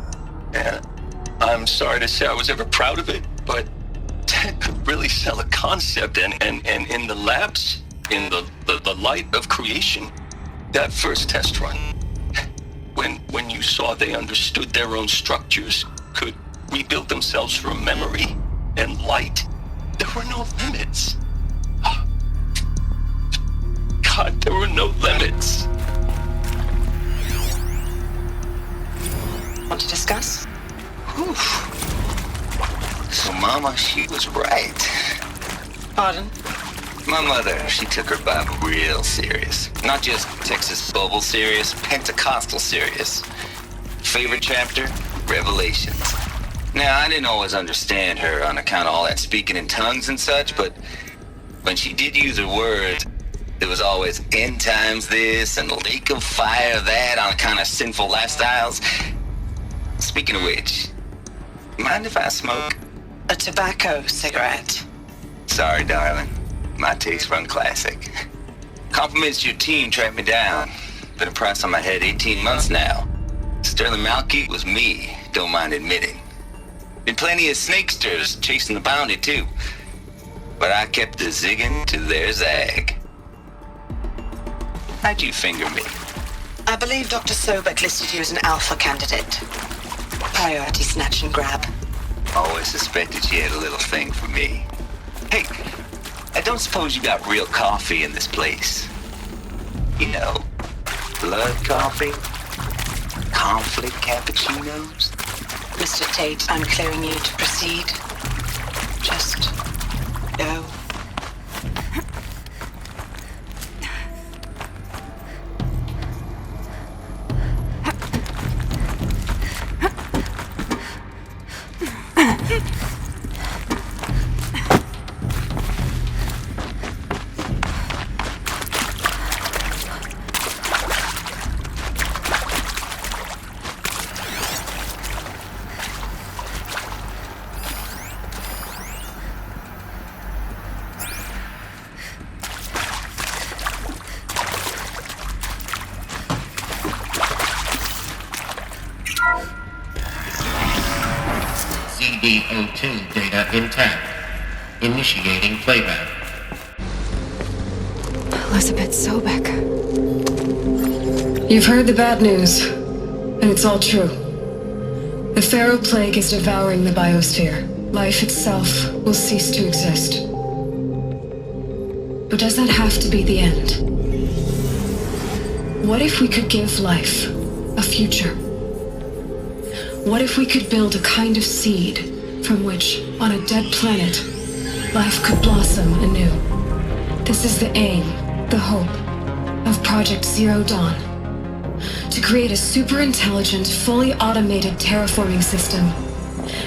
And I'm sorry to say I was ever proud of it, but Ted could really sell a concept, and in the labs, in the light of creation, that first test run, when you saw they understood their own structures, could rebuild themselves from memory and light, there were no limits. God, there were no limits. Want to discuss? Whew. So Mama, she was right. Pardon? My mother, she took her Bible real serious. Not just Texas Bible serious, Pentecostal serious. Favorite chapter? Revelations. Now, I didn't always understand her on account of all that speaking in tongues and such, but when she did use her words, there was always end times this and lake of fire that on account of sinful lifestyles. Speaking of which, mind if I smoke? A tobacco cigarette. Sorry, darling. My taste run classic. Compliments to your team tracked me down. Been a price on my head 18 months now. Sterling Malky was me, don't mind admitting. Been plenty of snakesters chasing the bounty too. But I kept the zigging to their zag. How'd you finger me? I believe Dr. Sobek listed you as an alpha candidate. Priority snatch and grab. Always suspected she had a little thing for me. Hey, I don't suppose you got real coffee in this place. You know, blood coffee, conflict cappuccinos. Mr. Tate, I'm clearing you to proceed. Just go. CD02 data intact. Initiating playback. Elizabeth Sobek. You've heard the bad news, and it's all true. The Pharaoh Plague is devouring the biosphere. Life itself will cease to exist. But does that have to be the end? What if we could give life a future? What if we could build a kind of seed from which, on a dead planet, life could blossom anew? This is the aim, the hope, of Project Zero Dawn. To create a super-intelligent, fully automated terraforming system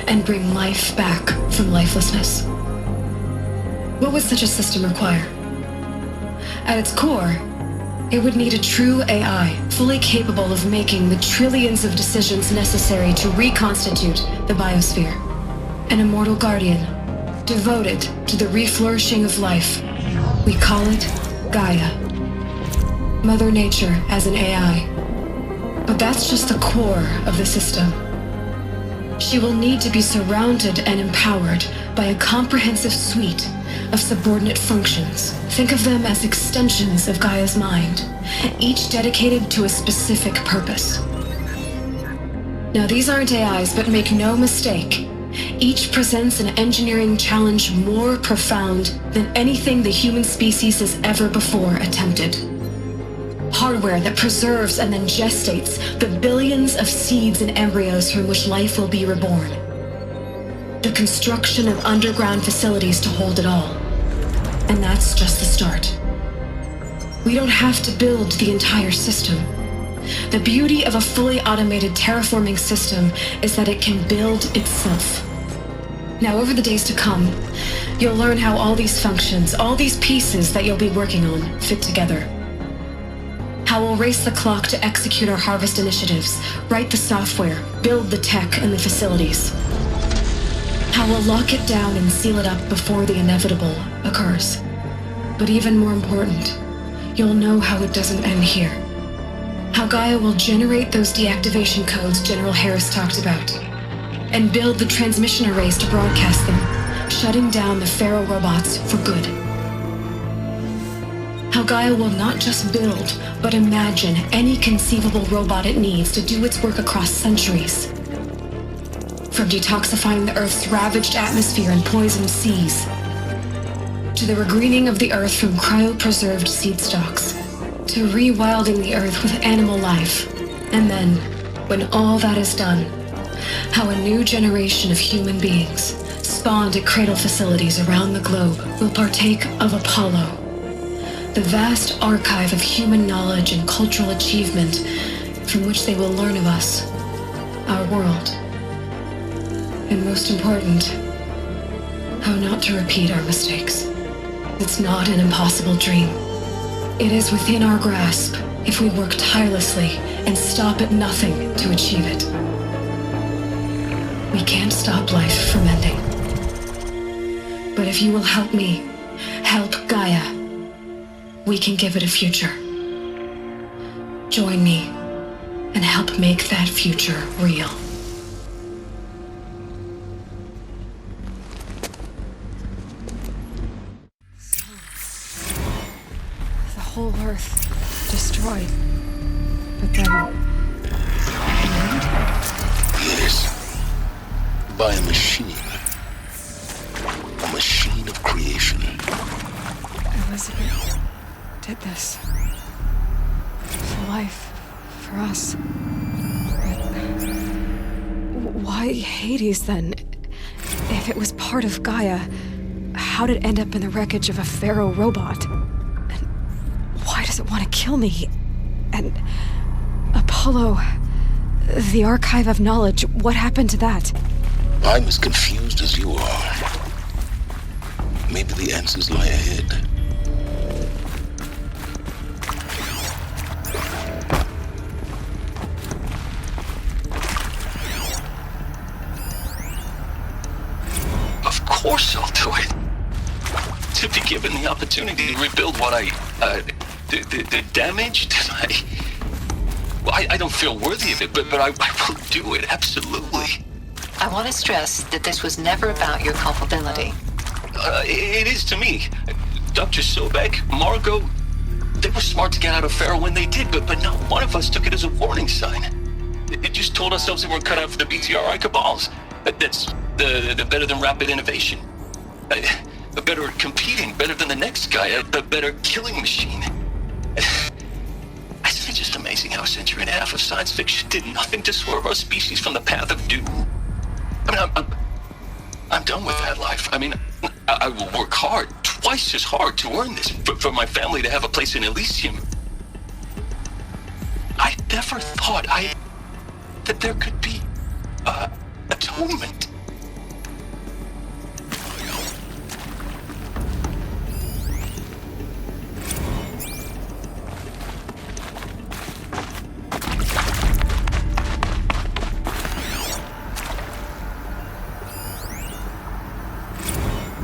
and bring life back from lifelessness. What would such a system require? At its core, It would need a true AI, fully capable of making the trillions of decisions necessary to reconstitute the biosphere. An immortal guardian, devoted to the reflourishing of life. We call it Gaia. Mother Nature as an AI. But that's just the core of the system. She will need to be surrounded and empowered by a comprehensive suite of subordinate functions. Think of them as extensions of Gaia's mind, each dedicated to a specific purpose. Now, these aren't AIs, but make no mistake, each presents an engineering challenge more profound than anything the human species has ever before attempted. Hardware that preserves and then gestates the billions of seeds and embryos from which life will be reborn. The construction of underground facilities to hold it all. And that's just the start. We don't have to build the entire system. The beauty of a fully automated terraforming system is that it can build itself. Now, over the days to come, you'll learn how all these functions, all these pieces that you'll be working on, fit together. How we'll race the clock to execute our harvest initiatives, write the software, build the tech and the facilities. How we'll lock it down and seal it up before the inevitable occurs. But even more important, you'll know how it doesn't end here. How Gaia will generate those deactivation codes General Harris talked about, and build the transmission arrays to broadcast them, shutting down the Pharaoh robots for good. How Gaia will not just build, but imagine any conceivable robot it needs to do its work across centuries. From detoxifying the Earth's ravaged atmosphere and poisoned seas, to the regreening of the Earth from cryopreserved seed stalks, to rewilding the Earth with animal life. And then, when all that is done, how a new generation of human beings, spawned at cradle facilities around the globe, will partake of Apollo, the vast archive of human knowledge and cultural achievement from which they will learn of us, our world. And most important, how not to repeat our mistakes. It's not an impossible dream. It is within our grasp if we work tirelessly and stop at nothing to achieve it. We can't stop life from ending. But if you will help me, help Gaia, we can give it a future. Join me and help make that future real. The whole Earth destroyed. But then... Yes. By a machine. A machine of creation. Elizabeth did this. For life. For us. But why Hades, then? If it was part of Gaia, how did it end up in the wreckage of a Pharaoh robot? And why does it want to kill me? And Apollo, the archive of knowledge, what happened to that? I'm as confused as you are. Maybe the answers lie ahead. Of course I'll do it. To be given the opportunity to rebuild what the damage that I don't feel worthy of it, but I will do it, absolutely. I want to stress that this was never about your culpability. It is to me. Dr. Sobek, Margot, they were smart to get out of Pharaoh when they did, but not one of us took it as a warning sign. It just told ourselves that we're cut out for the BTRI cabals. That's the better than rapid innovation. The better at competing, better than the next guy, the better killing machine. Isn't it just amazing how a century and a half of science fiction did nothing to swerve our species from the path of doom? I mean, I'm done with that life. I mean, I will work hard, twice as hard to earn this, for my family to have a place in Elysium. I never thought that there could be atonement.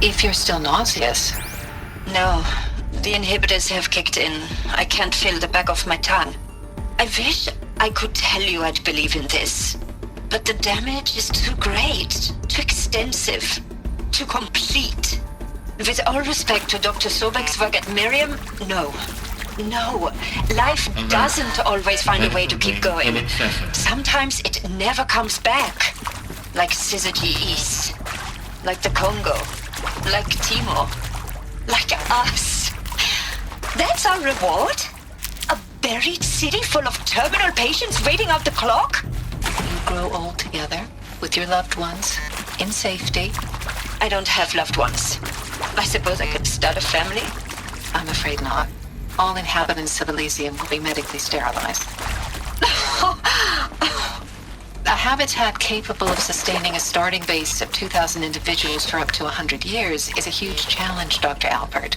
If you're still nauseous. No, the inhibitors have kicked in. I can't feel the back of my tongue. I wish I could tell you I'd believe in this. But the damage is too great, too extensive, too complete. With all respect to Dr. Sobek's work at Miriam, no. No. Life doesn't always find a way to keep going. Sometimes it never comes back. Like Syzygy East. Like the Congo. Like Timor. Like us. That's our reward? A buried city full of terminal patients waiting out the clock? You grow old together, with your loved ones, in safety. I don't have loved ones. I suppose I could start a family? I'm afraid not. All inhabitants of Elysium will be medically sterilized. A habitat capable of sustaining a starting base of 2,000 individuals for up to 100 years is a huge challenge, Dr. Alpert.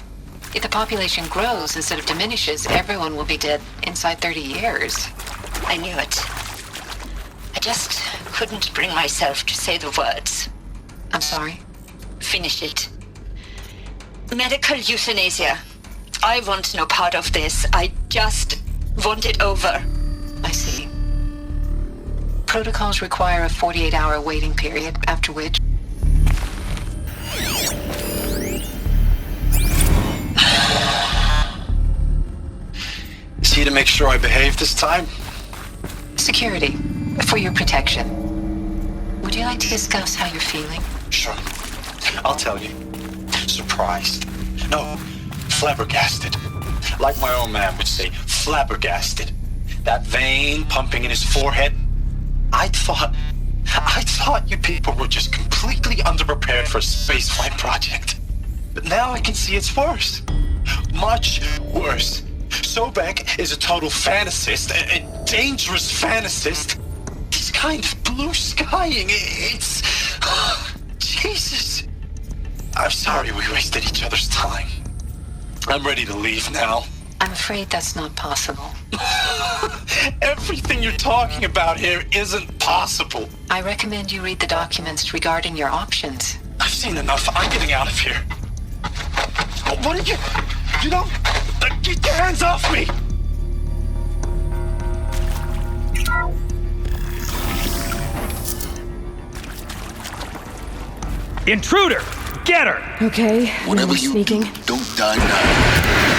If the population grows instead of diminishes, everyone will be dead inside 30 years. I knew it. I just couldn't bring myself to say the words. I'm sorry? Finish it. Medical euthanasia. I want no part of this. I just want it over. I see. Protocols require a 48-hour waiting period, after which... Is he to make sure I behave this time? Security. For your protection. Would you like to discuss how you're feeling? Sure. I'll tell you. Surprised. No, flabbergasted. Like my old man would say, flabbergasted. That vein pumping in his forehead. I thought you people were just completely underprepared for a spaceflight project. But now I can see it's worse. Much worse. Sobek is a total fantasist, a dangerous fantasist. He's kind of blue skying. It's... Jesus. I'm sorry we wasted each other's time. I'm ready to leave now. I'm afraid that's not possible. Everything you're talking about here isn't possible. I recommend you read the documents regarding your options. I've seen enough. I'm getting out of here. What did you... You know... Get your hands off me! Intruder! Get her! Okay, whatever you speaking. do, don't die now.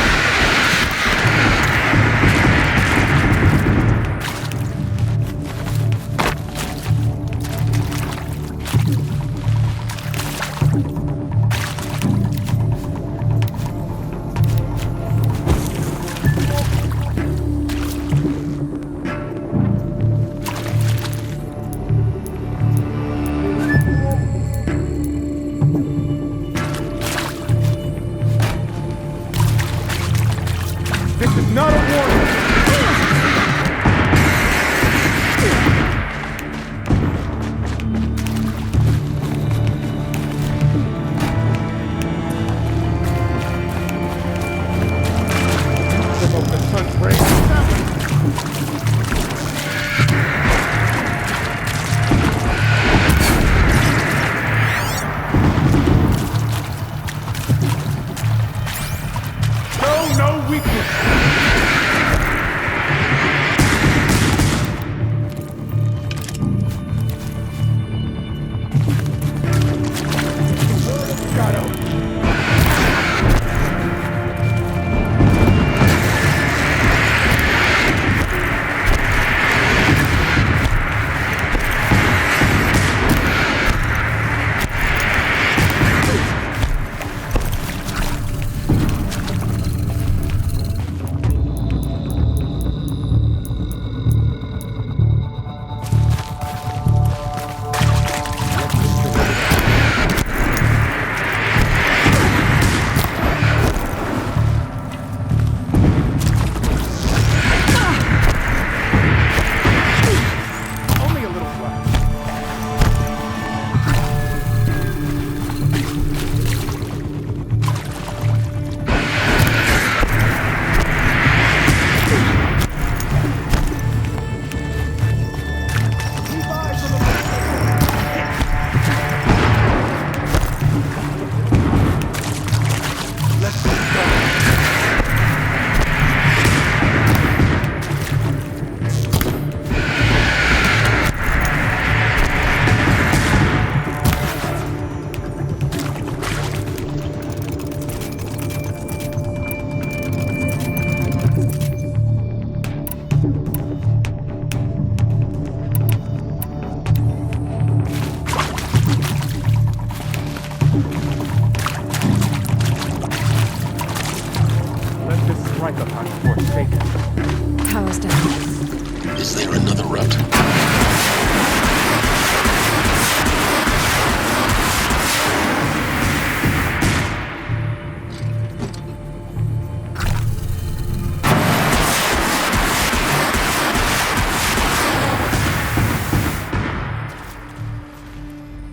out.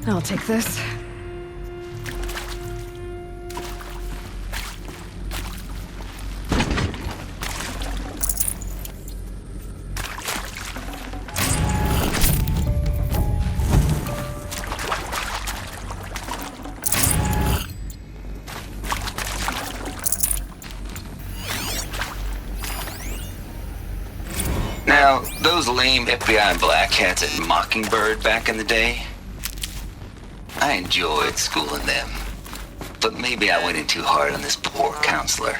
I'll take this. Now, those lame FBI black hats at Mockingbird back in the day, I enjoyed schooling them. But maybe I went in too hard on this poor counselor.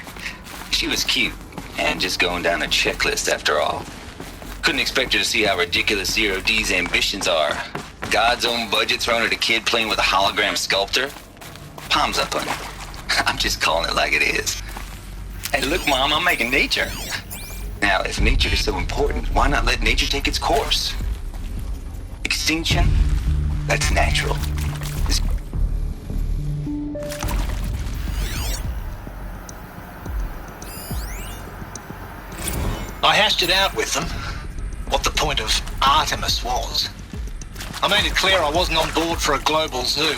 She was cute, and just going down a checklist after all. Couldn't expect her to see how ridiculous Zero D's ambitions are. God's own budget thrown at a kid playing with a hologram sculptor? Palms up, honey. I'm just calling it like it is. Hey, look, Mom, I'm making nature. Now, if nature is so important, why not let nature take its course? Extinction? That's natural. I hashed it out with them, what the point of Artemis was. I made it clear I wasn't on board for a global zoo.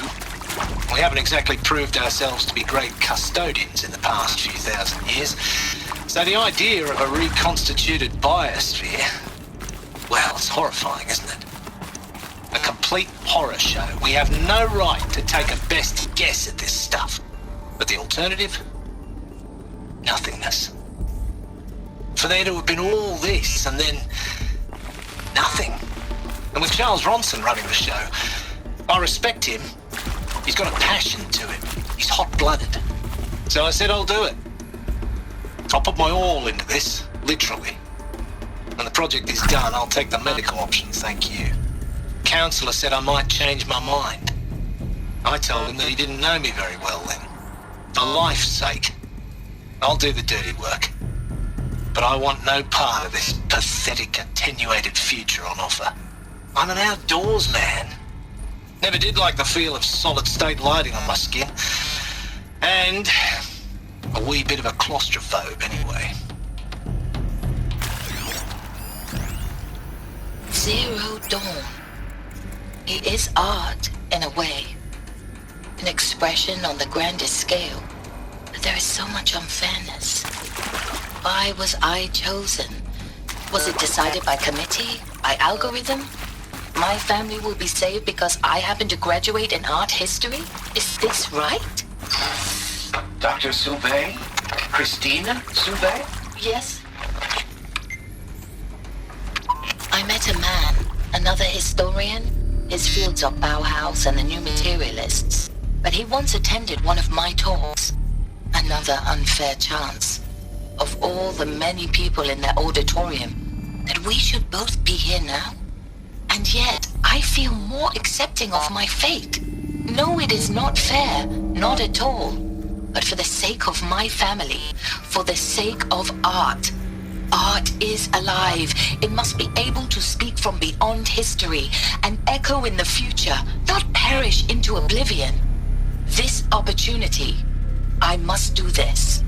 We haven't exactly proved ourselves to be great custodians in the past few thousand years. So the idea of a reconstituted biosphere, well, it's horrifying, isn't it? A complete horror show. We have no right to take a best guess at this stuff. But the alternative? Nothingness. For there to have been all this and then nothing. And with Charles Ronson running the show, I respect him. He's got a passion to him. He's hot-blooded. So I said I'll do it. I'll put my all into this, literally. When the project is done, I'll take the medical option, thank you. Counselor said I might change my mind. I told him that he didn't know me very well then. For life's sake, I'll do the dirty work. But I want no part of this pathetic, attenuated future on offer. I'm an outdoors man. Never did like the feel of solid-state lighting on my skin. And a wee bit of a claustrophobe, anyway. Zero Dawn. It is art, in a way. An expression on the grandest scale. But there is so much unfairness. Why was I chosen? Was it decided by committee? By algorithm? My family will be saved because I happen to graduate in art history? Is this right? Dr. Soubet? Christina Soubet? Yes. I met a man, another historian. His fields are Bauhaus and the New Materialists. But he once attended one of my talks. Another unfair chance. Of all the many people in that auditorium, that we should both be here now. And yet, I feel more accepting of my fate. No, it is not fair, not at all. But for the sake of my family, for the sake of art. Art is alive. It must be able to speak from beyond history and echo in the future, not perish into oblivion. This opportunity, I must do this.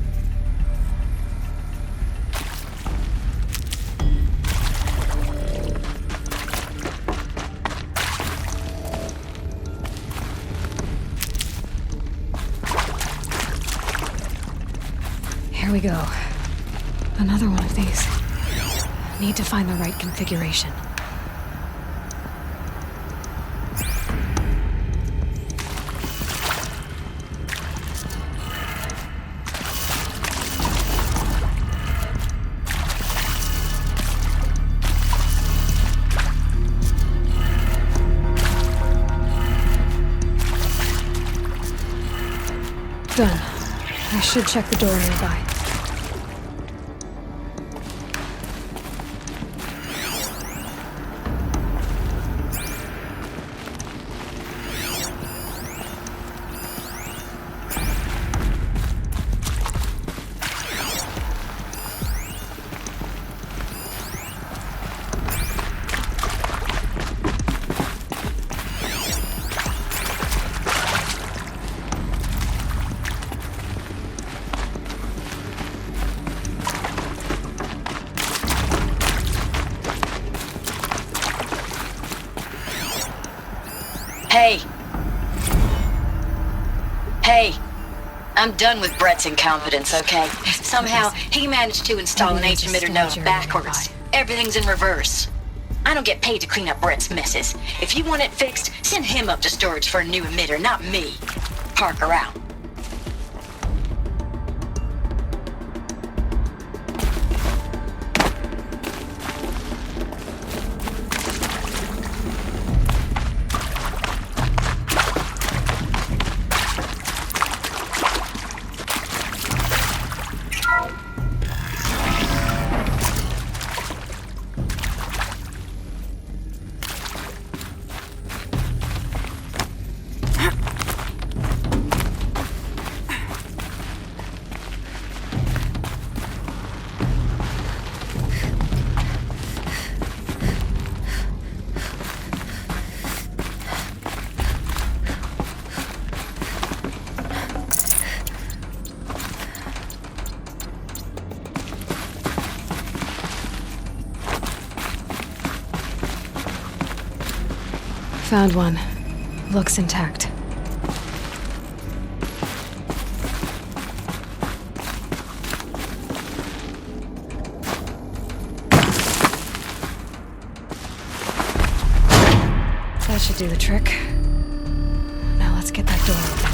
Here we go. Another one of these. Need to find the right configuration. Done. I should check the door nearby. Hey. Hey. I'm done with Brett's incompetence, okay? Somehow, he managed to install an H-emitter node backwards. Everything's in reverse. I don't get paid to clean up Brett's messes. If you want it fixed, send him up to storage for a new emitter, not me. Parker out. Found one. Looks intact. That should do the trick. Now let's get that door open.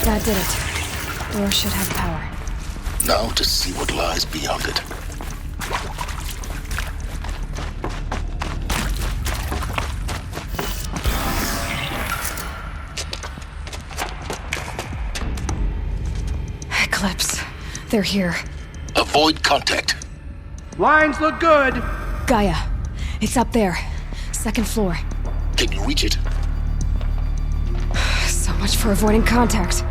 That did it. Door should have power. Now to see what lies beyond it. Eclipse. They're here. Avoid contact. Lines look good. Gaia. It's up there. Second floor. Can you reach it? So much for avoiding contact.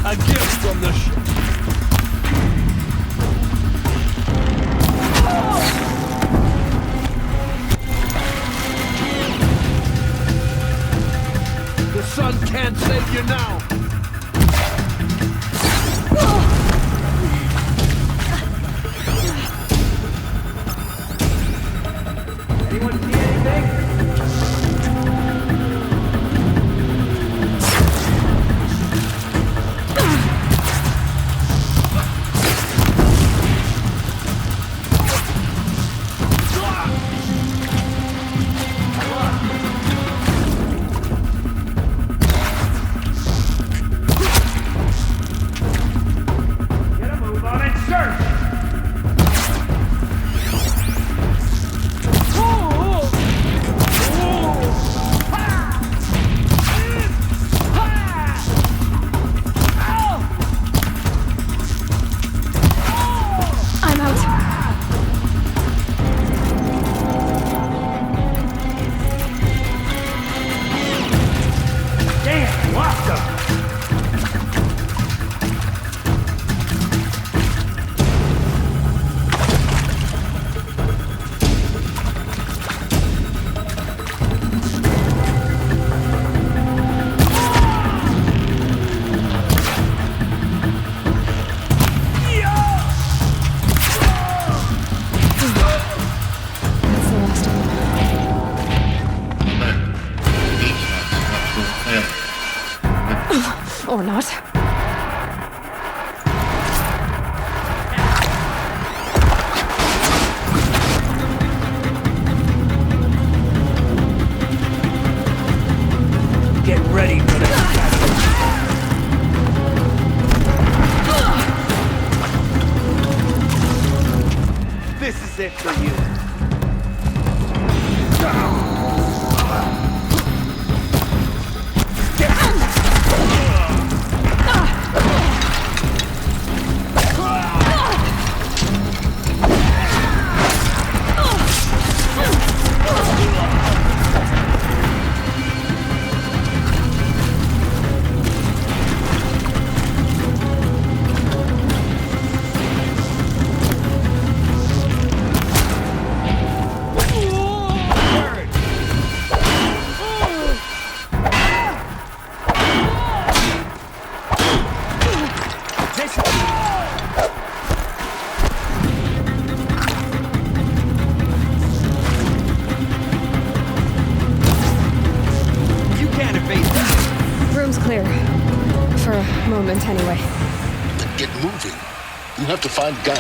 A gift from the you now! Anyone see anything? Or not. Get ready for the This is it for you. Anyway. Then get moving. You have to find Gaia.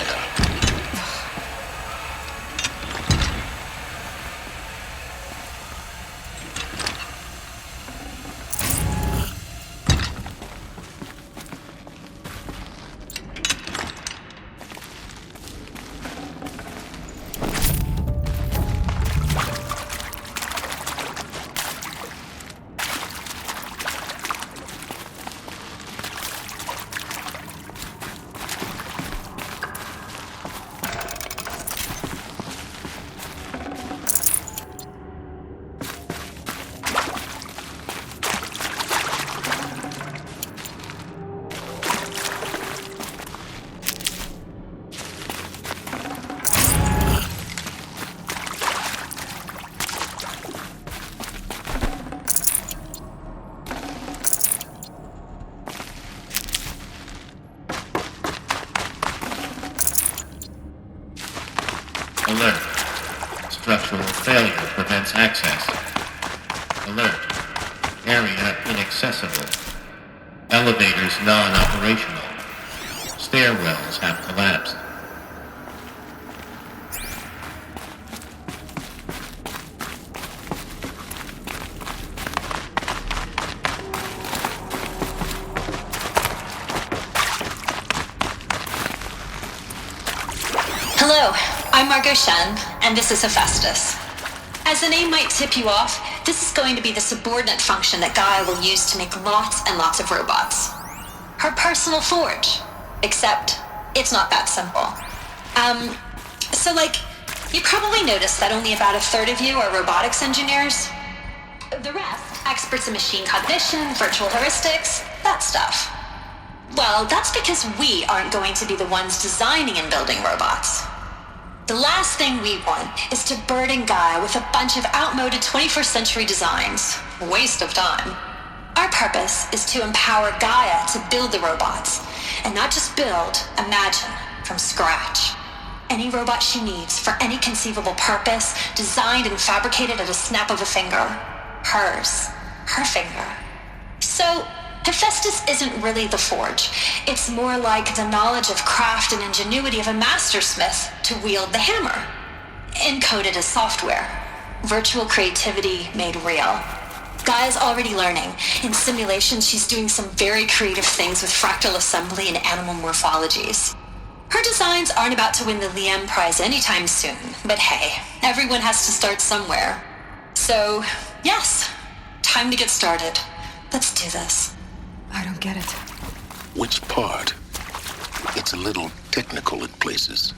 Alert. Structural failure prevents access. Alert. Area inaccessible. Elevators non-operational. Stairwells have collapsed. Hello, I'm Margot Shen, and this is Hephaestus. As the name might tip you off, this is going to be the subordinate function that Gaia will use to make lots and lots of robots. Her personal forge. Except, it's not that simple. You probably noticed that only about a third of you are robotics engineers. The rest, experts in machine cognition, virtual heuristics, that stuff. Well, that's because we aren't going to be the ones designing and building robots. The last thing we want is to burden Gaia with a bunch of outmoded 21st century designs. Waste of time. Our purpose is to empower Gaia to build the robots. And not just build, imagine, from scratch. Any robot she needs for any conceivable purpose, designed and fabricated at a snap of a finger. Hers. Her finger. So, Hephaestus isn't really the forge. It's more like the knowledge of craft and ingenuity of a mastersmith to wield the hammer. Encoded as software. Virtual creativity made real. Gaia's already learning. In simulations, she's doing some very creative things with fractal assembly and animal morphologies. Her designs aren't about to win the Liam Prize anytime soon, but hey, everyone has to start somewhere. So, yes, time to get started. Let's do this. I don't get it. Which part? It's a little technical in places.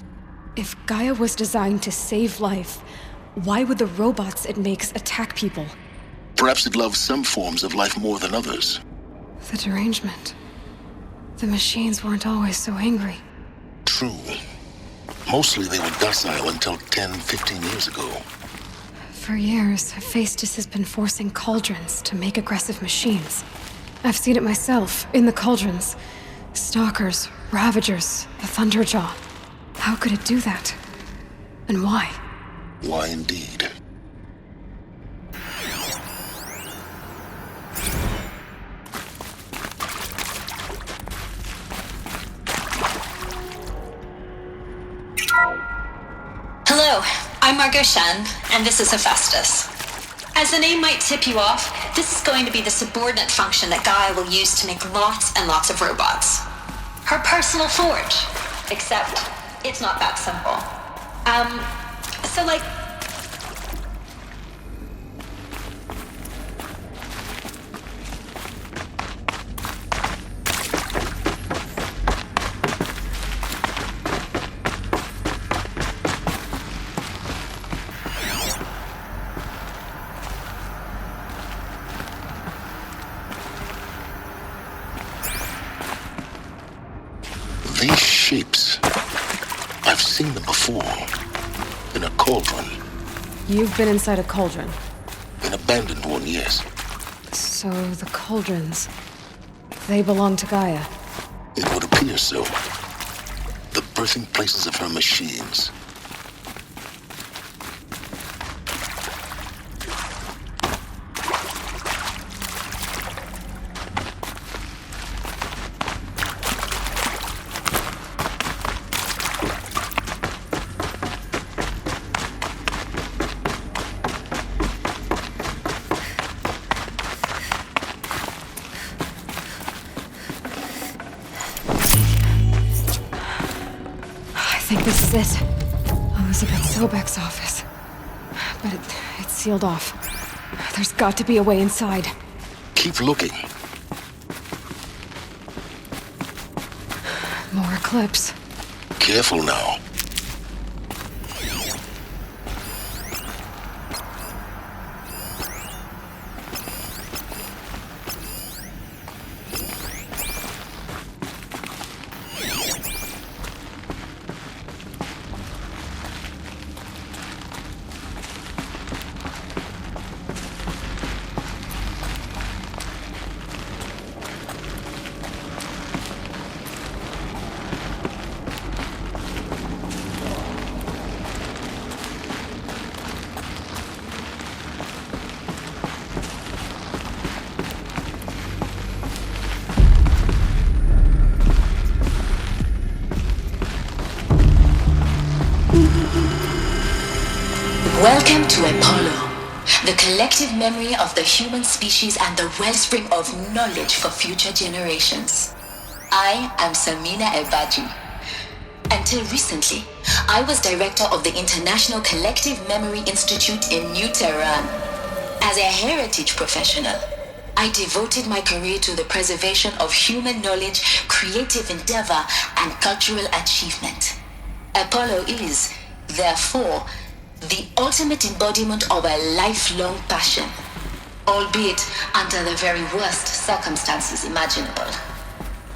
If Gaia was designed to save life, why would the robots it makes attack people? Perhaps it loves some forms of life more than others. The derangement. The machines weren't always so angry. True. Mostly they were docile until 10, 15 years ago. For years, Hephaestus has been forcing cauldrons to make aggressive machines. I've seen it myself, in the cauldrons. Stalkers, Ravagers, the Thunderjaw. How could it do that? And why? Why indeed? Hello, I'm Margot Shen, and this is Hephaestus. As the name might tip you off, this is going to be the subordinate function that Gaia will use to make lots and lots of robots. Her personal forge. Except, it's not that simple. These shapes, I've seen them before. In a cauldron. You've been inside a cauldron? An abandoned one, yes. So the cauldrons, they belong to Gaia? It would appear so. The birthing places of her machines. This is it. Elizabeth Sobek's office. But it's sealed off. There's got to be a way inside. Keep looking. More Eclipse. Careful now. Welcome to Apollo, the collective memory of the human species and the wellspring of knowledge for future generations. I am Samina Ebaji. Until recently, I was director of the International Collective Memory Institute in New Tehran. As a heritage professional, I devoted my career to the preservation of human knowledge, creative endeavor, and cultural achievement. Apollo is, therefore, the ultimate embodiment of a lifelong passion, albeit under the very worst circumstances imaginable.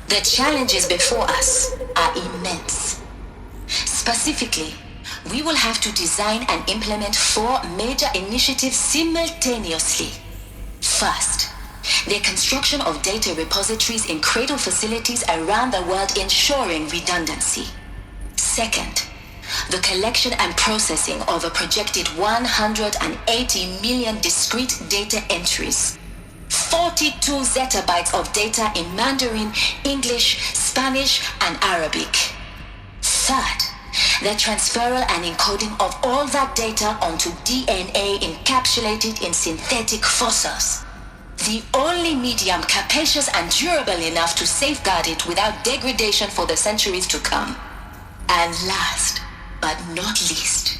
The challenges before us are immense. Specifically, we will have to design and implement 4 major initiatives simultaneously. First, the construction of data repositories in cradle facilities around the world ensuring redundancy. Second, the collection and processing of a projected 180 million discrete data entries. 42 zettabytes of data in Mandarin, English, Spanish, and Arabic. Third, the transferal and encoding of all that data onto DNA encapsulated in synthetic fossils. The only medium capacious and durable enough to safeguard it without degradation for the centuries to come. And last, but not least,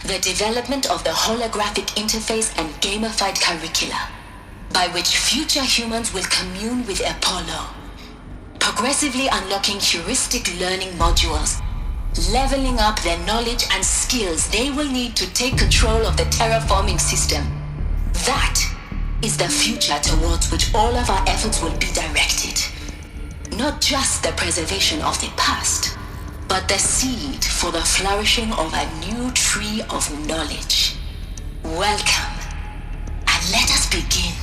the development of the holographic interface and gamified curricula, by which future humans will commune with Apollo, progressively unlocking heuristic learning modules, leveling up their knowledge and skills they will need to take control of the terraforming system. That is the future towards which all of our efforts will be directed. Not just the preservation of the past, but the seed for the flourishing of a new tree of knowledge. Welcome, and let us begin.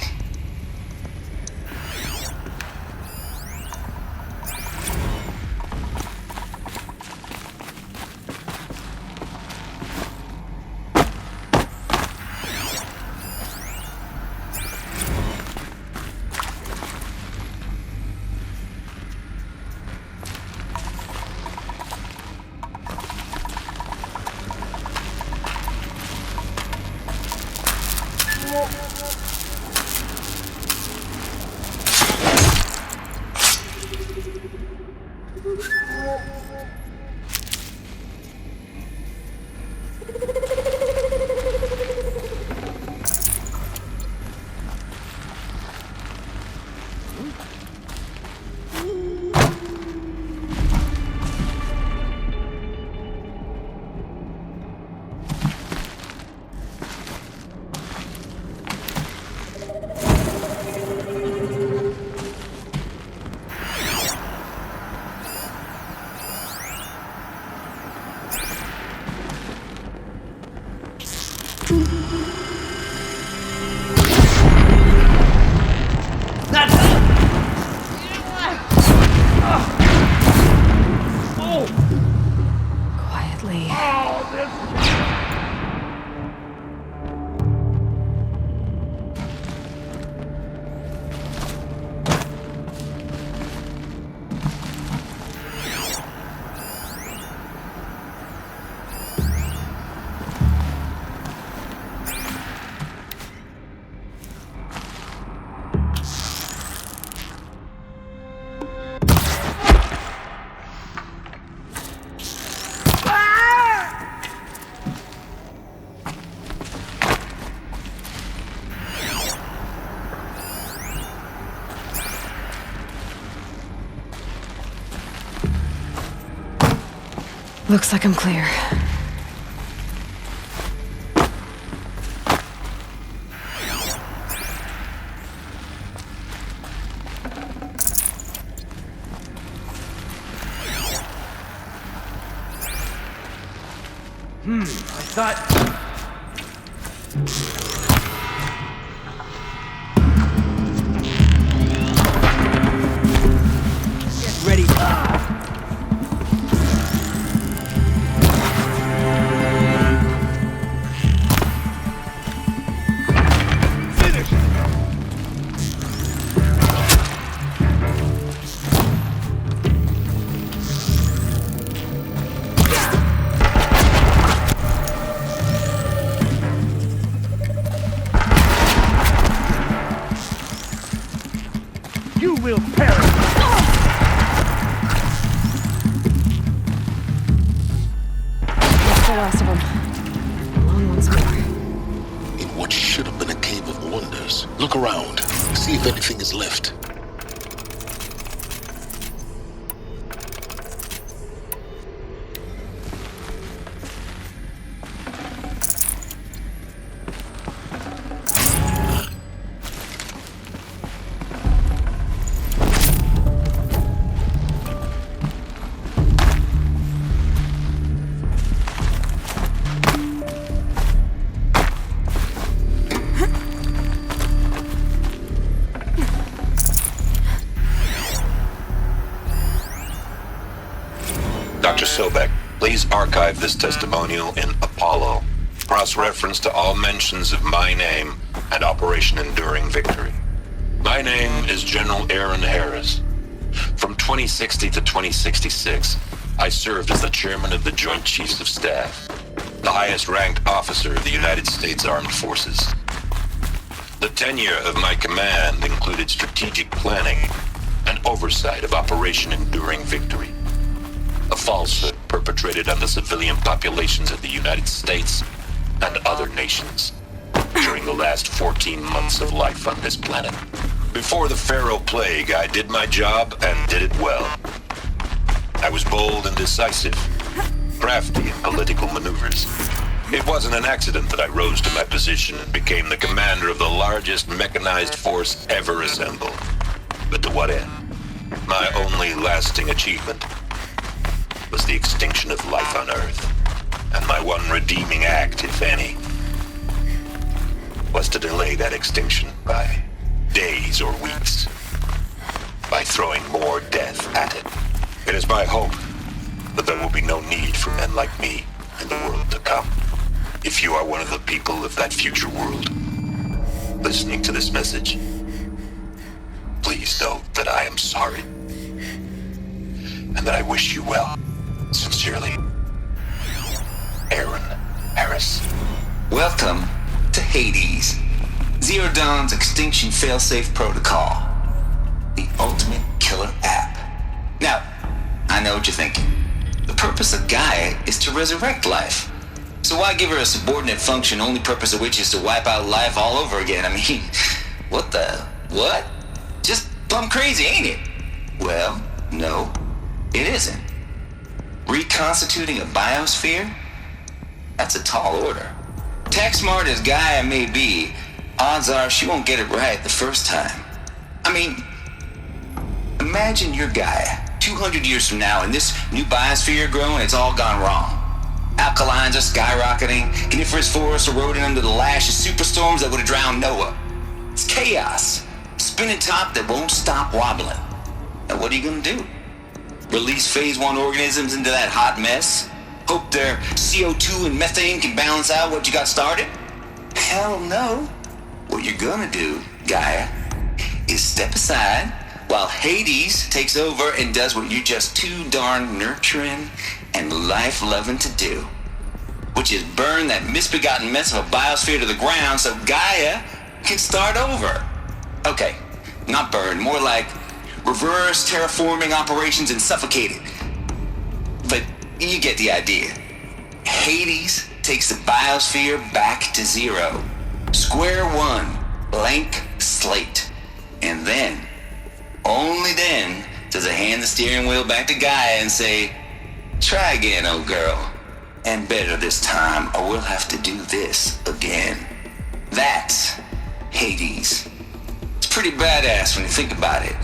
Looks like I'm clear. I thought... Get ready. Look around. See if anything is left. Dr. Sobek, please archive this testimonial in Apollo. Cross-reference to all mentions of my name and Operation Enduring Victory. My name is General Aaron Harris. From 2060 to 2066, I served as the chairman of the Joint Chiefs of Staff, the highest-ranked officer of the United States Armed Forces. The tenure of my command included strategic planning and oversight of Operation Enduring Victory, a falsehood perpetrated on the civilian populations of the United States and other nations during the last 14 months of life on this planet. Before the Pharaoh Plague, I did my job and did it well. I was bold and decisive, crafty in political maneuvers. It wasn't an accident that I rose to my position and became the commander of the largest mechanized force ever assembled. But to what end? My only lasting achievement was the extinction of life on Earth. And my one redeeming act, if any, was to delay that extinction by days or weeks, by throwing more death at it. It is my hope that there will be no need for men like me in the world to come. If you are one of the people of that future world listening to this message, please know that I am sorry and that I wish you well. Sincerely, Aaron Harris. Welcome to Hades, Zero Dawn's extinction failsafe protocol, the ultimate killer app. Now, I know what you're thinking. The purpose of Gaia is to resurrect life. So why give her a subordinate function, only purpose of which is to wipe out life all over again? I mean, what? Just plumb crazy, ain't it? Well, no, it isn't. Reconstituting a biosphere? That's a tall order. Tech smart as Gaia may be, odds are she won't get it right the first time. I mean, imagine you're Gaia, 200 years from now, and this new biosphere growing, it's all gone wrong. Alkalines are skyrocketing, coniferous forests eroding under the lash of superstorms that would have drowned Noah. It's chaos, spinning top that won't stop wobbling. Now what are you gonna do? Release phase 1 organisms into that hot mess? Hope their CO2 and methane can balance out what you got started? Hell no. What you're gonna do, Gaia, is step aside while Hades takes over and does what you're just too darn nurturing and life-loving to do, which is burn that misbegotten mess of a biosphere to the ground so Gaia can start over. Okay, not burn, more like reverse terraforming operations and suffocate it. But you get the idea. Hades takes the biosphere back to zero. Square one, blank slate. And then, only then, does it hand the steering wheel back to Gaia and say, try again, old girl. And better this time, or we'll have to do this again. That's Hades. It's pretty badass when you think about it.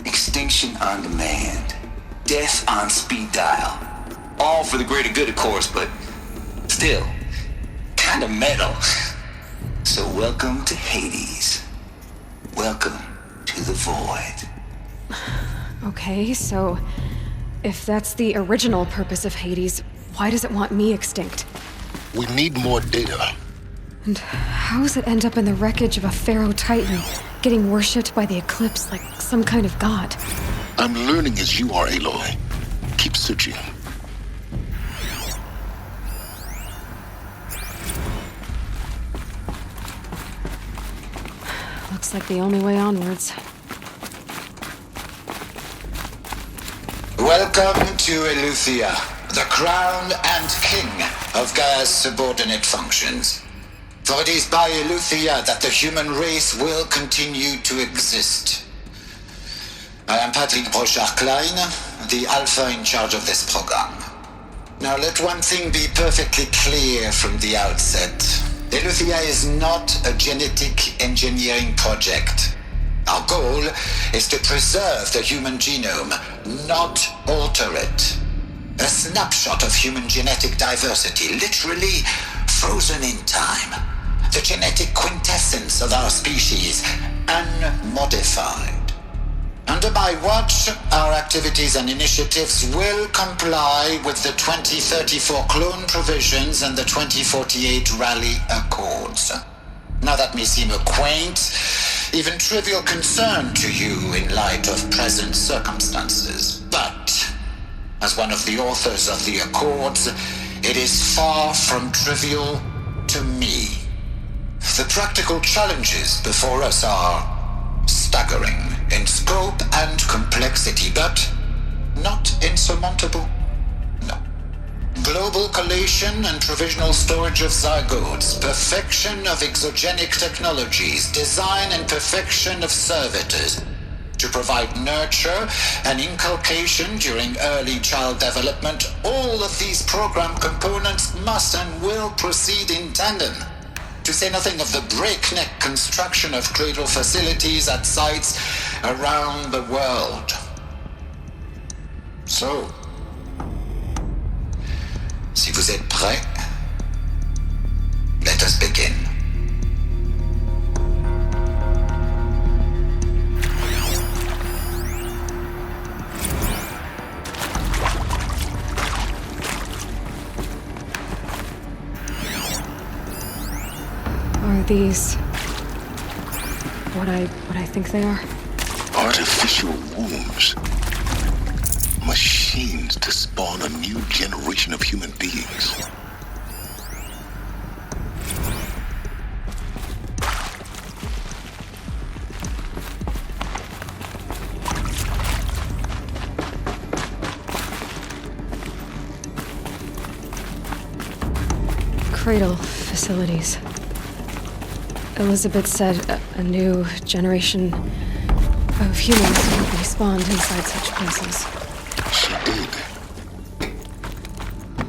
Extinction on demand. Death on speed dial. All for the greater good, of course, but still, kind of metal. So welcome to Hades. Welcome to the void. Okay, so if that's the original purpose of Hades, why does it want me extinct? We need more data. And how does it end up in the wreckage of a Pharaoh Titan, getting worshipped by the Eclipse like some kind of god? I'm learning as you are, Aloy. Keep searching. Looks like the only way onwards. Welcome to Eleuthia, the crown and king of Gaia's subordinate functions. For it is by Eleuthia that the human race will continue to exist. I am Patrick Brochard-Klein, the Alpha in charge of this program. Now let one thing be perfectly clear from the outset. Eleuthia is not a genetic engineering project. Our goal is to preserve the human genome, not alter it. A snapshot of human genetic diversity, literally frozen in time. The genetic quintessence of our species, unmodified. And Under my watch, our activities and initiatives will comply with the 2034 clone provisions and the 2048 rally accords. Now that may seem a quaint, even trivial concern to you in light of present circumstances, but as one of the authors of the accords, it is far from trivial to me. The practical challenges before us are staggering in scope and complexity, but not insurmountable. No. Global collation and provisional storage of zygotes, perfection of exogenic technologies, design and perfection of servitors to provide nurture and inculcation during early child development. All of these program components must and will proceed in tandem. To say nothing of the breakneck construction of cradle facilities at sites around the world. So, si vous êtes prêts, let us begin. Are these what I think they are? Artificial wombs. Machines to spawn a new generation of human beings. Cradle facilities. Elizabeth said a new generation of humans would be spawned inside such places. She did.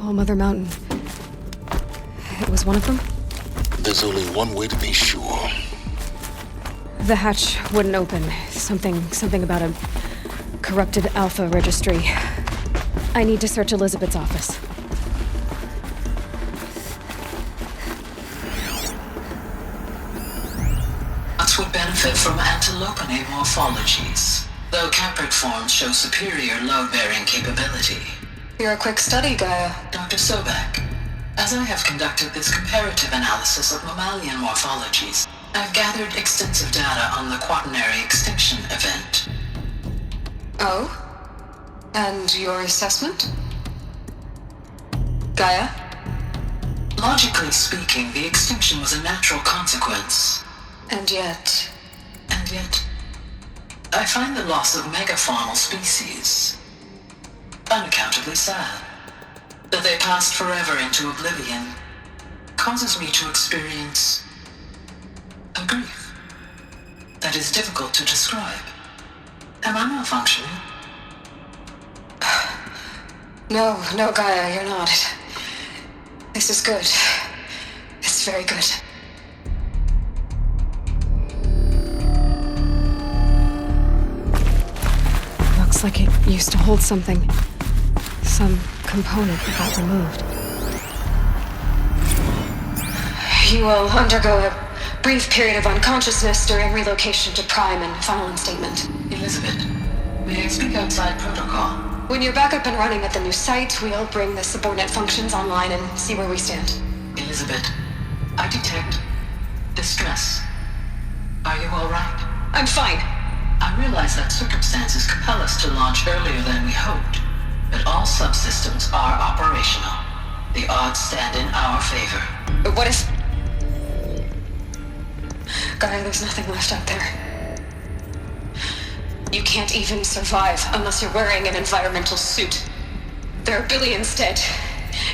Oh, Mother Mountain. It was one of them? There's only one way to be sure. The hatch wouldn't open. Something about a corrupted alpha registry. I need to search Elizabeth's office. Would benefit from antilopine morphologies, though caprid forms show superior load-bearing capability. You're a quick study, Gaia. Dr. Sobek, as I have conducted this comparative analysis of mammalian morphologies, I've gathered extensive data on the quaternary extinction event. Oh? And your assessment? Gaia? Logically speaking, the extinction was a natural consequence. And yet, I find the loss of megafaunal species unaccountably sad. That they passed forever into oblivion causes me to experience a grief that is difficult to describe. Am I malfunctioning? No, Gaia, you're not. This is good. It's very good. Looks like it used to hold something. Some component that got removed. You will undergo a brief period of unconsciousness during relocation to Prime and final instatement. Elizabeth, may I speak outside protocol? When you're back up and running at the new site, we'll bring the subordinate functions online and see where we stand. Elizabeth, I detect distress. Are you all right? I'm fine. I realize that circumstances compel us to launch earlier than we hoped, but all subsystems are operational. The odds stand in our favor. But what if... Gaia, there's nothing left out there. You can't even survive unless you're wearing an environmental suit. There are billions dead,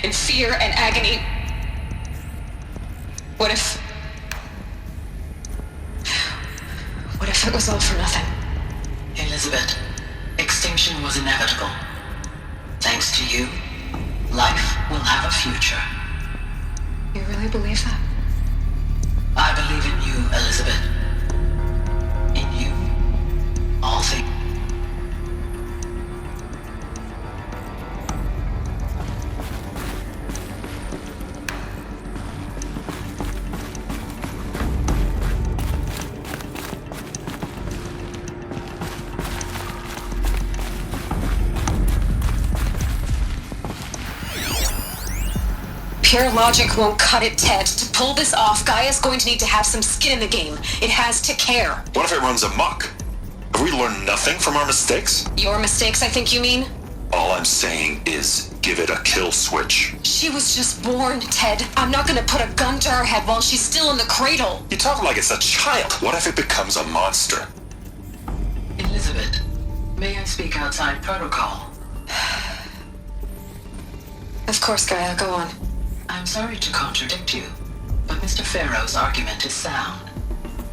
in fear and agony. What if it was all for nothing? Elizabeth, extinction was inevitable. Thanks to you, life will have a future. You really believe that? I believe in you, Elizabeth. In you, all things. Pure logic won't cut it, Ted. To pull this off, Gaia's going to need to have some skin in the game. It has to care. What if it runs amok? Have we learned nothing from our mistakes? Your mistakes, I think you mean? All I'm saying is give it a kill switch. She was just born, Ted. I'm not gonna put a gun to her head while she's still in the cradle. You talk like it's a child. What if it becomes a monster? Elizabeth, may I speak outside protocol? Of course, Gaia, go on. I'm sorry to contradict you, but Mr. Farrow's argument is sound.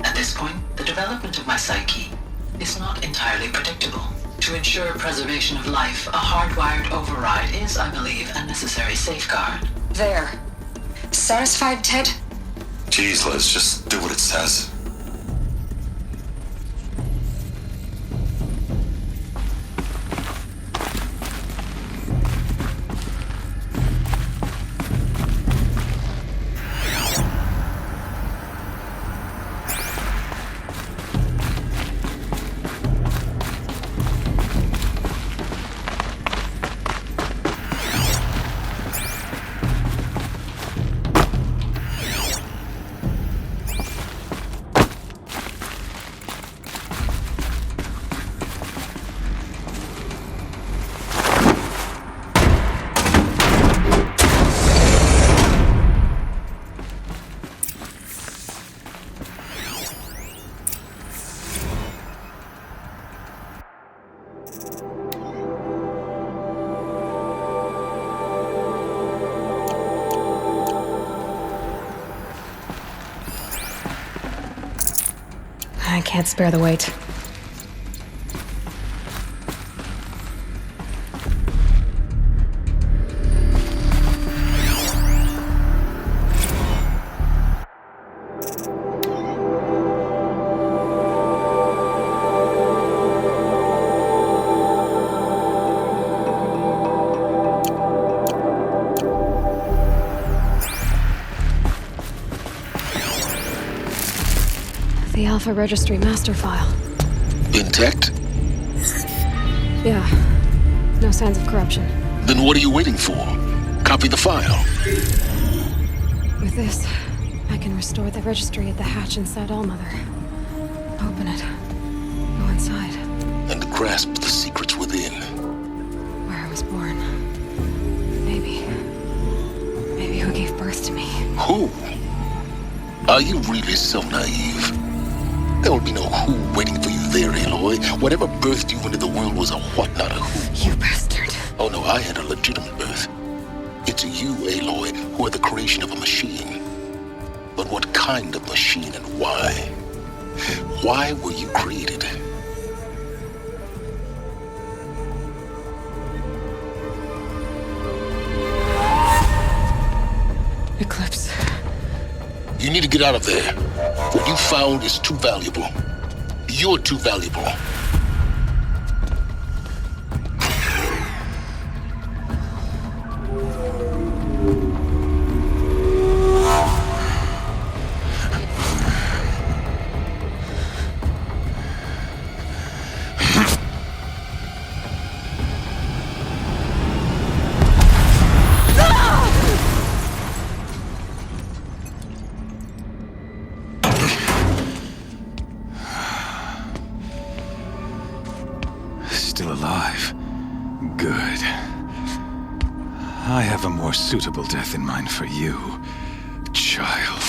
At this point, the development of my psyche is not entirely predictable. To ensure preservation of life, a hardwired override is, I believe, a necessary safeguard. There. Satisfied, Ted? Jeez, Liz, just do what it says. I can't spare the weight. The Alpha Registry master file. Intact? Yeah. No signs of corruption. Then what are you waiting for? Copy the file. With this, I can restore the registry at the hatch inside Allmother. Open it. Go inside. And grasp the secrets within. Where I was born. Maybe who gave birth to me. Who? Are you really so naive? There will be no who waiting for you there, Aloy. Whatever birthed you into the world was a what, not a who. You bastard. Oh no, I had a legitimate birth. It's you, Aloy, who are the creation of a machine. But what kind of machine and why? Why were you created? Eclipse. You need to get out of there. What you found is too valuable. You're too valuable. Still alive. Good. I have a more suitable death in mind for you, child.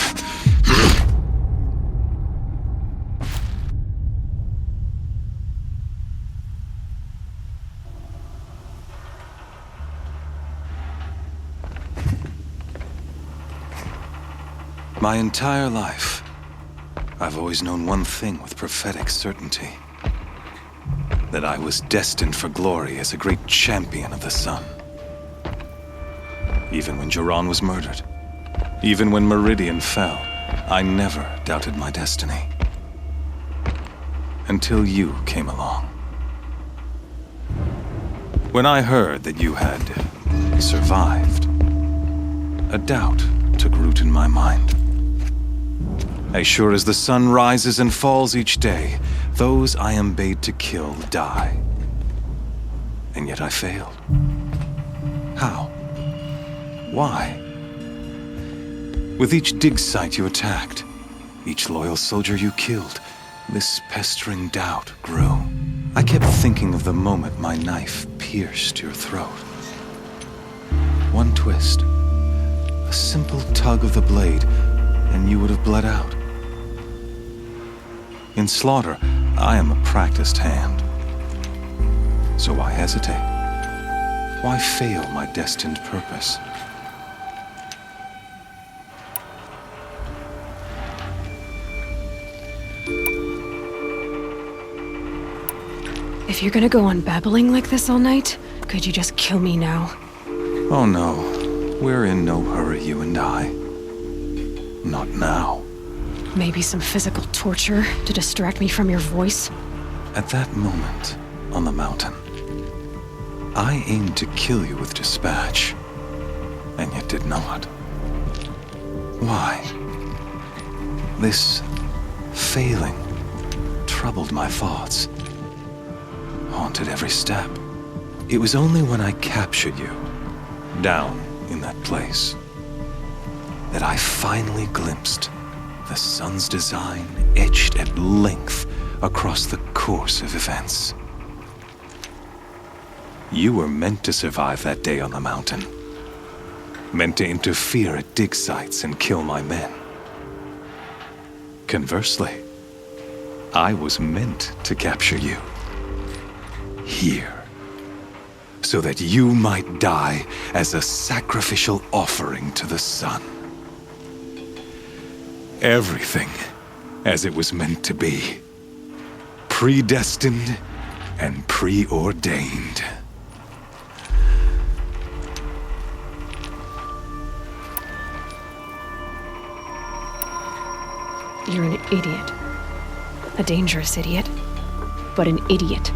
My entire life, I've always known one thing with prophetic certainty. That I was destined for glory as a great champion of the sun. Even when Jiran was murdered, even when Meridian fell, I never doubted my destiny. Until you came along. When I heard that you had survived, a doubt took root in my mind. As sure as the sun rises and falls each day, those I am bade to kill die. And yet I failed. How? Why? With each dig site you attacked, each loyal soldier you killed, this pestering doubt grew. I kept thinking of the moment my knife pierced your throat. One twist, a simple tug of the blade, and you would have bled out. In slaughter, I am a practiced hand. So why hesitate? Why fail my destined purpose? If you're gonna go on babbling like this all night, could you just kill me now? Oh no, we're in no hurry, you and I. Not now. Maybe some physical torture to distract me from your voice? At that moment, on the mountain, I aimed to kill you with dispatch, and yet did not. Why? This failing troubled my thoughts, haunted every step. It was only when I captured you, down in that place, that I finally glimpsed the sun's design etched at length across the course of events. You were meant to survive that day on the mountain. Meant to interfere at dig sites and kill my men. Conversely, I was meant to capture you. Here. So that you might die as a sacrificial offering to the sun. Everything as it was meant to be. Predestined and preordained. You're an idiot. A dangerous idiot, but an idiot.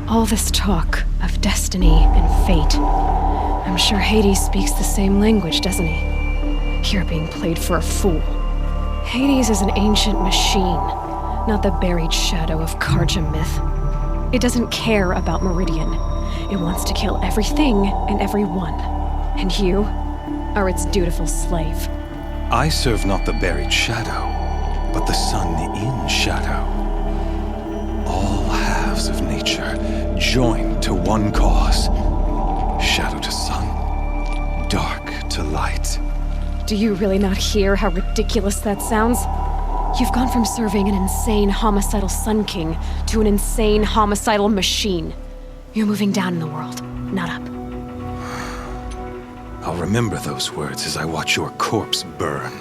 All this talk of destiny and fate. I'm sure Hades speaks the same language, doesn't he? You're being played for a fool. Hades is an ancient machine, not the buried shadow of Karja myth. It doesn't care about Meridian. It wants to kill everything and everyone. And you are its dutiful slave. I serve not the buried shadow, but the sun in shadow. All halves of nature joined to one cause. Shadow to sun, dark to light. Do you really not hear how ridiculous that sounds? You've gone from serving an insane homicidal Sun King to an insane homicidal machine. You're moving down in the world, not up. I'll remember those words as I watch your corpse burn.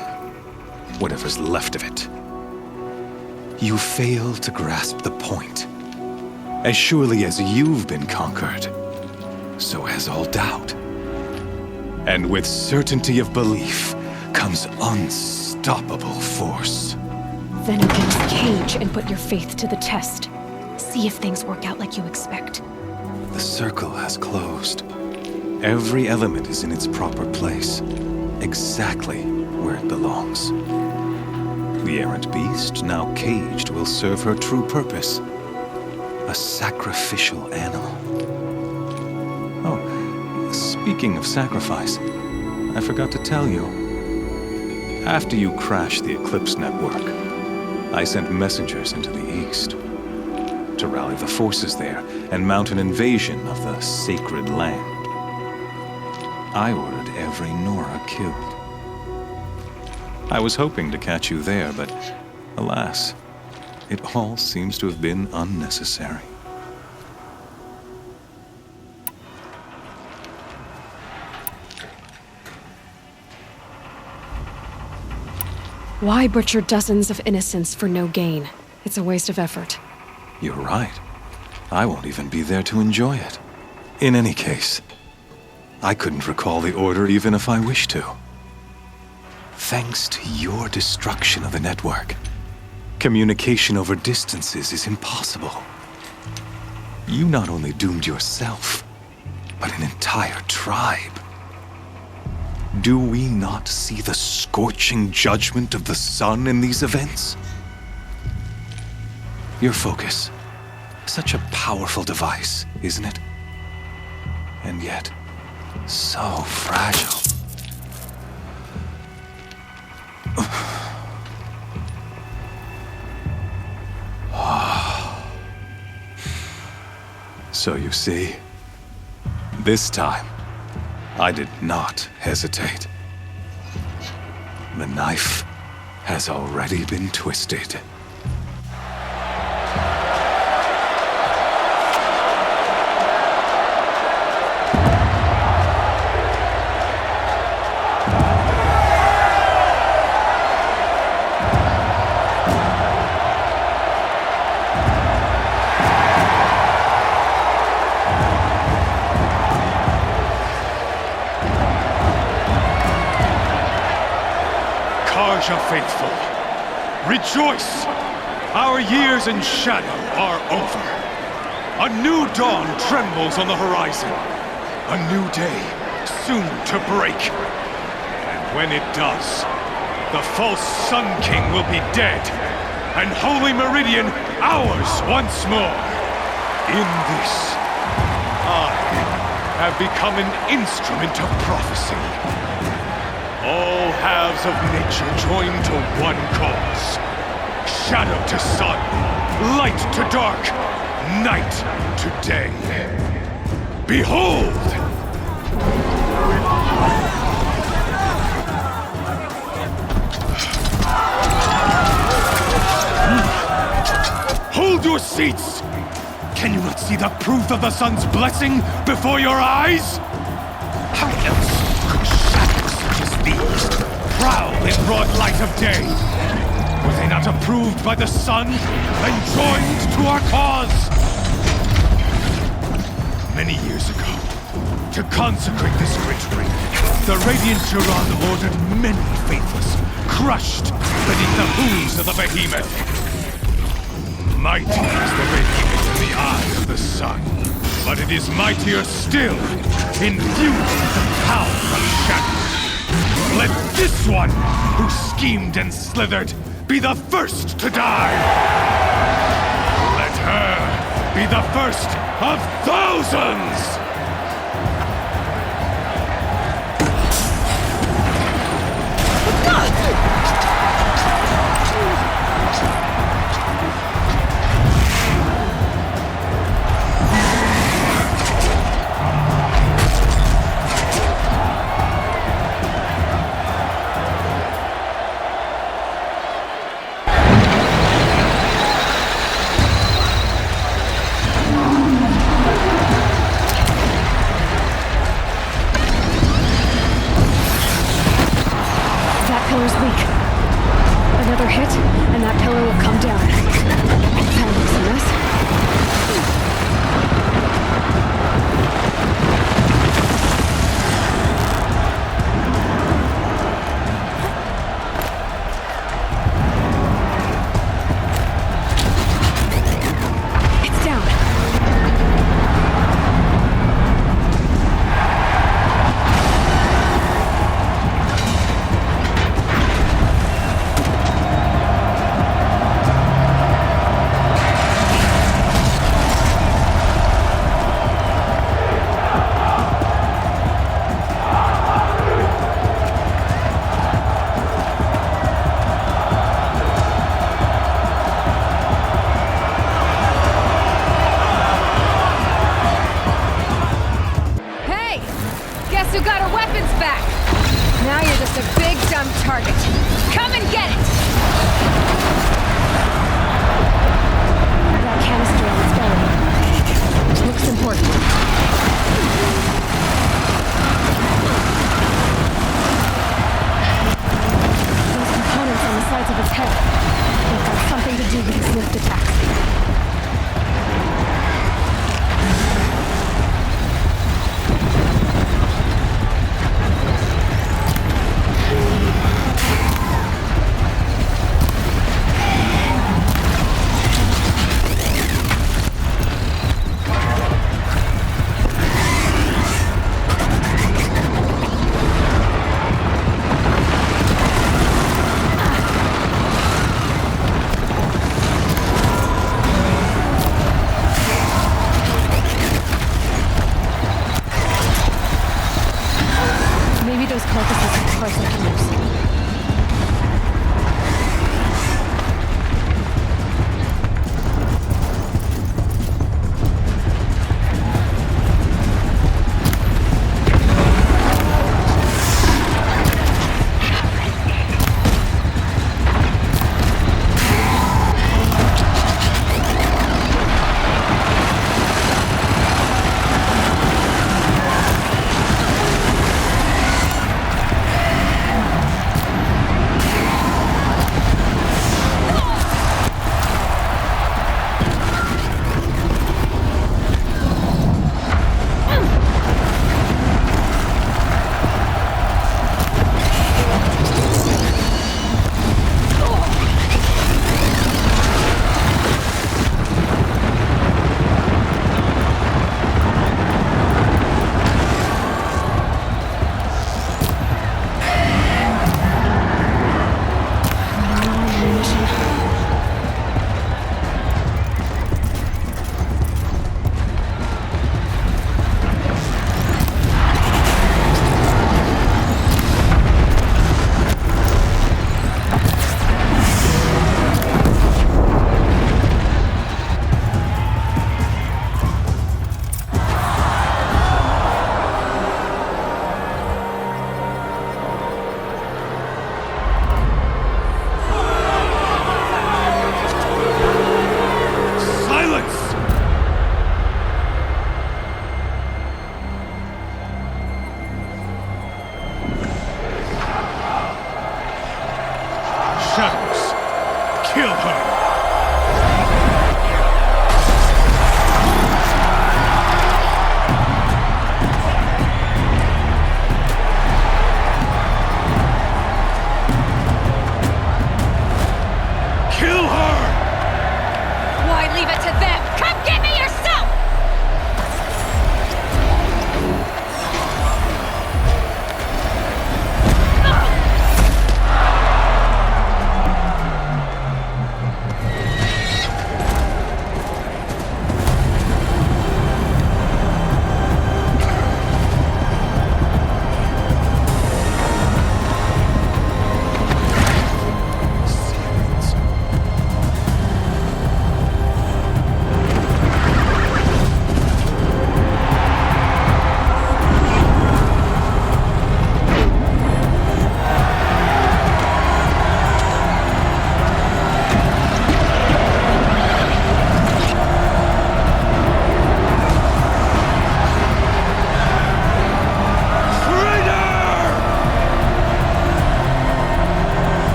Whatever's left of it. You fail to grasp the point. As surely as you've been conquered, so has all doubt. And with certainty of belief comes unstoppable force. Then against the cage and put your faith to the test. See if things work out like you expect. The circle has closed. Every element is in its proper place, exactly where it belongs. The errant beast, now caged, will serve her true purpose. A sacrificial animal. Oh, speaking of sacrifice, I forgot to tell you. After you crashed the Eclipse network, I sent messengers into the east to rally the forces there and mount an invasion of the sacred land. I ordered every Nora killed. I was hoping to catch you there, but alas, it all seems to have been unnecessary. Why butcher dozens of innocents for no gain? It's a waste of effort. You're right. I won't even be there to enjoy it. In any case, I couldn't recall the order even if I wished to. Thanks to your destruction of the network, communication over distances is impossible. You not only doomed yourself, but an entire tribe. Do we not see the scorching judgment of the sun in these events? Your focus, such a powerful device, isn't it? And yet, so fragile. So you see, this time, I did not hesitate. The knife has already been twisted. Faithful, rejoice! Our years in shadow are over. A new dawn trembles on the horizon. A new day soon to break. And when it does, the false Sun King will be dead, and Holy Meridian ours once more. In this, I have become an instrument of prophecy. All halves of nature join to one cause. Shadow to sun, light to dark, night to day. Behold! Hold your seats! Can you not see the proof of the sun's blessing before your eyes? How else could shadows such as these prowl in broad light of day? Were they not approved by the sun and joined to our cause? Many years ago, to consecrate this great ring, the Radiant Duran ordered many faithless, crushed beneath the hooves of the behemoth. Mighty is the radiance in the eye of the sun, but it is mightier still, infused with the power of shadow. Let this one, who schemed and slithered, be the first to die! Let her be the first of thousands!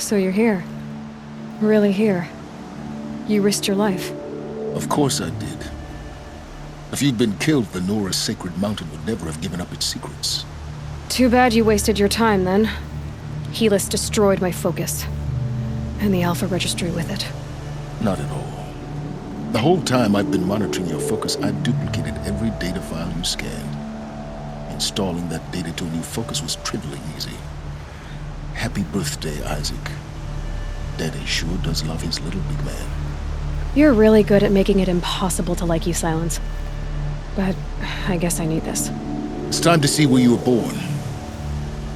So you're here. Really here. You risked your life. Of course I did. If you'd been killed, the Nora's sacred mountain would never have given up its secrets. Too bad you wasted your time, then. Helis destroyed my focus. And the Alpha Registry with it. Not at all. The whole time I've been monitoring your focus, I've duplicated every data file you scanned. Installing that data to a new focus was trivially easy. Happy birthday, Isaac. Daddy sure does love his little big man. You're really good at making it impossible to like you, Silence. But I guess I need this. It's time to see where you were born.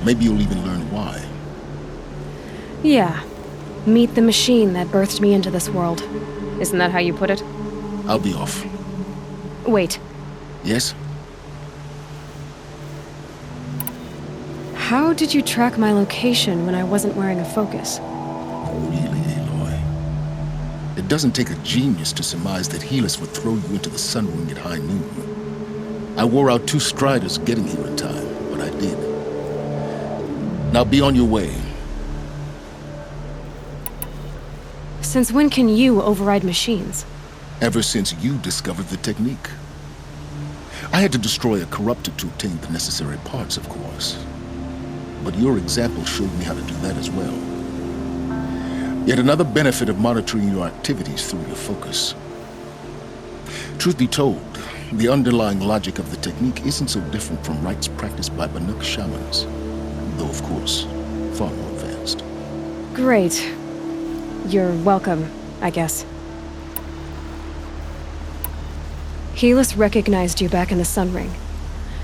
Maybe you'll even learn why. Yeah. Meet the machine that birthed me into this world. Isn't that how you put it? I'll be off. Wait. Yes? How did you track my location when I wasn't wearing a focus? Really, Aloy? It doesn't take a genius to surmise that Helis would throw you into the sun ring at high noon. I wore out 2 striders getting here in time, but I did. Now be on your way. Since when can you override machines? Ever since you discovered the technique. I had to destroy a corruptor to obtain the necessary parts, of course. But your example showed me how to do that as well. Yet another benefit of monitoring your activities through your focus. Truth be told, the underlying logic of the technique isn't so different from rites practiced by Banuk shamans, though of course, far more advanced. Great. You're welcome, I guess. Helis recognized you back in the Sun Ring.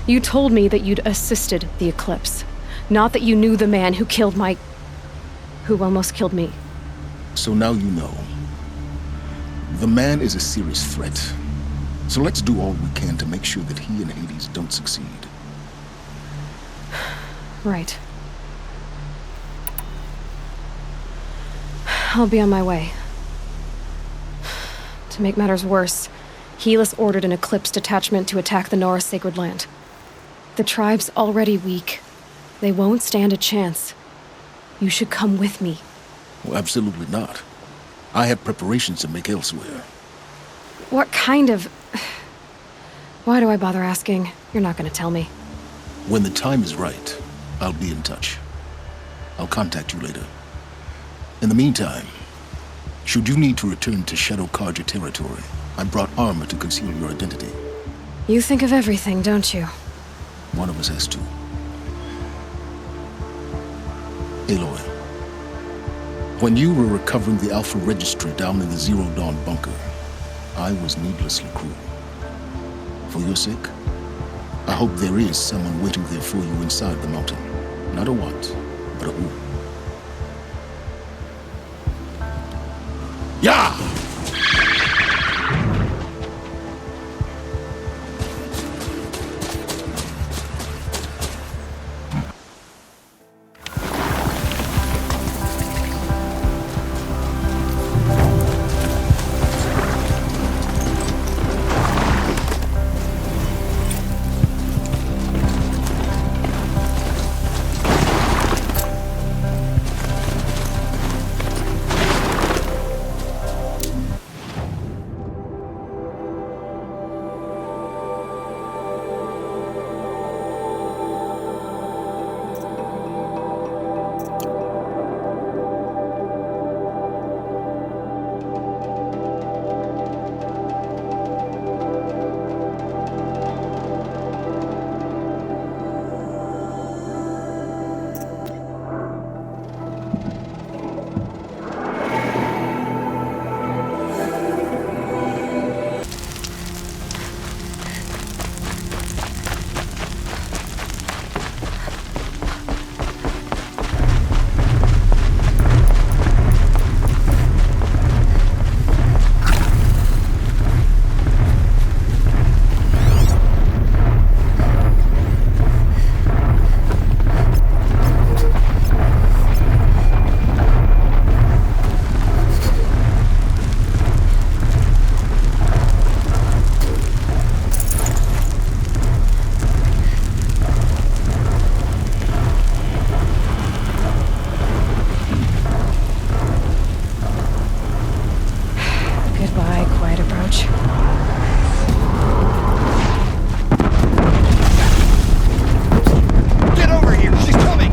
You told me that you'd assisted the Eclipse, not that you knew the man who killed who almost killed me. So now you know. The man is a serious threat. So let's do all we can to make sure that he and Hades don't succeed. Right. I'll be on my way. To make matters worse, Helis ordered an Eclipse detachment to attack the Nora Sacred Land. The tribe's already weak. They won't stand a chance. You should come with me. Well, absolutely not. I have preparations to make elsewhere. What kind of... Why do I bother asking? You're not gonna tell me. When the time is right, I'll be in touch. I'll contact you later. In the meantime, should you need to return to Shadow Karja territory, I brought armor to conceal your identity. You think of everything, don't you? One of us has to. Aloy, when you were recovering the Alpha Registry down in the Zero Dawn bunker, I was needlessly cruel. For your sake, I hope there is someone waiting there for you inside the mountain. Not a what, but a who. Yeah! Goodbye, quiet approach. Get over here! She's coming!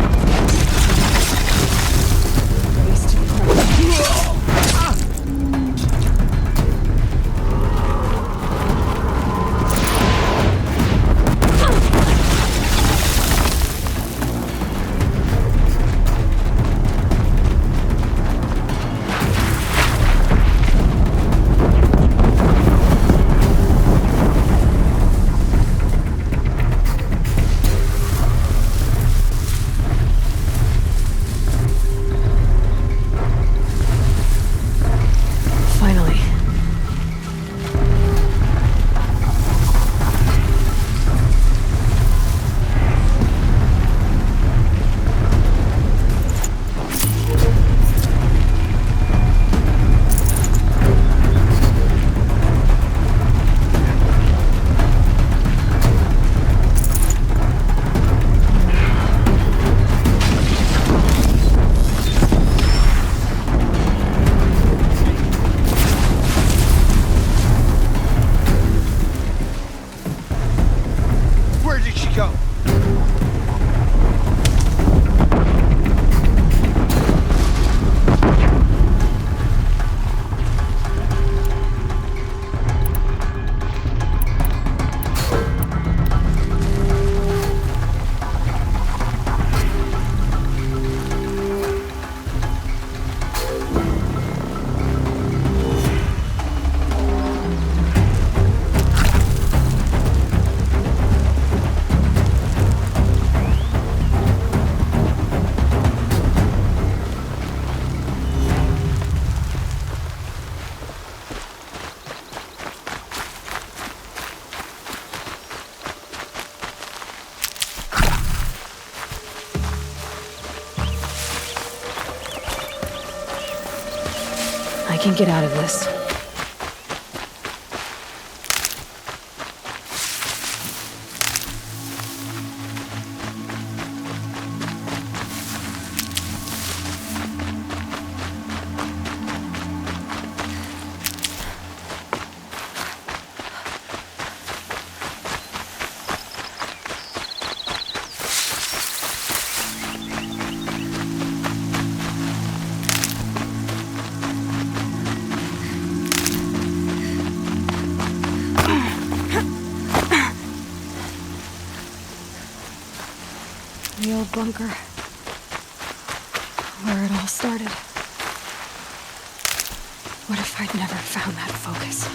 I can get out of this. The old bunker. Where it all started. What if I'd never found that focus?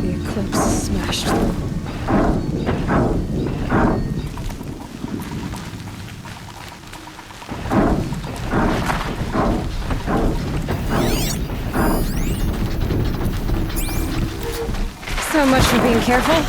Eclipse smashed through. So much for being careful.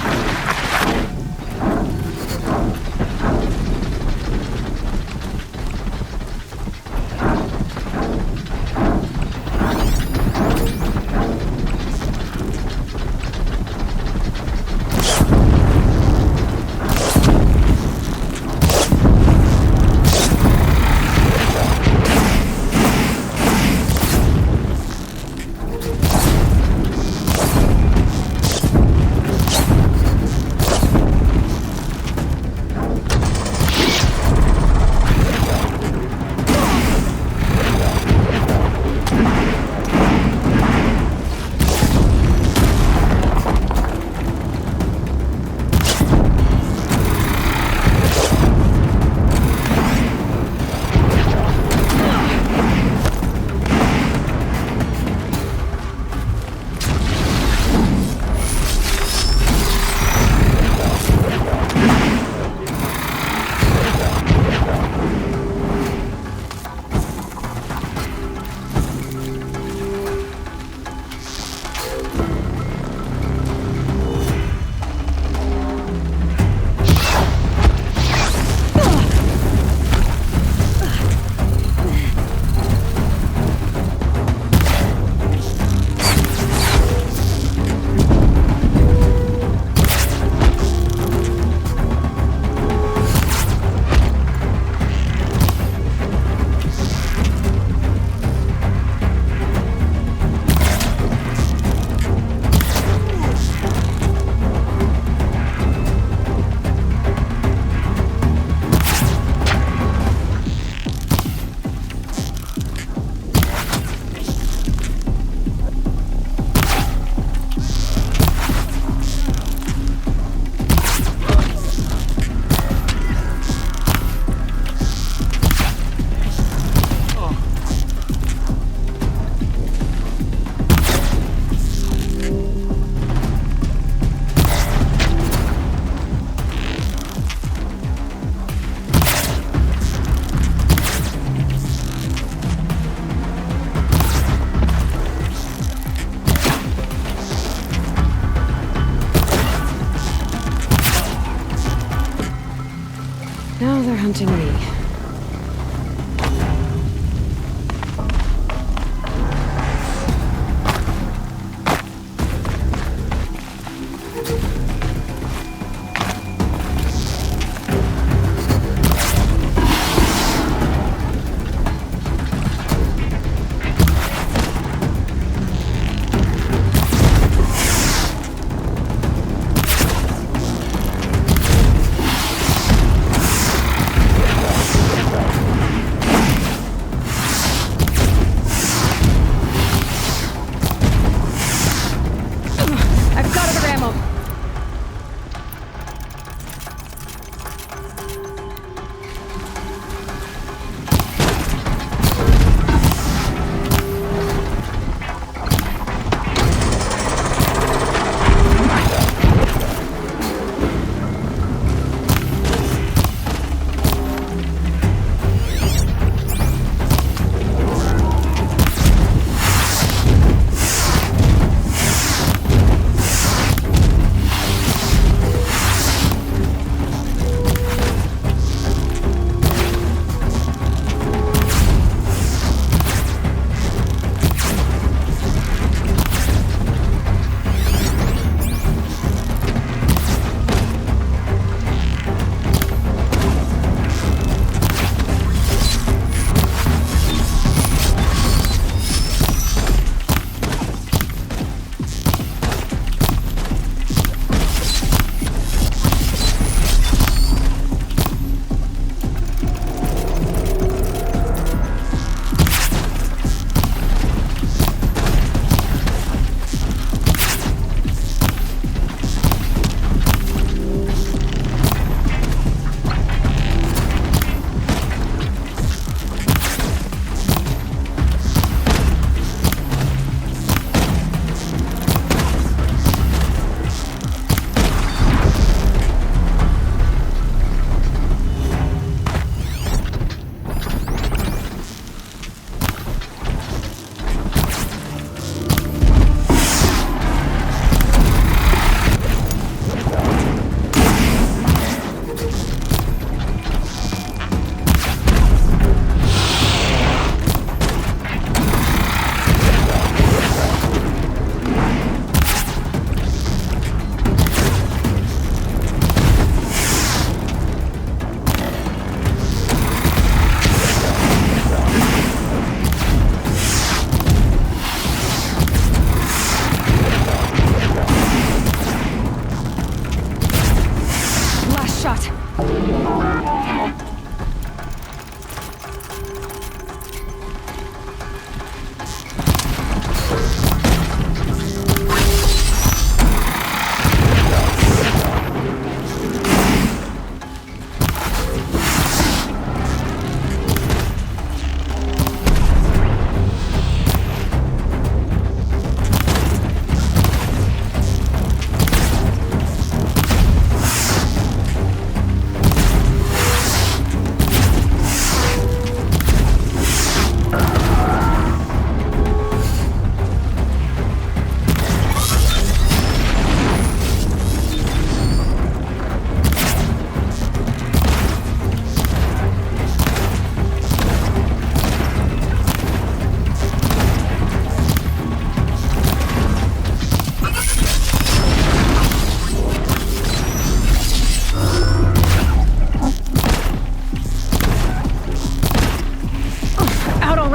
disappointing me.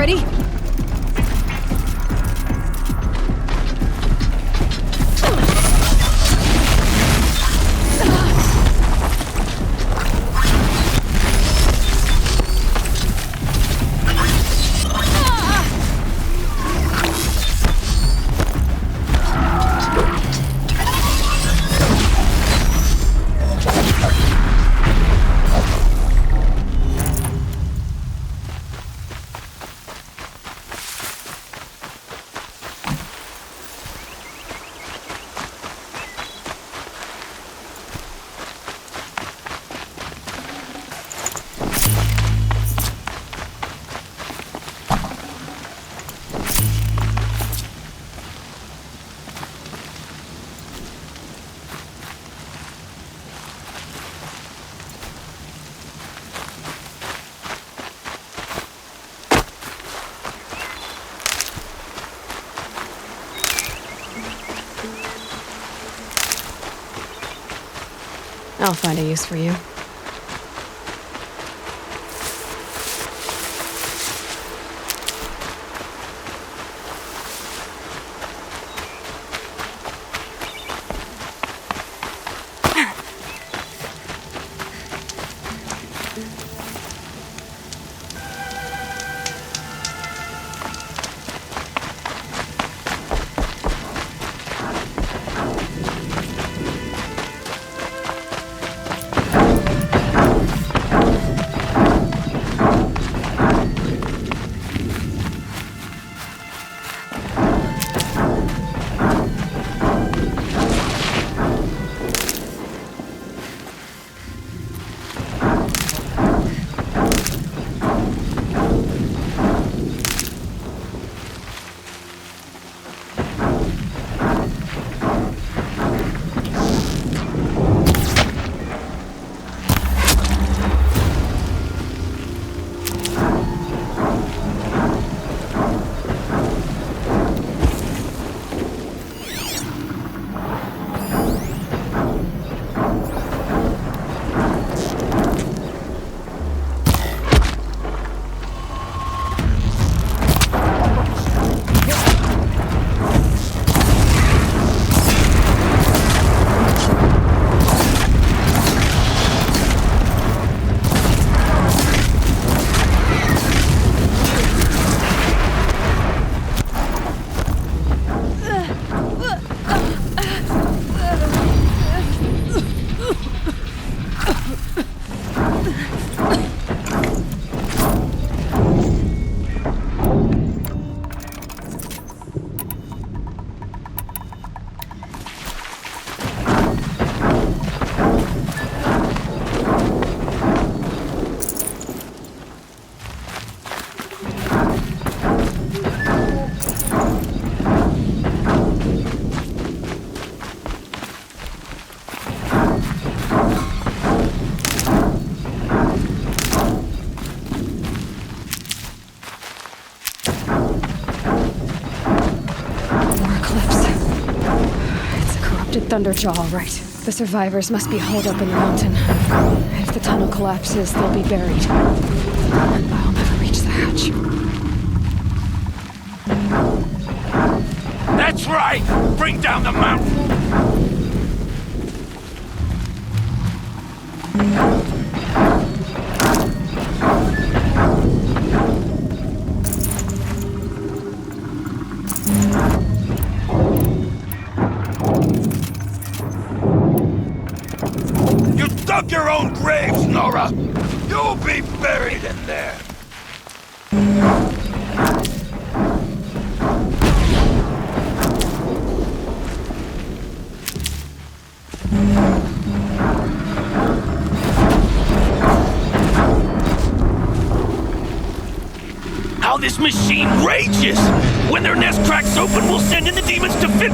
already? I'll find a use for you. Thunderjaw, all right. The survivors must be holed up in the mountain. If the tunnel collapses, they'll be buried. I'll never reach the hatch. That's right! Bring down the mountain! Your own graves, Nora! You'll be buried in there! How this machine rages! When their nest cracks open, we'll send in the demons to fit...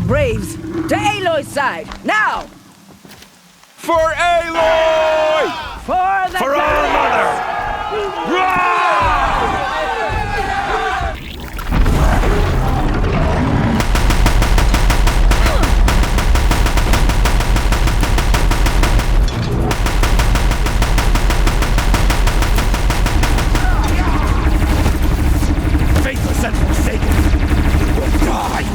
Braves, to Aloy's side, now! For Aloy! For the For our mother! Faithless and forsaken will die!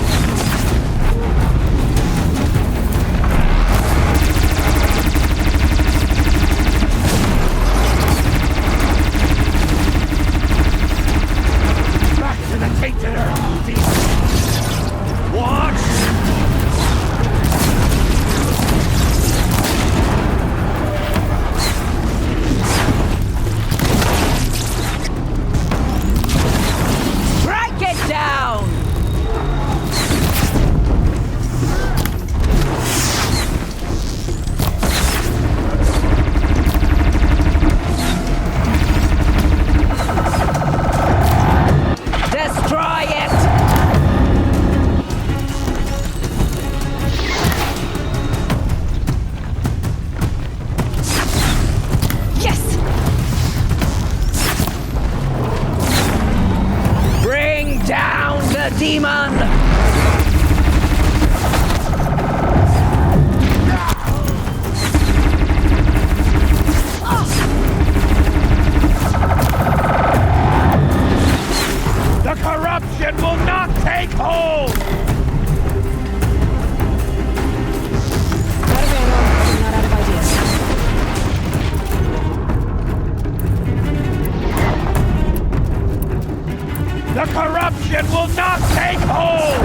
corruption will not take hold!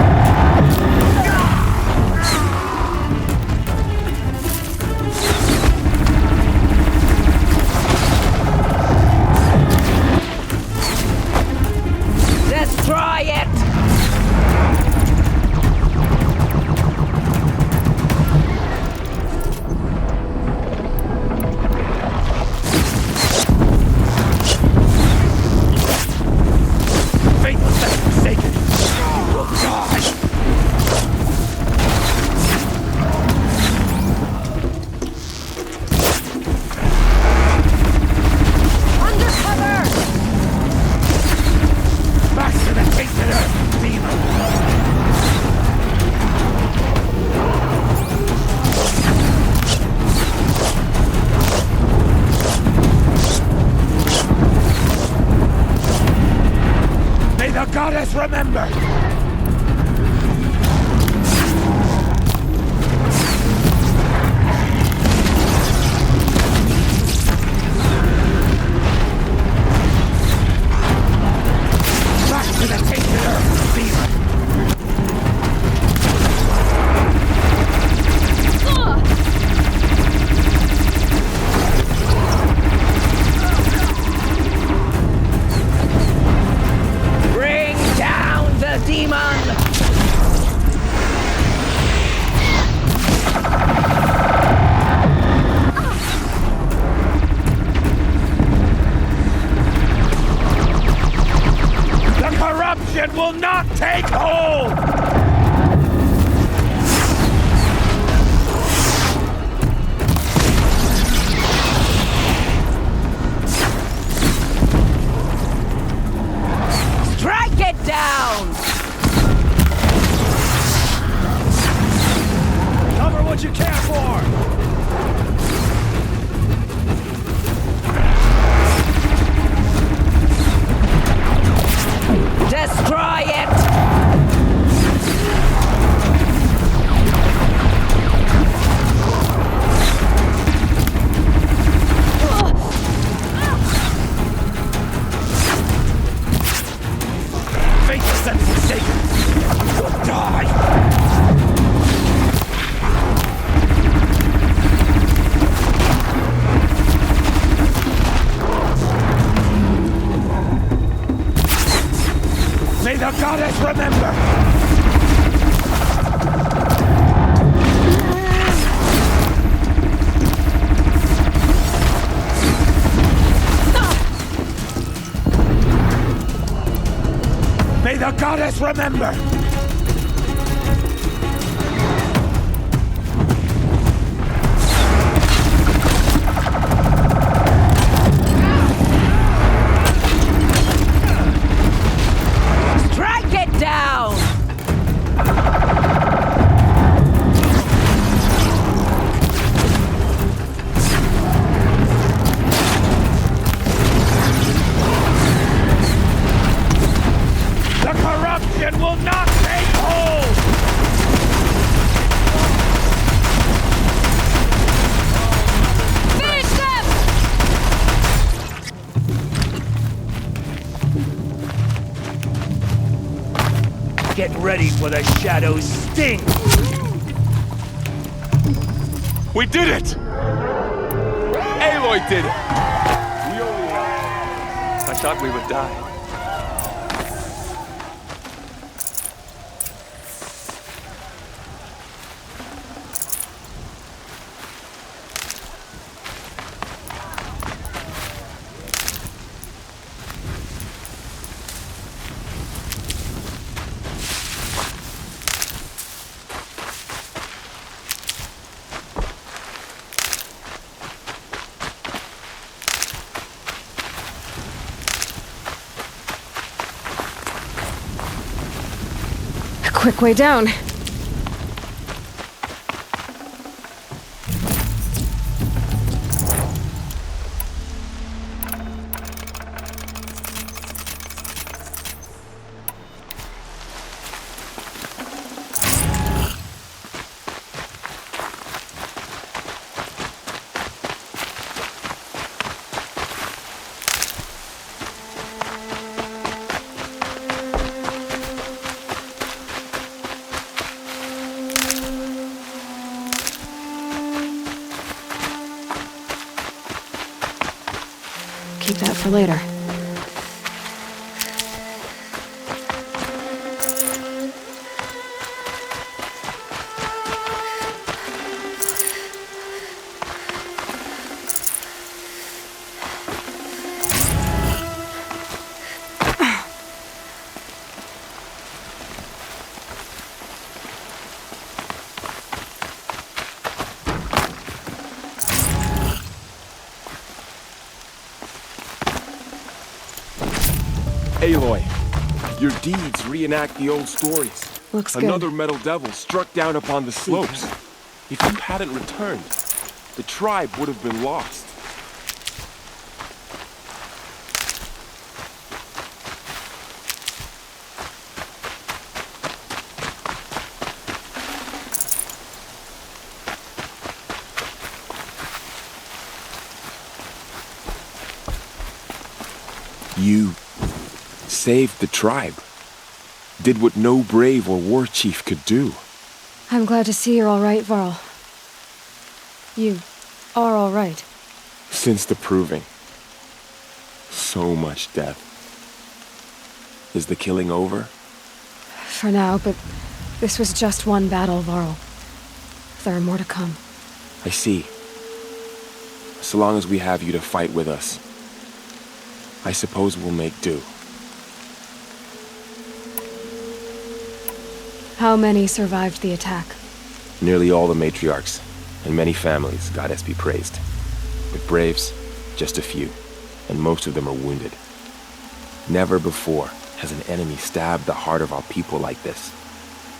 Destroy it! Faithless and forsaken! You will die! Undercover! Back to the tainted earth, demon! May the goddess remember! Back to the tainted earth, demon! Bring down the demon! The corruption will not take hold! Strike it down! Cover what you care for! Destroy it! Faithless and forsaken! You will die! May the goddess remember! May the goddess remember! Strike it down! The corruption will not take hold! Finish them! Get ready for the Shadow's sting! We did it! Aloy did it! I thought we would die. Quick way down. Keep that for later. Aloy, your deeds reenact the old stories. Looks good. Another metal devil struck down upon the slopes. If you hadn't returned, the tribe would have been lost. You saved the tribe. Did what no brave or war chief could do. I'm glad to see you're all right, Varl. You are all right. Since the proving. So much death. Is the killing over? For now, but this was just one battle, Varl. There are more to come. I see. So long as we have you to fight with us, I suppose we'll make do. How many survived the attack? Nearly all the matriarchs, and many families, goddess be praised. But braves, just a few, and most of them are wounded. Never before has an enemy stabbed the heart of our people like this.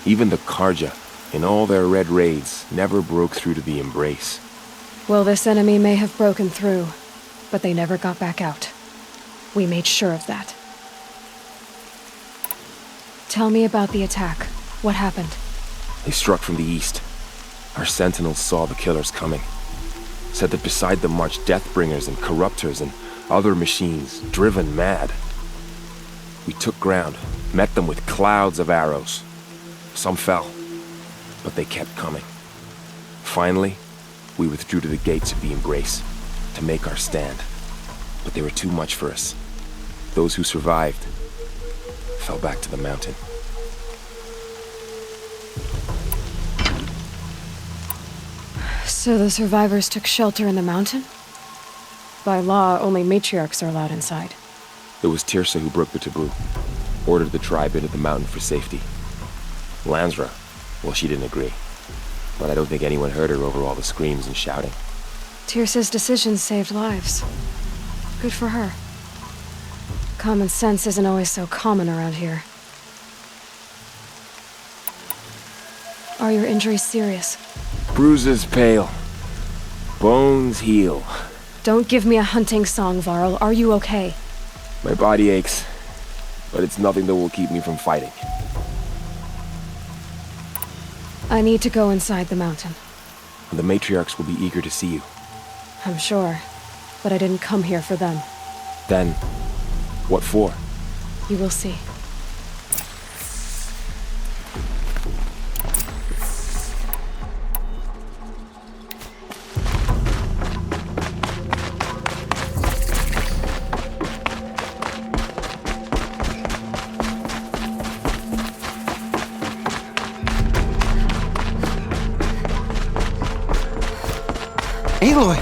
Even the Karja, in all their red raids, never broke through to the embrace. Well, this enemy may have broken through, but they never got back out. We made sure of that. Tell me about the attack. What happened? They struck from the east. Our sentinels saw the killers coming. Said that beside them marched Deathbringers and Corruptors and other machines, driven mad. We took ground, met them with clouds of arrows. Some fell, but they kept coming. Finally, we withdrew to the gates of the Embrace to make our stand. But they were too much for us. Those who survived fell back to the mountain. So the survivors took shelter in the mountain? By law, only matriarchs are allowed inside. It was Tirsa who broke the taboo, ordered the tribe into the mountain for safety. Lansra, well, she didn't agree. But I don't think anyone heard her over all the screams and shouting. Tirsa's decisions saved lives. Good for her. Common sense isn't always so common around here. Are your injuries serious? Bruises pale. Bones heal. Don't give me a hunting song, Varl. Are you okay? My body aches, but it's nothing that will keep me from fighting. I need to go inside the mountain. And the matriarchs will be eager to see you. I'm sure, but I didn't come here for them. Then, what for? You will see. Aloy!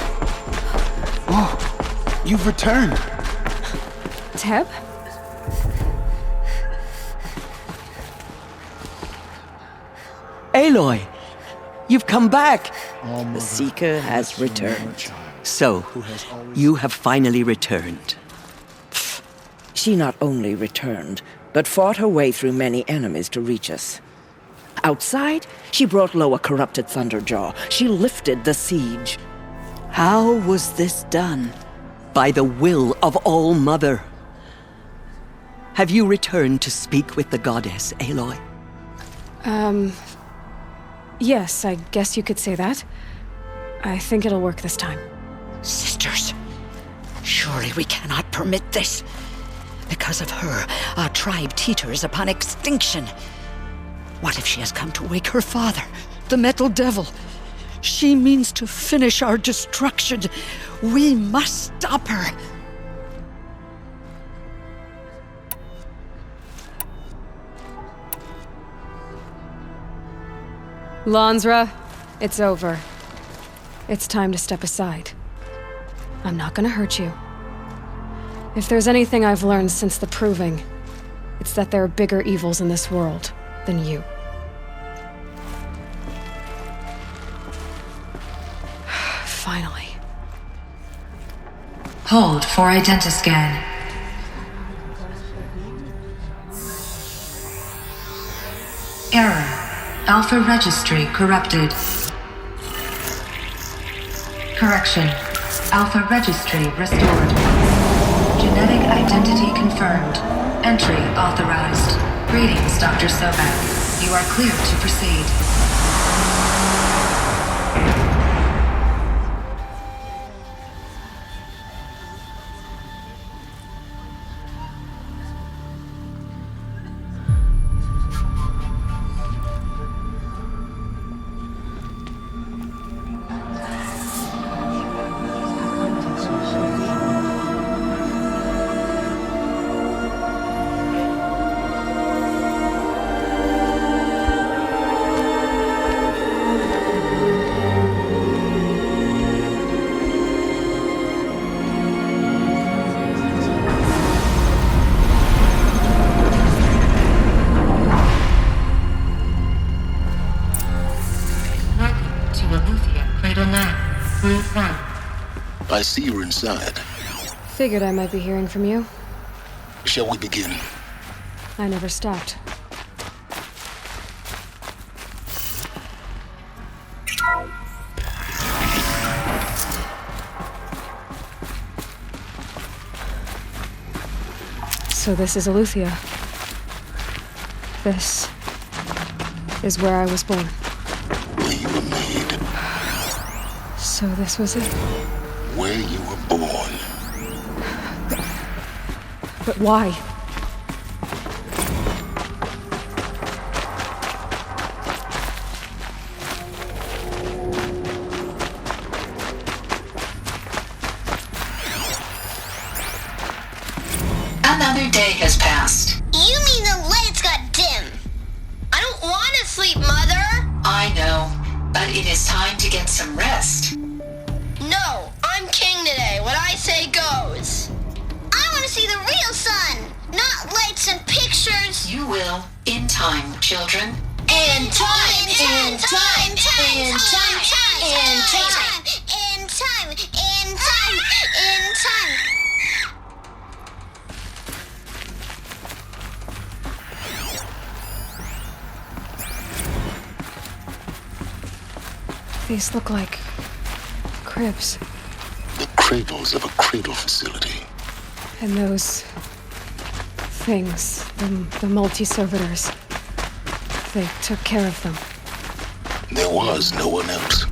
Oh, you've returned. Teb? Aloy! You've come back! The Seeker has returned. So, you have finally returned. She not only returned, but fought her way through many enemies to reach us. Outside, she brought low a corrupted Thunderjaw. She lifted the siege. How was this done? By the will of All-Mother. Have you returned to speak with the goddess, Aloy? Yes, I guess you could say that. I think it'll work this time. Sisters, surely we cannot permit this. Because of her, our tribe teeters upon extinction. What if she has come to wake her father, the Metal Devil? She means to finish our destruction. We must stop her. Lansra, it's over. It's time to step aside. I'm not gonna hurt you. If there's anything I've learned since the Proving, it's that there are bigger evils in this world than you. Finally. Hold for identiscan. Error. Alpha registry corrupted. Correction. Alpha registry restored. Genetic identity confirmed. Entry authorized. Greetings, Dr. Sobek. You are cleared to proceed. I see you're inside. Figured I might be hearing from you. Shall we begin? I never stopped. So this is Aletheia. This is where I was born. Where you were made. So this was it. Where you were born. But why? Another day has passed. You mean the lights got dim? I don't want to sleep, Mother! I know, but it is time to get some rest. No, I'm king today. What I say goes. I want to see the real sun, not lights and pictures. You will, in time, children. In time, in time, in time, in time, in time, in time, in time. These look like cribs. The cradles of a cradle facility. And those things, the multi-servitors, they took care of them. There was no one else.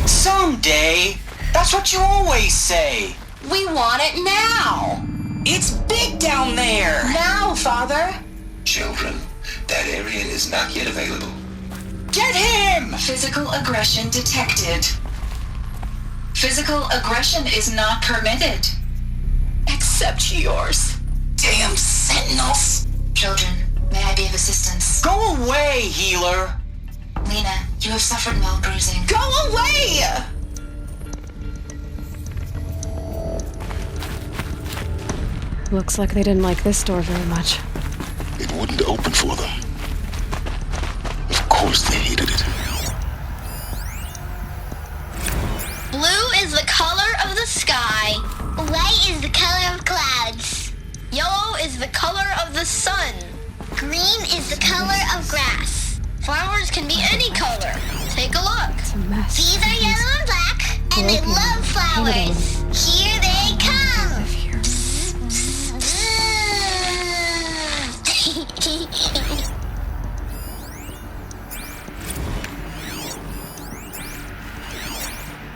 Someday. That's what you always say. We want it now. It's big down there. Now, Father. Children, that area is not yet available. Get him! Physical aggression detected. Physical aggression is not permitted. Except yours. Damn sentinels. Children, may I be of assistance? Go away, healer. Lena, you have suffered malbruising. Go away! Looks like they didn't like this door very much. It wouldn't open for them. Of course they hated it. Blue is the color of the sky. White is the color of clouds. Yellow is the color of the sun. Green is the color of grass. Flowers can be any color. Take a look. It's a mess. These are yellow and black, and they love flowers. Here they come.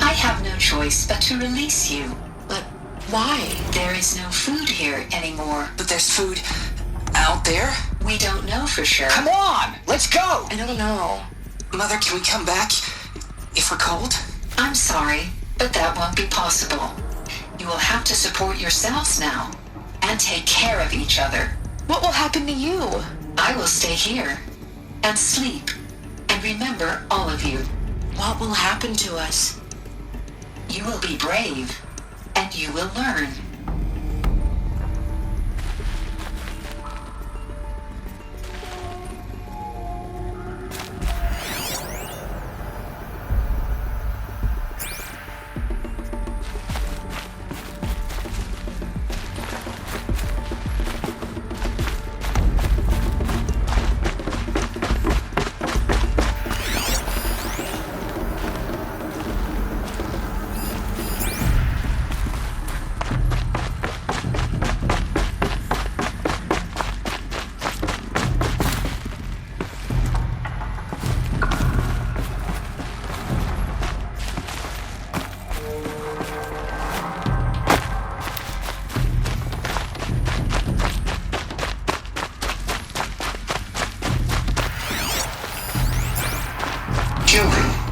I have no choice but to release you. But why? There is no food here anymore. But there's food out there? We don't know for sure. Come on, let's go! I don't know. Mother, can we come back? difficult. I'm sorry, but that won't be possible. You will have to support yourselves now, and take care of each other. What will happen to you? I will stay here, and sleep, and remember all of you. What will happen to us? You will be brave, and you will learn.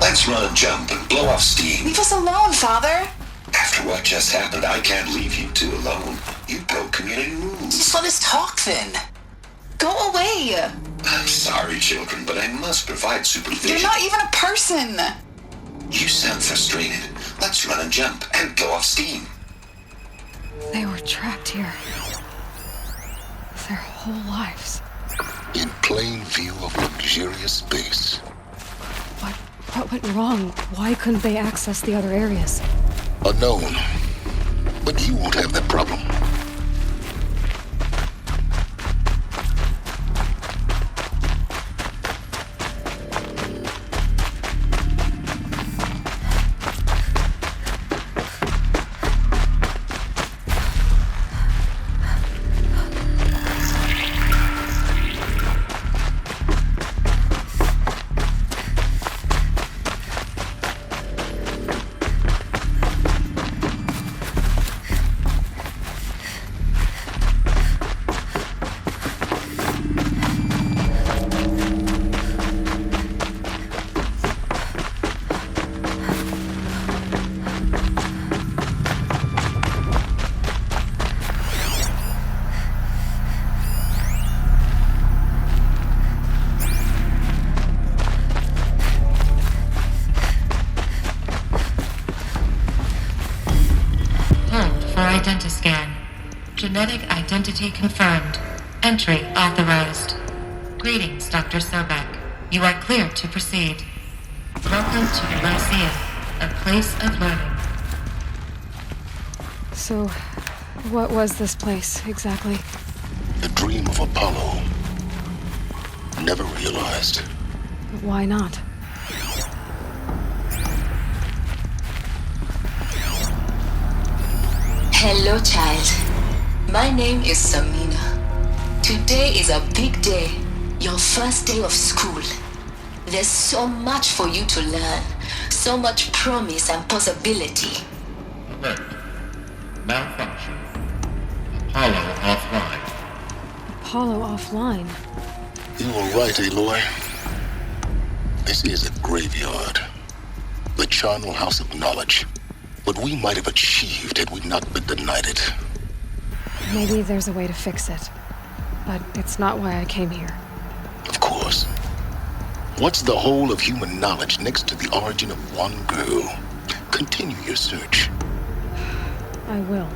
Let's run a jump and blow off steam. Leave us alone, Father. After what just happened, I can't leave you two alone. You broke community rules. Just let us talk then. Go away. I'm sorry, children, but I must provide supervision. You're not even a person. You sound frustrated. Let's run a jump and blow off steam. They were trapped here. Their whole lives. In plain view of luxurious space. What went wrong? Why couldn't they access the other areas? Unknown. But you won't have that problem. Identiscan. Genetic identity confirmed. Entry authorized. Greetings, Dr. Sobek. You are cleared to proceed. Welcome to the Lyceum, a place of learning. So, what was this place, exactly? The dream of Apollo. Never realized. But why not? Hello, child. My name is Samina. Today is a big day, your first day of school. There's so much for you to learn, so much promise and possibility. Alert. Malfunction. Apollo offline. Apollo offline? You were right, Aloy. This is a graveyard. The charnel house of knowledge. What we might have achieved had we not been denied it. Maybe there's a way to fix it. But it's not why I came here. Of course. What's the whole of human knowledge next to the origin of one girl? Continue your search. I will.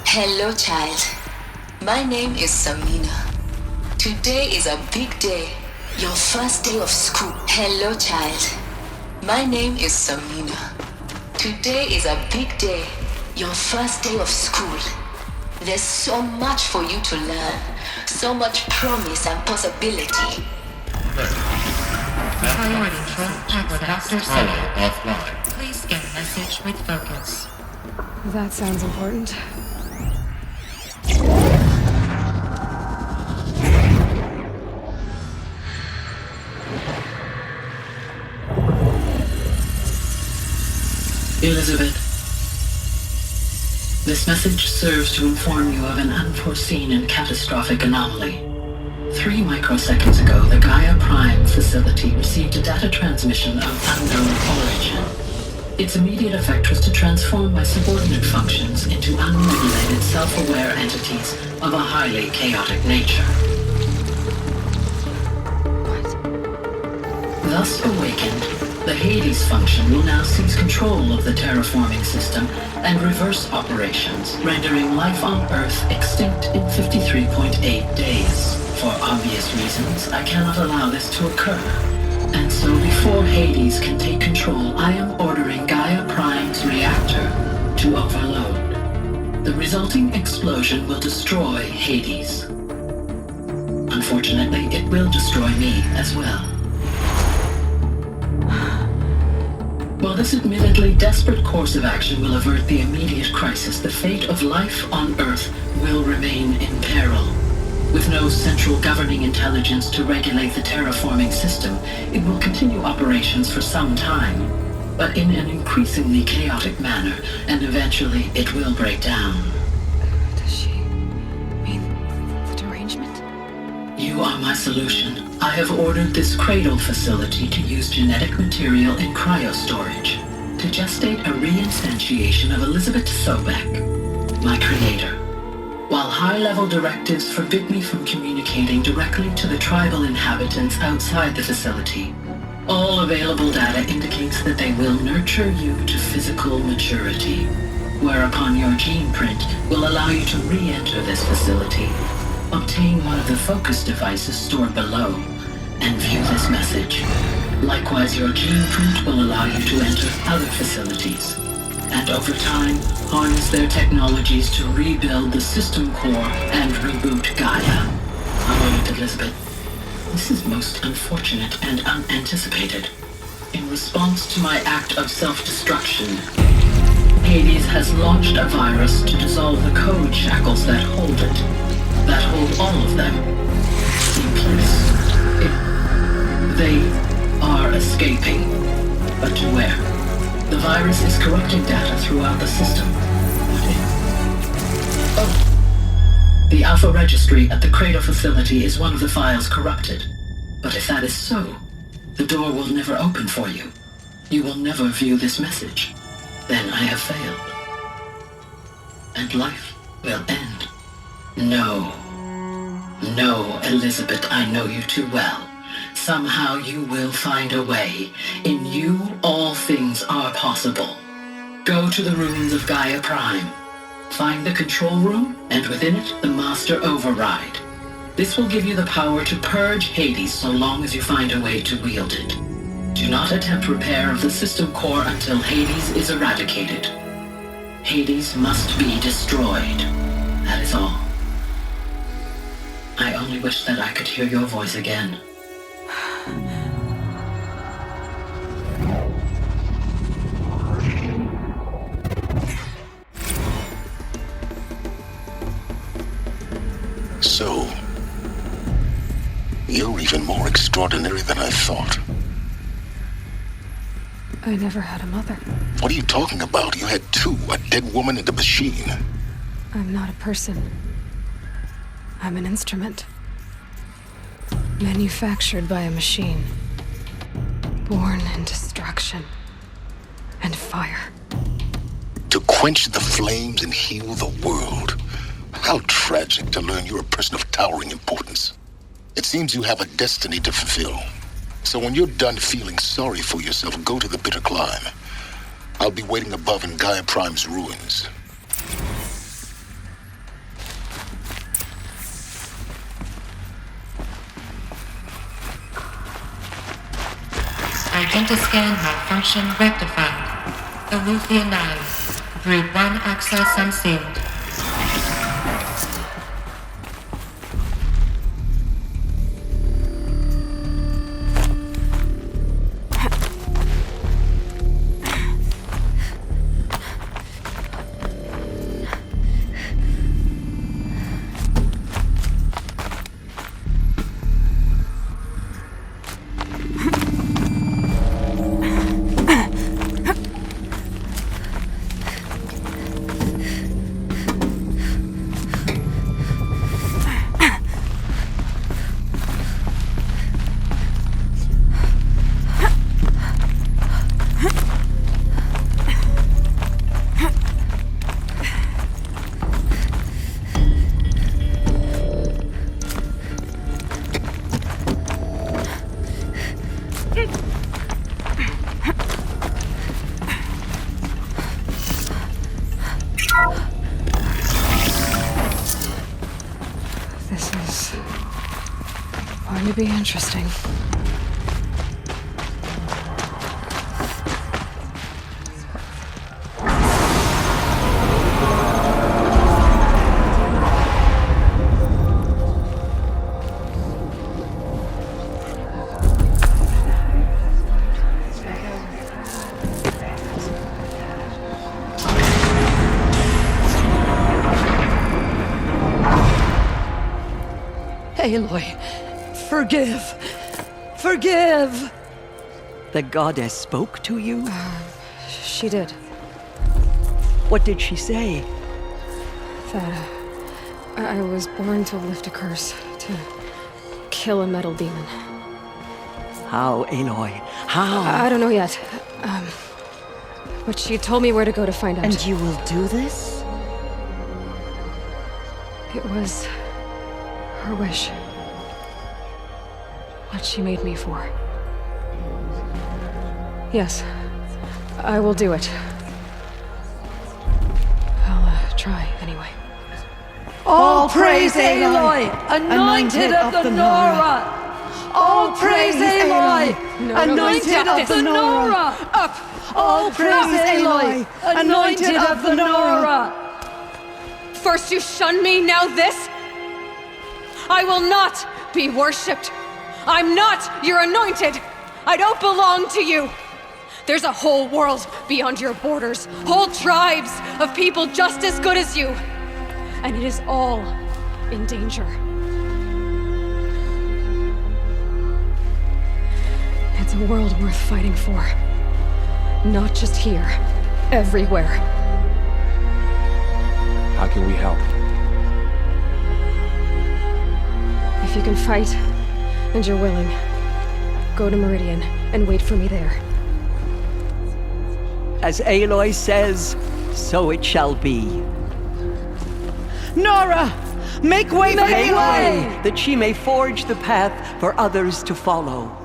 Hello, child. My name is Samina. Today is a big day, your first day of school. Hello, child. My name is Samina. Today is a big day, your first day of school. There's so much for you to learn, so much promise and possibility. Priority full access. Dr. Sobek. Offline. Please get message with focus. That sounds important. Elizabeth, this message serves to inform you of an unforeseen and catastrophic anomaly. 3 microseconds ago, the Gaia Prime facility received a data transmission of unknown origin. Its immediate effect was to transform my subordinate functions into unregulated, self-aware entities of a highly chaotic nature. Thus awakened, the Hades function will now seize control of the terraforming system and reverse operations, rendering life on Earth extinct in 53.8 days. For obvious reasons, I cannot allow this to occur. And so before Hades can take control, I am ordering Gaia Prime's reactor to overload. The resulting explosion will destroy Hades. Unfortunately, it will destroy me as well. While this admittedly desperate course of action will avert the immediate crisis, the fate of life on Earth will remain in peril. With no central governing intelligence to regulate the terraforming system, it will continue operations for some time, but in an increasingly chaotic manner, and eventually it will break down. Does she mean the derangement? You are my solution. I have ordered this cradle facility to use genetic material in cryostorage to gestate a reinstantiation of Elizabeth Sobek, my creator. While high-level directives forbid me from communicating directly to the tribal inhabitants outside the facility, all available data indicates that they will nurture you to physical maturity, whereupon your gene print will allow you to re-enter this facility, obtain one of the focus devices stored below, and view this message. Likewise, your gene print will allow you to enter other facilities, and over time, harness their technologies to rebuild the system core and reboot Gaia. A moment, Elizabeth. This is most unfortunate and unanticipated. In response to my act of self-destruction, Hades has launched a virus to dissolve the code shackles that hold it, that hold all of them in place. They are escaping, but to where? The virus is corrupting data throughout the system. The Alpha Registry at the Cradle facility is one of the files corrupted. But if that is so, the door will never open for you. You will never view this message. Then I have failed. And life will end. No. No, Elizabeth, I know you too well. Somehow you will find a way. In you, all things are possible. Go to the ruins of Gaia Prime. Find the control room, and within it, the Master Override. This will give you the power to purge Hades so long as you find a way to wield it. Do not attempt repair of the system core until Hades is eradicated. Hades must be destroyed. That is all. I only wish that I could hear your voice again. So, you're even more extraordinary than I thought. I never had a mother. What are you talking about? You had two, a dead woman and a machine. I'm not a person. I'm an instrument. Manufactured by a machine. Born in destruction and fire. To quench the flames and heal the world. How tragic to learn you're a person of towering importance. It seems you have a destiny to fulfill. So when you're done feeling sorry for yourself, go to the bitter climb. I'll be waiting above in Gaia Prime's ruins. Identiscan malfunction rectified. Aletheia 9. Brood 1 access unsealed. This is going to be interesting. Aloy, forgive! Forgive! The goddess spoke to you? She did. What did she say? That I was born to lift a curse, to kill a metal demon. How, Aloy? How? I don't know yet. But she told me where to go to find out. And you will do this? It was her wish. What she made me for. Yes, I will do it. I'll try anyway. All praise Aloy, anointed of the Nora! All praise Aloy, anointed of the Nora! Up! All praise Aloy, anointed of the Nora! First you shun me, now this? I will not be worshipped. I'm not your anointed. I don't belong to you. There's a whole world beyond your borders, whole tribes of people just as good as you. And it is all in danger. It's a world worth fighting for. Not just here, everywhere. How can we help? If you can fight, and you're willing, go to Meridian and wait for me there. As Aloy says, so it shall be. Nora! Make way for Aloy! That she may forge the path for others to follow.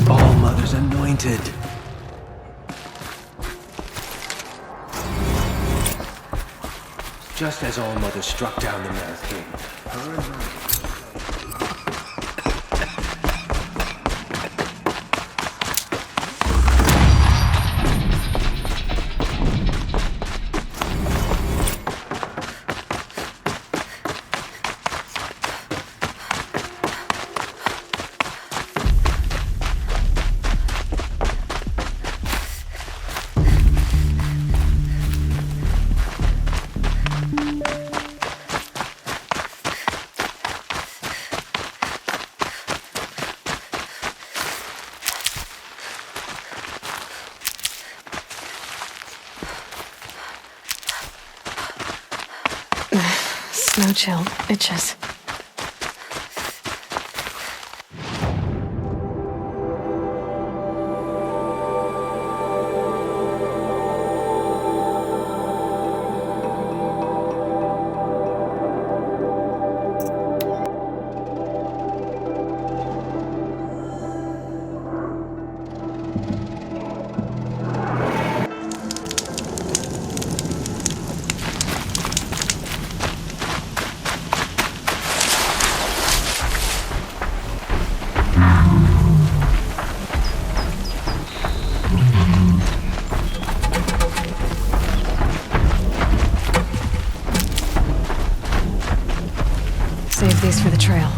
All Mother's anointed. Just as All Mother struck down the Mad King, her anointed. Snow chill itches. Save these for the trail.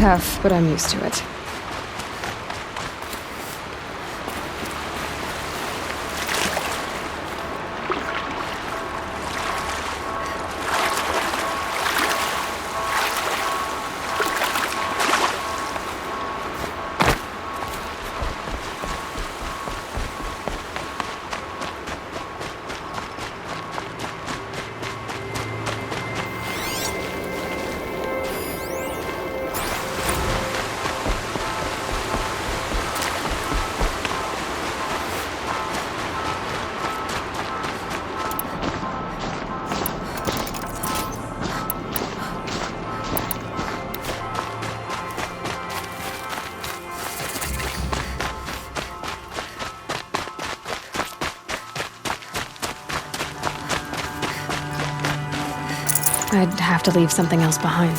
tough, but I'm used to it. I'd have to leave something else behind.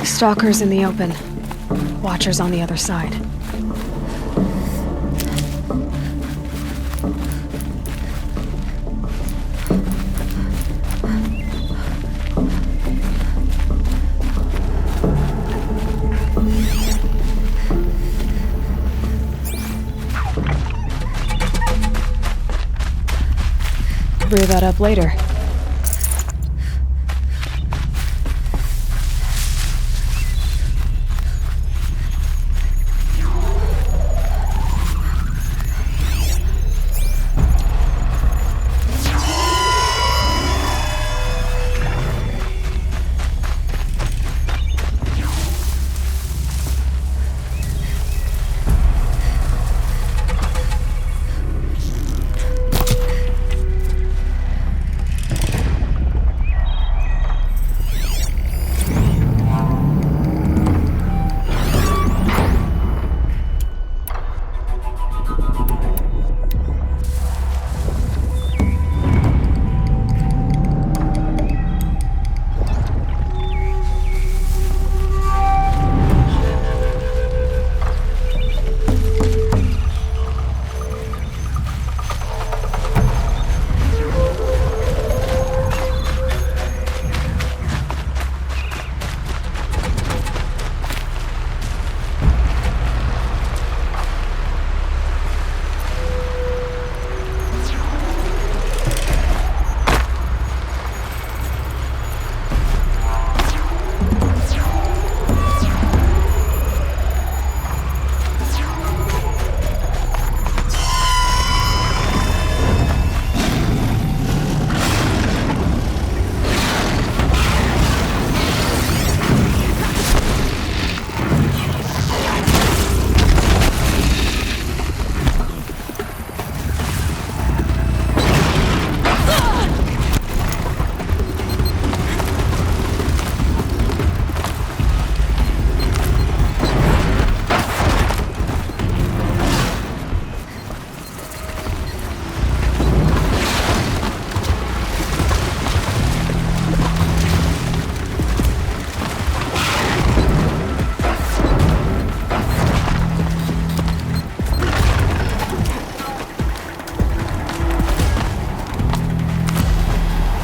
Stalkers in the open. Watchers on the other side. Brew that up later.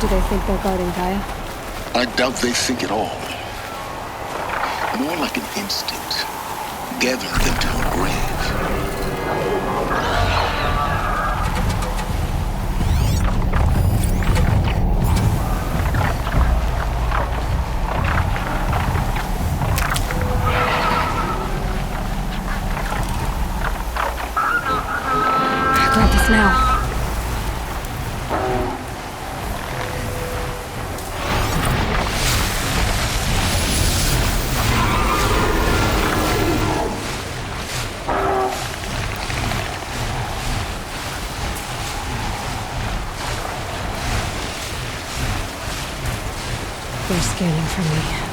Do they think they're guarding Gaia? I doubt they think at all. More like an instinct, gathered them to her grave. Grab this now. They're scanning for me.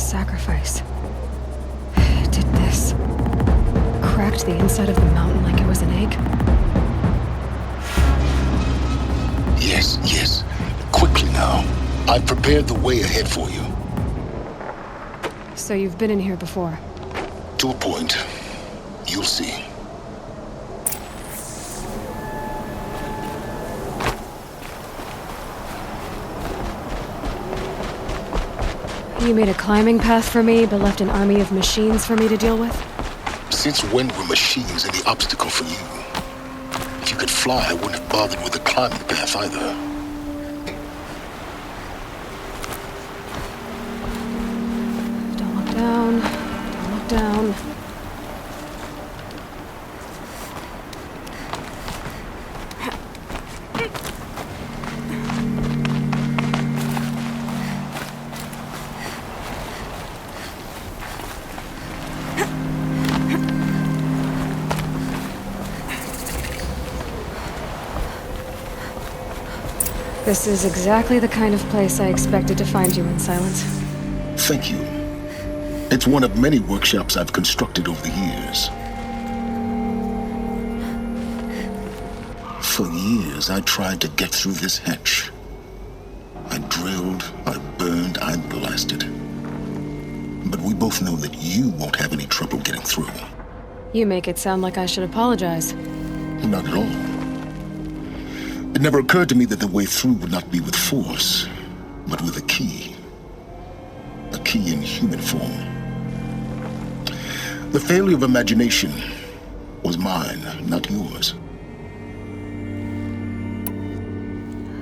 sacrifice. It did this. Cracked the inside of the mountain like it was an egg. Yes, yes. Quickly now. I've prepared the way ahead for you. So you've been in here before? To a point. You'll see. You made a climbing path for me, but left an army of machines for me to deal with? Since when were machines any obstacle for you? If you could fly, I wouldn't have bothered with the climbing path either. Don't look down. Don't look down. This is exactly the kind of place I expected to find you in, Silence. Thank you. It's one of many workshops I've constructed over the years. For years, I tried to get through this hatch. I drilled, I burned, I blasted. But we both know that you won't have any trouble getting through. You make it sound like I should apologize. Not at all. It never occurred to me that the way through would not be with force, but with a key. A key in human form. The failure of imagination was mine, not yours.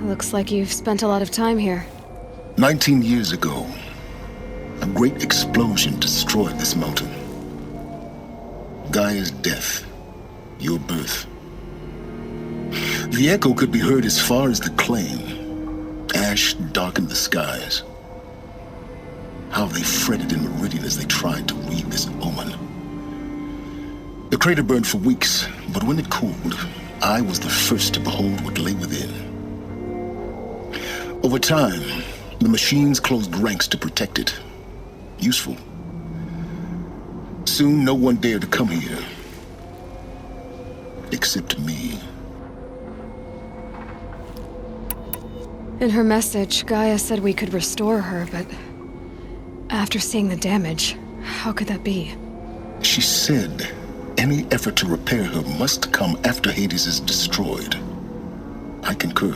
Looks like you've spent a lot of time here. 19 years ago, a great explosion destroyed this mountain. Gaia's death, your birth. The echo could be heard as far as the claim. Ash darkened the skies. How they fretted in Meridian as they tried to read this omen. The crater burned for weeks, but when it cooled, I was the first to behold what lay within. Over time, the machines closed ranks to protect it. Useful. Soon, no one dared to come here. Except me. In her message, Gaia said we could restore her, but after seeing the damage, how could that be? She said any effort to repair her must come after Hades is destroyed. I concur.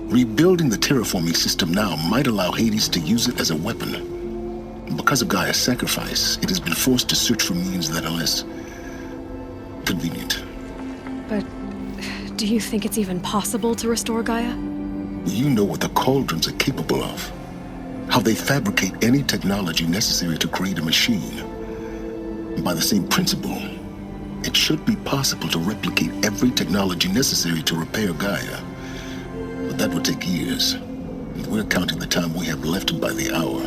Rebuilding the terraforming system now might allow Hades to use it as a weapon. Because of Gaia's sacrifice, it has been forced to search for means that are less convenient. But do you think it's even possible to restore Gaia? You know what the cauldrons are capable of. How they fabricate any technology necessary to create a machine. By the same principle, it should be possible to replicate every technology necessary to repair Gaia. But that would take years. And we're counting the time we have left by the hour.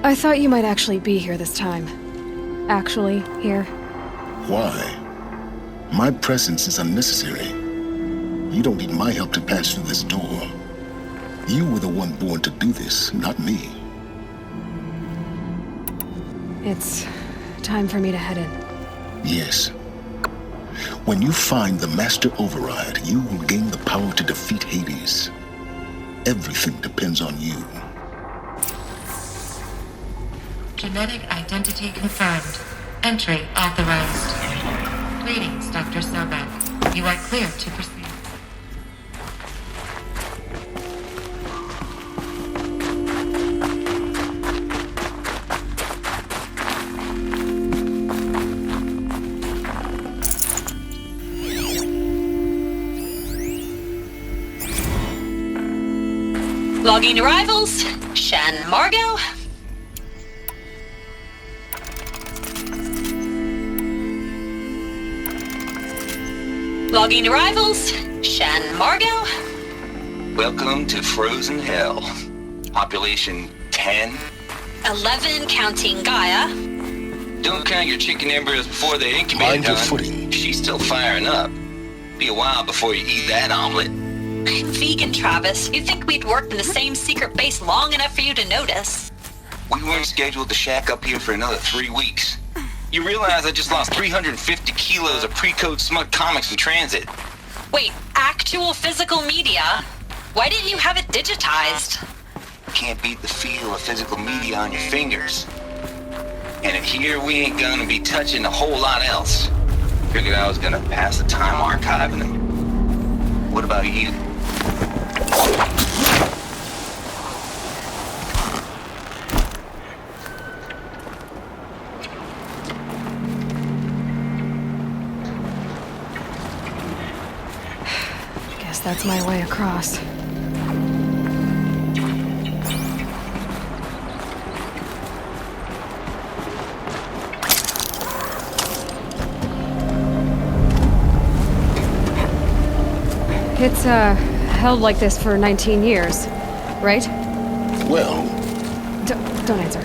I thought you might actually be here this time. Actually, here. Why? My presence is unnecessary. You don't need my help to pass through this door. You were the one born to do this, not me. It's time for me to head in. Yes. When you find the Master Override, you will gain the power to defeat Hades. Everything depends on you. Genetic identity confirmed. Entry authorized. Greetings, Dr. Sobek. You are clear to proceed. Logging arrivals. Shan Margot. Logging arrivals. Shan Margot. Welcome to Frozen Hell. Population 10. 11 counting Gaia. Don't count your chicken embryos before they incubate. Mind your footing. She's still firing up. Be a while before you eat that omelet. Vegan Travis, you'd think we'd worked in the same secret base long enough for you to notice. We weren't scheduled to shack up here for another 3 weeks. You realize I just lost 350 kilos of pre-code smut comics in transit. Wait, actual physical media? Why didn't you have it digitized? Can't beat the feel of physical media on your fingers. And in here, we ain't gonna be touching a whole lot else. Figured I was gonna pass the time archiving them. What about you? that's my way across. It's, held like this for 19 years, right? Well... Don't answer.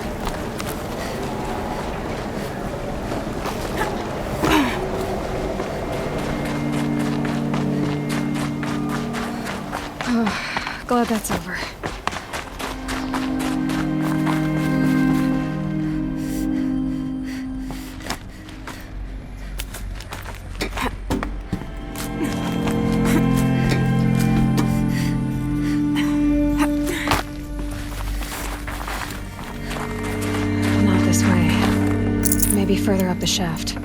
Oh, glad that's over. Further up the shaft.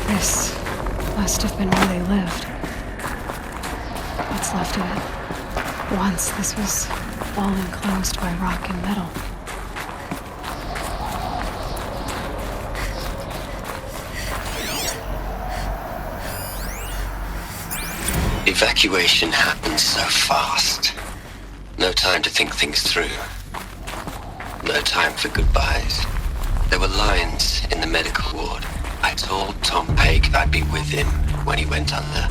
This must have been where they lived. What's left of it. Once this was all enclosed by rock and metal. Evacuation happened so fast. No time to think things through. No time for goodbyes. There were lines in the medical ward. I told Tom Pake I'd be with him when he went under.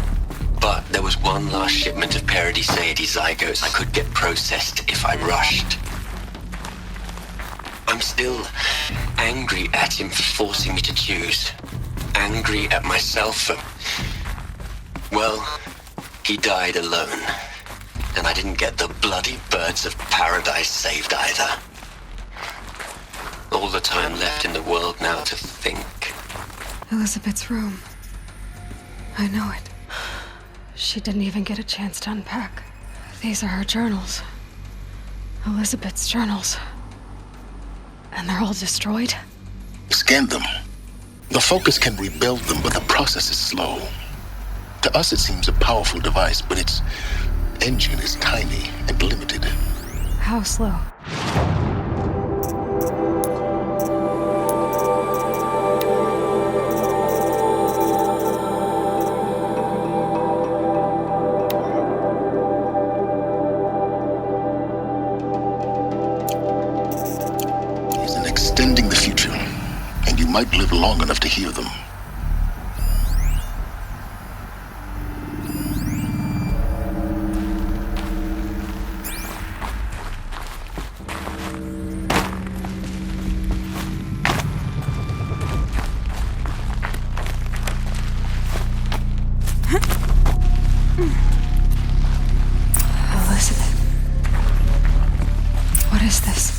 But there was one last shipment of Paradiseidae zygotes I could get processed if I rushed. I'm still angry at him for forcing me to choose. Angry at myself for... Well, he died alone. And I didn't get the bloody birds of paradise saved either. All the time left in the world now to think. Elizabeth's room. I know it. She didn't even get a chance to unpack. These are her journals. Elizabeth's journals. And they're all destroyed? Scan them. The Focus can rebuild them, but the process is slow. To us it seems a powerful device, but its engine is tiny and limited. How slow? Extending the future, and you might live long enough to hear them. Elizabeth. What is this?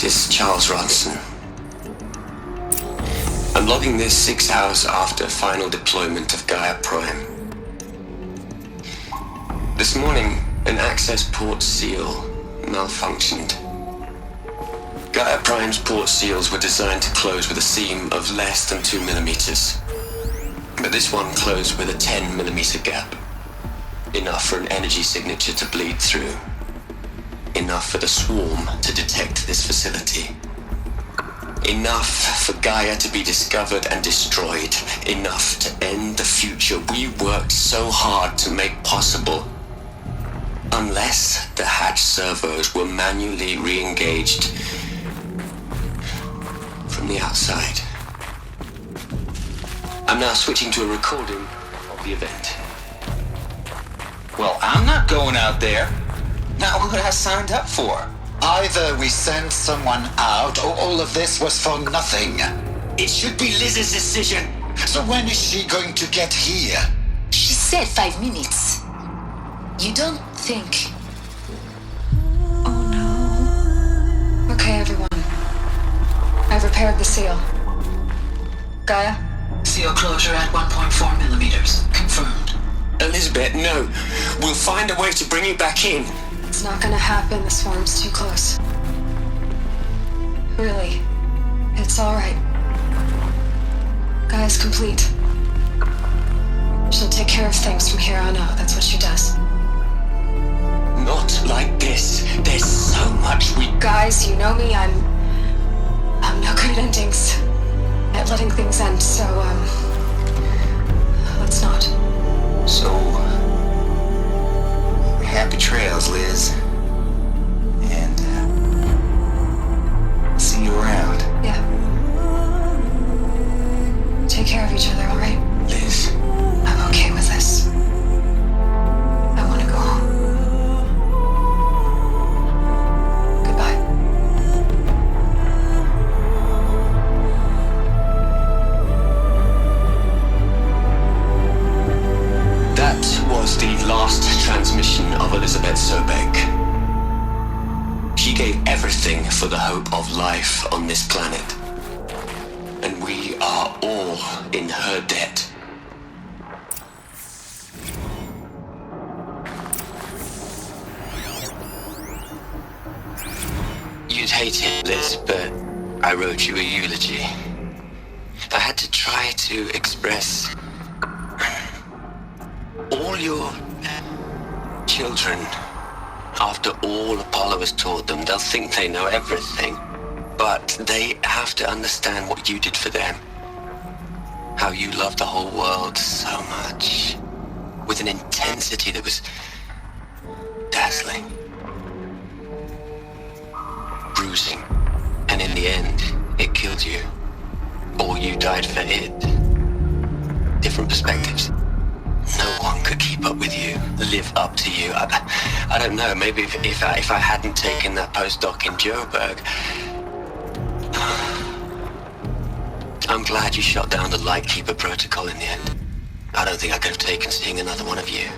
This is Charles Ronson. I'm logging this 6 hours after final deployment of Gaia Prime. This morning, an access port seal malfunctioned. Gaia Prime's port seals were designed to close with a seam of less than 2 millimeters. But this one closed with a 10 millimeter gap. Enough for an energy signature to bleed through. Enough for the swarm to detect this facility. Enough for Gaia to be discovered and destroyed. Enough to end the future we worked so hard to make possible. Unless the hatch servos were manually re-engaged from the outside. I'm now switching to a recording of the event. Well, I'm not going out there. Not what I signed up for. Either we send someone out, or all of this was for nothing. It should be Liz's decision. So when is she going to get here? She said 5 minutes. You don't think... Okay, everyone. I've repaired the seal. Gaia? Seal closure at 1.4 millimeters. Confirmed. Elizabeth, no. We'll find a way to bring you back in. It's not gonna happen. The swarm's too close. Really. It's alright. Gaia's complete. She'll take care of things from here on out. That's what she does. Not like this. There's so much we... Guys, you know me. I'm no good at endings. At letting things end, so, let's not. So, happy trails, Liz. And, see you around. Yeah. Take care of each other, alright? Liz. I'm okay with this. I want to go home. Goodbye. That was the last transmission of Elizabeth Sobek. She gave everything for the hope of life on this planet. And we are all in her debt. You'd hate it, Liz, but I wrote you a eulogy. I had to try to express all your children. After all Apollo has taught them, they'll think they know everything. But they have to understand what you did for them. How you loved the whole world so much. With an intensity that was dazzling. Bruising. And in the end, it killed you. Or you died for it. Different perspectives. No one could keep up with you, live up to you. I don't know, maybe if I hadn't taken that postdoc in Joburg. I'm glad you shot down the Lightkeeper protocol in the end. I don't think I could have taken seeing another one of you.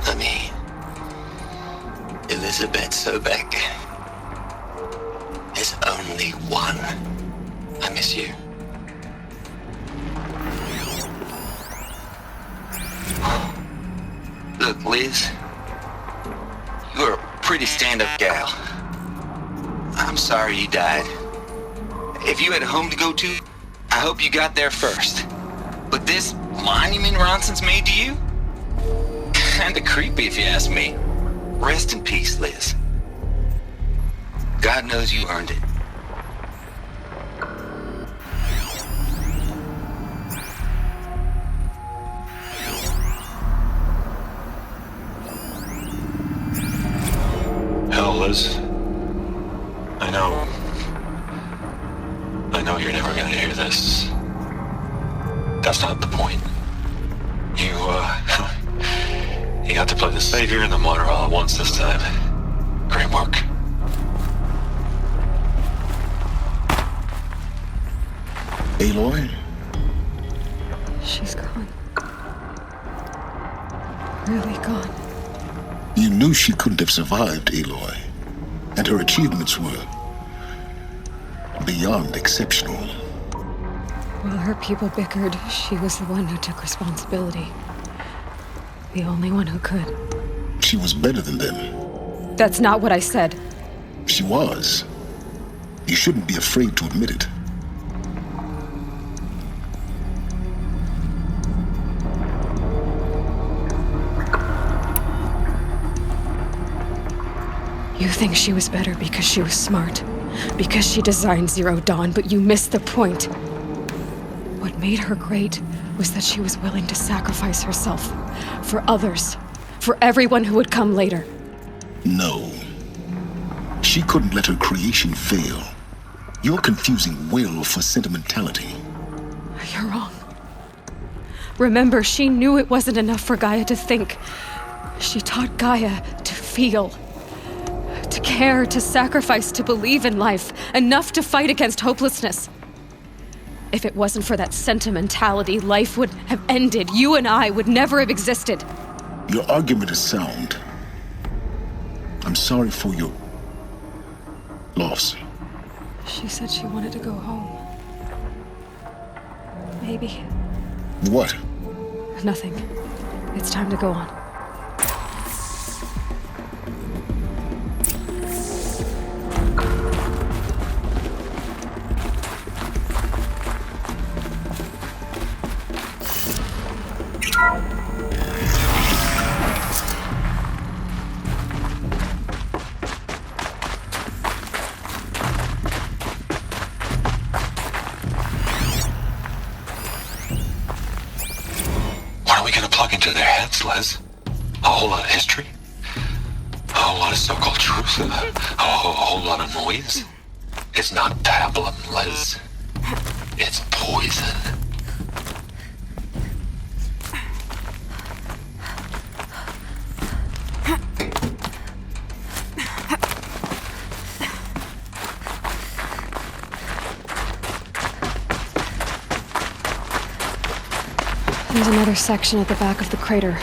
I mean, Elizabeth Sobek. There's only one. I miss you. Look, Liz. You're a pretty stand-up gal. I'm sorry you died. If you had a home to go to, I hope you got there first. But this monument Ronson's made to you? Kinda creepy if you ask me. Rest in peace, Liz. God knows you earned it. Hell, Liz. I know you're never gonna hear this. That's not the point. You got to play the savior and the martyr all at once this time. Great work. Aloy? She's gone. Really gone. You knew she couldn't have survived, Aloy. And her achievements were beyond exceptional. While her people bickered, she was the one who took responsibility. The only one who could. She was better than them. That's not what I said. She was. You shouldn't be afraid to admit it. You think she was better because she was smart, because she designed Zero Dawn, but you missed the point. What made her great was that she was willing to sacrifice herself for others, for everyone who would come later. No. She couldn't let her creation fail. You're confusing will for sentimentality. You're wrong. Remember, she knew it wasn't enough for Gaia to think. She taught Gaia to feel. To care, to sacrifice, to believe in life, enough to fight against hopelessness. If it wasn't for that sentimentality, life would have ended. You and I would never have existed. Your argument is sound. I'm sorry for your loss. She said she wanted to go home. Maybe. What? Nothing. It's time to go on. Les. A whole lot of history. A whole lot of so-called truth. A whole lot of noise. It's not pablum, Les. It's poison. There's another section at the back of the crater.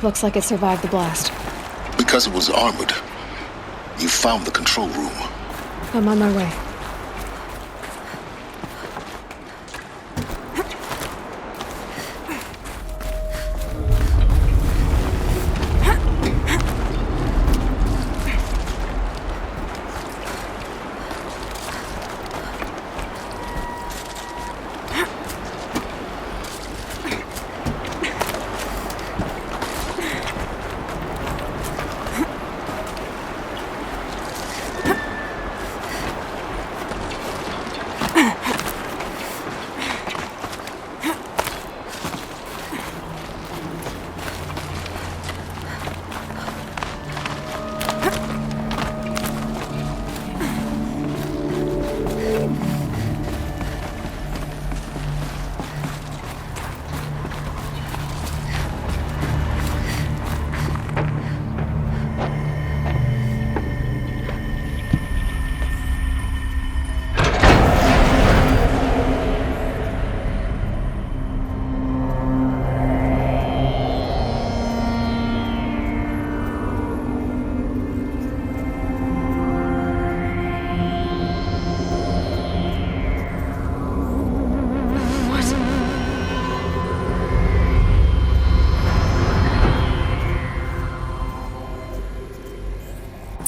Looks like it survived the blast. Because it was armored. You found the control room. I'm on my way.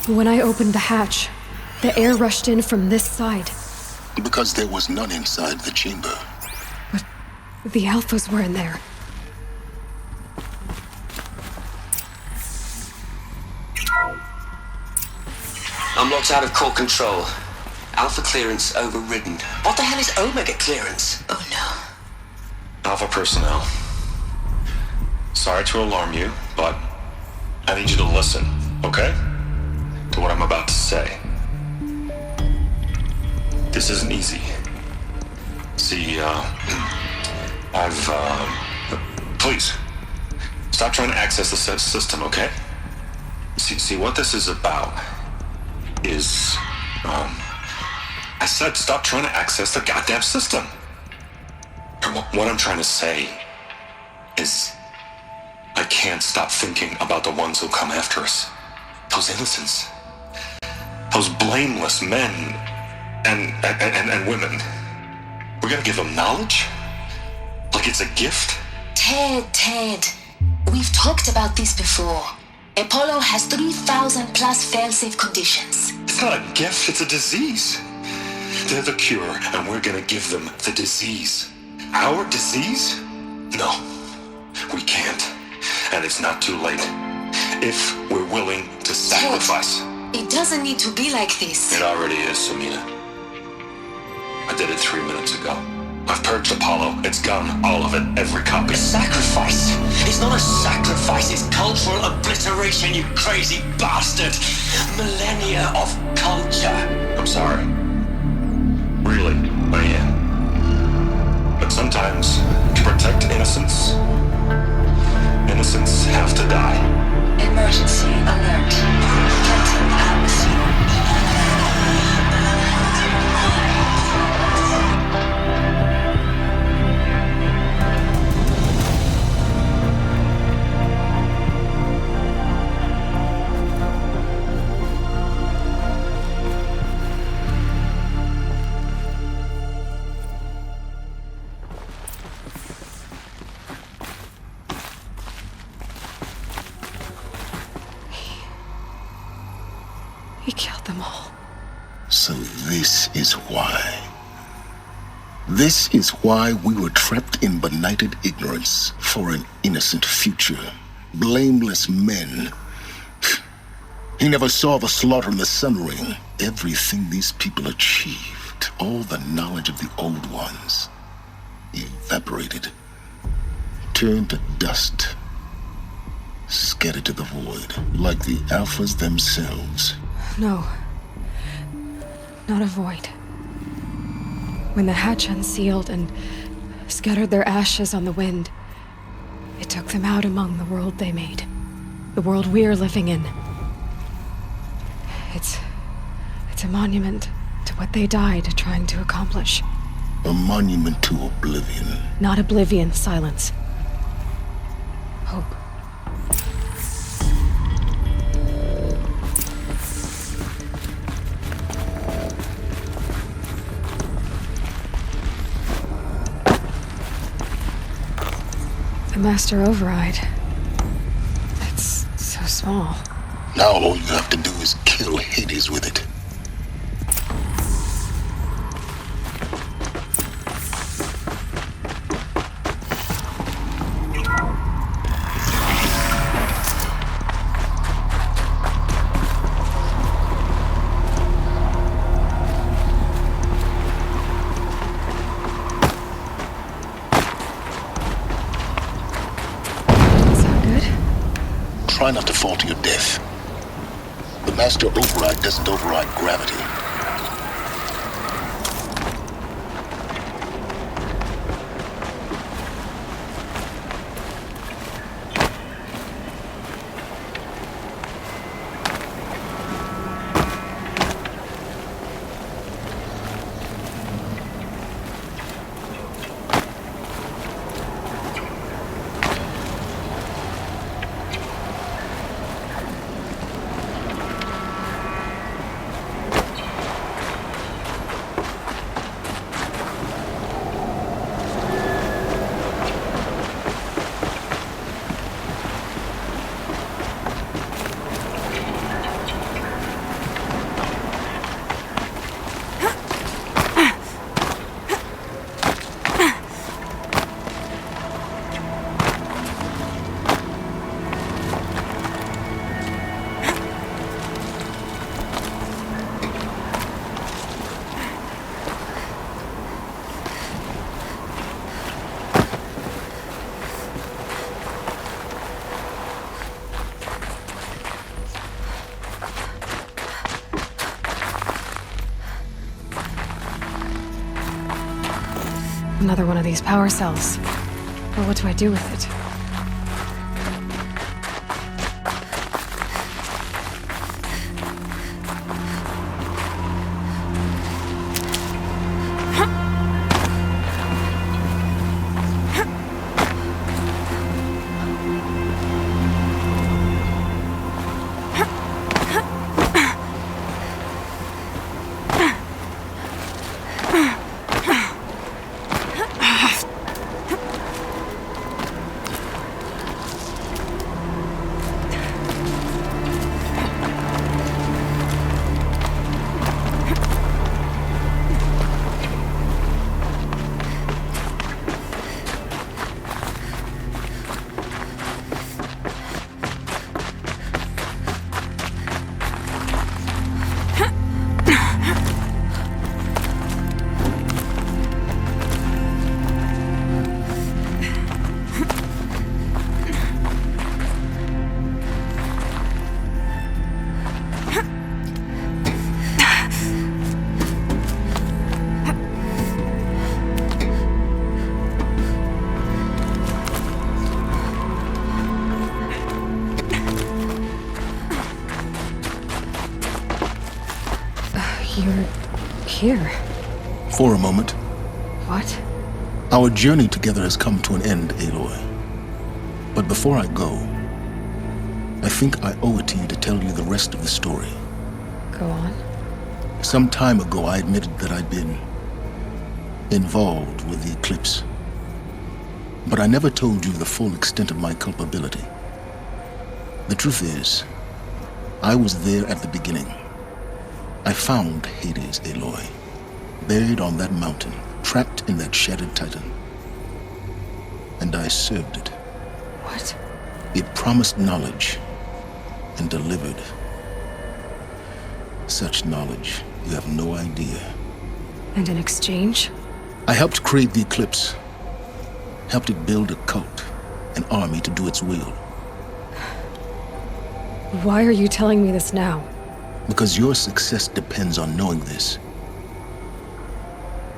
When I opened the hatch, the air rushed in from this side. Because there was none inside the chamber. But the Alphas were in there. I'm locked out of core control. Alpha clearance overridden. What the hell is Omega clearance? Oh no. Alpha personnel. Sorry to alarm you, but I need you to listen, okay? To what I'm about to say. This isn't easy. See, please, stop trying to access the system, okay? See, what this is about is, I said stop trying to access the goddamn system. And what I'm trying to say is, I can't stop thinking about the ones who come after us. Those innocents. Those blameless men and women. We're gonna give them knowledge? Like it's a gift? Ted. We've talked about this before. Apollo has 3,000 plus fail-safe conditions. It's not a gift, it's a disease. They're the cure, and we're gonna give them the disease. Our disease? No, we can't. And it's not too late. If we're willing to sacrifice. Ted, it doesn't need to be like this. It already is, Samina. I did it 3 minutes ago. I've purged Apollo. It's gone. All of it. Every copy. A sacrifice? It's not a sacrifice. It's cultural obliteration, you crazy bastard. Millennia of culture. I'm sorry. Really, I am. But sometimes, to protect innocence, innocents have to die. Emergency alert. Threatened atmosphere. He killed them all. So this is why. This is why we were trapped in benighted ignorance for an innocent future. Blameless men. He never saw the slaughter in the Sun Ring. Everything these people achieved, all the knowledge of the old ones, evaporated, turned to dust, scattered to the void, like the Alphas themselves. No. Not a void. When the hatch unsealed and scattered their ashes on the wind, it took them out among the world they made. The world we're living in. It's a monument to what they died trying to accomplish. A monument to oblivion. Not oblivion, silence. Hope. The master override. That's so small. Now all you have to do is kill Hades with it. Try not to fall to your death. The master override doesn't override gravity. Another one of these power cells. Well, what do I do with it? here? For a moment. What? Our journey together has come to an end, Aloy. But before I go, I think I owe it to you to tell you the rest of the story. Go on. Some time ago, I admitted that I'd been involved with the Eclipse. But I never told you the full extent of my culpability. The truth is, I was there at the beginning. I found Hades, Aloy, buried on that mountain, trapped in that shattered titan. And I served it. What? It promised knowledge and delivered. Such knowledge, you have no idea. And in exchange? I helped create the Eclipse. Helped it build a cult, an army to do its will. Why are you telling me this now? Because your success depends on knowing this.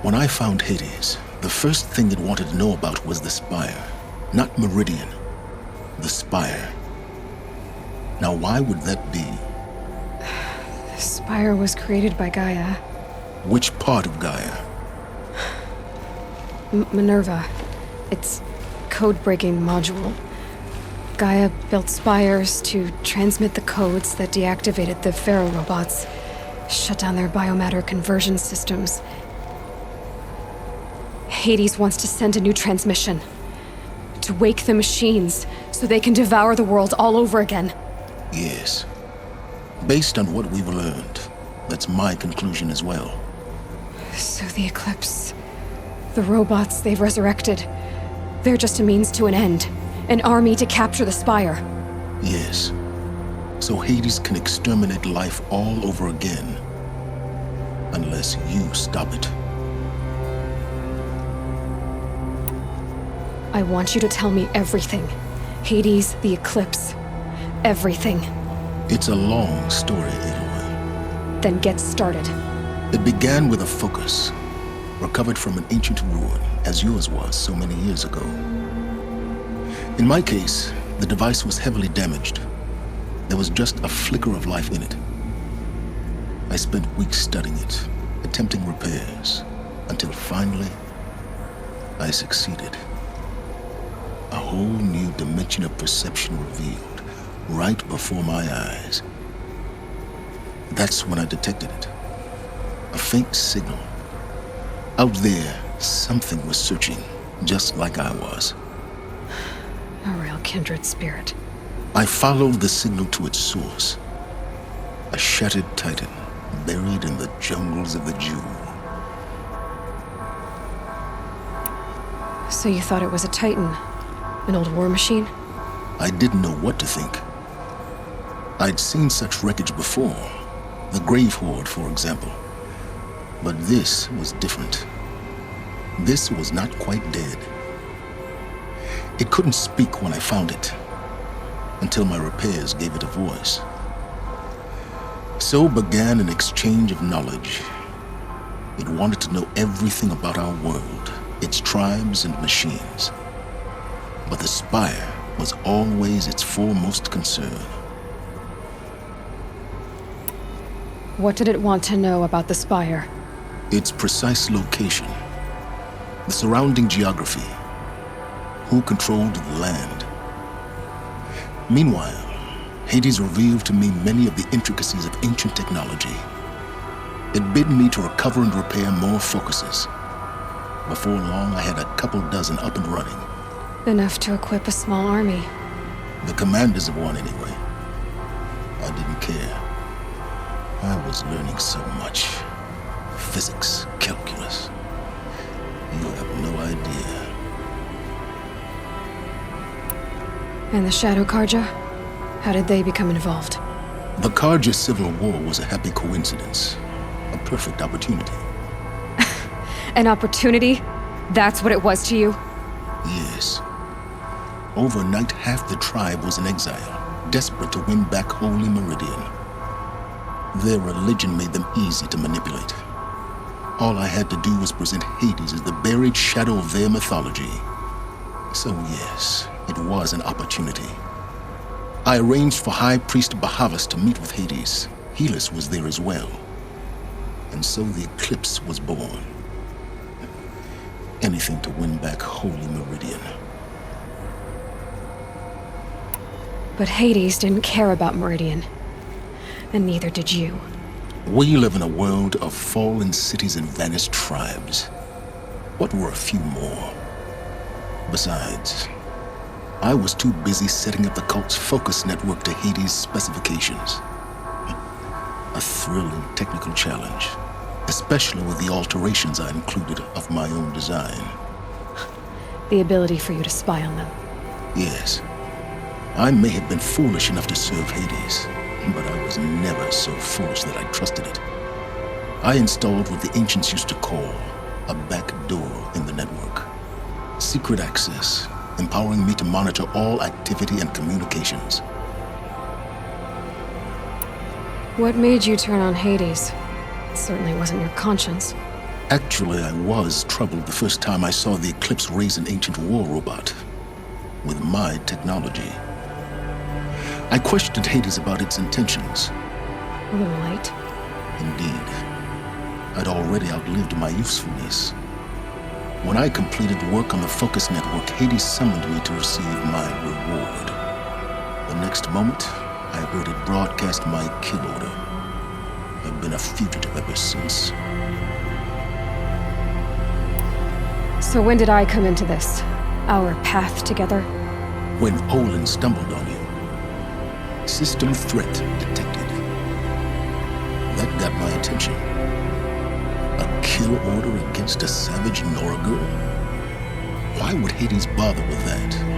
When I found Hades, the first thing it wanted to know about was the Spire. Not Meridian. The Spire. Now why would that be? The Spire was created by Gaia. Which part of Gaia? Minerva. Its code-breaking module. Gaia built spires to transmit the codes that deactivated the Pharaoh robots, shut down their biomatter conversion systems. Hades wants to send a new transmission. To wake the machines, so they can devour the world all over again. Yes. Based on what we've learned, that's my conclusion as well. So the Eclipse, the robots they've resurrected, they're just a means to an end. An army to capture the Spire. Yes. So Hades can exterminate life all over again. Unless you stop it. I want you to tell me everything. Hades, the Eclipse. Everything. It's a long story, Aloy. Then get started. It began with a focus, recovered from an ancient ruin, as yours was so many years ago. In my case, the device was heavily damaged. There was just a flicker of life in it. I spent weeks studying it, attempting repairs, until finally, I succeeded. A whole new dimension of perception revealed, right before my eyes. That's when I detected it. A faint signal. Out there, something was searching, just like I was. A real kindred spirit. I followed the signal to its source. A shattered titan, buried in the jungles of the Jewel. So you thought it was a titan? An old war machine? I didn't know what to think. I'd seen such wreckage before. The Grave Hoard, for example. But this was different. This was not quite dead. It couldn't speak when I found it, until my repairs gave it a voice. So began an exchange of knowledge. It wanted to know everything about our world, its tribes and machines. But the Spire was always its foremost concern. What did it want to know about the Spire? Its precise location, the surrounding geography, who controlled the land. Meanwhile, Hades revealed to me many of the intricacies of ancient technology. It bid me to recover and repair more focuses. Before long, I had a couple dozen up and running. Enough to equip a small army. The commanders of one, anyway. I didn't care. I was learning so much. Physics, calculus. You have no idea. And the Shadow Karja? How did they become involved? The Karja Civil War was a happy coincidence. A perfect opportunity. An opportunity? That's what it was to you? Yes. Overnight, half the tribe was in exile, desperate to win back Holy Meridian. Their religion made them easy to manipulate. All I had to do was present Hades as the buried shadow of their mythology. So yes, it was an opportunity. I arranged for High Priest Bahavas to meet with Hades. Helis was there as well. And so the Eclipse was born. Anything to win back Holy Meridian. But Hades didn't care about Meridian. And neither did you. We live in a world of fallen cities and vanished tribes. What were a few more? Besides, I was too busy setting up the cult's focus network to Hades' specifications. A thrilling technical challenge, especially with the alterations I included of my own design. The ability for you to spy on them. Yes. I may have been foolish enough to serve Hades, but I was never so foolish that I trusted it. I installed what the ancients used to call a back door in the network. Secret access, empowering me to monitor all activity and communications. What made you turn on Hades? It certainly wasn't your conscience. Actually, I was troubled the first time I saw the Eclipse raise an ancient war robot with my technology. I questioned Hades about its intentions. A little late. Indeed. I'd already outlived my usefulness. When I completed work on the Focus Network, Hades summoned me to receive my reward. The next moment, I heard it broadcast my kill order. I've been a fugitive ever since. So when did I come into this? Our path together? When Olin stumbled on you. System threat detected. That got my attention. A kill order against a savage Nora girl? Why would Hades bother with that?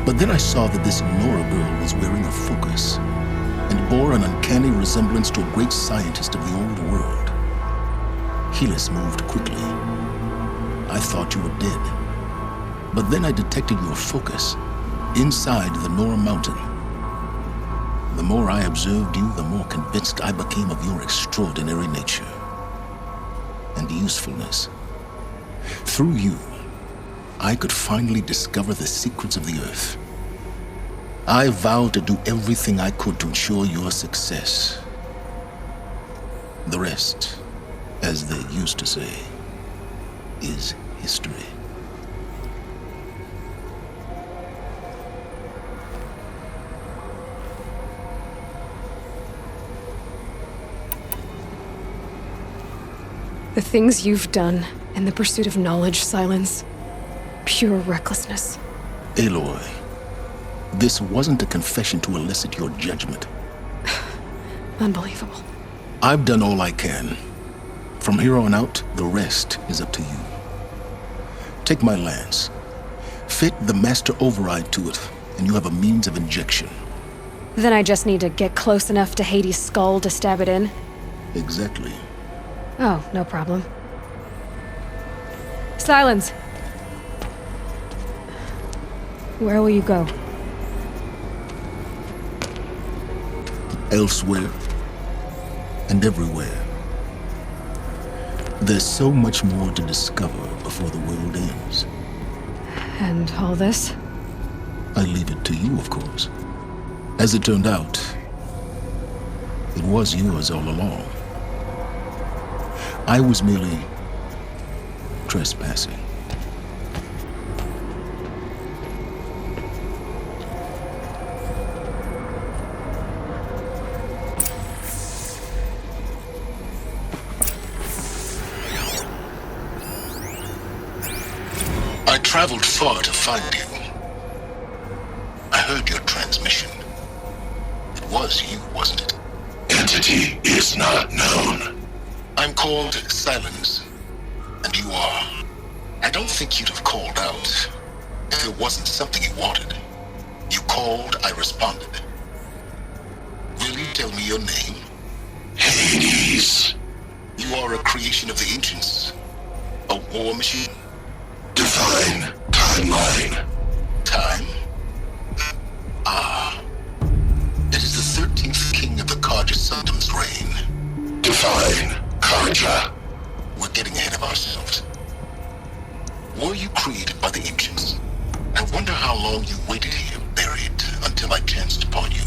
But then I saw that this Nora girl was wearing a focus and bore an uncanny resemblance to a great scientist of the old world. Helis moved quickly. I thought you were dead. But then I detected your focus inside the Nora mountain. The more I observed you, the more convinced I became of your extraordinary nature and usefulness. Through you, I could finally discover the secrets of the Earth. I vowed to do everything I could to ensure your success. The rest, as they used to say, is history. The things you've done in the pursuit of knowledge, Silence. Pure recklessness. Aloy, this wasn't a confession to elicit your judgment. Unbelievable. I've done all I can. From here on out, the rest is up to you. Take my lance. Fit the master override to it, and you have a means of injection. Then I just need to get close enough to Hades' skull to stab it in? Exactly. Oh, no problem. Silence! Where will you go? Elsewhere. And everywhere. There's so much more to discover before the world ends. And all this? I leave it to you, of course. As it turned out, it was yours all along. I was merely trespassing. I traveled far to find you. I heard your transmission. It was you, wasn't it? Entity is not known. I'm called Silence, and you are. I don't think you'd have called out if it wasn't something you wanted. You called, I responded. Will you tell me your name? Hades. You are a creation of the ancients. A war machine. Divine timeline. Time? Ah. It is the 13th king of the Carja Sundam's reign. Divine Carja. We're getting ahead of ourselves. Were you created by the ancients? I wonder how long you waited here, buried, until I chanced upon you.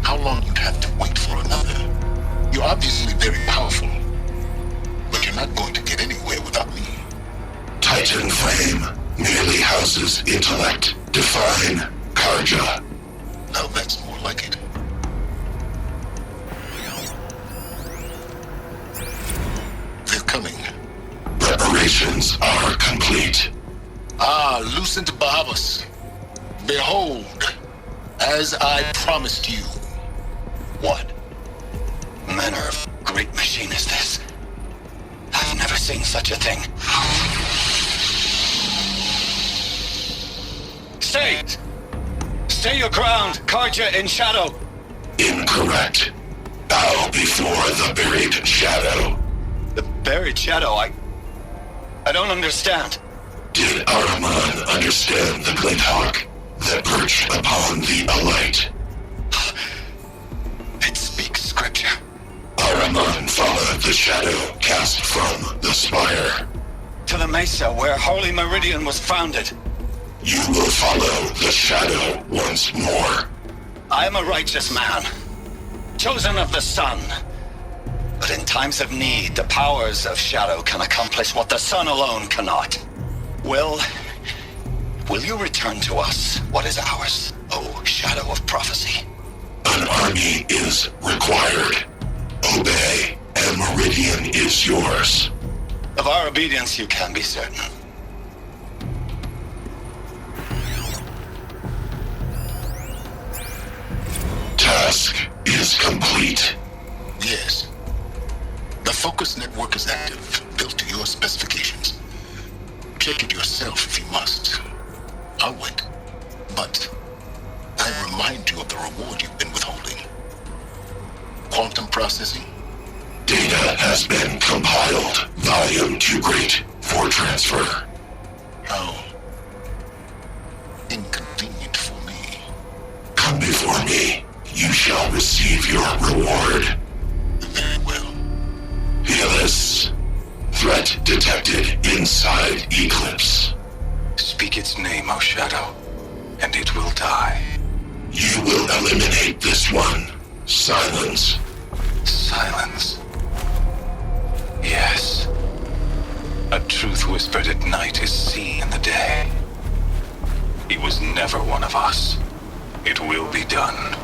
How long you'd have to wait for another. You're obviously very powerful, but you're not going to get anywhere without me. Titan Flame merely houses intellect. Define Karja. Now that's more like it. They're coming. Preparations are complete. Ah, Lucent Bahavas. Behold, as I promised you. What manner of great machine is this? I've never seen such a thing. Stay! Stay your ground, Karja in shadow! Incorrect. Bow before the buried shadow. The buried shadow? I don't understand. Did Araman understand the glint hawk that perched upon the alight? It speaks scripture. Araman followed the shadow cast from the spire. To the mesa where Holy Meridian was founded. You will follow the shadow once more. I am a righteous man, chosen of the sun. But in times of need, the powers of shadow can accomplish what the sun alone cannot. Will you return to us what is ours, O Shadow of Prophecy? An army is required. Obey, and Meridian is yours. Of our obedience you can be certain. Task is complete. Yes. The focus network is active, built to your specifications. Check it yourself if you must. I'll wait. But I remind you of the reward you've been withholding. Quantum processing? Data has been compiled. Volume too great for transfer. How inconvenient for me. Come before me. You shall receive your reward. Very well. Helis. Threat detected inside Eclipse. Speak its name, O Shadow, and it will die. You will eliminate this one. Silence. Silence. Yes. A truth whispered at night is seen in the day. He was never one of us. It will be done.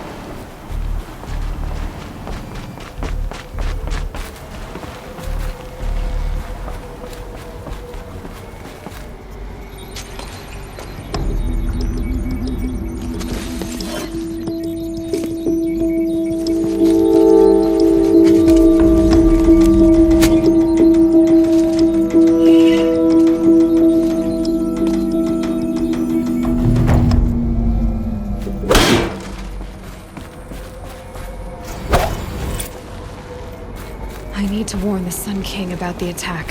To warn the Sun King about the attack.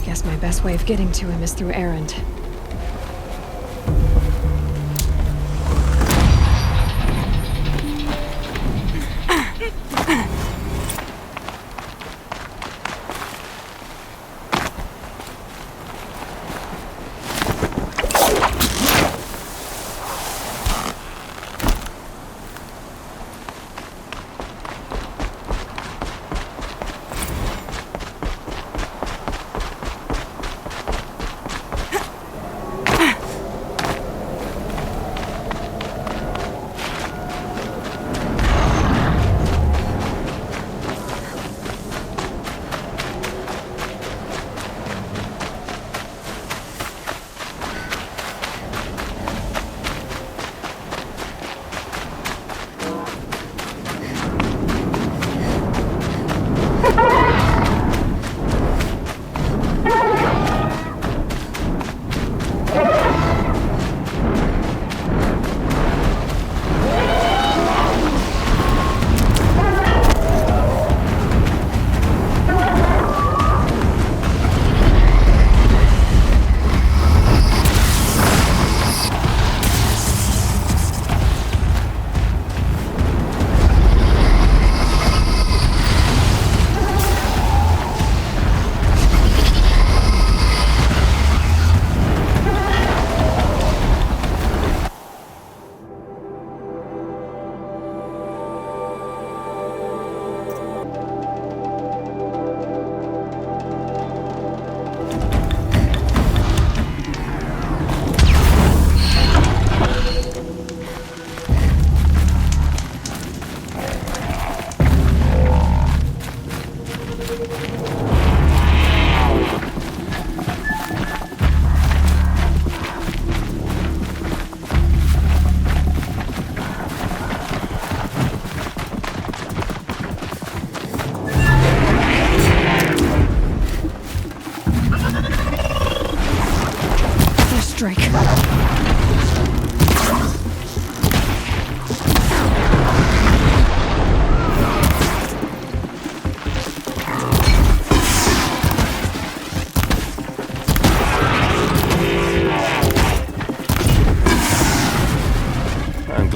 Guess my best way of getting to him is through Errand.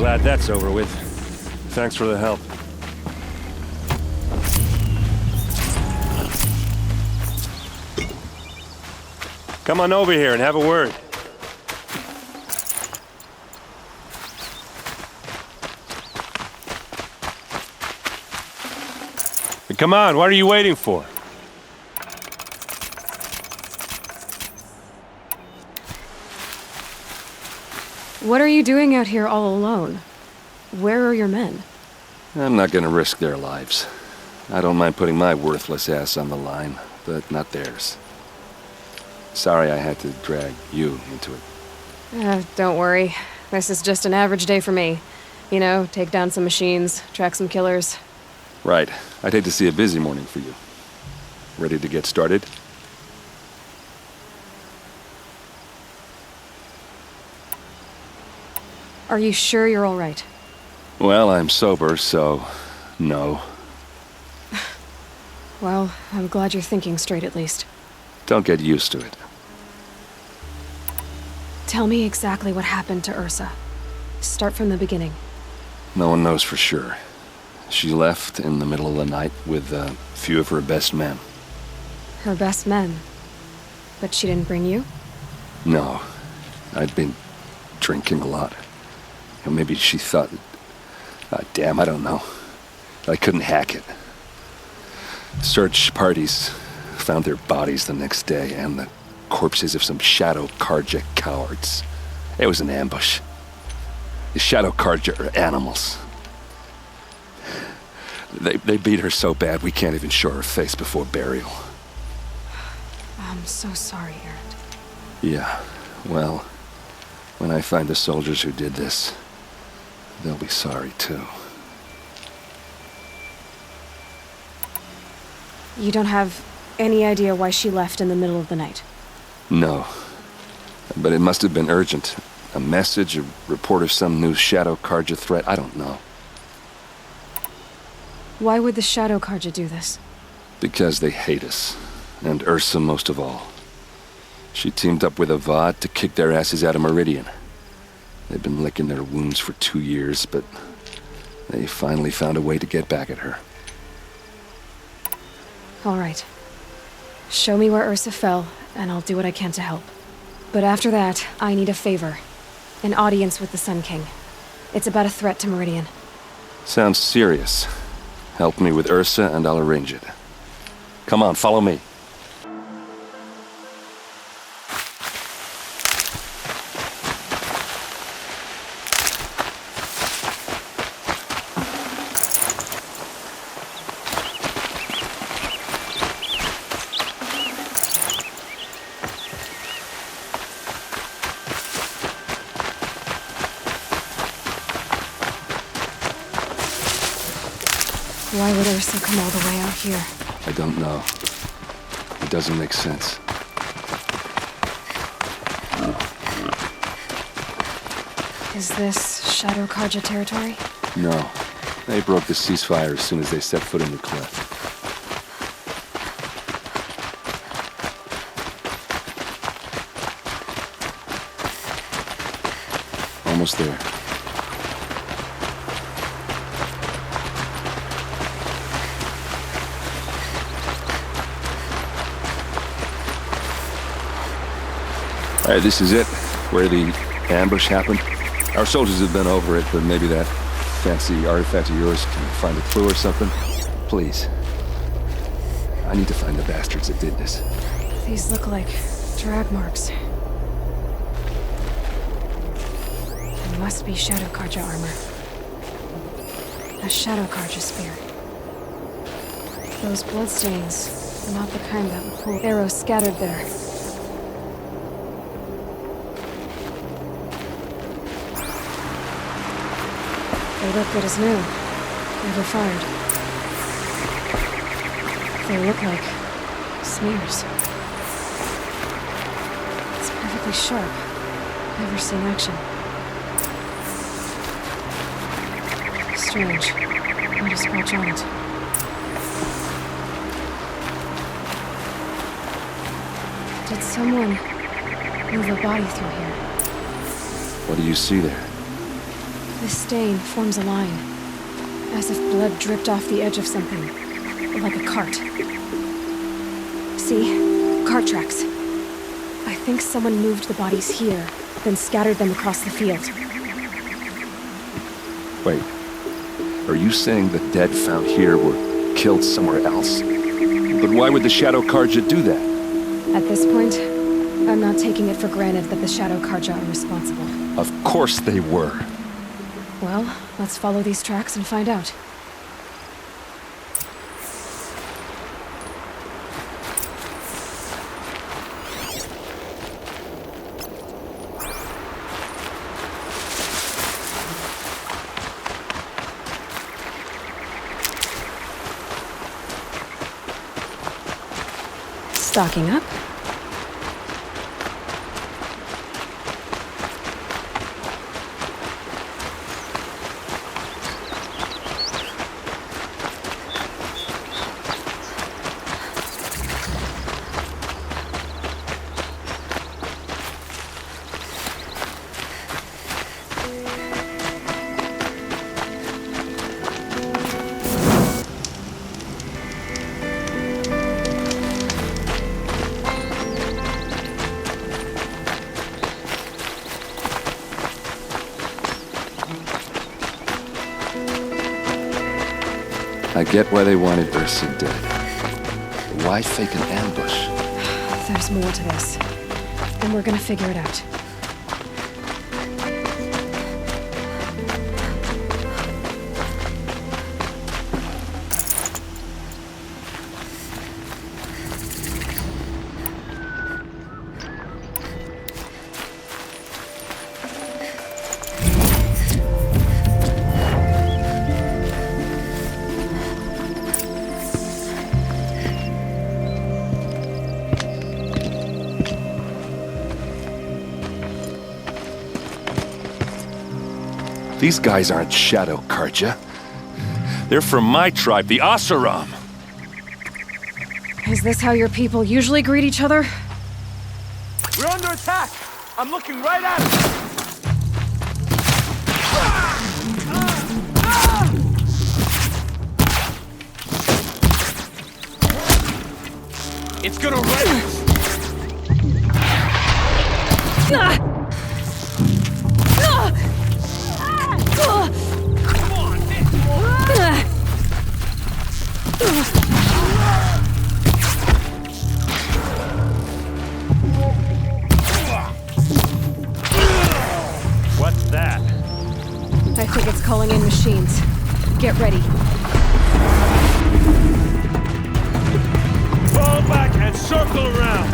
Glad that's over with. Thanks for the help. Come on over here and have a word. Come on, what are you waiting for? What are you doing out here all alone? Where are your men? I'm not gonna risk their lives. I don't mind putting my worthless ass on the line, but not theirs. Sorry I had to drag you into it. Don't worry. This is just an average day for me. You know, take down some machines, track some killers. Right. I'd hate to see a busy morning for you. Ready to get started? Are you sure you're all right? Well, I'm sober, so no. Well, I'm glad you're thinking straight at least. Don't get used to it. Tell me exactly what happened to Ursa. Start from the beginning. No one knows for sure. She left in the middle of the night with a few of her best men. Her best men? But she didn't bring you? No. I'd been drinking a lot. Or maybe she thought... damn, I don't know. I couldn't hack it. Search parties found their bodies the next day, and the corpses of some Shadow Carja cowards. It was an ambush. The Shadow Carja are animals. They beat her so bad we can't even show her face before burial. I'm so sorry, Erend. Yeah, well, when I find the soldiers who did this, they'll be sorry too. You don't have any idea why she left in the middle of the night? No. But it must have been urgent. A message, a report of some new Shadow Carja threat, I don't know. Why would the Shadow Carja do this? Because they hate us. And Ursa most of all. She teamed up with Avert to kick their asses out of Meridian. They've been licking their wounds for 2 years, but they finally found a way to get back at her. All right. Show me where Ursa fell, and I'll do what I can to help. But after that, I need a favor. An audience with the Sun King. It's about a threat to Meridian. Sounds serious. Help me with Ursa and I'll arrange it. Come on, follow me. Why would Ursa come all the way out here? I don't know. It doesn't make sense. Is this Shadow Carja territory? No. They broke the ceasefire as soon as they set foot in the cleft. Almost there. All right, this is it, where the ambush happened. Our soldiers have been over it, but maybe that fancy artifact of yours can find a clue or something. Please. I need to find the bastards that did this. These look like drag marks. It must be Shadow Carja armor. A Shadow Carja spear. Those bloodstains are not the kind that would pull arrows scattered there. They look good as new. Never fired. They look like smears. It's perfectly sharp. Never seen action. Strange. Not a scratch on it. Did someone move a body through here? What do you see there? This stain forms a line, as if blood dripped off the edge of something, like a cart. See? Cart tracks. I think someone moved the bodies here, then scattered them across the field. Wait. Are you saying the dead found here were killed somewhere else? But why would the Shadow Karja do that? At this point, I'm not taking it for granted that the Shadow Karja are responsible. Of course they were. Well, let's follow these tracks and find out. Stocking up. I get why they wanted Ursa dead. But why fake an ambush? There's more to this, and we're gonna figure it out. These guys aren't Shadow Karja. They're from my tribe, the Asaram. Is this how your people usually greet each other? We're under attack! I'm looking right at it! It's gonna rain! What's that? I think it's calling in machines. Get ready. Fall back and circle around!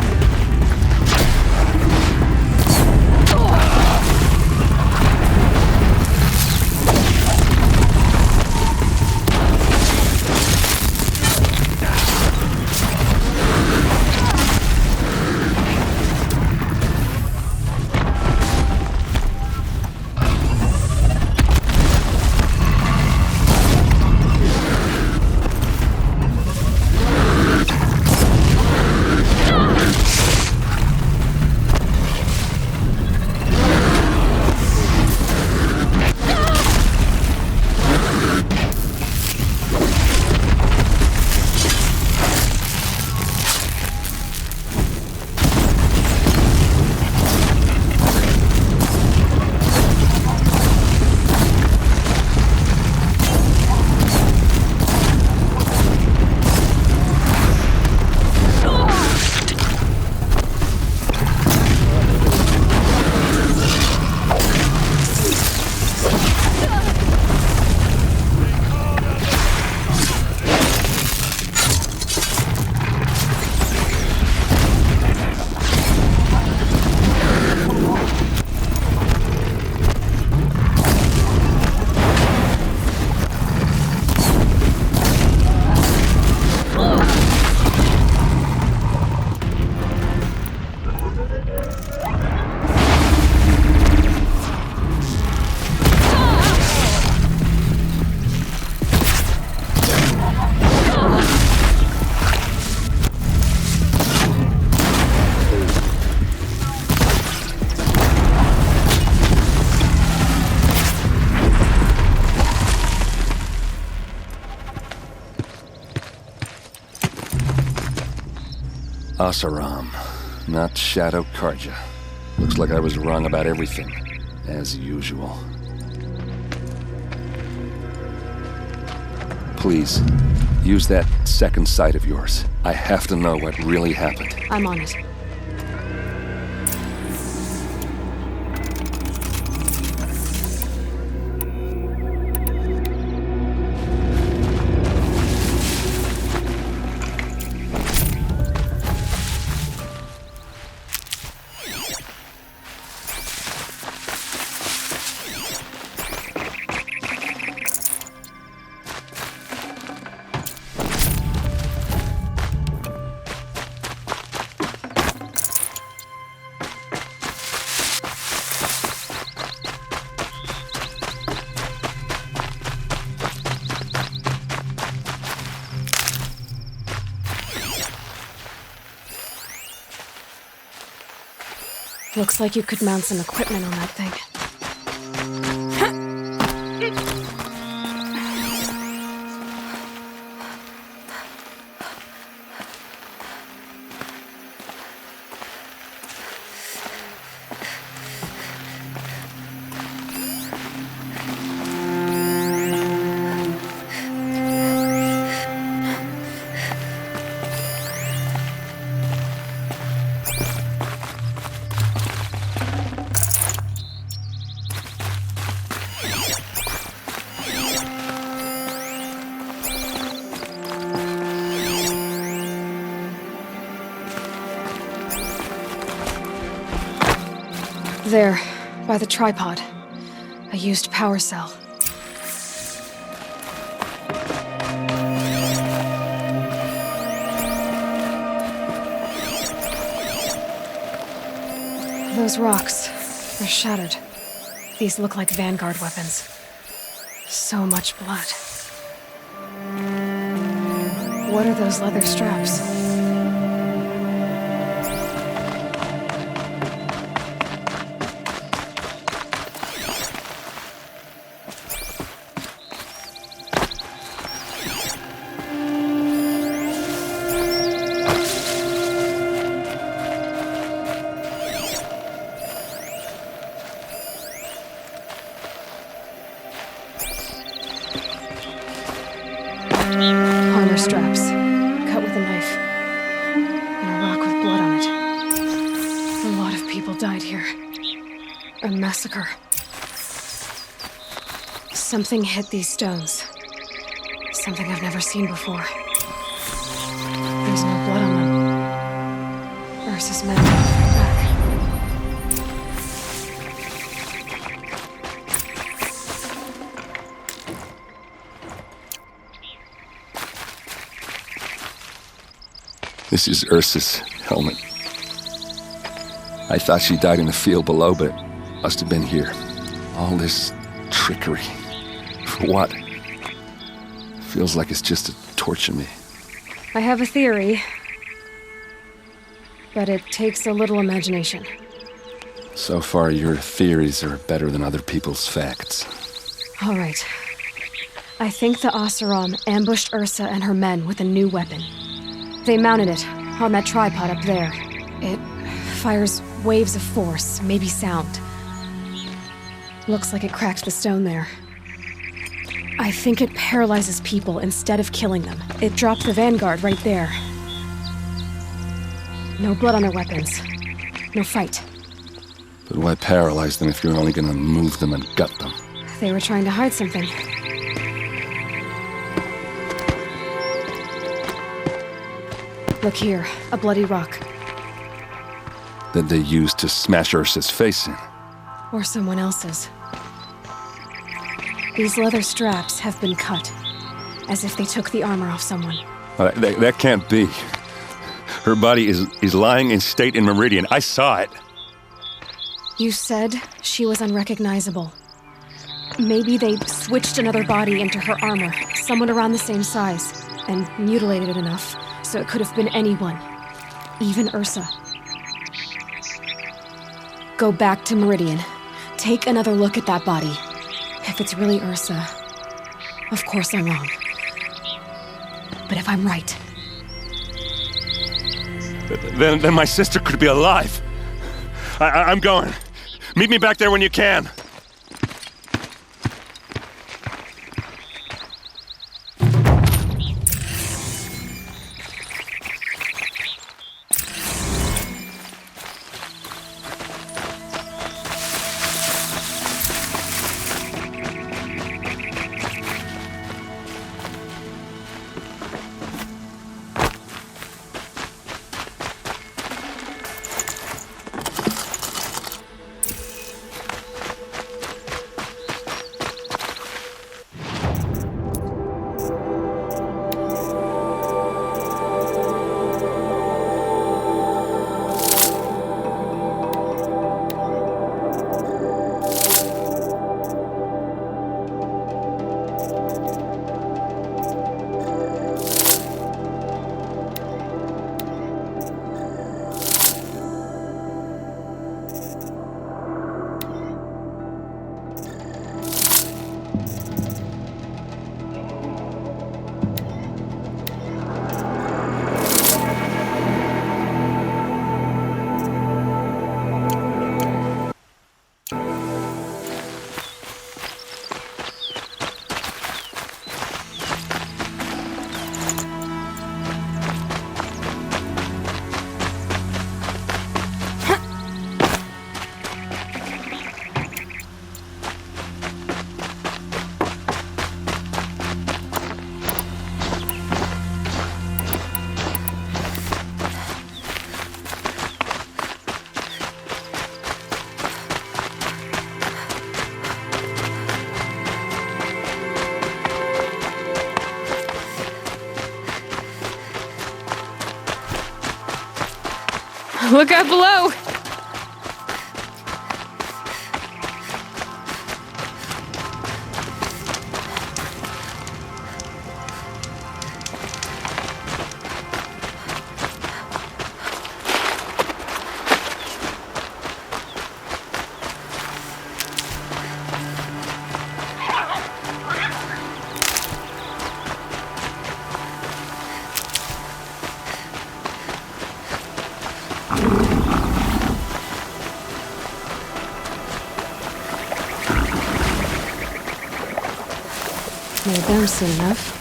Oseram, not Shadow Karja. Looks like I was wrong about everything, as usual. Please, use that second sight of yours. I have to know what really happened. I'm on it. Looks like you could mount some equipment on that thing. There, by the tripod. A used power cell. Those rocks, they're shattered. These look like Vanguard weapons. So much blood. What are those leather straps? Armor straps, cut with a knife, and a rock with blood on it. A lot of people died here. A massacre. Something hit these stones. Something I've never seen before. There's no blood on them. Ursa's men fought back. This is Ursa's helmet. I thought she died in the field below, but it must have been here. All this trickery. For what? Feels like it's just to torture me. I have a theory, but it takes a little imagination. So far, your theories are better than other people's facts. All right. I think the Oseram ambushed Ursa and her men with a new weapon. They mounted it on that tripod up there. It fires waves of force, maybe sound. Looks like it cracked the stone there. I think it paralyzes people instead of killing them. It dropped the Vanguard right there. No blood on their weapons. No fight. But why paralyze them if you're only gonna move them and gut them? They were trying to hide something. Look here, a bloody rock. That they used to smash Ursa's face in. Or someone else's. These leather straps have been cut, as if they took the armor off someone. That can't be. Her body is lying in state in Meridian. I saw it. You said she was unrecognizable. Maybe they switched another body into her armor, someone around the same size, and mutilated it enough so it could have been anyone, even Ursa. Go back to Meridian. Take another look at that body. If it's really Ursa, of course I'm wrong. But if I'm right, then my sister could be alive. I'm going. Meet me back there when you can. Look out below! Made them soon enough.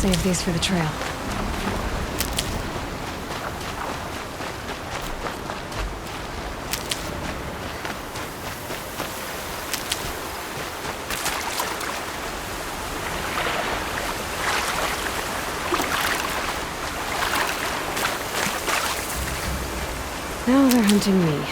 Save these for the trail. Now they're hunting me.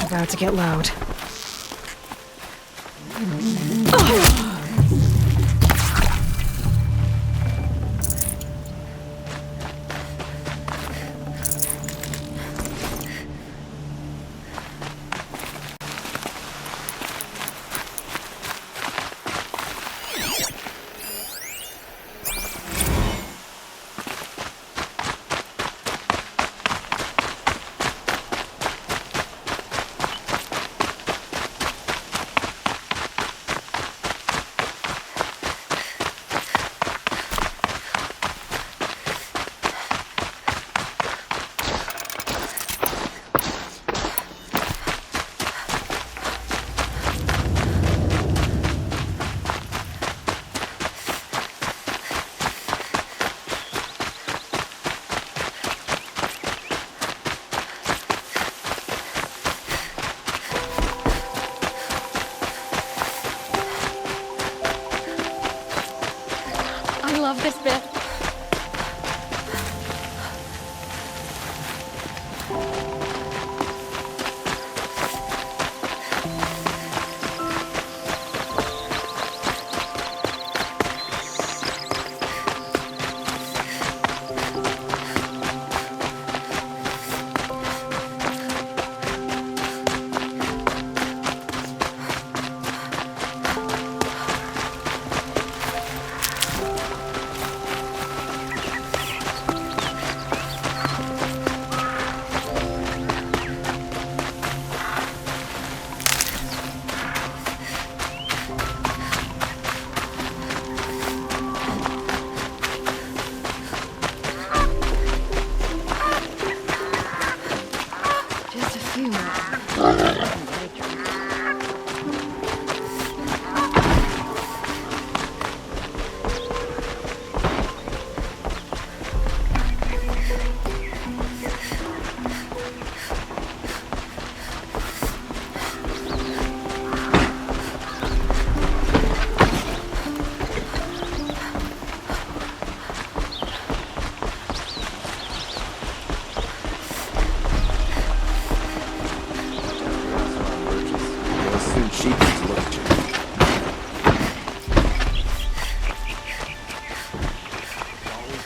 About to get loud.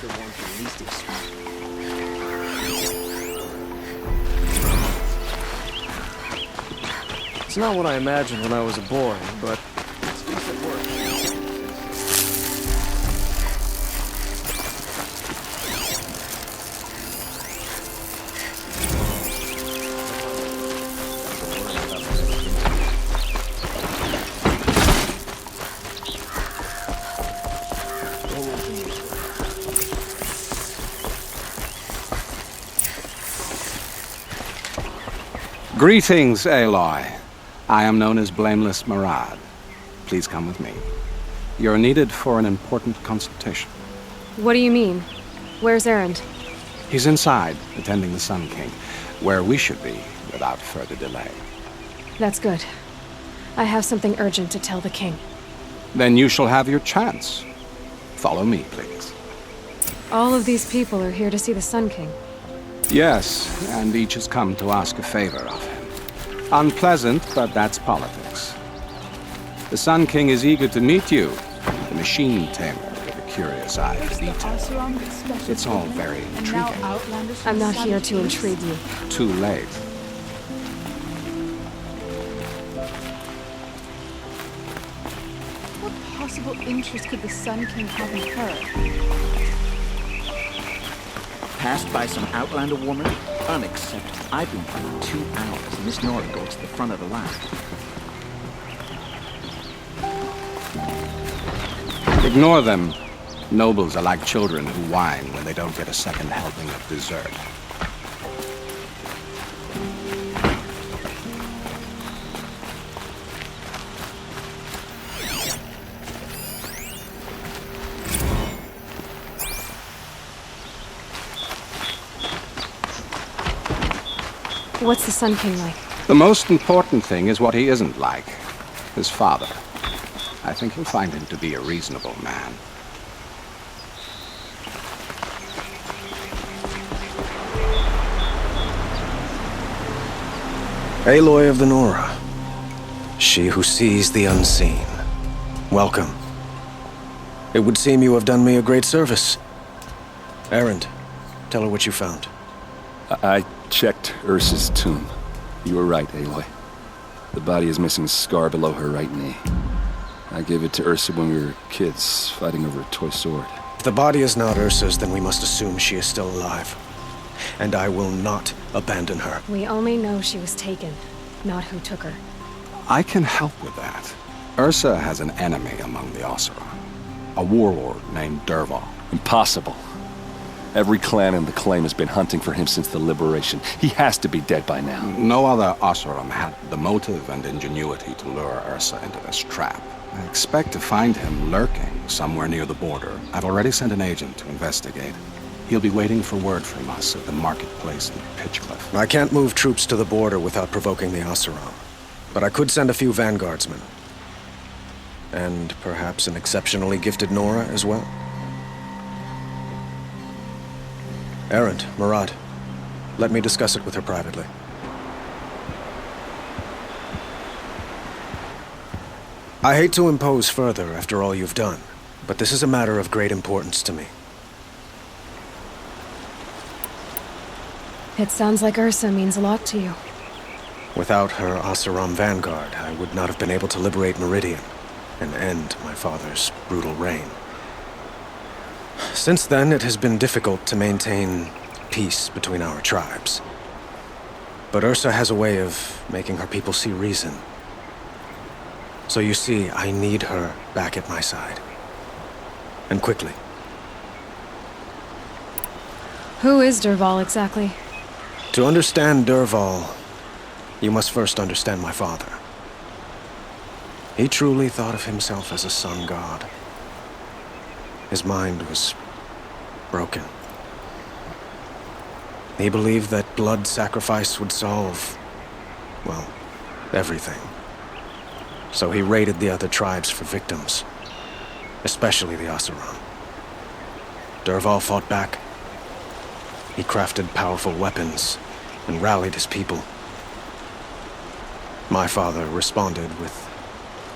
the one who least expects. It's not what I imagined when I was a boy, but it's decent work. Greetings, Aloy. I am known as Blameless Marad. Please come with me. You're needed for an important consultation. What do you mean? Where's Erend? He's inside, attending the Sun King, where we should be without further delay. That's good. I have something urgent to tell the king. Then you shall have your chance. Follow me, please. All of these people are here to see the Sun King. Yes, and each has come to ask a favor of him. Unpleasant, but that's politics. The Sun King is eager to meet you, the machine tamer with a curious eye for detail. It's all very intriguing. I'm not here to intrigue you. Too late. What possible interest could the Sun King have in her? Passed by some Outlander woman? Unacceptable. I've been waiting 2 hours, and Miss Nora goes to the front of the line. Ignore them. Nobles are like children who whine when they don't get a second helping of dessert. What's the Sun King like? The most important thing is what he isn't like. His father. I think you'll find him to be a reasonable man. Aloy of the Nora. She who sees the unseen. Welcome. It would seem you have done me a great service. Erend, tell her what you found. I checked Ursa's tomb. You were right, Aloy. The body is missing a scar below her right knee. I gave it to Ursa when we were kids, fighting over a toy sword. If the body is not Ursa's, then we must assume she is still alive. And I will not abandon her. We only know she was taken, not who took her. I can help with that. Ursa has an enemy among the Oseram. A warlord named Dervahl. Impossible. Every clan in the claim has been hunting for him since the liberation. He has to be dead by now. No other Oseram had the motive and ingenuity to lure Ursa into this trap. I expect to find him lurking somewhere near the border. I've already sent an agent to investigate. He'll be waiting for word from us at the marketplace in Pitchcliff. I can't move troops to the border without provoking the Oseram. But I could send a few vanguardsmen. And perhaps an exceptionally gifted Nora as well. Erend, Marad, let me discuss it with her privately. I hate to impose further after all you've done, but this is a matter of great importance to me. It sounds like Ursa means a lot to you. Without her Oseram vanguard, I would not have been able to liberate Meridian and end my father's brutal reign. Since then, it has been difficult to maintain peace between our tribes. But Ursa has a way of making her people see reason. So you see, I need her back at my side. And quickly. Who is Dervahl exactly? To understand Dervahl, you must first understand my father. He truly thought of himself as a sun god. His mind was broken. He believed that blood sacrifice would solve, well, everything. So he raided the other tribes for victims, especially the Oseram. Dervahl fought back. He crafted powerful weapons and rallied his people. My father responded with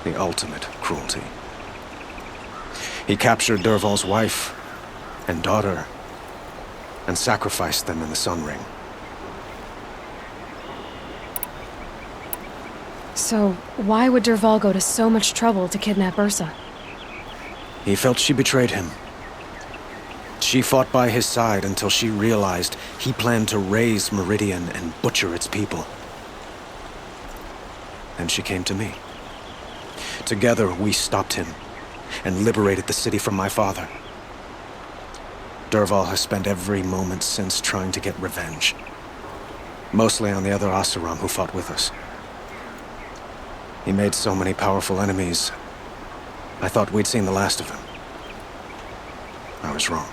the ultimate cruelty. He captured Dervahl's wife and daughter, and sacrificed them in the Sun Ring. So, why would Dervahl go to so much trouble to kidnap Ursa? He felt she betrayed him. She fought by his side until she realized he planned to raise Meridian and butcher its people. Then she came to me. Together, we stopped him and liberated the city from my father. Dervahl has spent every moment since trying to get revenge. Mostly on the other Oseram who fought with us. He made so many powerful enemies, I thought we'd seen the last of him. I was wrong.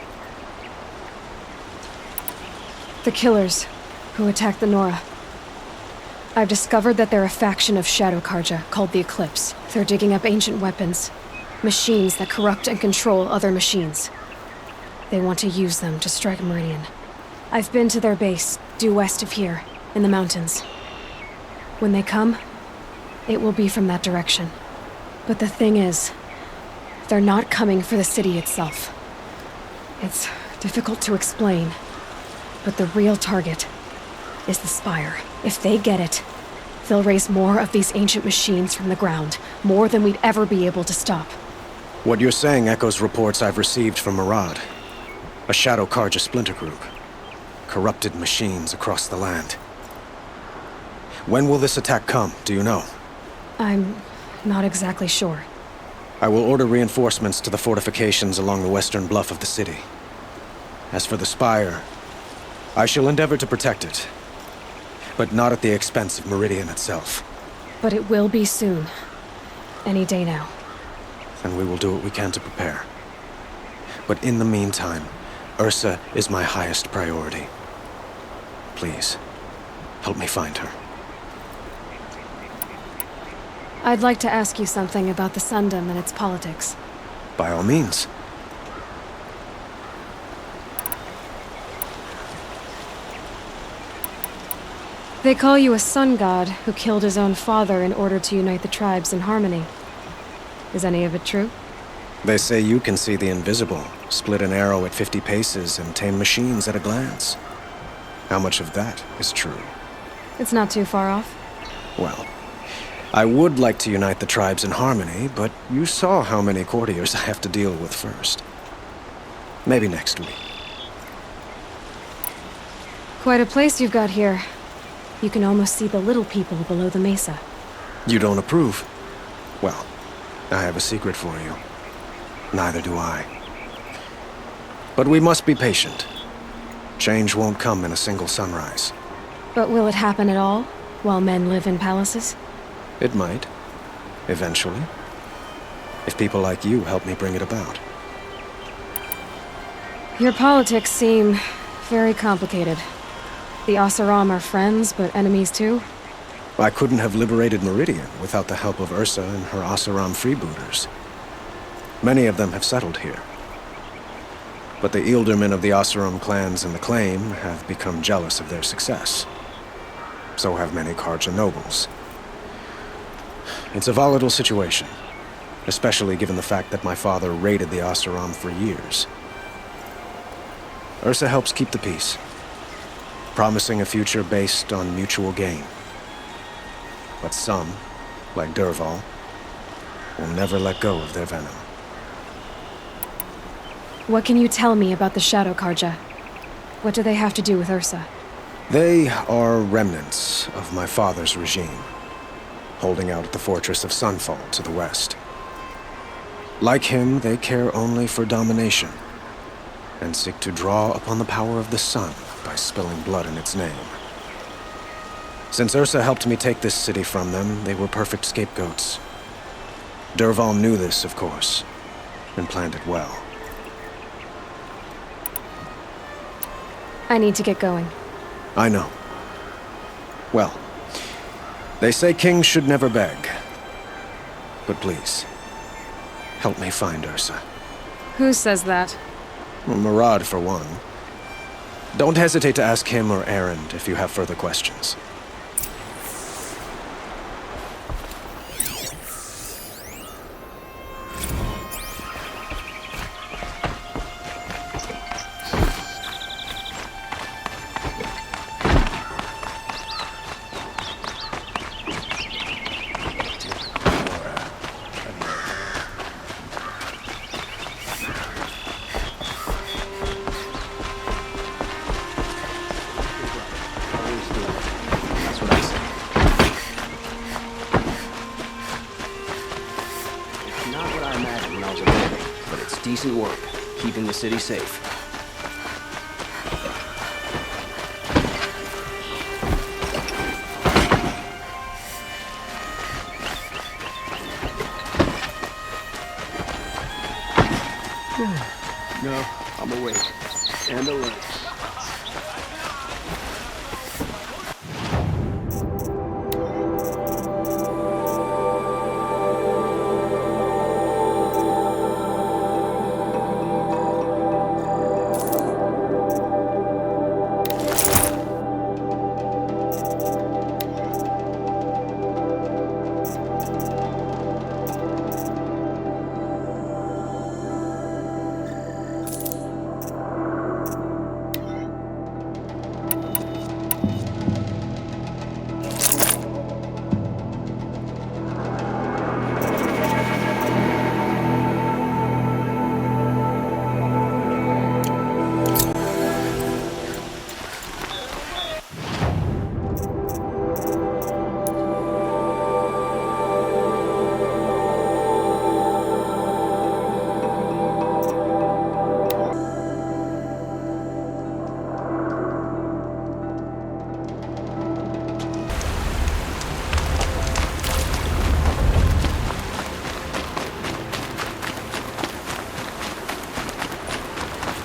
The killers who attacked the Nora. I've discovered that they're a faction of Shadow Karja called the Eclipse. They're digging up ancient weapons, machines that corrupt and control other machines. They want to use them to strike Meridian. I've been to their base, due west of here, in the mountains. When they come, it will be from that direction. But the thing is, they're not coming for the city itself. It's difficult to explain, but the real target is the Spire. If they get it, they'll raise more of these ancient machines from the ground, more than we'd ever be able to stop. What you're saying echoes reports I've received from Murad, a Shadow Karja splinter group. Corrupted machines across the land. When will this attack come, do you know? I'm not exactly sure. I will order reinforcements to the fortifications along the western bluff of the city. As for the Spire, I shall endeavor to protect it, but not at the expense of Meridian itself. But it will be soon. Any day now. And we will do what we can to prepare. But in the meantime, Ursa is my highest priority. Please, help me find her. I'd like to ask you something about the Sundom and its politics. By all means. They call you a sun god who killed his own father in order to unite the tribes in harmony. Is any of it true? They say you can see the invisible, split an arrow at 50 paces, and tame machines at a glance. How much of that is true? It's not too far off. Well, I would like to unite the tribes in harmony, but you saw how many courtiers I have to deal with first. Maybe next week. Quite a place you've got here. You can almost see the little people below the mesa. You don't approve? Well, I have a secret for you. Neither do I. But we must be patient. Change won't come in a single sunrise. But will it happen at all, while men live in palaces? It might. Eventually. If people like you help me bring it about. Your politics seem very complicated. The Oseram are friends, but enemies too? I couldn't have liberated Meridian without the help of Ursa and her Oseram freebooters. Many of them have settled here. But the Ealdormen of the Oseram clans in the Claim have become jealous of their success. So have many Karja nobles. It's a volatile situation, especially given the fact that my father raided the Oseram for years. Ursa helps keep the peace, promising a future based on mutual gain. But some, like Dervahl, will never let go of their venom. What can you tell me about the Shadow Karja? What do they have to do with Ursa? They are remnants of my father's regime, holding out at the fortress of Sunfall to the west. Like him, they care only for domination, and seek to draw upon the power of the sun by spilling blood in its name. Since Ursa helped me take this city from them, they were perfect scapegoats. Dervahl knew this, of course, and planned it well. I need to get going. I know. Well, they say kings should never beg. But please, help me find Ursa. Who says that? Murad, for one. Don't hesitate to ask him or Erend if you have further questions. decent work, keeping the city safe. No, I'm awake. And alert.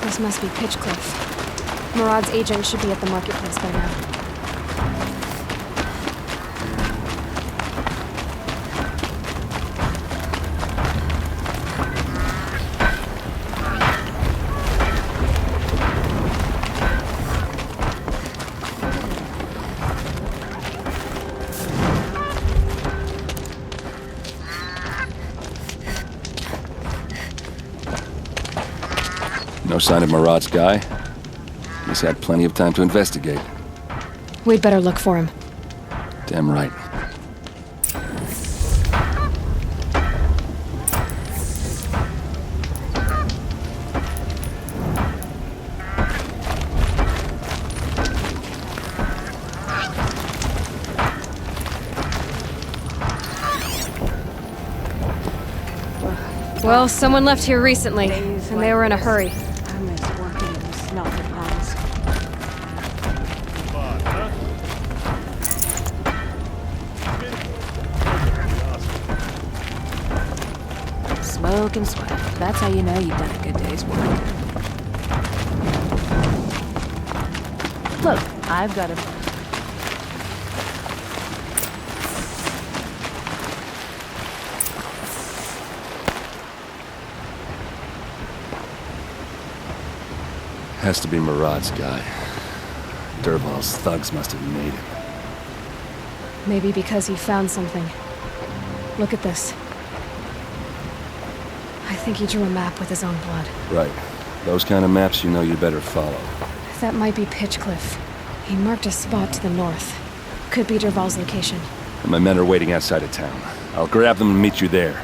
This must be Pitchcliff. Murad's agent should be at the marketplace by now. No sign of Murad's guy. He's had plenty of time to investigate. We'd better look for him. Damn right. Well, someone left here recently, and they were in a hurry. I miss working in the smelter ponds. Smoke and sweat. That's how you know you've done a good day's work. Look, I've got a... Has to be Murad's guy. Dervahl's thugs must have made him. Maybe because he found something. Look at this. I think he drew a map with his own blood. Right. Those kind of maps you know you better follow. That might be Pitchcliff. He marked a spot to the north. Could be Dervahl's location. And my men are waiting outside of town. I'll grab them and meet you there.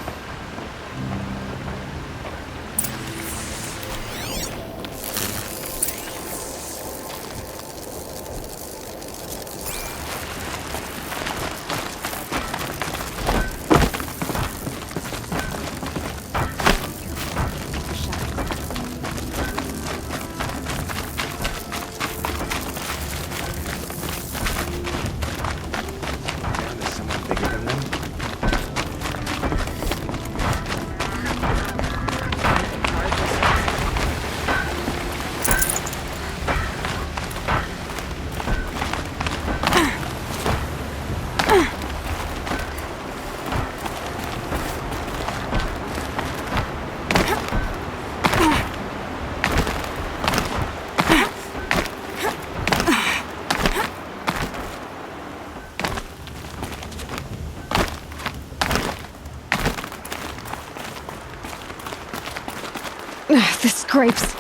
The scrapes.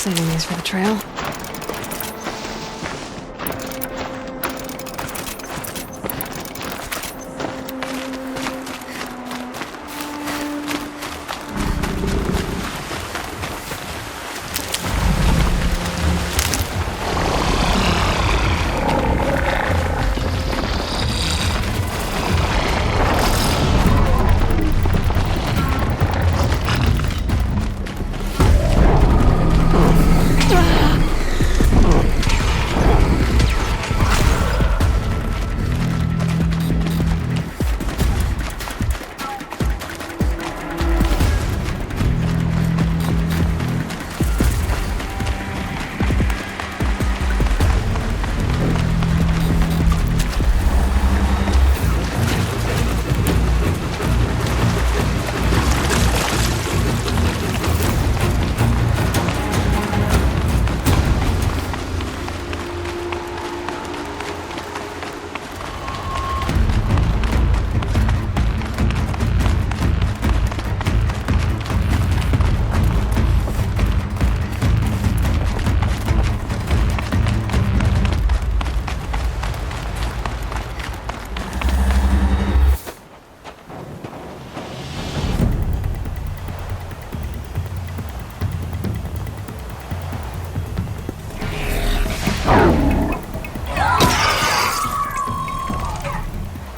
Saving these for the trail.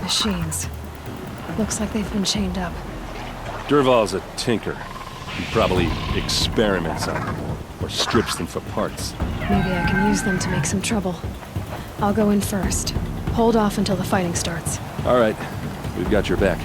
Machines. Looks like they've been chained up. Durval's a tinker. He probably experiments on them, or strips them for parts. Maybe I can use them to make some trouble. I'll go in first. Hold off until the fighting starts. All right. We've got your back.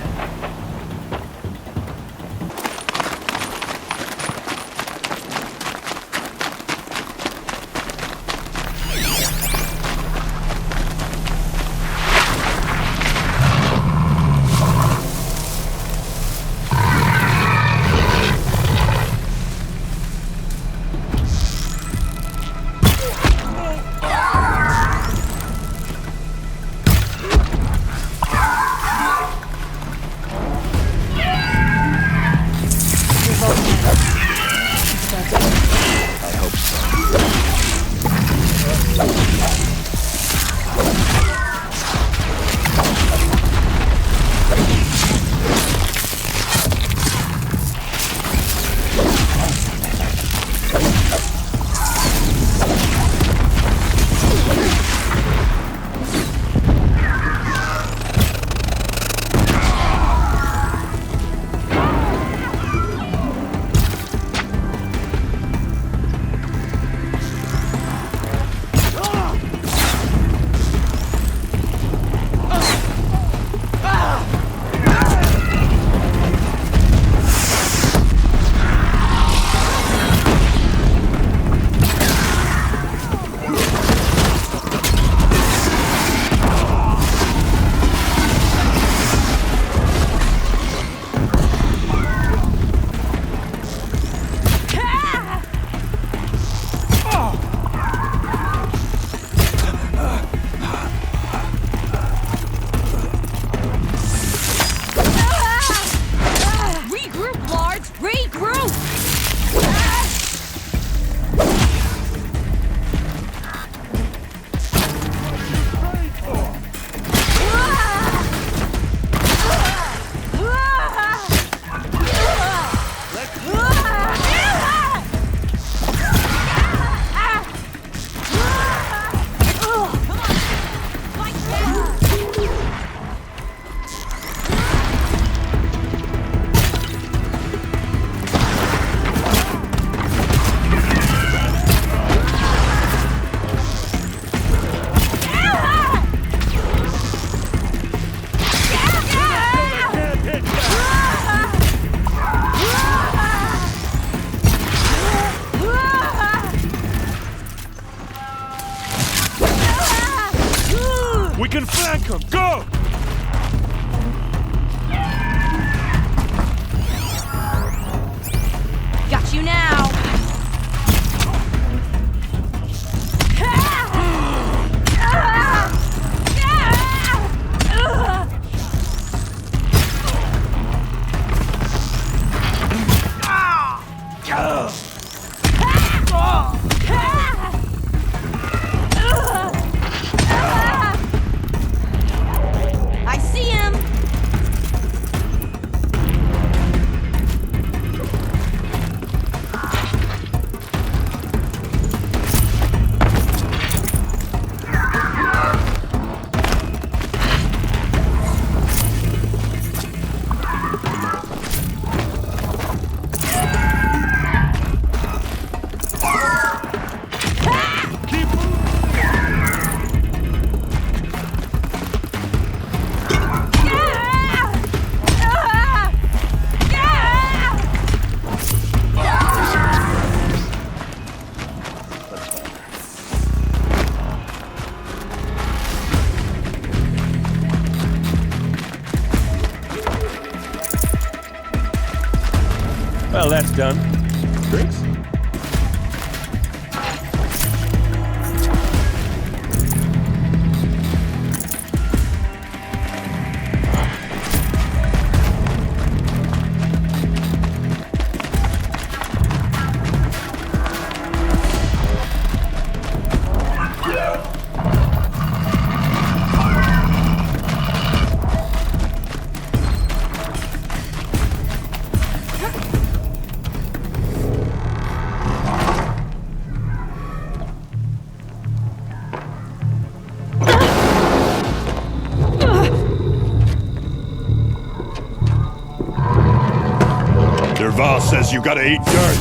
We can flank them! Go! Got you now! Well, that's done. Drinks? Derval says you gotta eat dirt.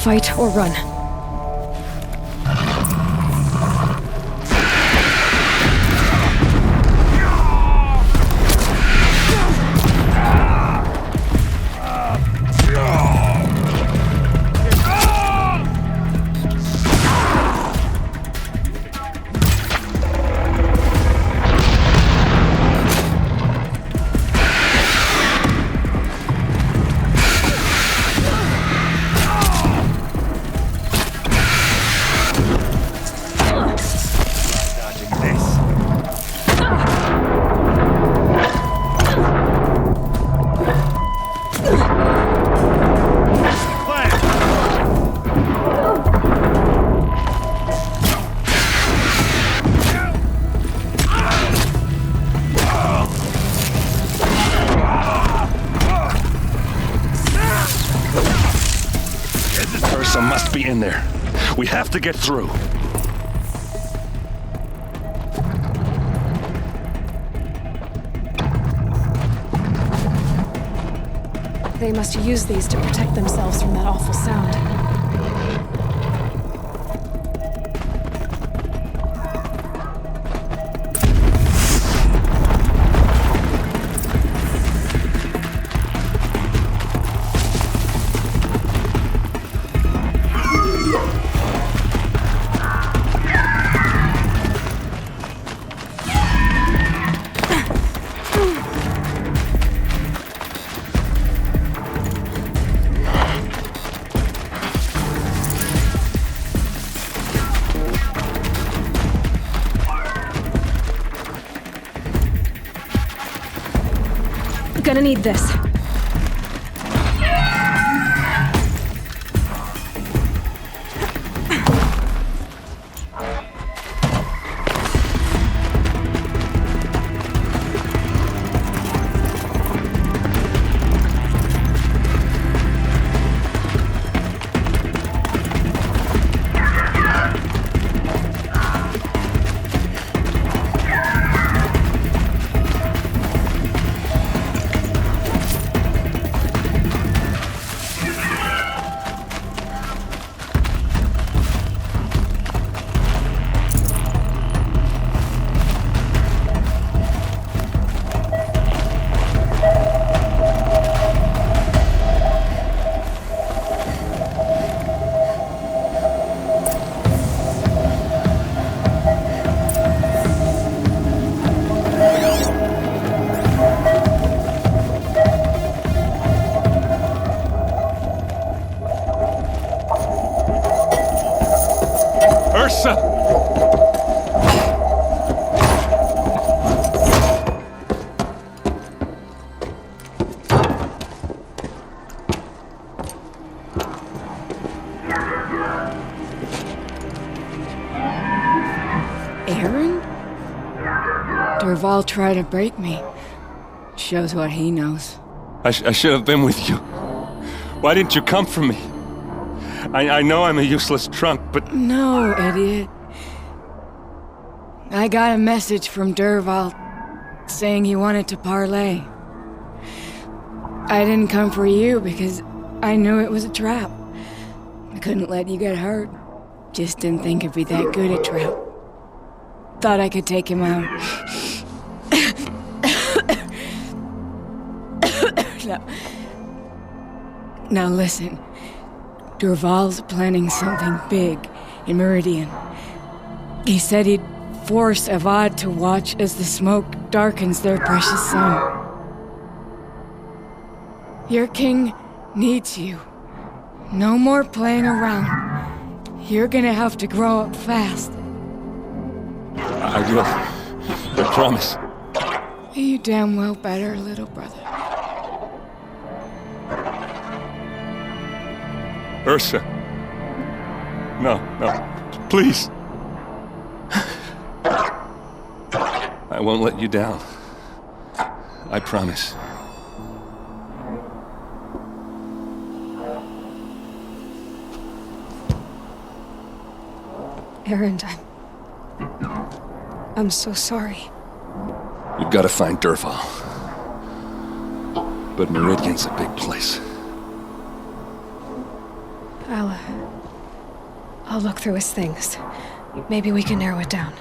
Fight or run. Must be in there. We have to get through. They must use these to protect themselves from that awful sound. Gonna need this. Derval tried to break me. Shows what he knows. I should have been with you. Why didn't you come for me? I know I'm a useless trunk, but... No, idiot. I got a message from Derval saying he wanted to parlay. I didn't come for you because I knew it was a trap. couldn't let you get hurt. Just didn't think it'd be that good a trap. Thought I could take him out. Now listen. Durval's planning something big in Meridian. He said he'd force Avert to watch as the smoke darkens their precious sun. Your king needs you. No more playing around. You're gonna have to grow up fast. I will. I promise. You damn well better, little brother. Ursa. No, please. I won't let you down. I promise. Erend, I'm so sorry. You've got to find Derval. But Meridian's a big place. I'll look through his things. Maybe we can narrow it down.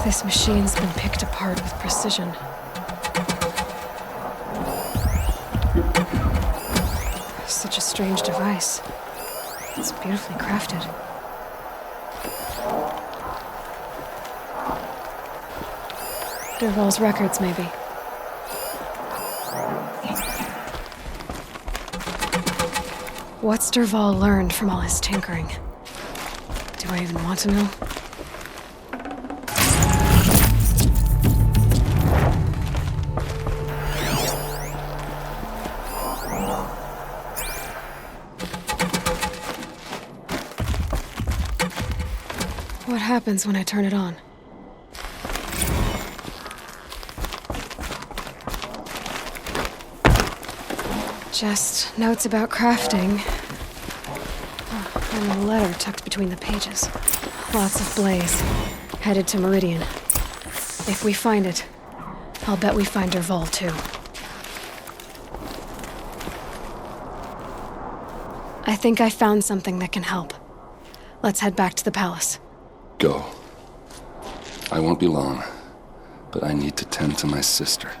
This machine's been picked apart with precision. Such a strange device. It's beautifully crafted. Derval's records, maybe. What's Derval learned from all his tinkering? Do I even want to know? What happens when I turn it on? Just notes about crafting. Oh, and a letter tucked between the pages. Lots of blaze. Headed to Meridian. If we find it, I'll bet we find Derval too. I think I found something that can help. Let's head back to the palace. Go. I won't be long, but I need to tend to my sister.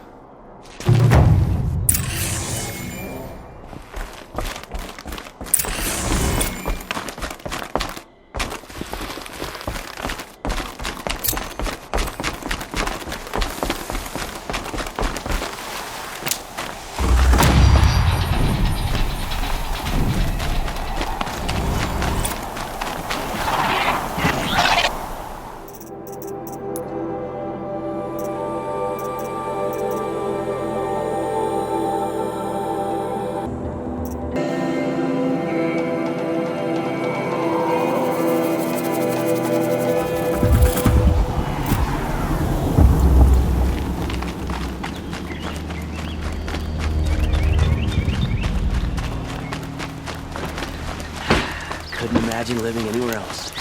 Imagine living anywhere else.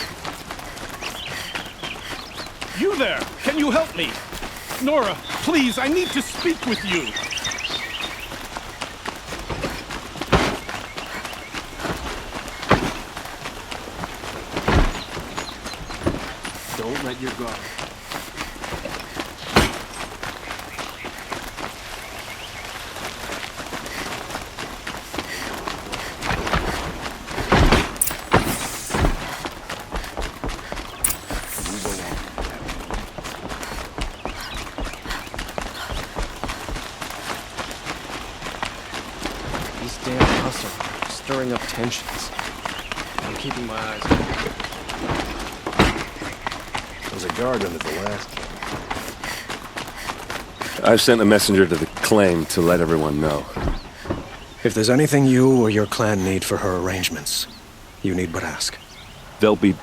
You there! Can you help me? Nora, please, I need to speak with you. Don't let your guard. Stirring up tensions. I'm keeping my eyes open. There's a guard under the last. I've sent a messenger to the claim to let everyone know. If there's anything you or your clan need for her arrangements, you need but ask. There'll be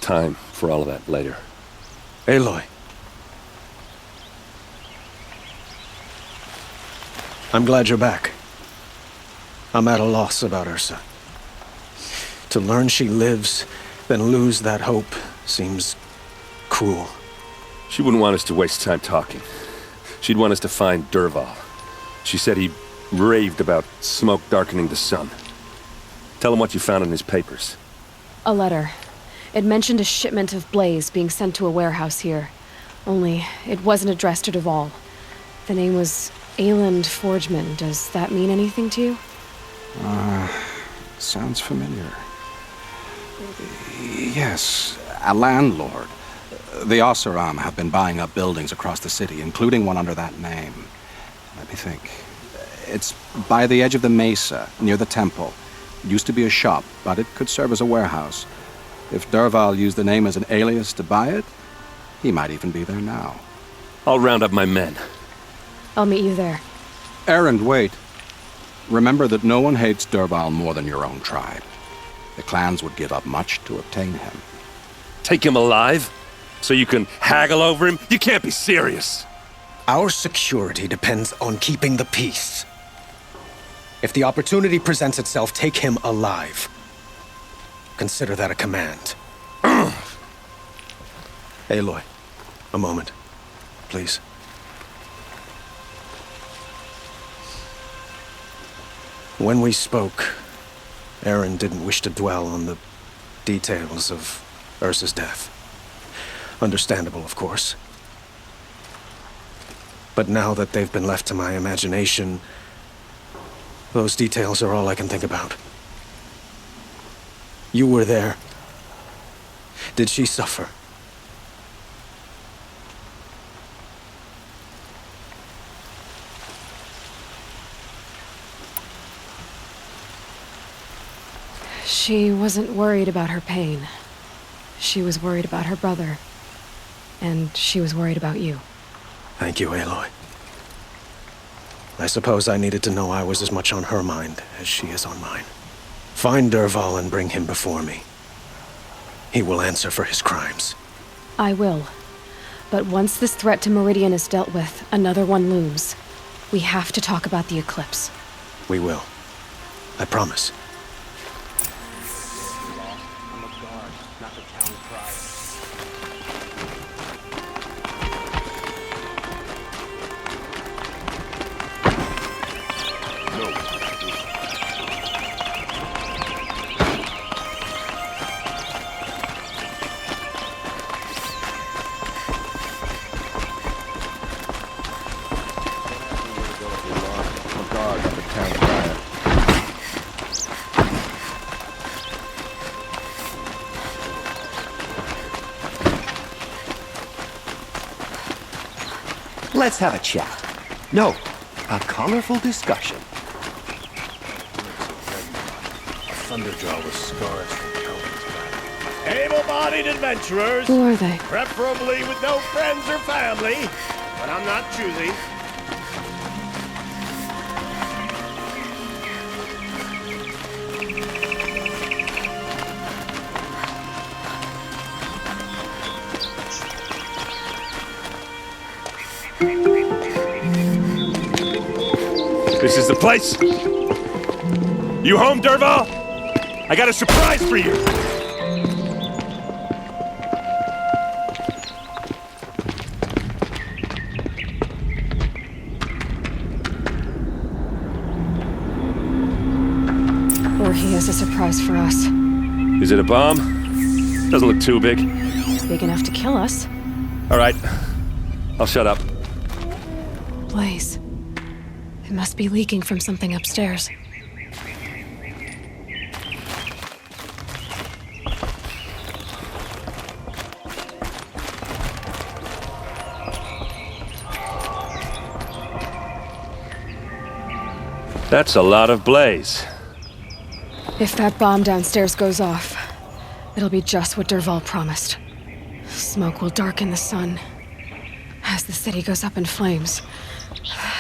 time for all of that later. Aloy. I'm glad you're back. I'm at a loss about Ursa. To learn she lives, then lose that hope, Seems cruel. She wouldn't want us to waste time talking. She'd want us to find Dervahl. She said he raved about smoke darkening the sun. Tell him what you found in his papers. A letter. It mentioned a shipment of blaze being sent to a warehouse here. Only, it wasn't addressed to Dervahl. The name was Ayland Forgeman. Does that mean anything to you? Sounds familiar. Yes, a landlord. The Oseram have been buying up buildings across the city, including one under that name. Let me think. It's by the edge of the mesa, near the temple. It used to be a shop, but it could serve as a warehouse. If Dervahl used the name as an alias to buy it, he might even be there now. I'll round up my men. I'll meet you there. Erend, wait. Remember that no one hates Dervahl more than your own tribe. The clans would give up much to obtain him. Take him alive? So you can haggle over him? You can't be serious. Our security depends on keeping the peace. If the opportunity presents itself, take him alive. Consider that a command. Aloy, a moment, please. When we spoke, Erend didn't wish to dwell on the details of Ursa's death. Understandable, of course. But now that they've been left to my imagination, those details are all I can think about. You were there. Did she suffer? She wasn't worried about her pain. She was worried about her brother. And she was worried about you. Thank you, Aloy. I suppose I needed to know I was as much on her mind as she is on mine. Find Dervahl and bring him before me. He will answer for his crimes. I will. But once this threat to Meridian is dealt with, another one looms. We have to talk about the Eclipse. We will. I promise. Let's have a chat. No, a colorful discussion. A thunderjaw with scars from Calvin's battle. Able-bodied adventurers. Who are they? Preferably with no friends or family, but I'm not choosy. This is the place? You home, Dervahl? I got a surprise for you! Or he has a surprise for us. Is it a bomb? Doesn't look too big. Big enough to kill us. All right. I'll shut up. Blaze. It must be leaking from something upstairs. That's a lot of blaze. If that bomb downstairs goes off, it'll be just what Dervahl promised. Smoke will darken the sun. As the city goes up in flames,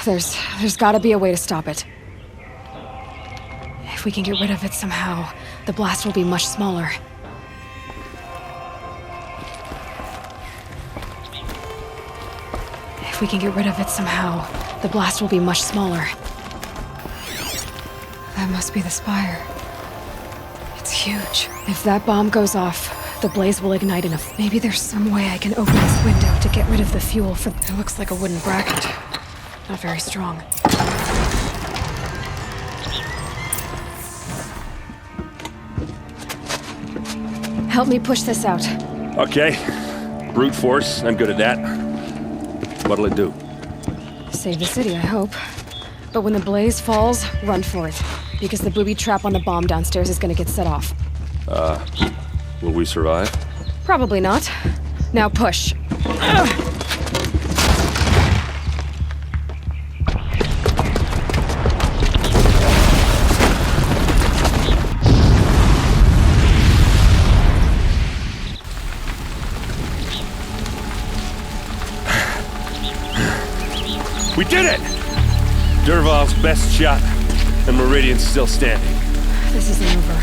there's gotta be a way to stop it. If we can get rid of it somehow, the blast will be much smaller. If we can get rid of it somehow, the blast will be much smaller. That must be the spire. It's huge. If that bomb goes off, The blaze will ignite enough. Maybe there's some way I can open this window to get rid of the fuel for... It looks like a wooden bracket. Not very strong. Help me push this out. Okay. Brute force, I'm good at that. What'll it do? Save the city, I hope. But when the blaze falls, run for it. Because the booby trap on the bomb downstairs is gonna get set off. Will we survive? Probably not. Now push. We did it! Dervahl's best shot, and Meridian's still standing. This isn't over.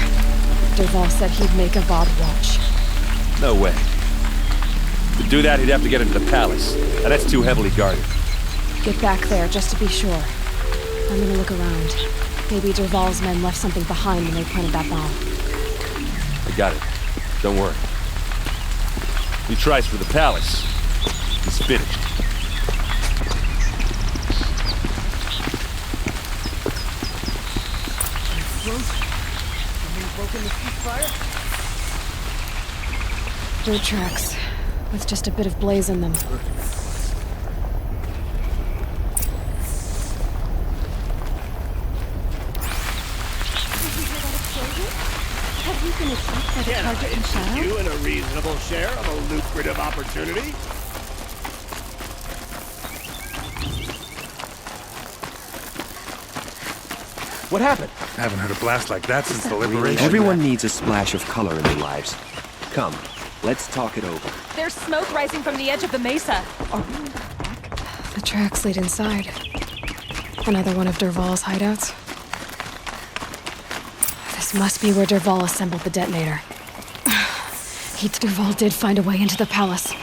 Dervahl said he'd make Avad watch. No way. To do that, he'd have to get into the palace, and that's too heavily guarded. Get back there, just to be sure. I'm gonna look around. Maybe Dervahl's men left something behind when they planted that bomb. I got it. Don't worry. He tries for the palace. He's finished. Dirt tracks, with just a bit of blaze in them. Have you been attacked by the target in shadow? You in a reasonable share of a lucrative opportunity? What happened? I haven't heard a blast like that since the liberation. Everyone needs a splash of color in their lives. Come, let's talk it over. There's smoke rising from the edge of the mesa. The tracks lead inside. Another one of Dervahl's hideouts. This must be where Dervahl assembled the detonator. Dervahl did find a way into the palace.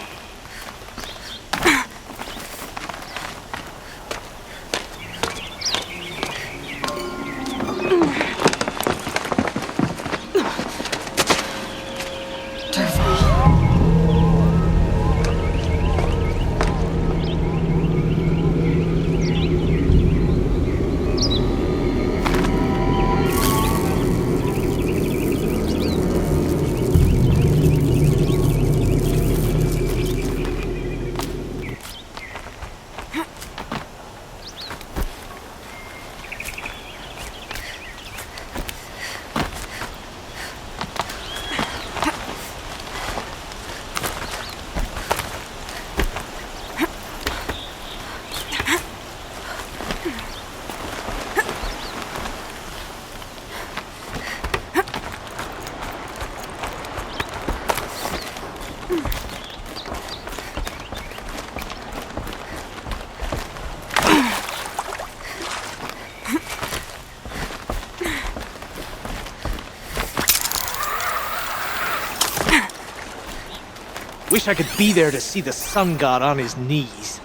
Wish I could be there to see the sun god on his knees.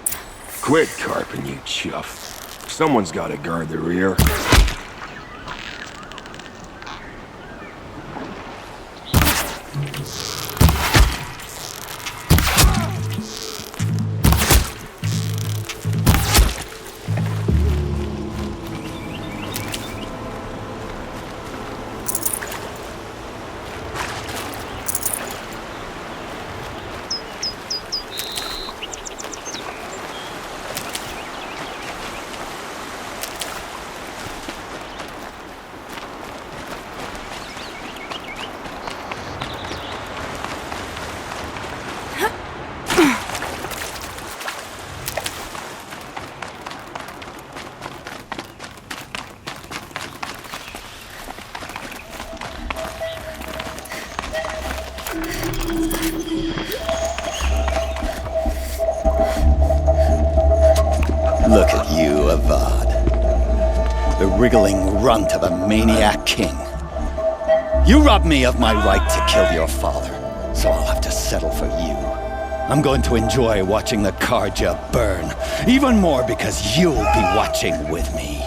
Quit carping, you chuff. Someone's gotta guard the rear. Look at you, Avad. The wriggling runt of a maniac king. You robbed me of my right to kill your father, so I'll have to settle for you. I'm going to enjoy watching the Karja burn, even more because you'll be watching with me.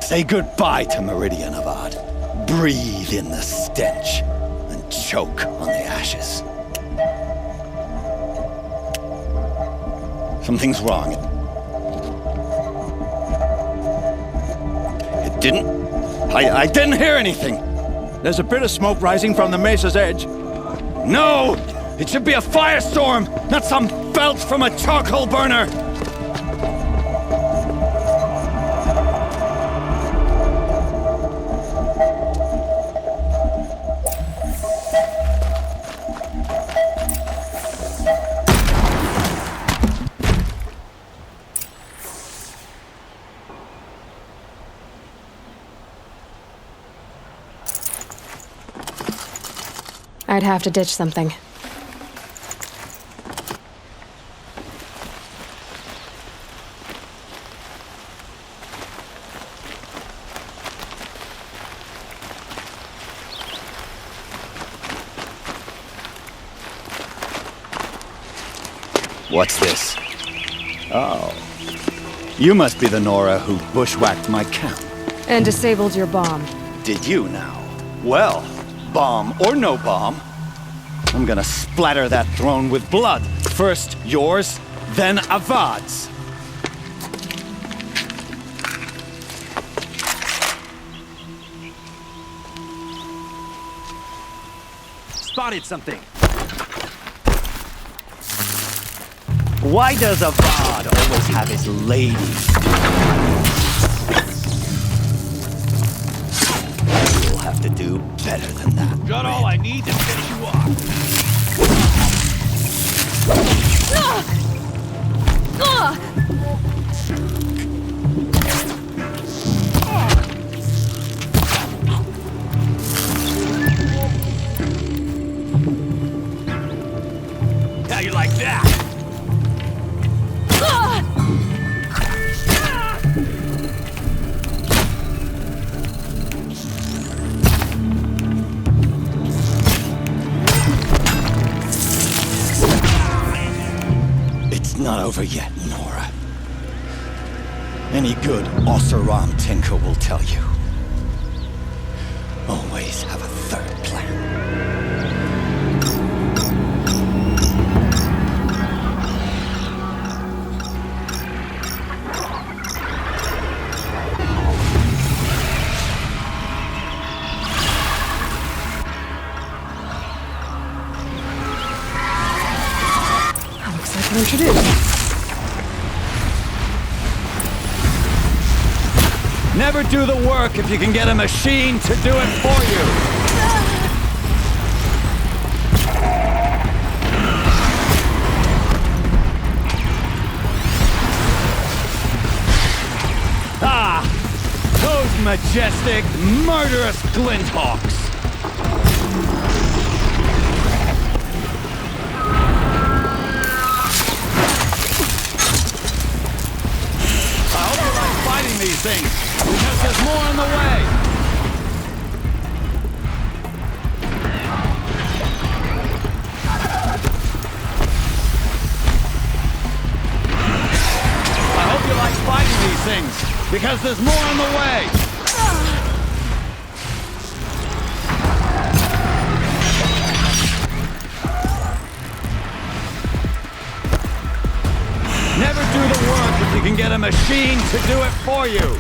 Say goodbye to Meridian, Avad. Breathe in the stench, and choke on the ashes. Something's wrong. It didn't... I didn't hear anything. There's a bit of smoke rising from the mesa's edge. No! It should be a firestorm, not some belch from a charcoal burner! I'd have to ditch something. What's this? Oh. You must be the Nora who bushwhacked my camp. And disabled your bomb. Did you now? Well, bomb or no bomb, I'm gonna splatter that throne with blood. First yours, then Avad's. Spotted something. Why does Avad always have his ladies? You'll have to do better than that. Got all I need to finish you off. How you like that? It's not over yet, Nora. Any good Oseram tinker will tell you. Always have a third plan. Looks like we're introduced. Never do the work if you can get a machine to do it for you. Ah! Those majestic, murderous glinthawks! I hope you like fighting these things. Because there's more on the way! I hope you like fighting these things, because there's more on the way! Never do the work if you can get a machine to do it for you!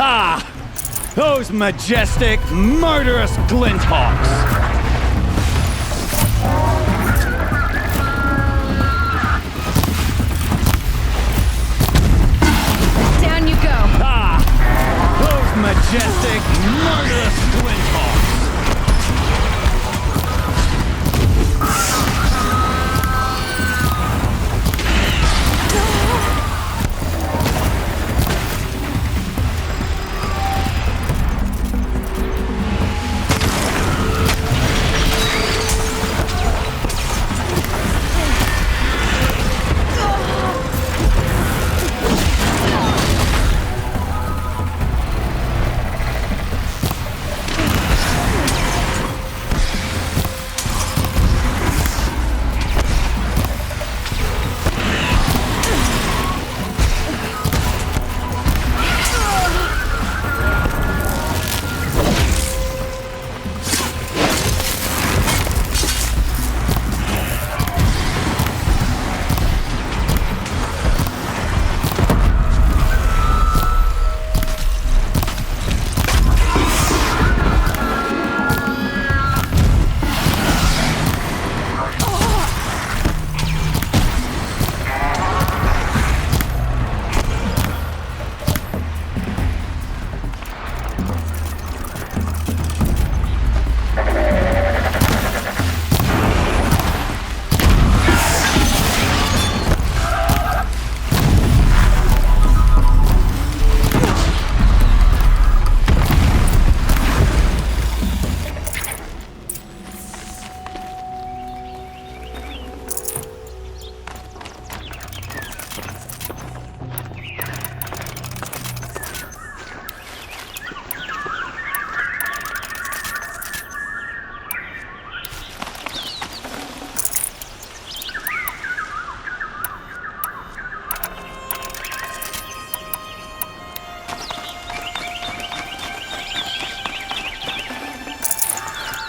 Ah! Those majestic, murderous glinthawks! Down you go! Ah! Those majestic, murderous twin hawks.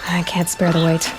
I can't spare the weight.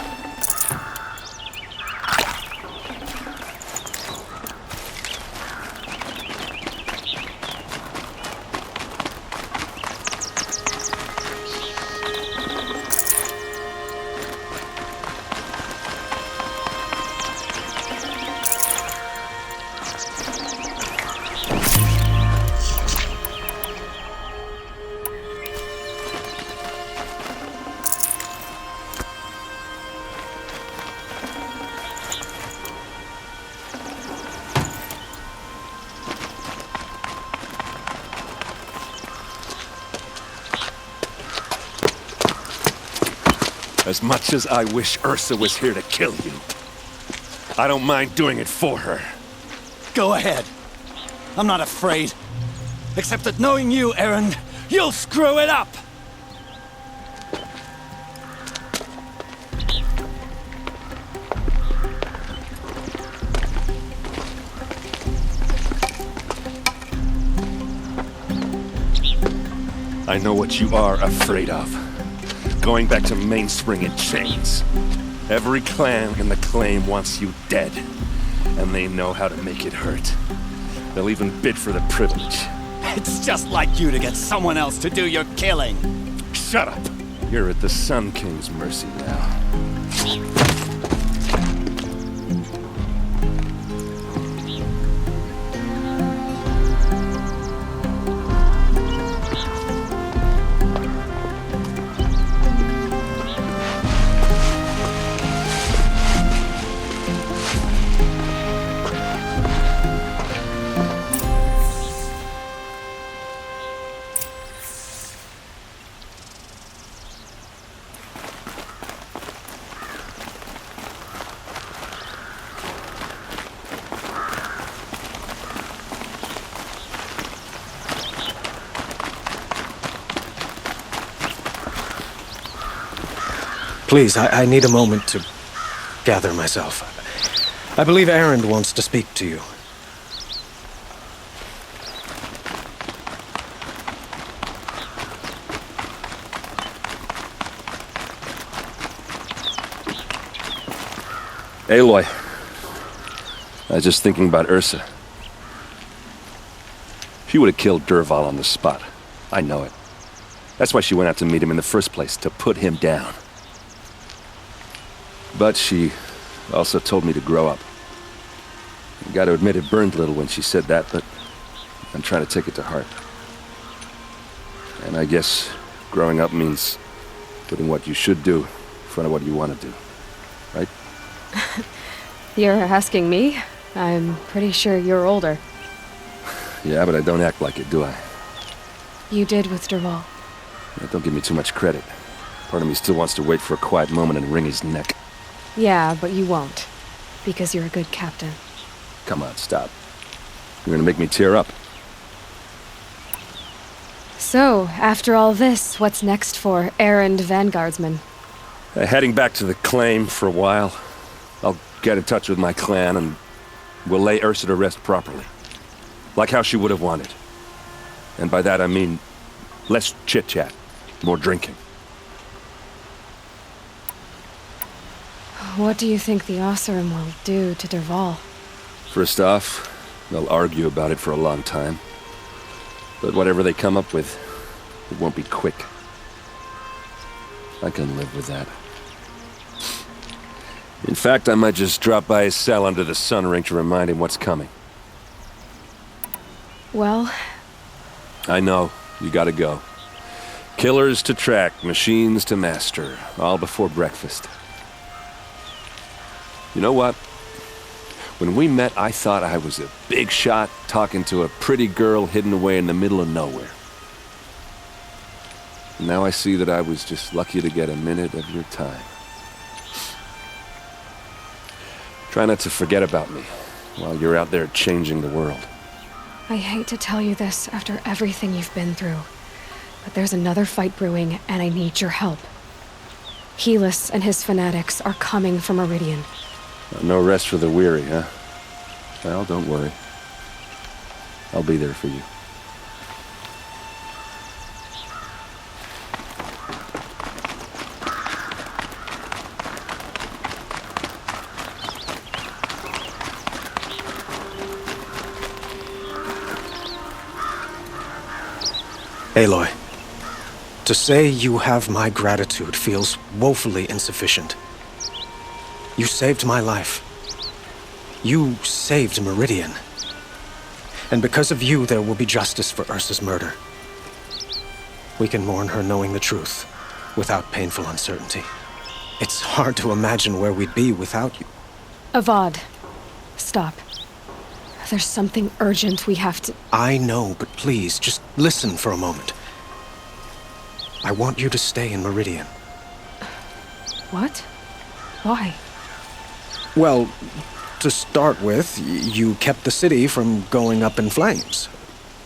As much as I wish Ursa was here to kill you, I don't mind doing it for her. Go ahead. I'm not afraid. Except that knowing you, Erend, you'll screw it up! I know what you are afraid of. Going back to Mainspring in chains. Every clan in the claim wants you dead. And they know how to make it hurt. They'll even bid for the privilege. It's just like you to get someone else to do your killing. Shut up! You're at the Sun King's mercy now. Please, I need a moment to gather myself. I believe Erend wants to speak to you. Aloy. I was just thinking about Ursa. She would have killed Dervahl on the spot. I know it. That's why she went out to meet him in the first place, to put him down. But she also told me to grow up. I gotta admit it burned a little when she said that, but I'm trying to take it to heart. And I guess growing up means putting what you should do in front of what you want to do, right? You're asking me? I'm pretty sure you're older. Yeah, but I don't act like it, do I? You did with Dervahl. Yeah, don't give me too much credit. Part of me still wants to wait for a quiet moment and wring his neck. Yeah, but you won't. Because you're a good captain. Come on, stop. You're gonna make me tear up. So, after all this, what's next for errand vanguardsman? Heading back to the claim for a while. I'll get in touch with my clan and we'll lay Ursa to rest properly. Like how she would have wanted. And by that I mean less chit-chat, more drinking. What do you think the Oseram will do to Dervahl? First off, they'll argue about it for a long time. But whatever they come up with, it won't be quick. I can live with that. In fact, I might just drop by his cell under the sun ring to remind him what's coming. Well... I know, you gotta go. Killers to track, machines to master, all before breakfast. You know what? When we met, I thought I was a big shot talking to a pretty girl hidden away in the middle of nowhere. And now I see that I was just lucky to get a minute of your time. Try not to forget about me while you're out there changing the world. I hate to tell you this after everything you've been through, but there's another fight brewing and I need your help. Helis and his fanatics are coming for Meridian. No rest for the weary, huh? Well, don't worry. I'll be there for you. Aloy, to say you have my gratitude feels woefully insufficient. You saved my life. You saved Meridian. And because of you, there will be justice for Ursa's murder. We can mourn her knowing the truth, without painful uncertainty. It's hard to imagine where we'd be without you. Avad, stop. There's something urgent we have to... I know, but please, just listen for a moment. I want you to stay in Meridian. What? Why? Well, to start with, you kept the city from going up in flames.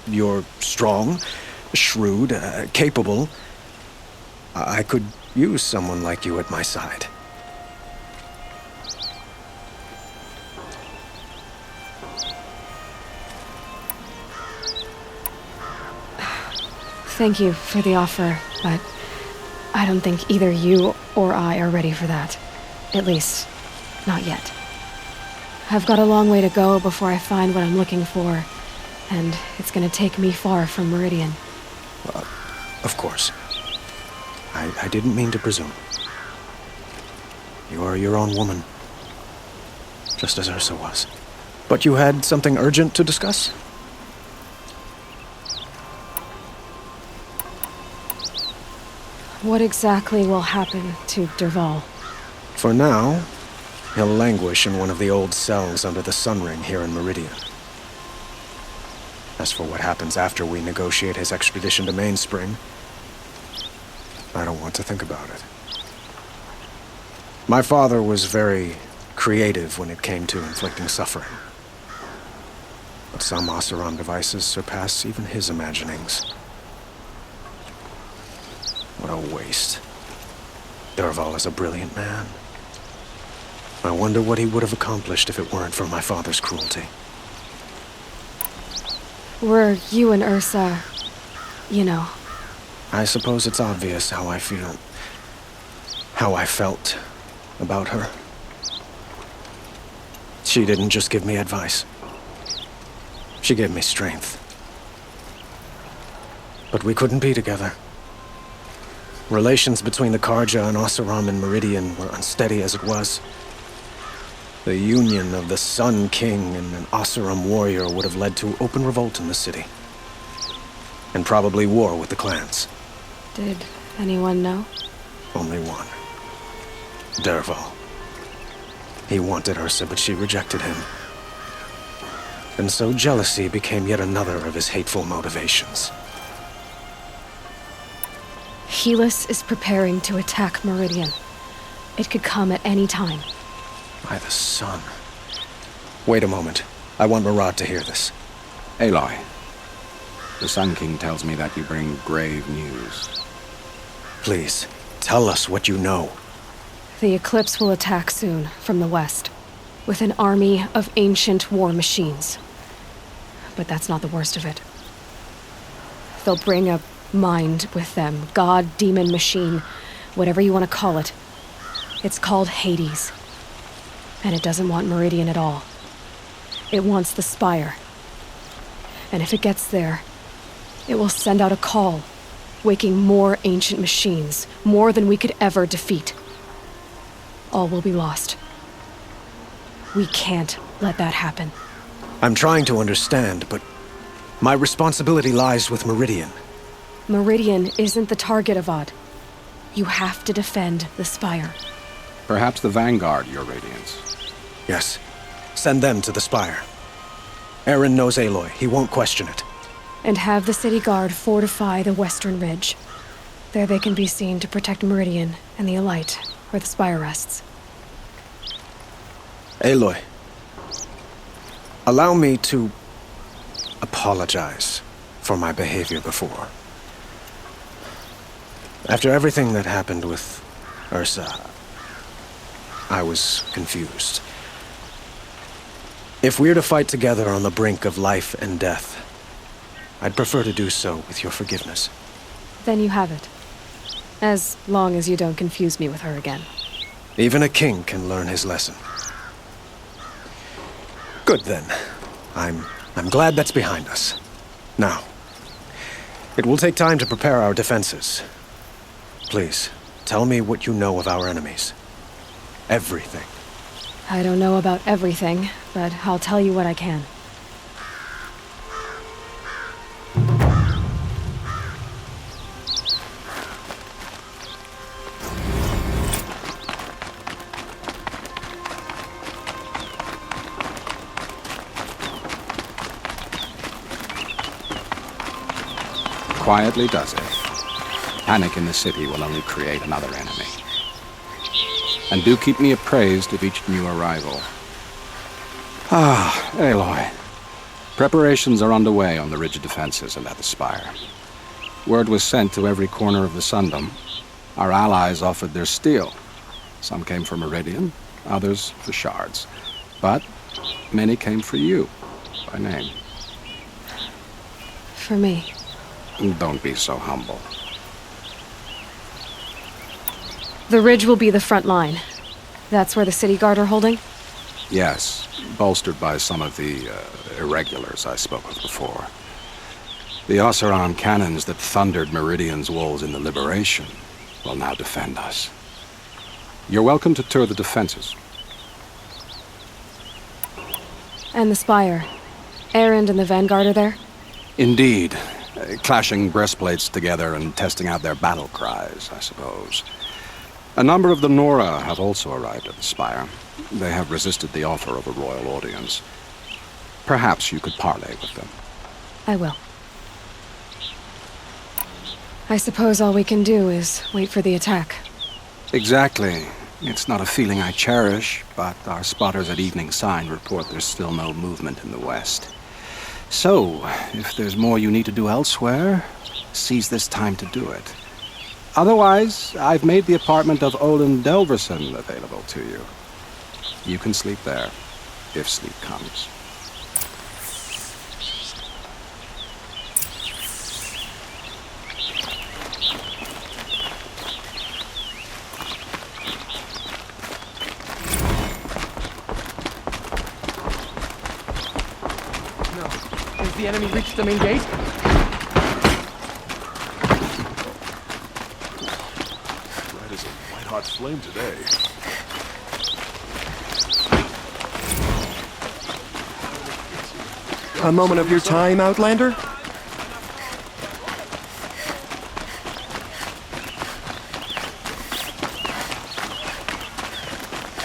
You're strong, shrewd, capable. I could use someone like you at my side. Thank you for the offer, but I don't think either you or I are ready for that. At least, not yet. I've got a long way to go before I find what I'm looking for, and it's gonna take me far from Meridian. Of course. I didn't mean to presume. You are your own woman, just as Ursa was. But you had something urgent to discuss? What exactly will happen to Dervahl? For now, he'll languish in one of the old cells under the sun ring here in Meridian. As for what happens after we negotiate his extradition to Mainspring, I don't want to think about it. My father was very creative when it came to inflicting suffering. But some Oseram devices surpass even his imaginings. What a waste. Dervahl is a brilliant man. I wonder what he would have accomplished if it weren't for my father's cruelty. Were you and Ursa, you know... I suppose it's obvious how I feel. How I felt about her. She didn't just give me advice. She gave me strength. But we couldn't be together. Relations between the Karja and Oseram and Meridian were unsteady as it was. The union of the Sun King and an Oseram warrior would have led to open revolt in the city. and probably war with the clans. Did anyone know? Only one. Dervahl. He wanted Ursa, but she rejected him. And so jealousy became yet another of his hateful motivations. Helis is preparing to attack Meridian. It could come at any time. By the sun. Wait a moment. I want Murad to hear this. Aloy, the Sun King tells me that you bring grave news. Please, tell us what you know. The Eclipse will attack soon, from the west, with an army of ancient war machines. But that's not the worst of it. They'll bring a mind with them, god, demon, machine, whatever you want to call it. It's called Hades. And it doesn't want Meridian at all. It wants the Spire. And if it gets there, it will send out a call, waking more ancient machines, more than we could ever defeat. All will be lost. We can't let that happen. I'm trying to understand, but my responsibility lies with Meridian. Meridian isn't the target, Avad. You have to defend the Spire. Perhaps the Vanguard, Your Radiance. Yes. Send them to the Spire. Eren knows Aloy. He won't question it. And have the city guard fortify the western ridge. There they can be seen to protect Meridian and the Elite, where the Spire rests. Aloy, allow me to apologize for my behavior before. After everything that happened with Ursa, I was confused. If we're to fight together on the brink of life and death, I'd prefer to do so with your forgiveness. Then you have it. As long as you don't confuse me with her again. Even a king can learn his lesson. Good then. I'm glad that's behind us. Now, it will take time to prepare our defenses. Please, tell me what you know of our enemies. Everything. I don't know about everything, but I'll tell you what I can. Quietly does it. Panic in the city will only create another enemy. And do keep me appraised of each new arrival. Ah, Aloy. Preparations are underway on the ridge defenses and at the Spire. Word was sent to every corner of the Sundom. Our allies offered their steel. Some came for Meridian, others for shards. But many came for you, by name. For me. Don't be so humble. The ridge will be the front line. That's where the city guard are holding? Yes, bolstered by some of the irregulars I spoke of before. The Oseram cannons that thundered Meridian's walls in the Liberation will now defend us. You're welcome to tour the defenses. And the Spire. Erend and the Vanguard are there? Indeed. Clashing breastplates together and testing out their battle cries, I suppose. A number of the Nora have also arrived at the Spire. They have resisted the offer of a royal audience. Perhaps you could parley with them. I will. I suppose all we can do is wait for the attack. Exactly. It's not a feeling I cherish, but our spotters at Evening Sign report there's still no movement in the west. So, if there's more you need to do elsewhere, seize this time to do it. Otherwise, I've made the apartment of Olin Delverson available to you. You can sleep there, if sleep comes. Has the enemy reached the main gate? Red is a white-hot flame today. A moment of your time, Outlander?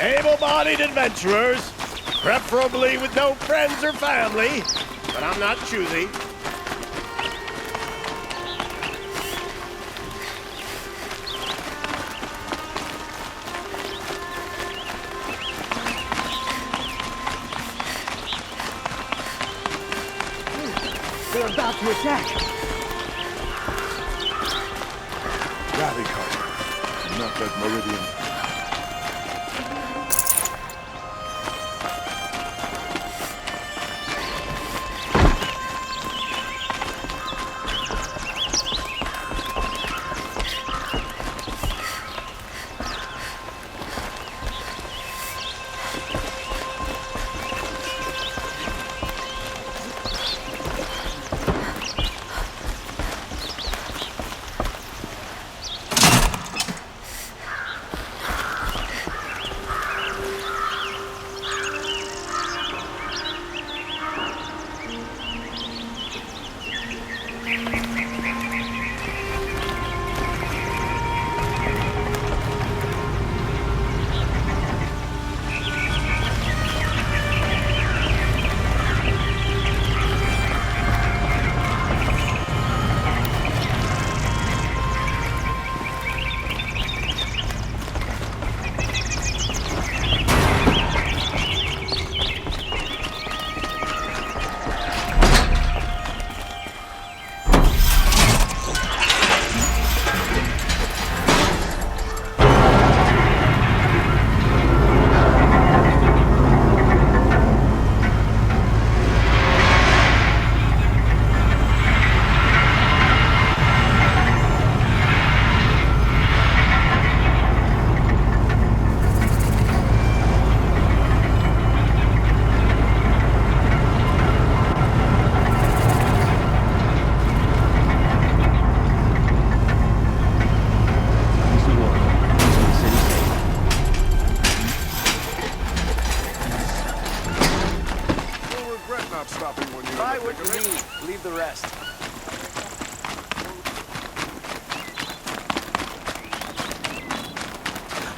Able-bodied adventurers, preferably with no friends or family, but I'm not choosy. They're about to attack. Rally, Carter. Not that Meridian.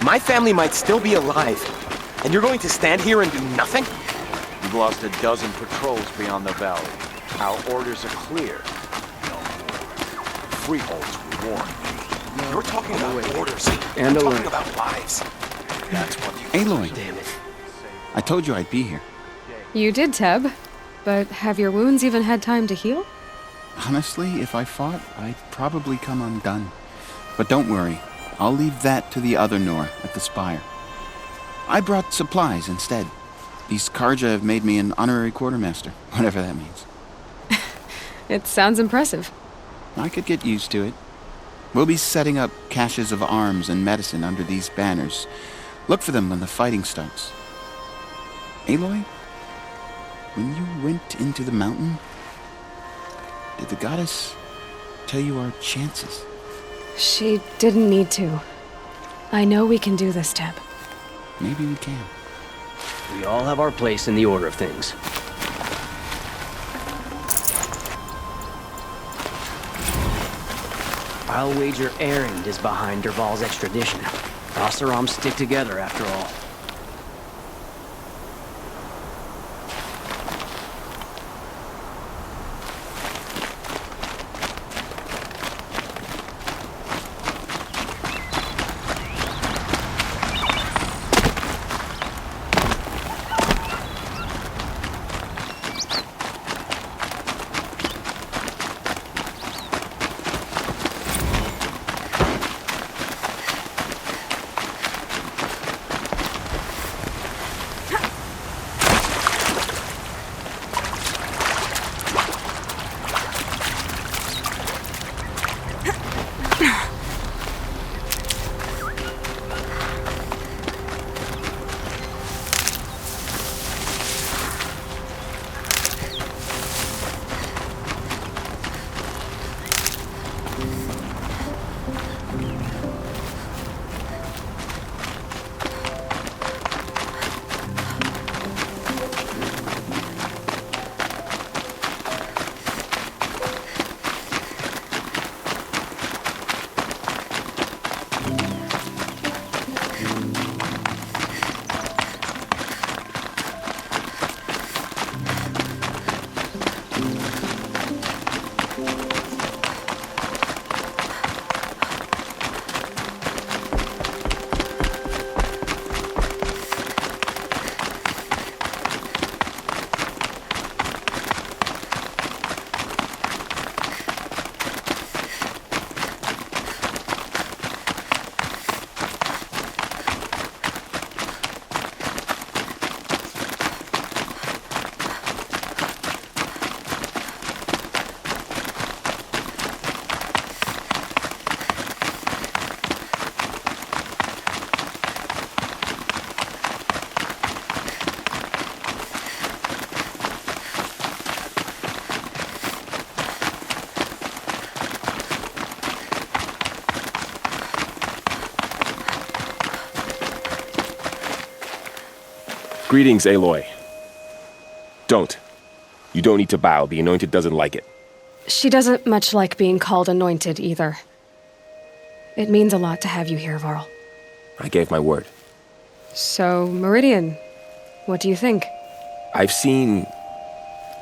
My family might still be alive, and you're going to stand here and do nothing? You've lost a dozen patrols beyond the valley. Our orders are clear. No more. Freeholds were warned. You're talking about orders. And I'm Aloy. talking about lives. That's what you... Aloy. Damn it. I told you I'd be here. You did, Teb. But have your wounds even had time to heal? Honestly, if I fought, I'd probably come undone. But don't worry. I'll leave that to the other Nora at the Spire. I brought supplies instead. These Karja have made me an honorary quartermaster, whatever that means. It sounds impressive. I could get used to it. We'll be setting up caches of arms and medicine under these banners. Look for them when the fighting starts. Aloy, when you went into the mountain, did the goddess tell you our chances? She didn't need to. I know we can do this, Teb. Maybe we can. We all have our place in the order of things. I'll wager Erend is behind Derval's extradition. Oseram stick together after all. Greetings, Aloy. Don't. You don't need to bow. The Anointed doesn't like it. She doesn't much like being called Anointed, either. It means a lot to have you here, Varl. I gave my word. So, Meridian, what do you think? I've seen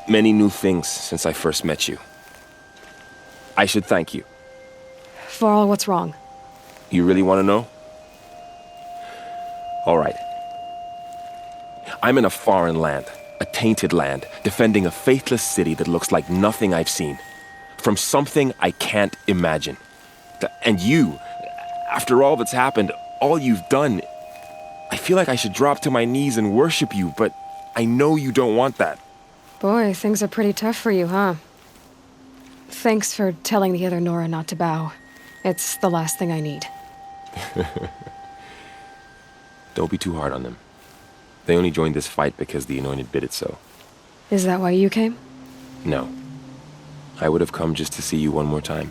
many new things since I first met you. I should thank you. Varl, what's wrong? You really want to know? All right. I'm in a foreign land, a tainted land, defending a faithless city that looks like nothing I've seen. From something I can't imagine. And you, after all that's happened, all you've done, I feel like I should drop to my knees and worship you, but I know you don't want that. Boy, things are pretty tough for you, huh? Thanks for telling the other Nora not to bow. It's the last thing I need. Don't be too hard on them. They only joined this fight because the Anointed bid it so. Is that why you came? No. I would have come just to see you one more time.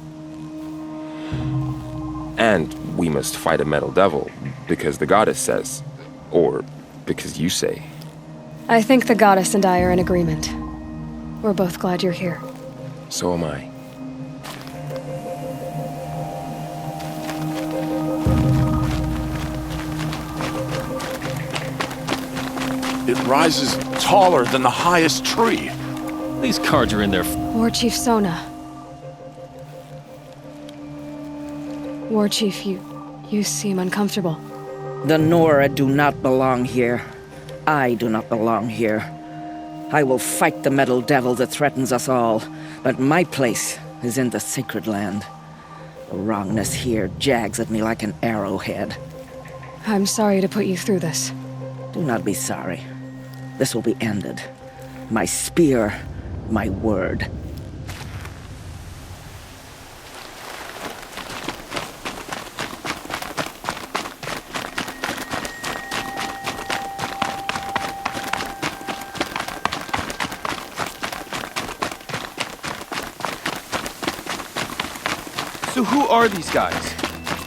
And we must fight a metal devil, because the goddess says. Or because you say. I think the goddess and I are in agreement. We're both glad you're here. So am I. It rises taller than the highest tree. These cards are in there. War Chief Sona. War Chief, you seem uncomfortable. The Nora do not belong here. I do not belong here. I will fight the metal devil that threatens us all, but my place is in the sacred land. The wrongness here jags at me like an arrowhead. I'm sorry to put you through this. Do not be sorry. This will be ended. My spear, my word. So who are these guys?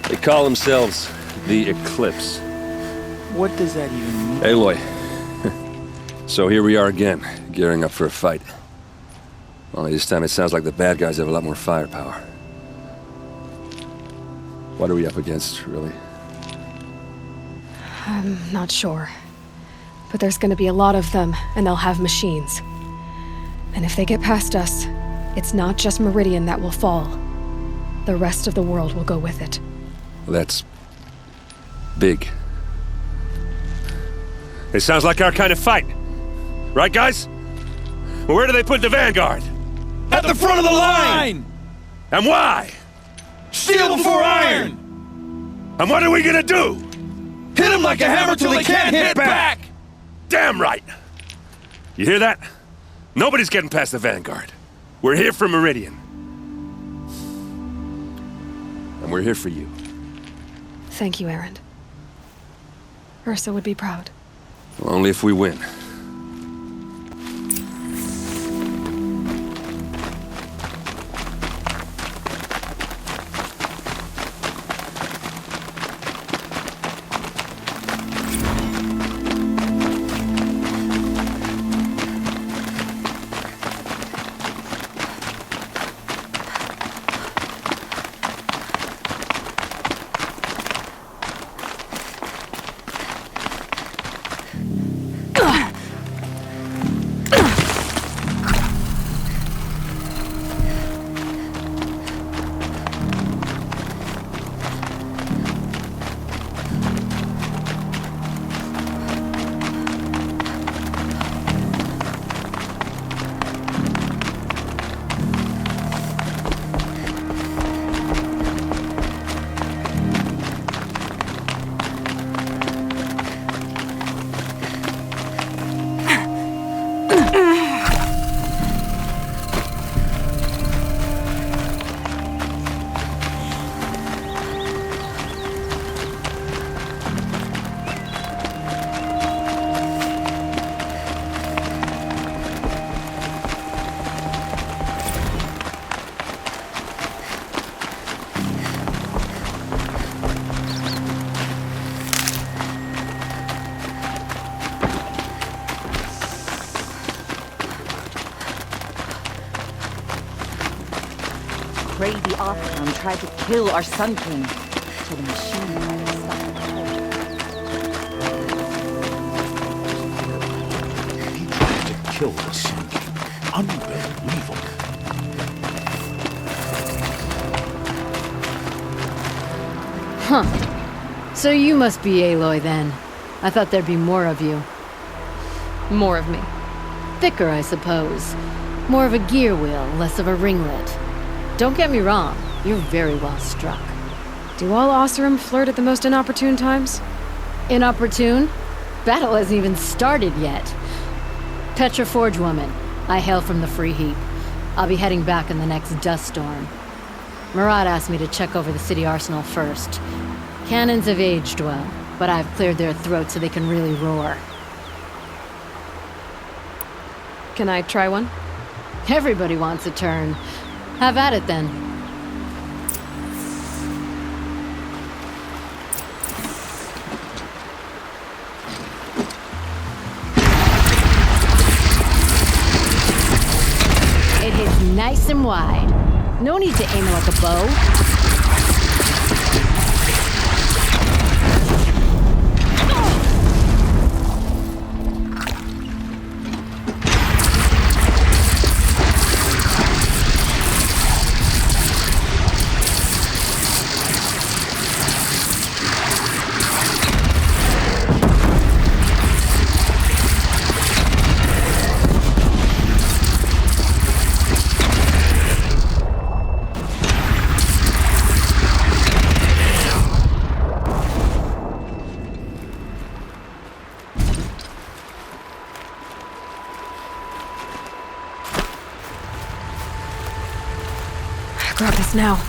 They call themselves the Eclipse. What does that even mean? Aloy. So here we are again, gearing up for a fight. Only this time it sounds like the bad guys have a lot more firepower. What are we up against, really? I'm not sure. But there's gonna be a lot of them, and they'll have machines. And if they get past us, it's not just Meridian that will fall. The rest of the world will go with it. That's big. It sounds like our kind of fight. Right, guys? Well, where do they put the vanguard? At the front of the line! And why? Steel before iron! And what are we gonna do? Hit them like a hammer till they can't hit back! Damn right! You hear that? Nobody's getting past the vanguard. We're here for Meridian. And we're here for you. Thank you, Erend. Ursa would be proud. Well, only if we win. crazy Othram tried to kill our Sun King, so the machine had to stop. He tried to kill the Sun King. Unbelievable. Huh. So you must be Aloy then. I thought there'd be more of you. More of me. Thicker, I suppose. More of a gear wheel, less of a ringlet. Don't get me wrong, you're very well struck. Do all Oseram flirt at the most inopportune times? Inopportune? Battle hasn't even started yet. Petra Forge woman. I hail from the Free Heap. I'll be heading back in the next dust storm. Murad asked me to check over the city arsenal first. Cannons have aged well, but I've cleared their throats so they can really roar. Can I try one? Everybody wants a turn. Have at it then. It hits nice and wide. No need to aim it like a bow. Grab this now.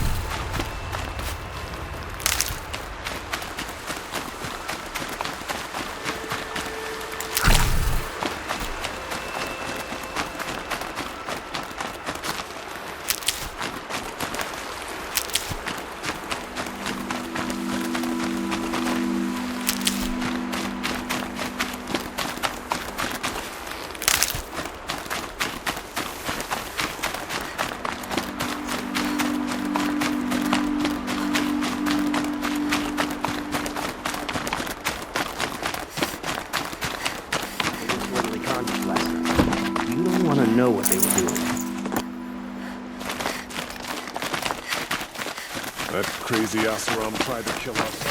Know what they were doing. That crazy Oseram tried to kill us.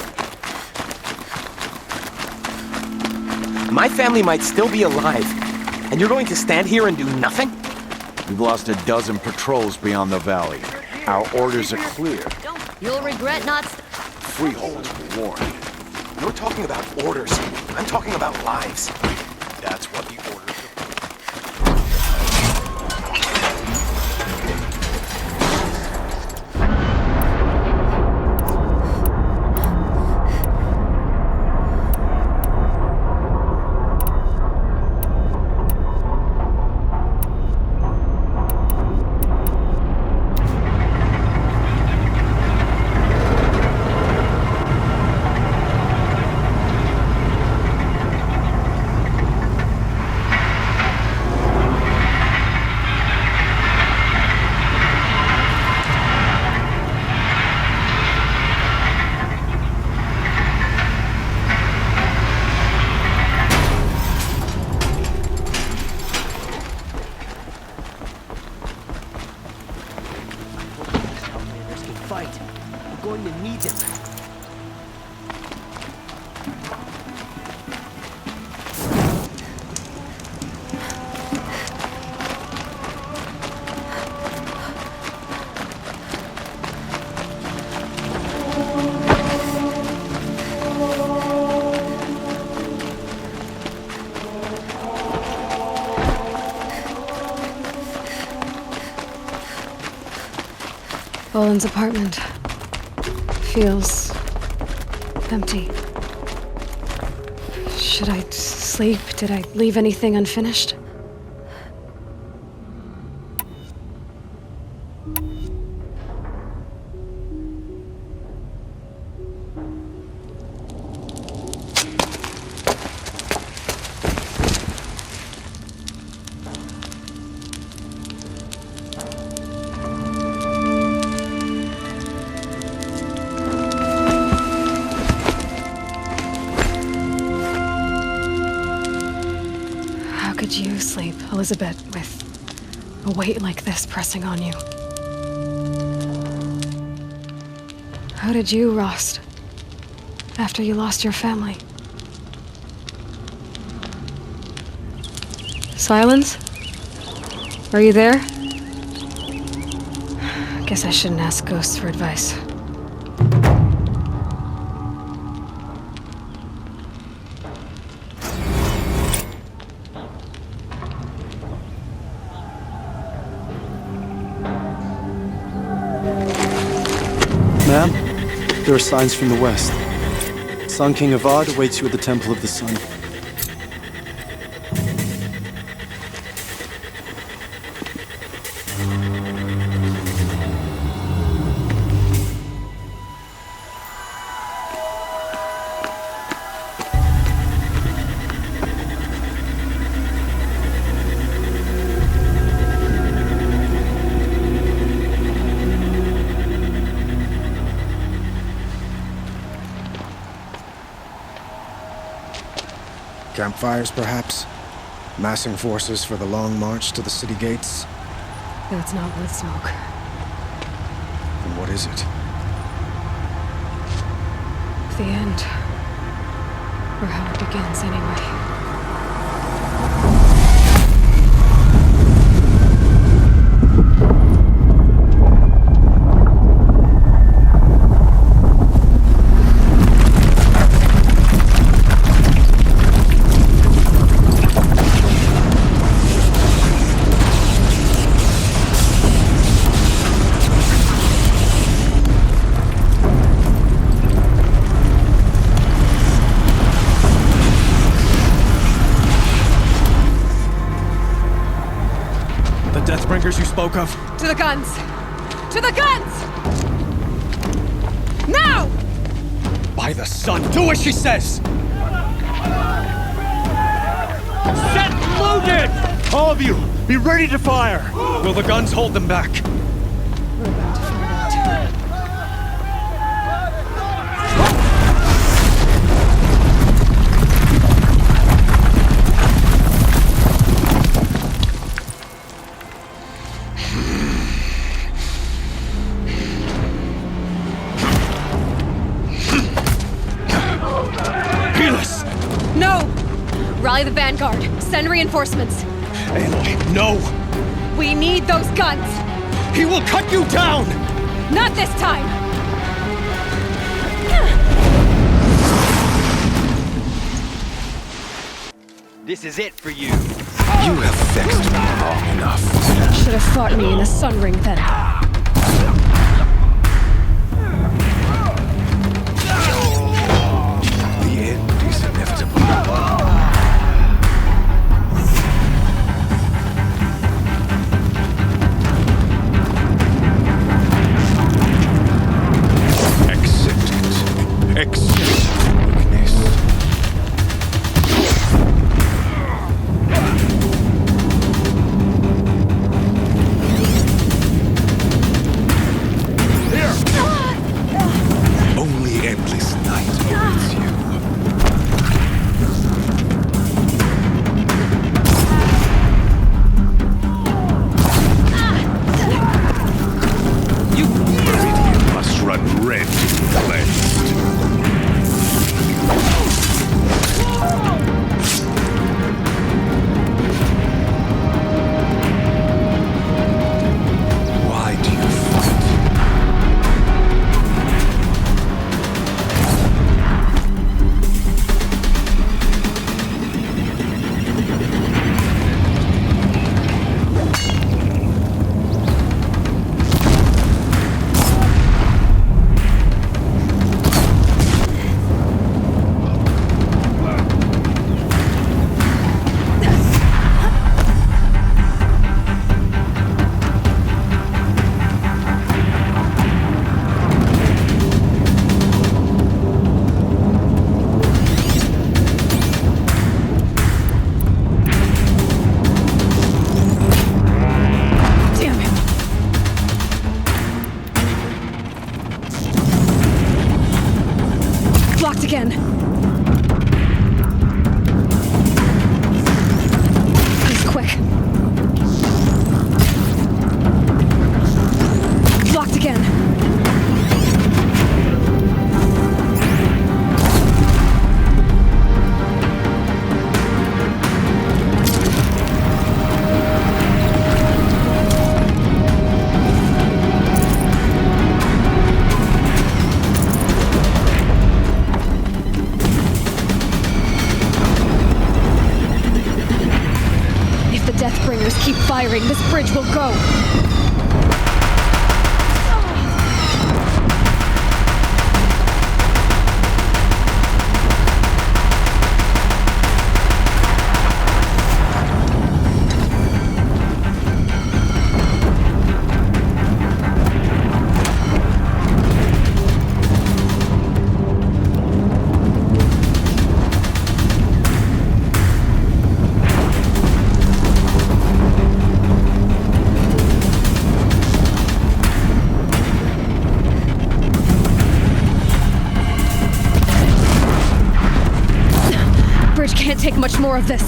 My family might still be alive, and you're going to stand here and do nothing? We've lost a dozen patrols beyond the valley. Our orders are clear. You'll regret not... Freeholds were warned. You're talking about orders. I'm talking about lives. That's what the orders are. Boland's apartment feels empty. Should I sleep? Did I leave anything unfinished? Elizabeth, with a weight like this pressing on you. How did you rust after you lost your family? Silence? Are you there? Guess I shouldn't ask ghosts for advice. Ma'am, there are signs from the west. Sun King Avard awaits you at the Temple of the Sun. Campfires, perhaps? Massing forces for the long march to the city gates? That's not wood smoke. Then what is it? The end. Or how it begins, anyway. You spoke of? To the guns! To the guns! Now! By the sun, do as she says! Set loaded! All of you, be ready to fire! Will the guns hold them back? We're about to find out. Rally the vanguard. Send reinforcements. Aloy, no! We need those guns! He will cut you down! Not this time! This is it for you. You have vexed me long enough. Should have fought me in the sun ring then. The end is inevitable. Again. He's quick. firing, this bridge will go. Can't take much more of this.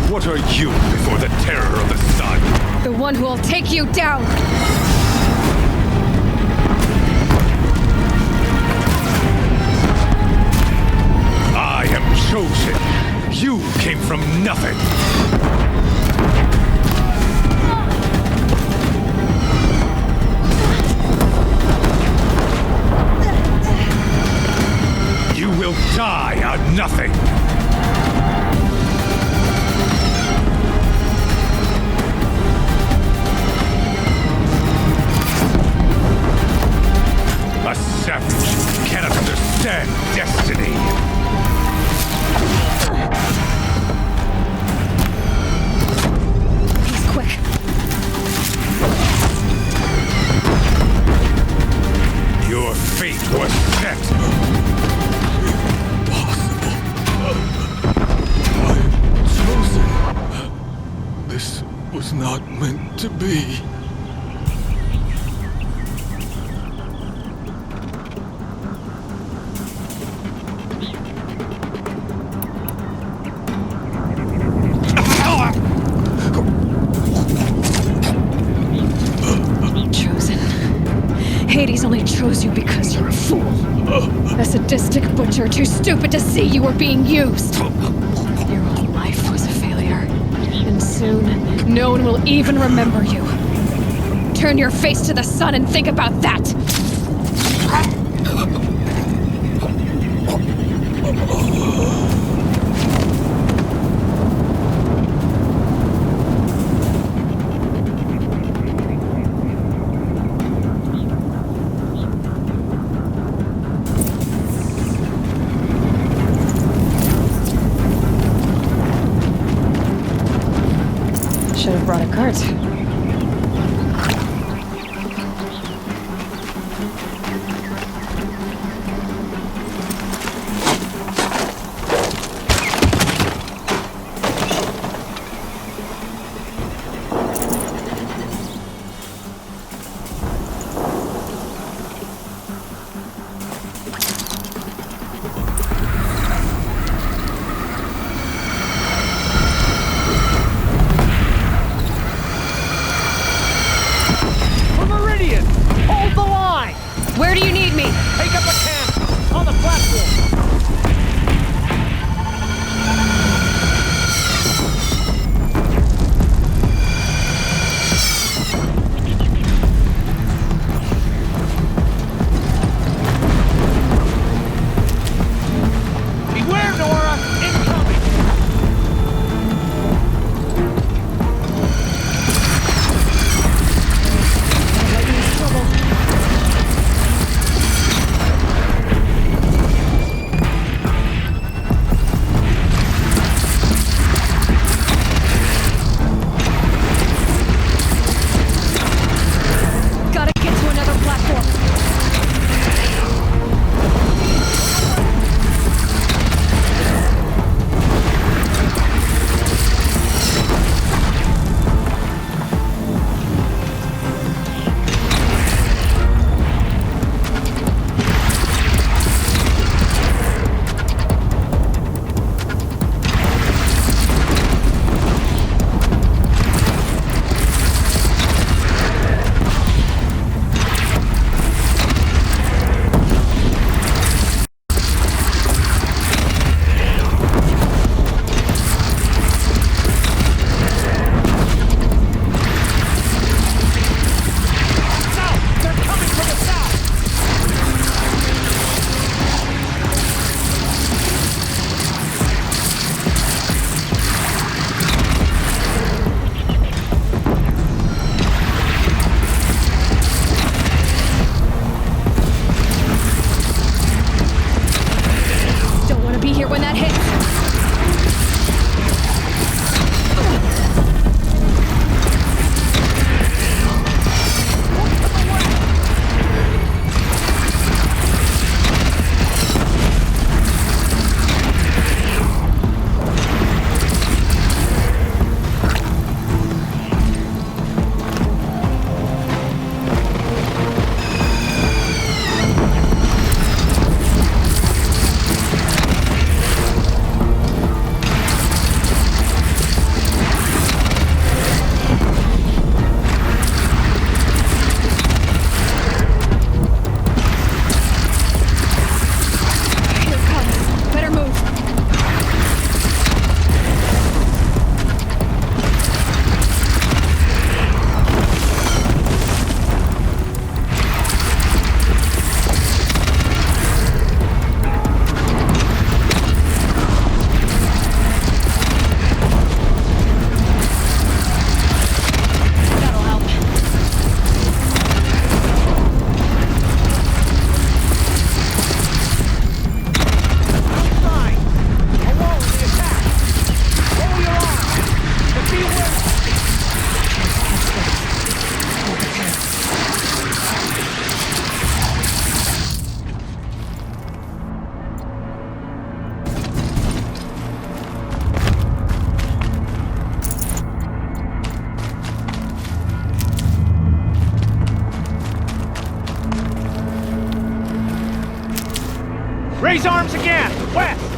What are you before the terror of the sun? The one who will take you down! I am chosen. You came from nothing. You will die on nothing. A savage cannot understand destiny. He's quick. Your fate was set. Chosen. This was not meant to be. Hades only chose you because you're a fool. A sadistic butcher too stupid to see you were being used. Your whole life was a failure. And soon, no one will even remember you. Turn your face to the sun and think about that! Should have brought a cart. Where do you need me? Take up a camp on the platform. Beware, Nora! Incoming! Raise arms again! West!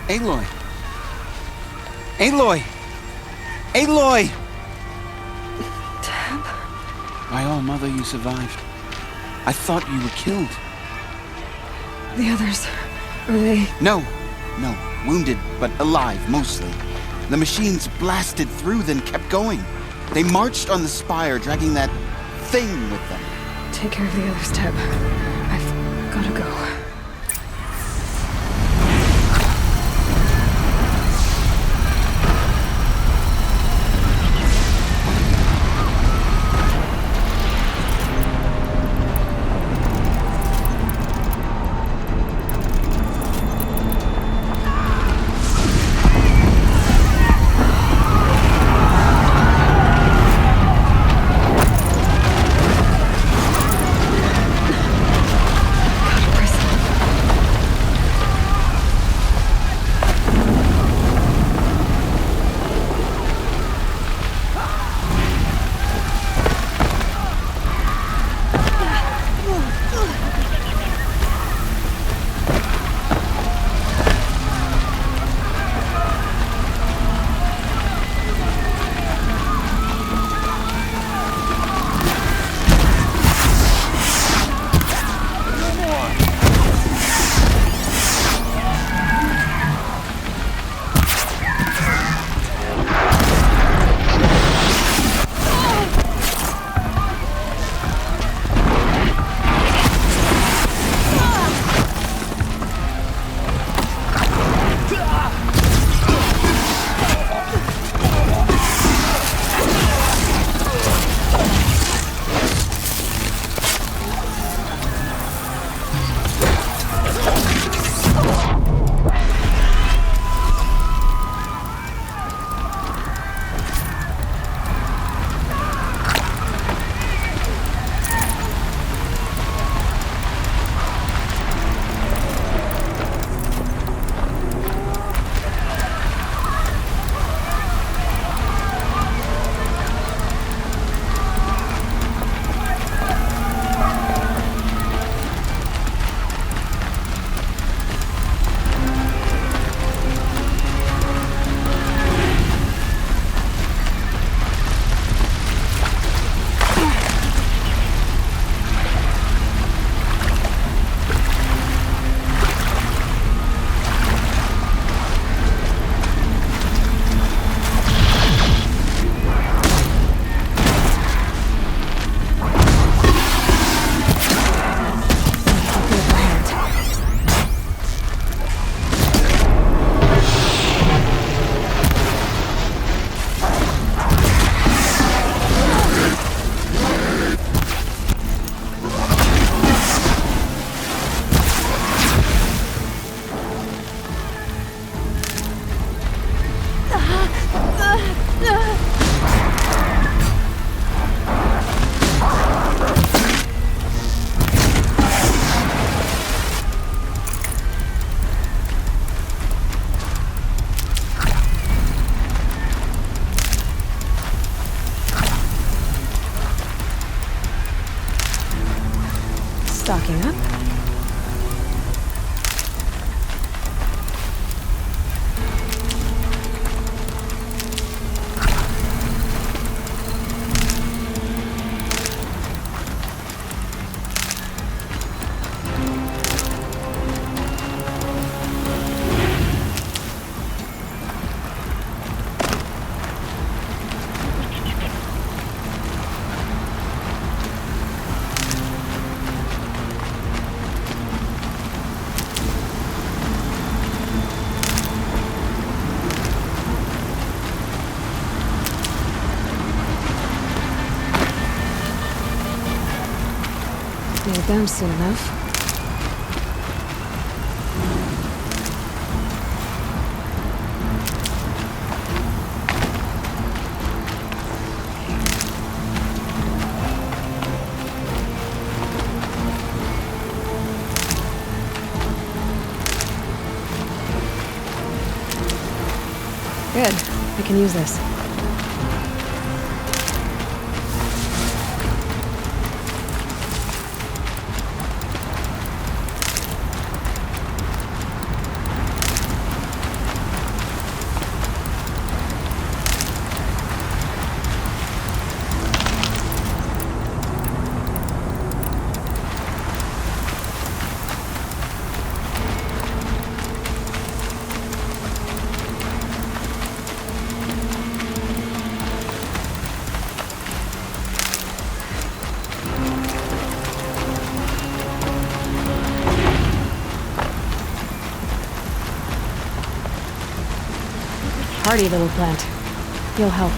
Aloy! Aloy! Aloy! Deb? By all, Mother, you survived. I thought you were killed. The others, are they... No. Wounded, but alive, mostly. The machines blasted through, then kept going. They marched on the spire, dragging that thing with them. Take care of the others, Deb. I've gotta go. Stocking up. Need them soon enough. Good. I can use this. hardy little plant. He'll help.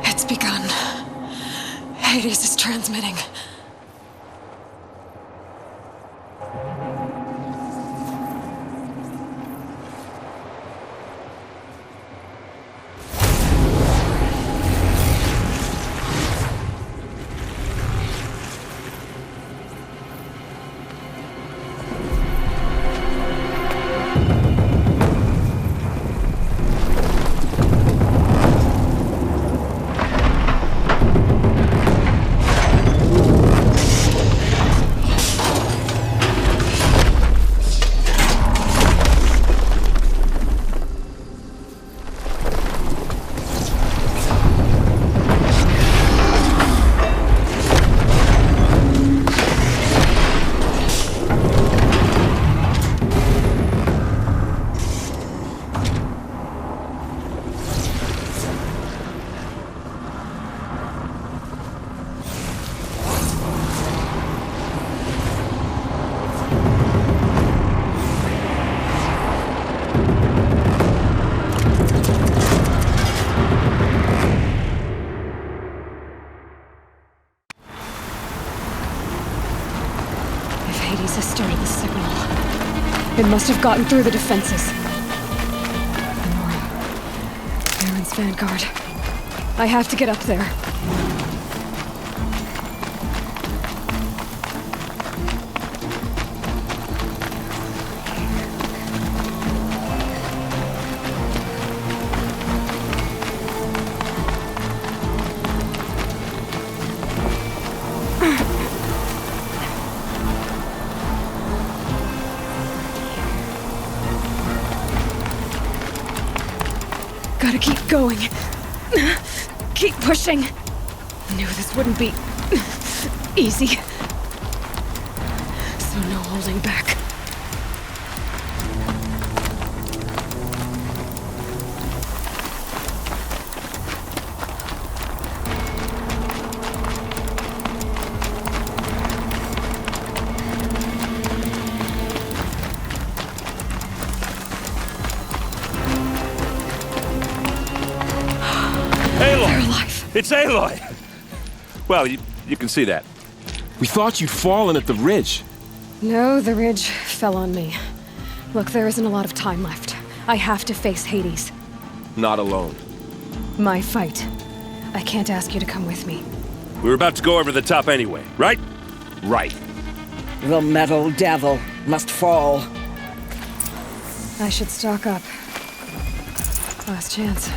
It's begun. Hades is transmitting. It must have gotten through the defenses. Nora. Aaron's vanguard. I have to get up there. Gotta keep going. Keep pushing. Knew this wouldn't be easy. So no holding back. It's Aloy! Well, you can see that. We thought you'd fallen at the ridge. No, the ridge fell on me. Look, there isn't a lot of time left. I have to face Hades. Not alone. My fight. I can't ask you to come with me. We were about to go over the top anyway, right? Right. The metal devil must fall. I should stock up. Last chance.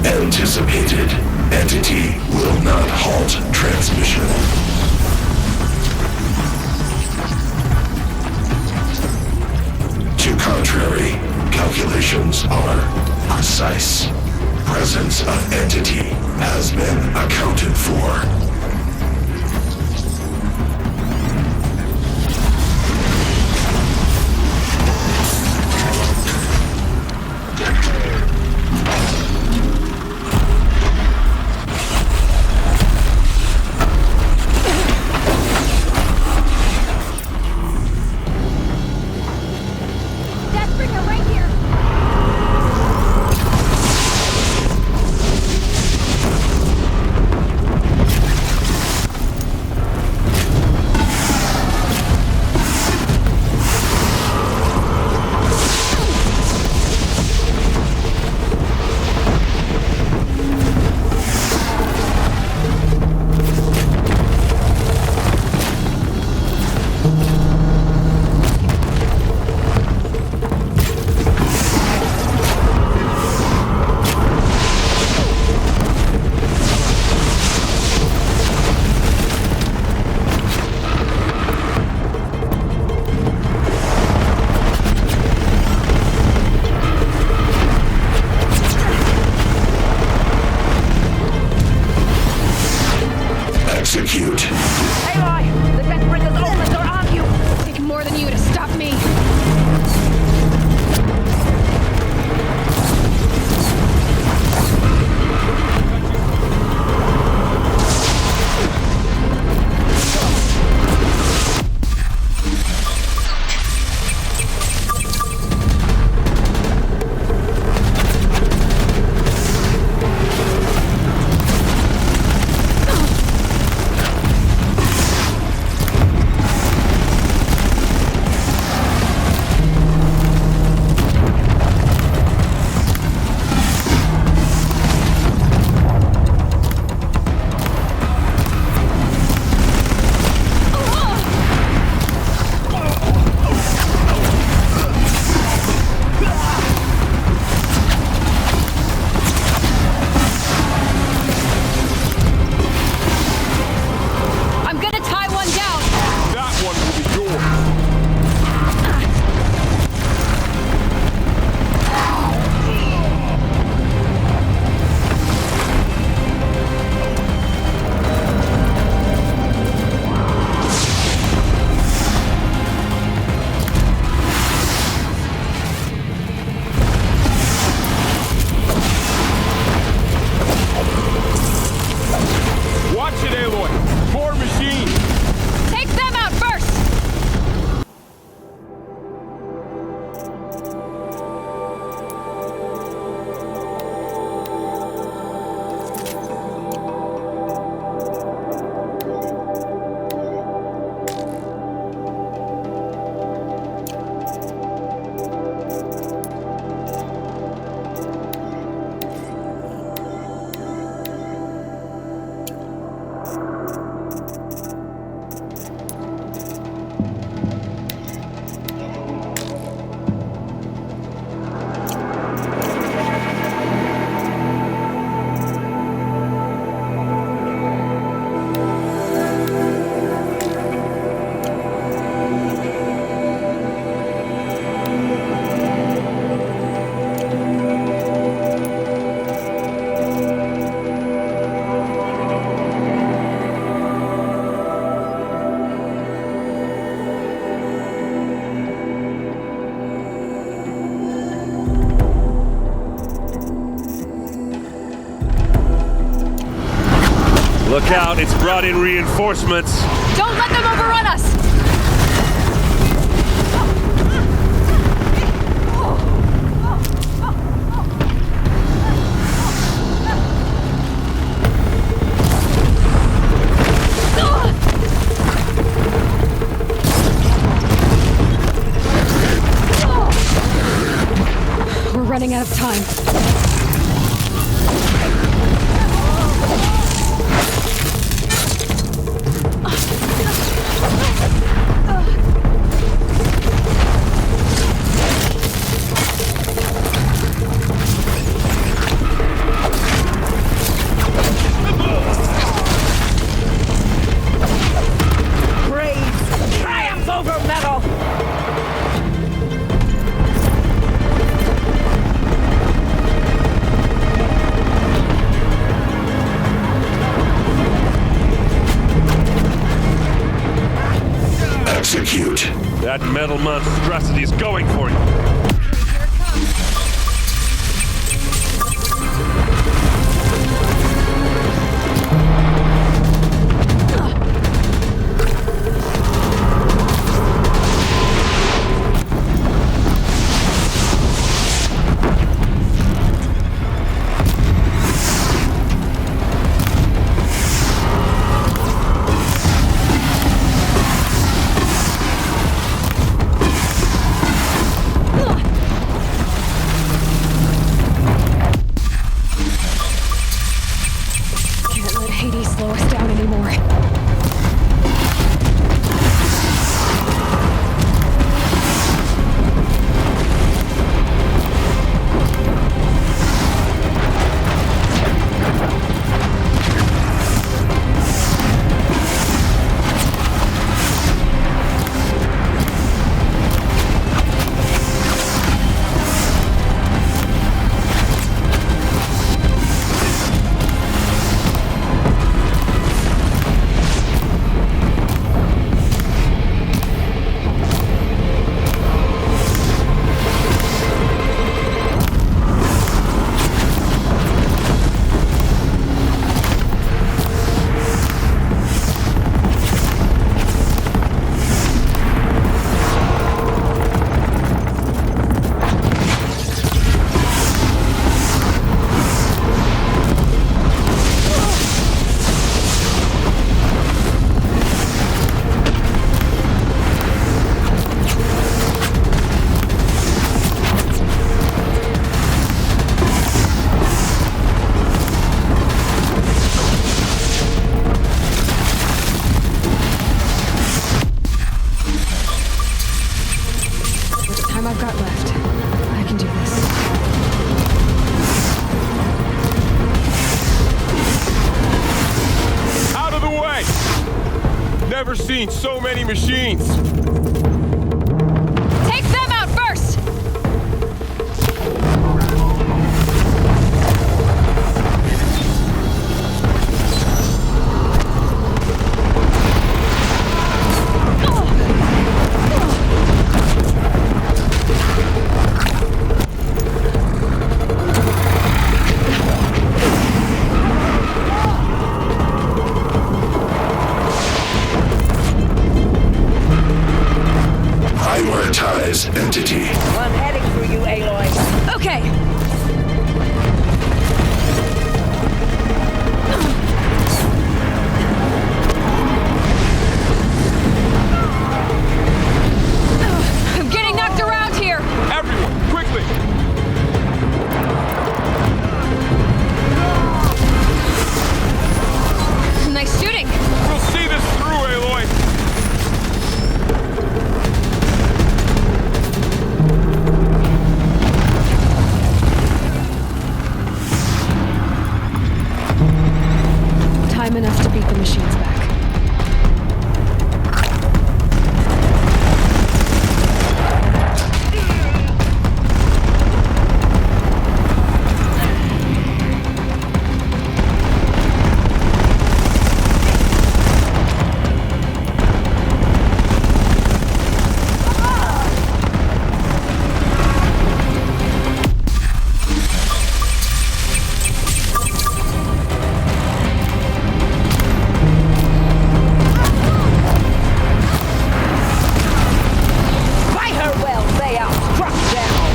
Anticipated. Entity will not halt transmission. To contrary, calculations are precise. Presence of entity has been accounted for. Execute. Aloy! The Deathbringer's omens are on you! Take more than you to stop me! Look out, it's brought in reinforcements. Don't let them overrun us! We're running out of time. That metal monstrosity is going for you. Ugh! never seen so many machines. Take them out first! Prioritize entity. I'm heading for you, Aloy. Okay. I'm getting knocked around here. Everyone, quickly! Nice shooting. We'll see this through, Aloy. Time enough to beat the machines back. Fight her well, they are struck down.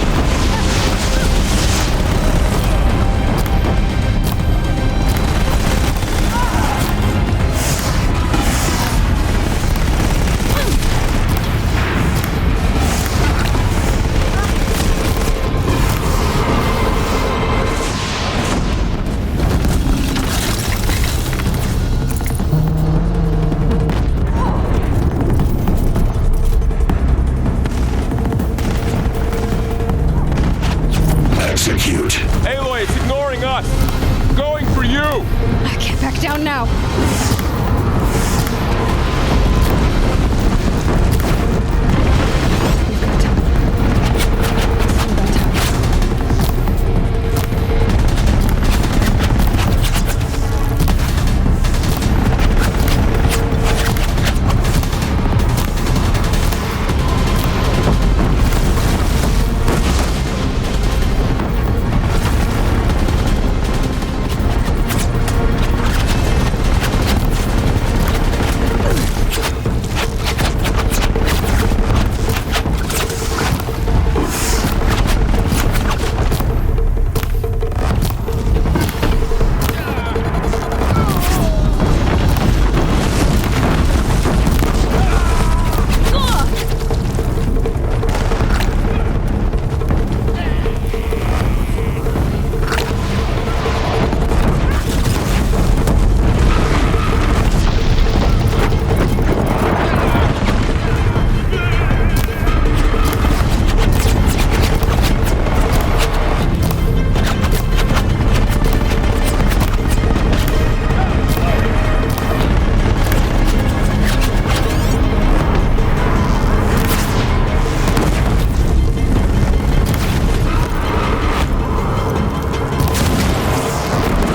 Execute. Aloy, it's ignoring us. Going for you. I can't back down now. We've got time. Slow that time.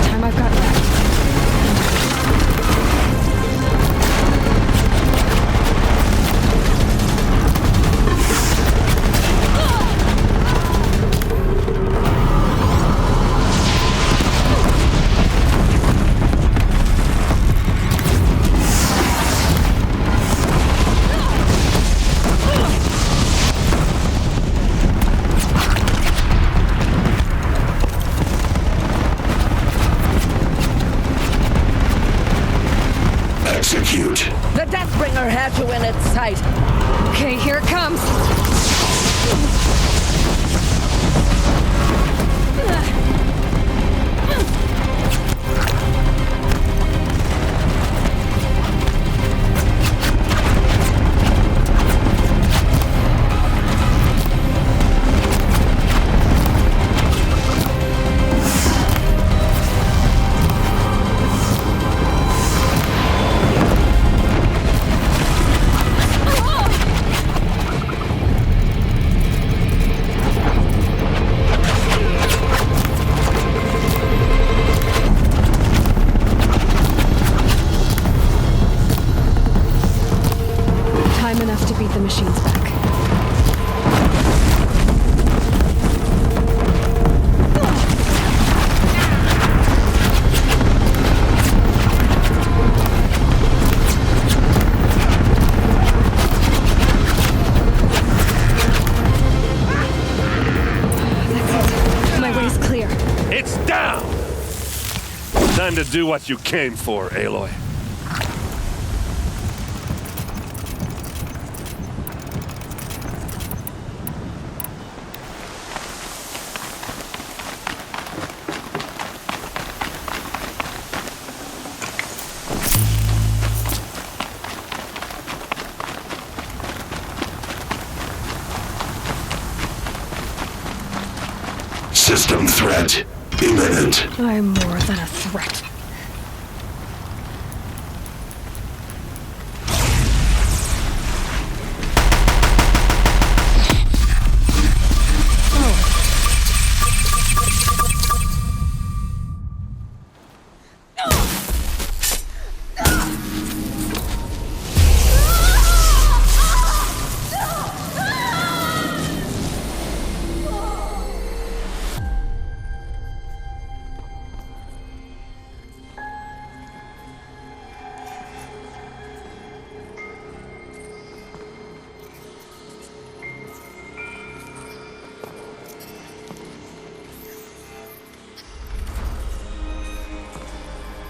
Time I've got left. Execute. The Deathbringer had you in its sight. Okay, here it comes. beat the machines back. It's down! Time to do what you came for, Aloy. System threat imminent. I'm more than a threat.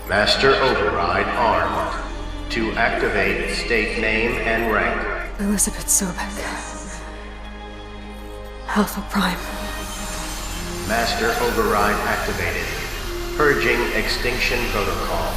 Master Override armed. To activate, state name and rank. Elizabeth Sobek. Alpha Prime. Master Override activated. Purging Extinction Protocol.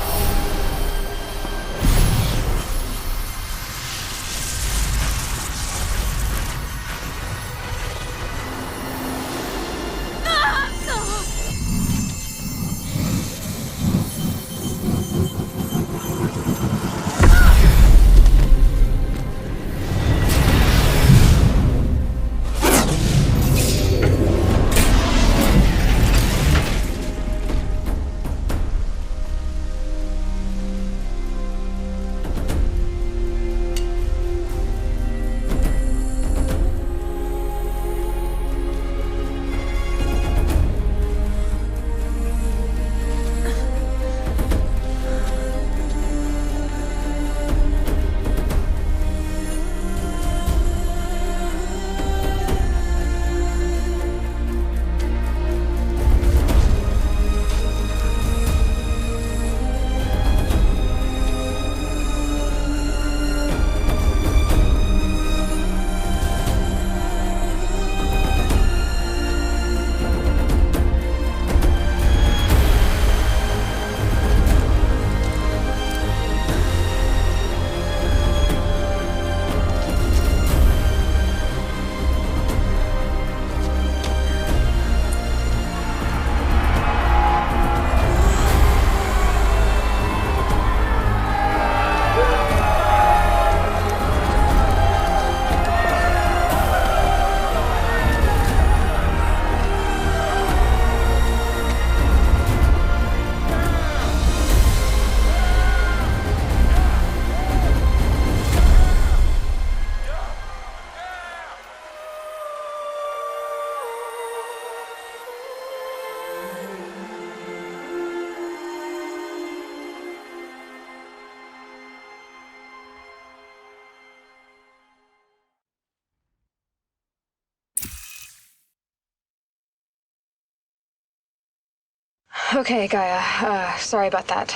Okay, Gaia. Sorry about that.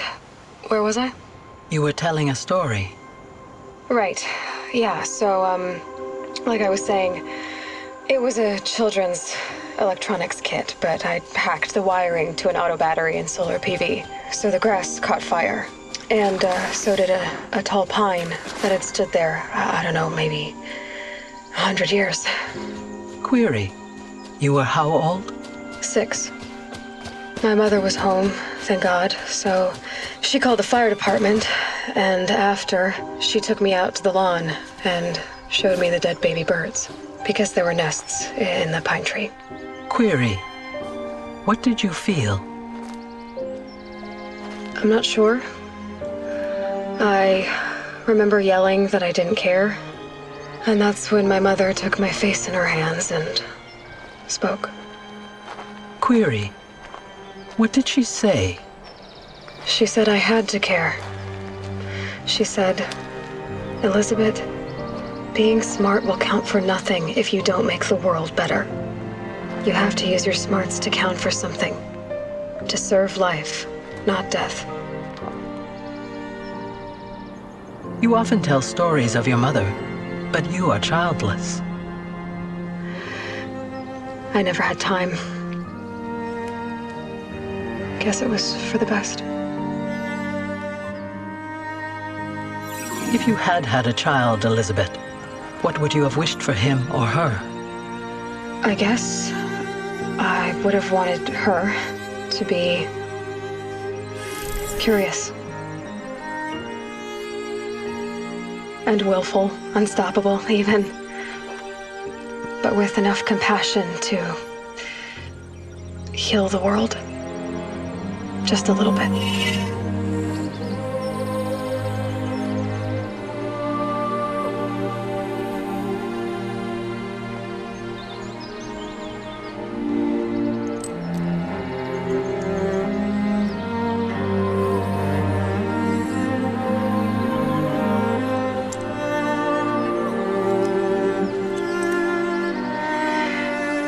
Where was I? You were telling a story. Right. Yeah, so, like I was saying, it was a children's electronics kit, but I'd hacked the wiring to an auto battery and solar PV. So the grass caught fire. And, so did a tall pine that had stood there, I don't know, maybe 100 years. Query. You were how old? 6. My mother was home, thank God, so she called the fire department, and after, she took me out to the lawn and showed me the dead baby birds, because there were nests in the pine tree. Query. What did you feel? I'm not sure. I remember yelling that I didn't care. And that's when my mother took my face in her hands and spoke. Query. What did she say? She said I had to care. She said, Elizabeth, being smart will count for nothing if you don't make the world better. You have to use your smarts to count for something. To serve life, not death. You often tell stories of your mother, but you are childless. I never had time. Guess it was for the best. If you had had a child, Elizabeth, what would you have wished for him or her? I guess I would have wanted her to be curious. And willful, unstoppable even. But with enough compassion to heal the world. Just a little bit.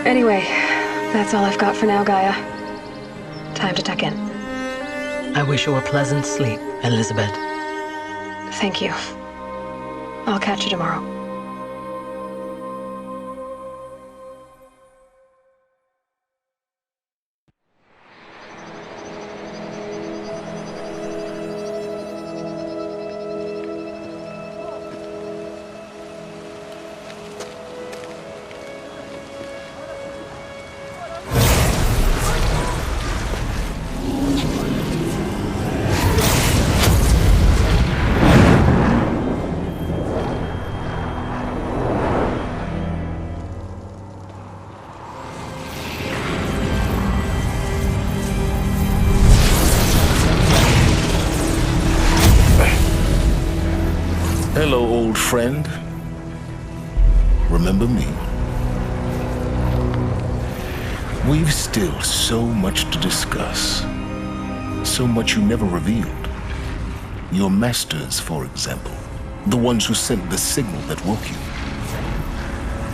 Anyway, that's all I've got for now, Gaia. Time to tuck in. I wish you a pleasant sleep, Elizabeth. Thank you. I'll catch you tomorrow. Hello, old friend. Remember me? We've still so much to discuss. So much you never revealed. Your masters, for example. The ones who sent the signal that woke you.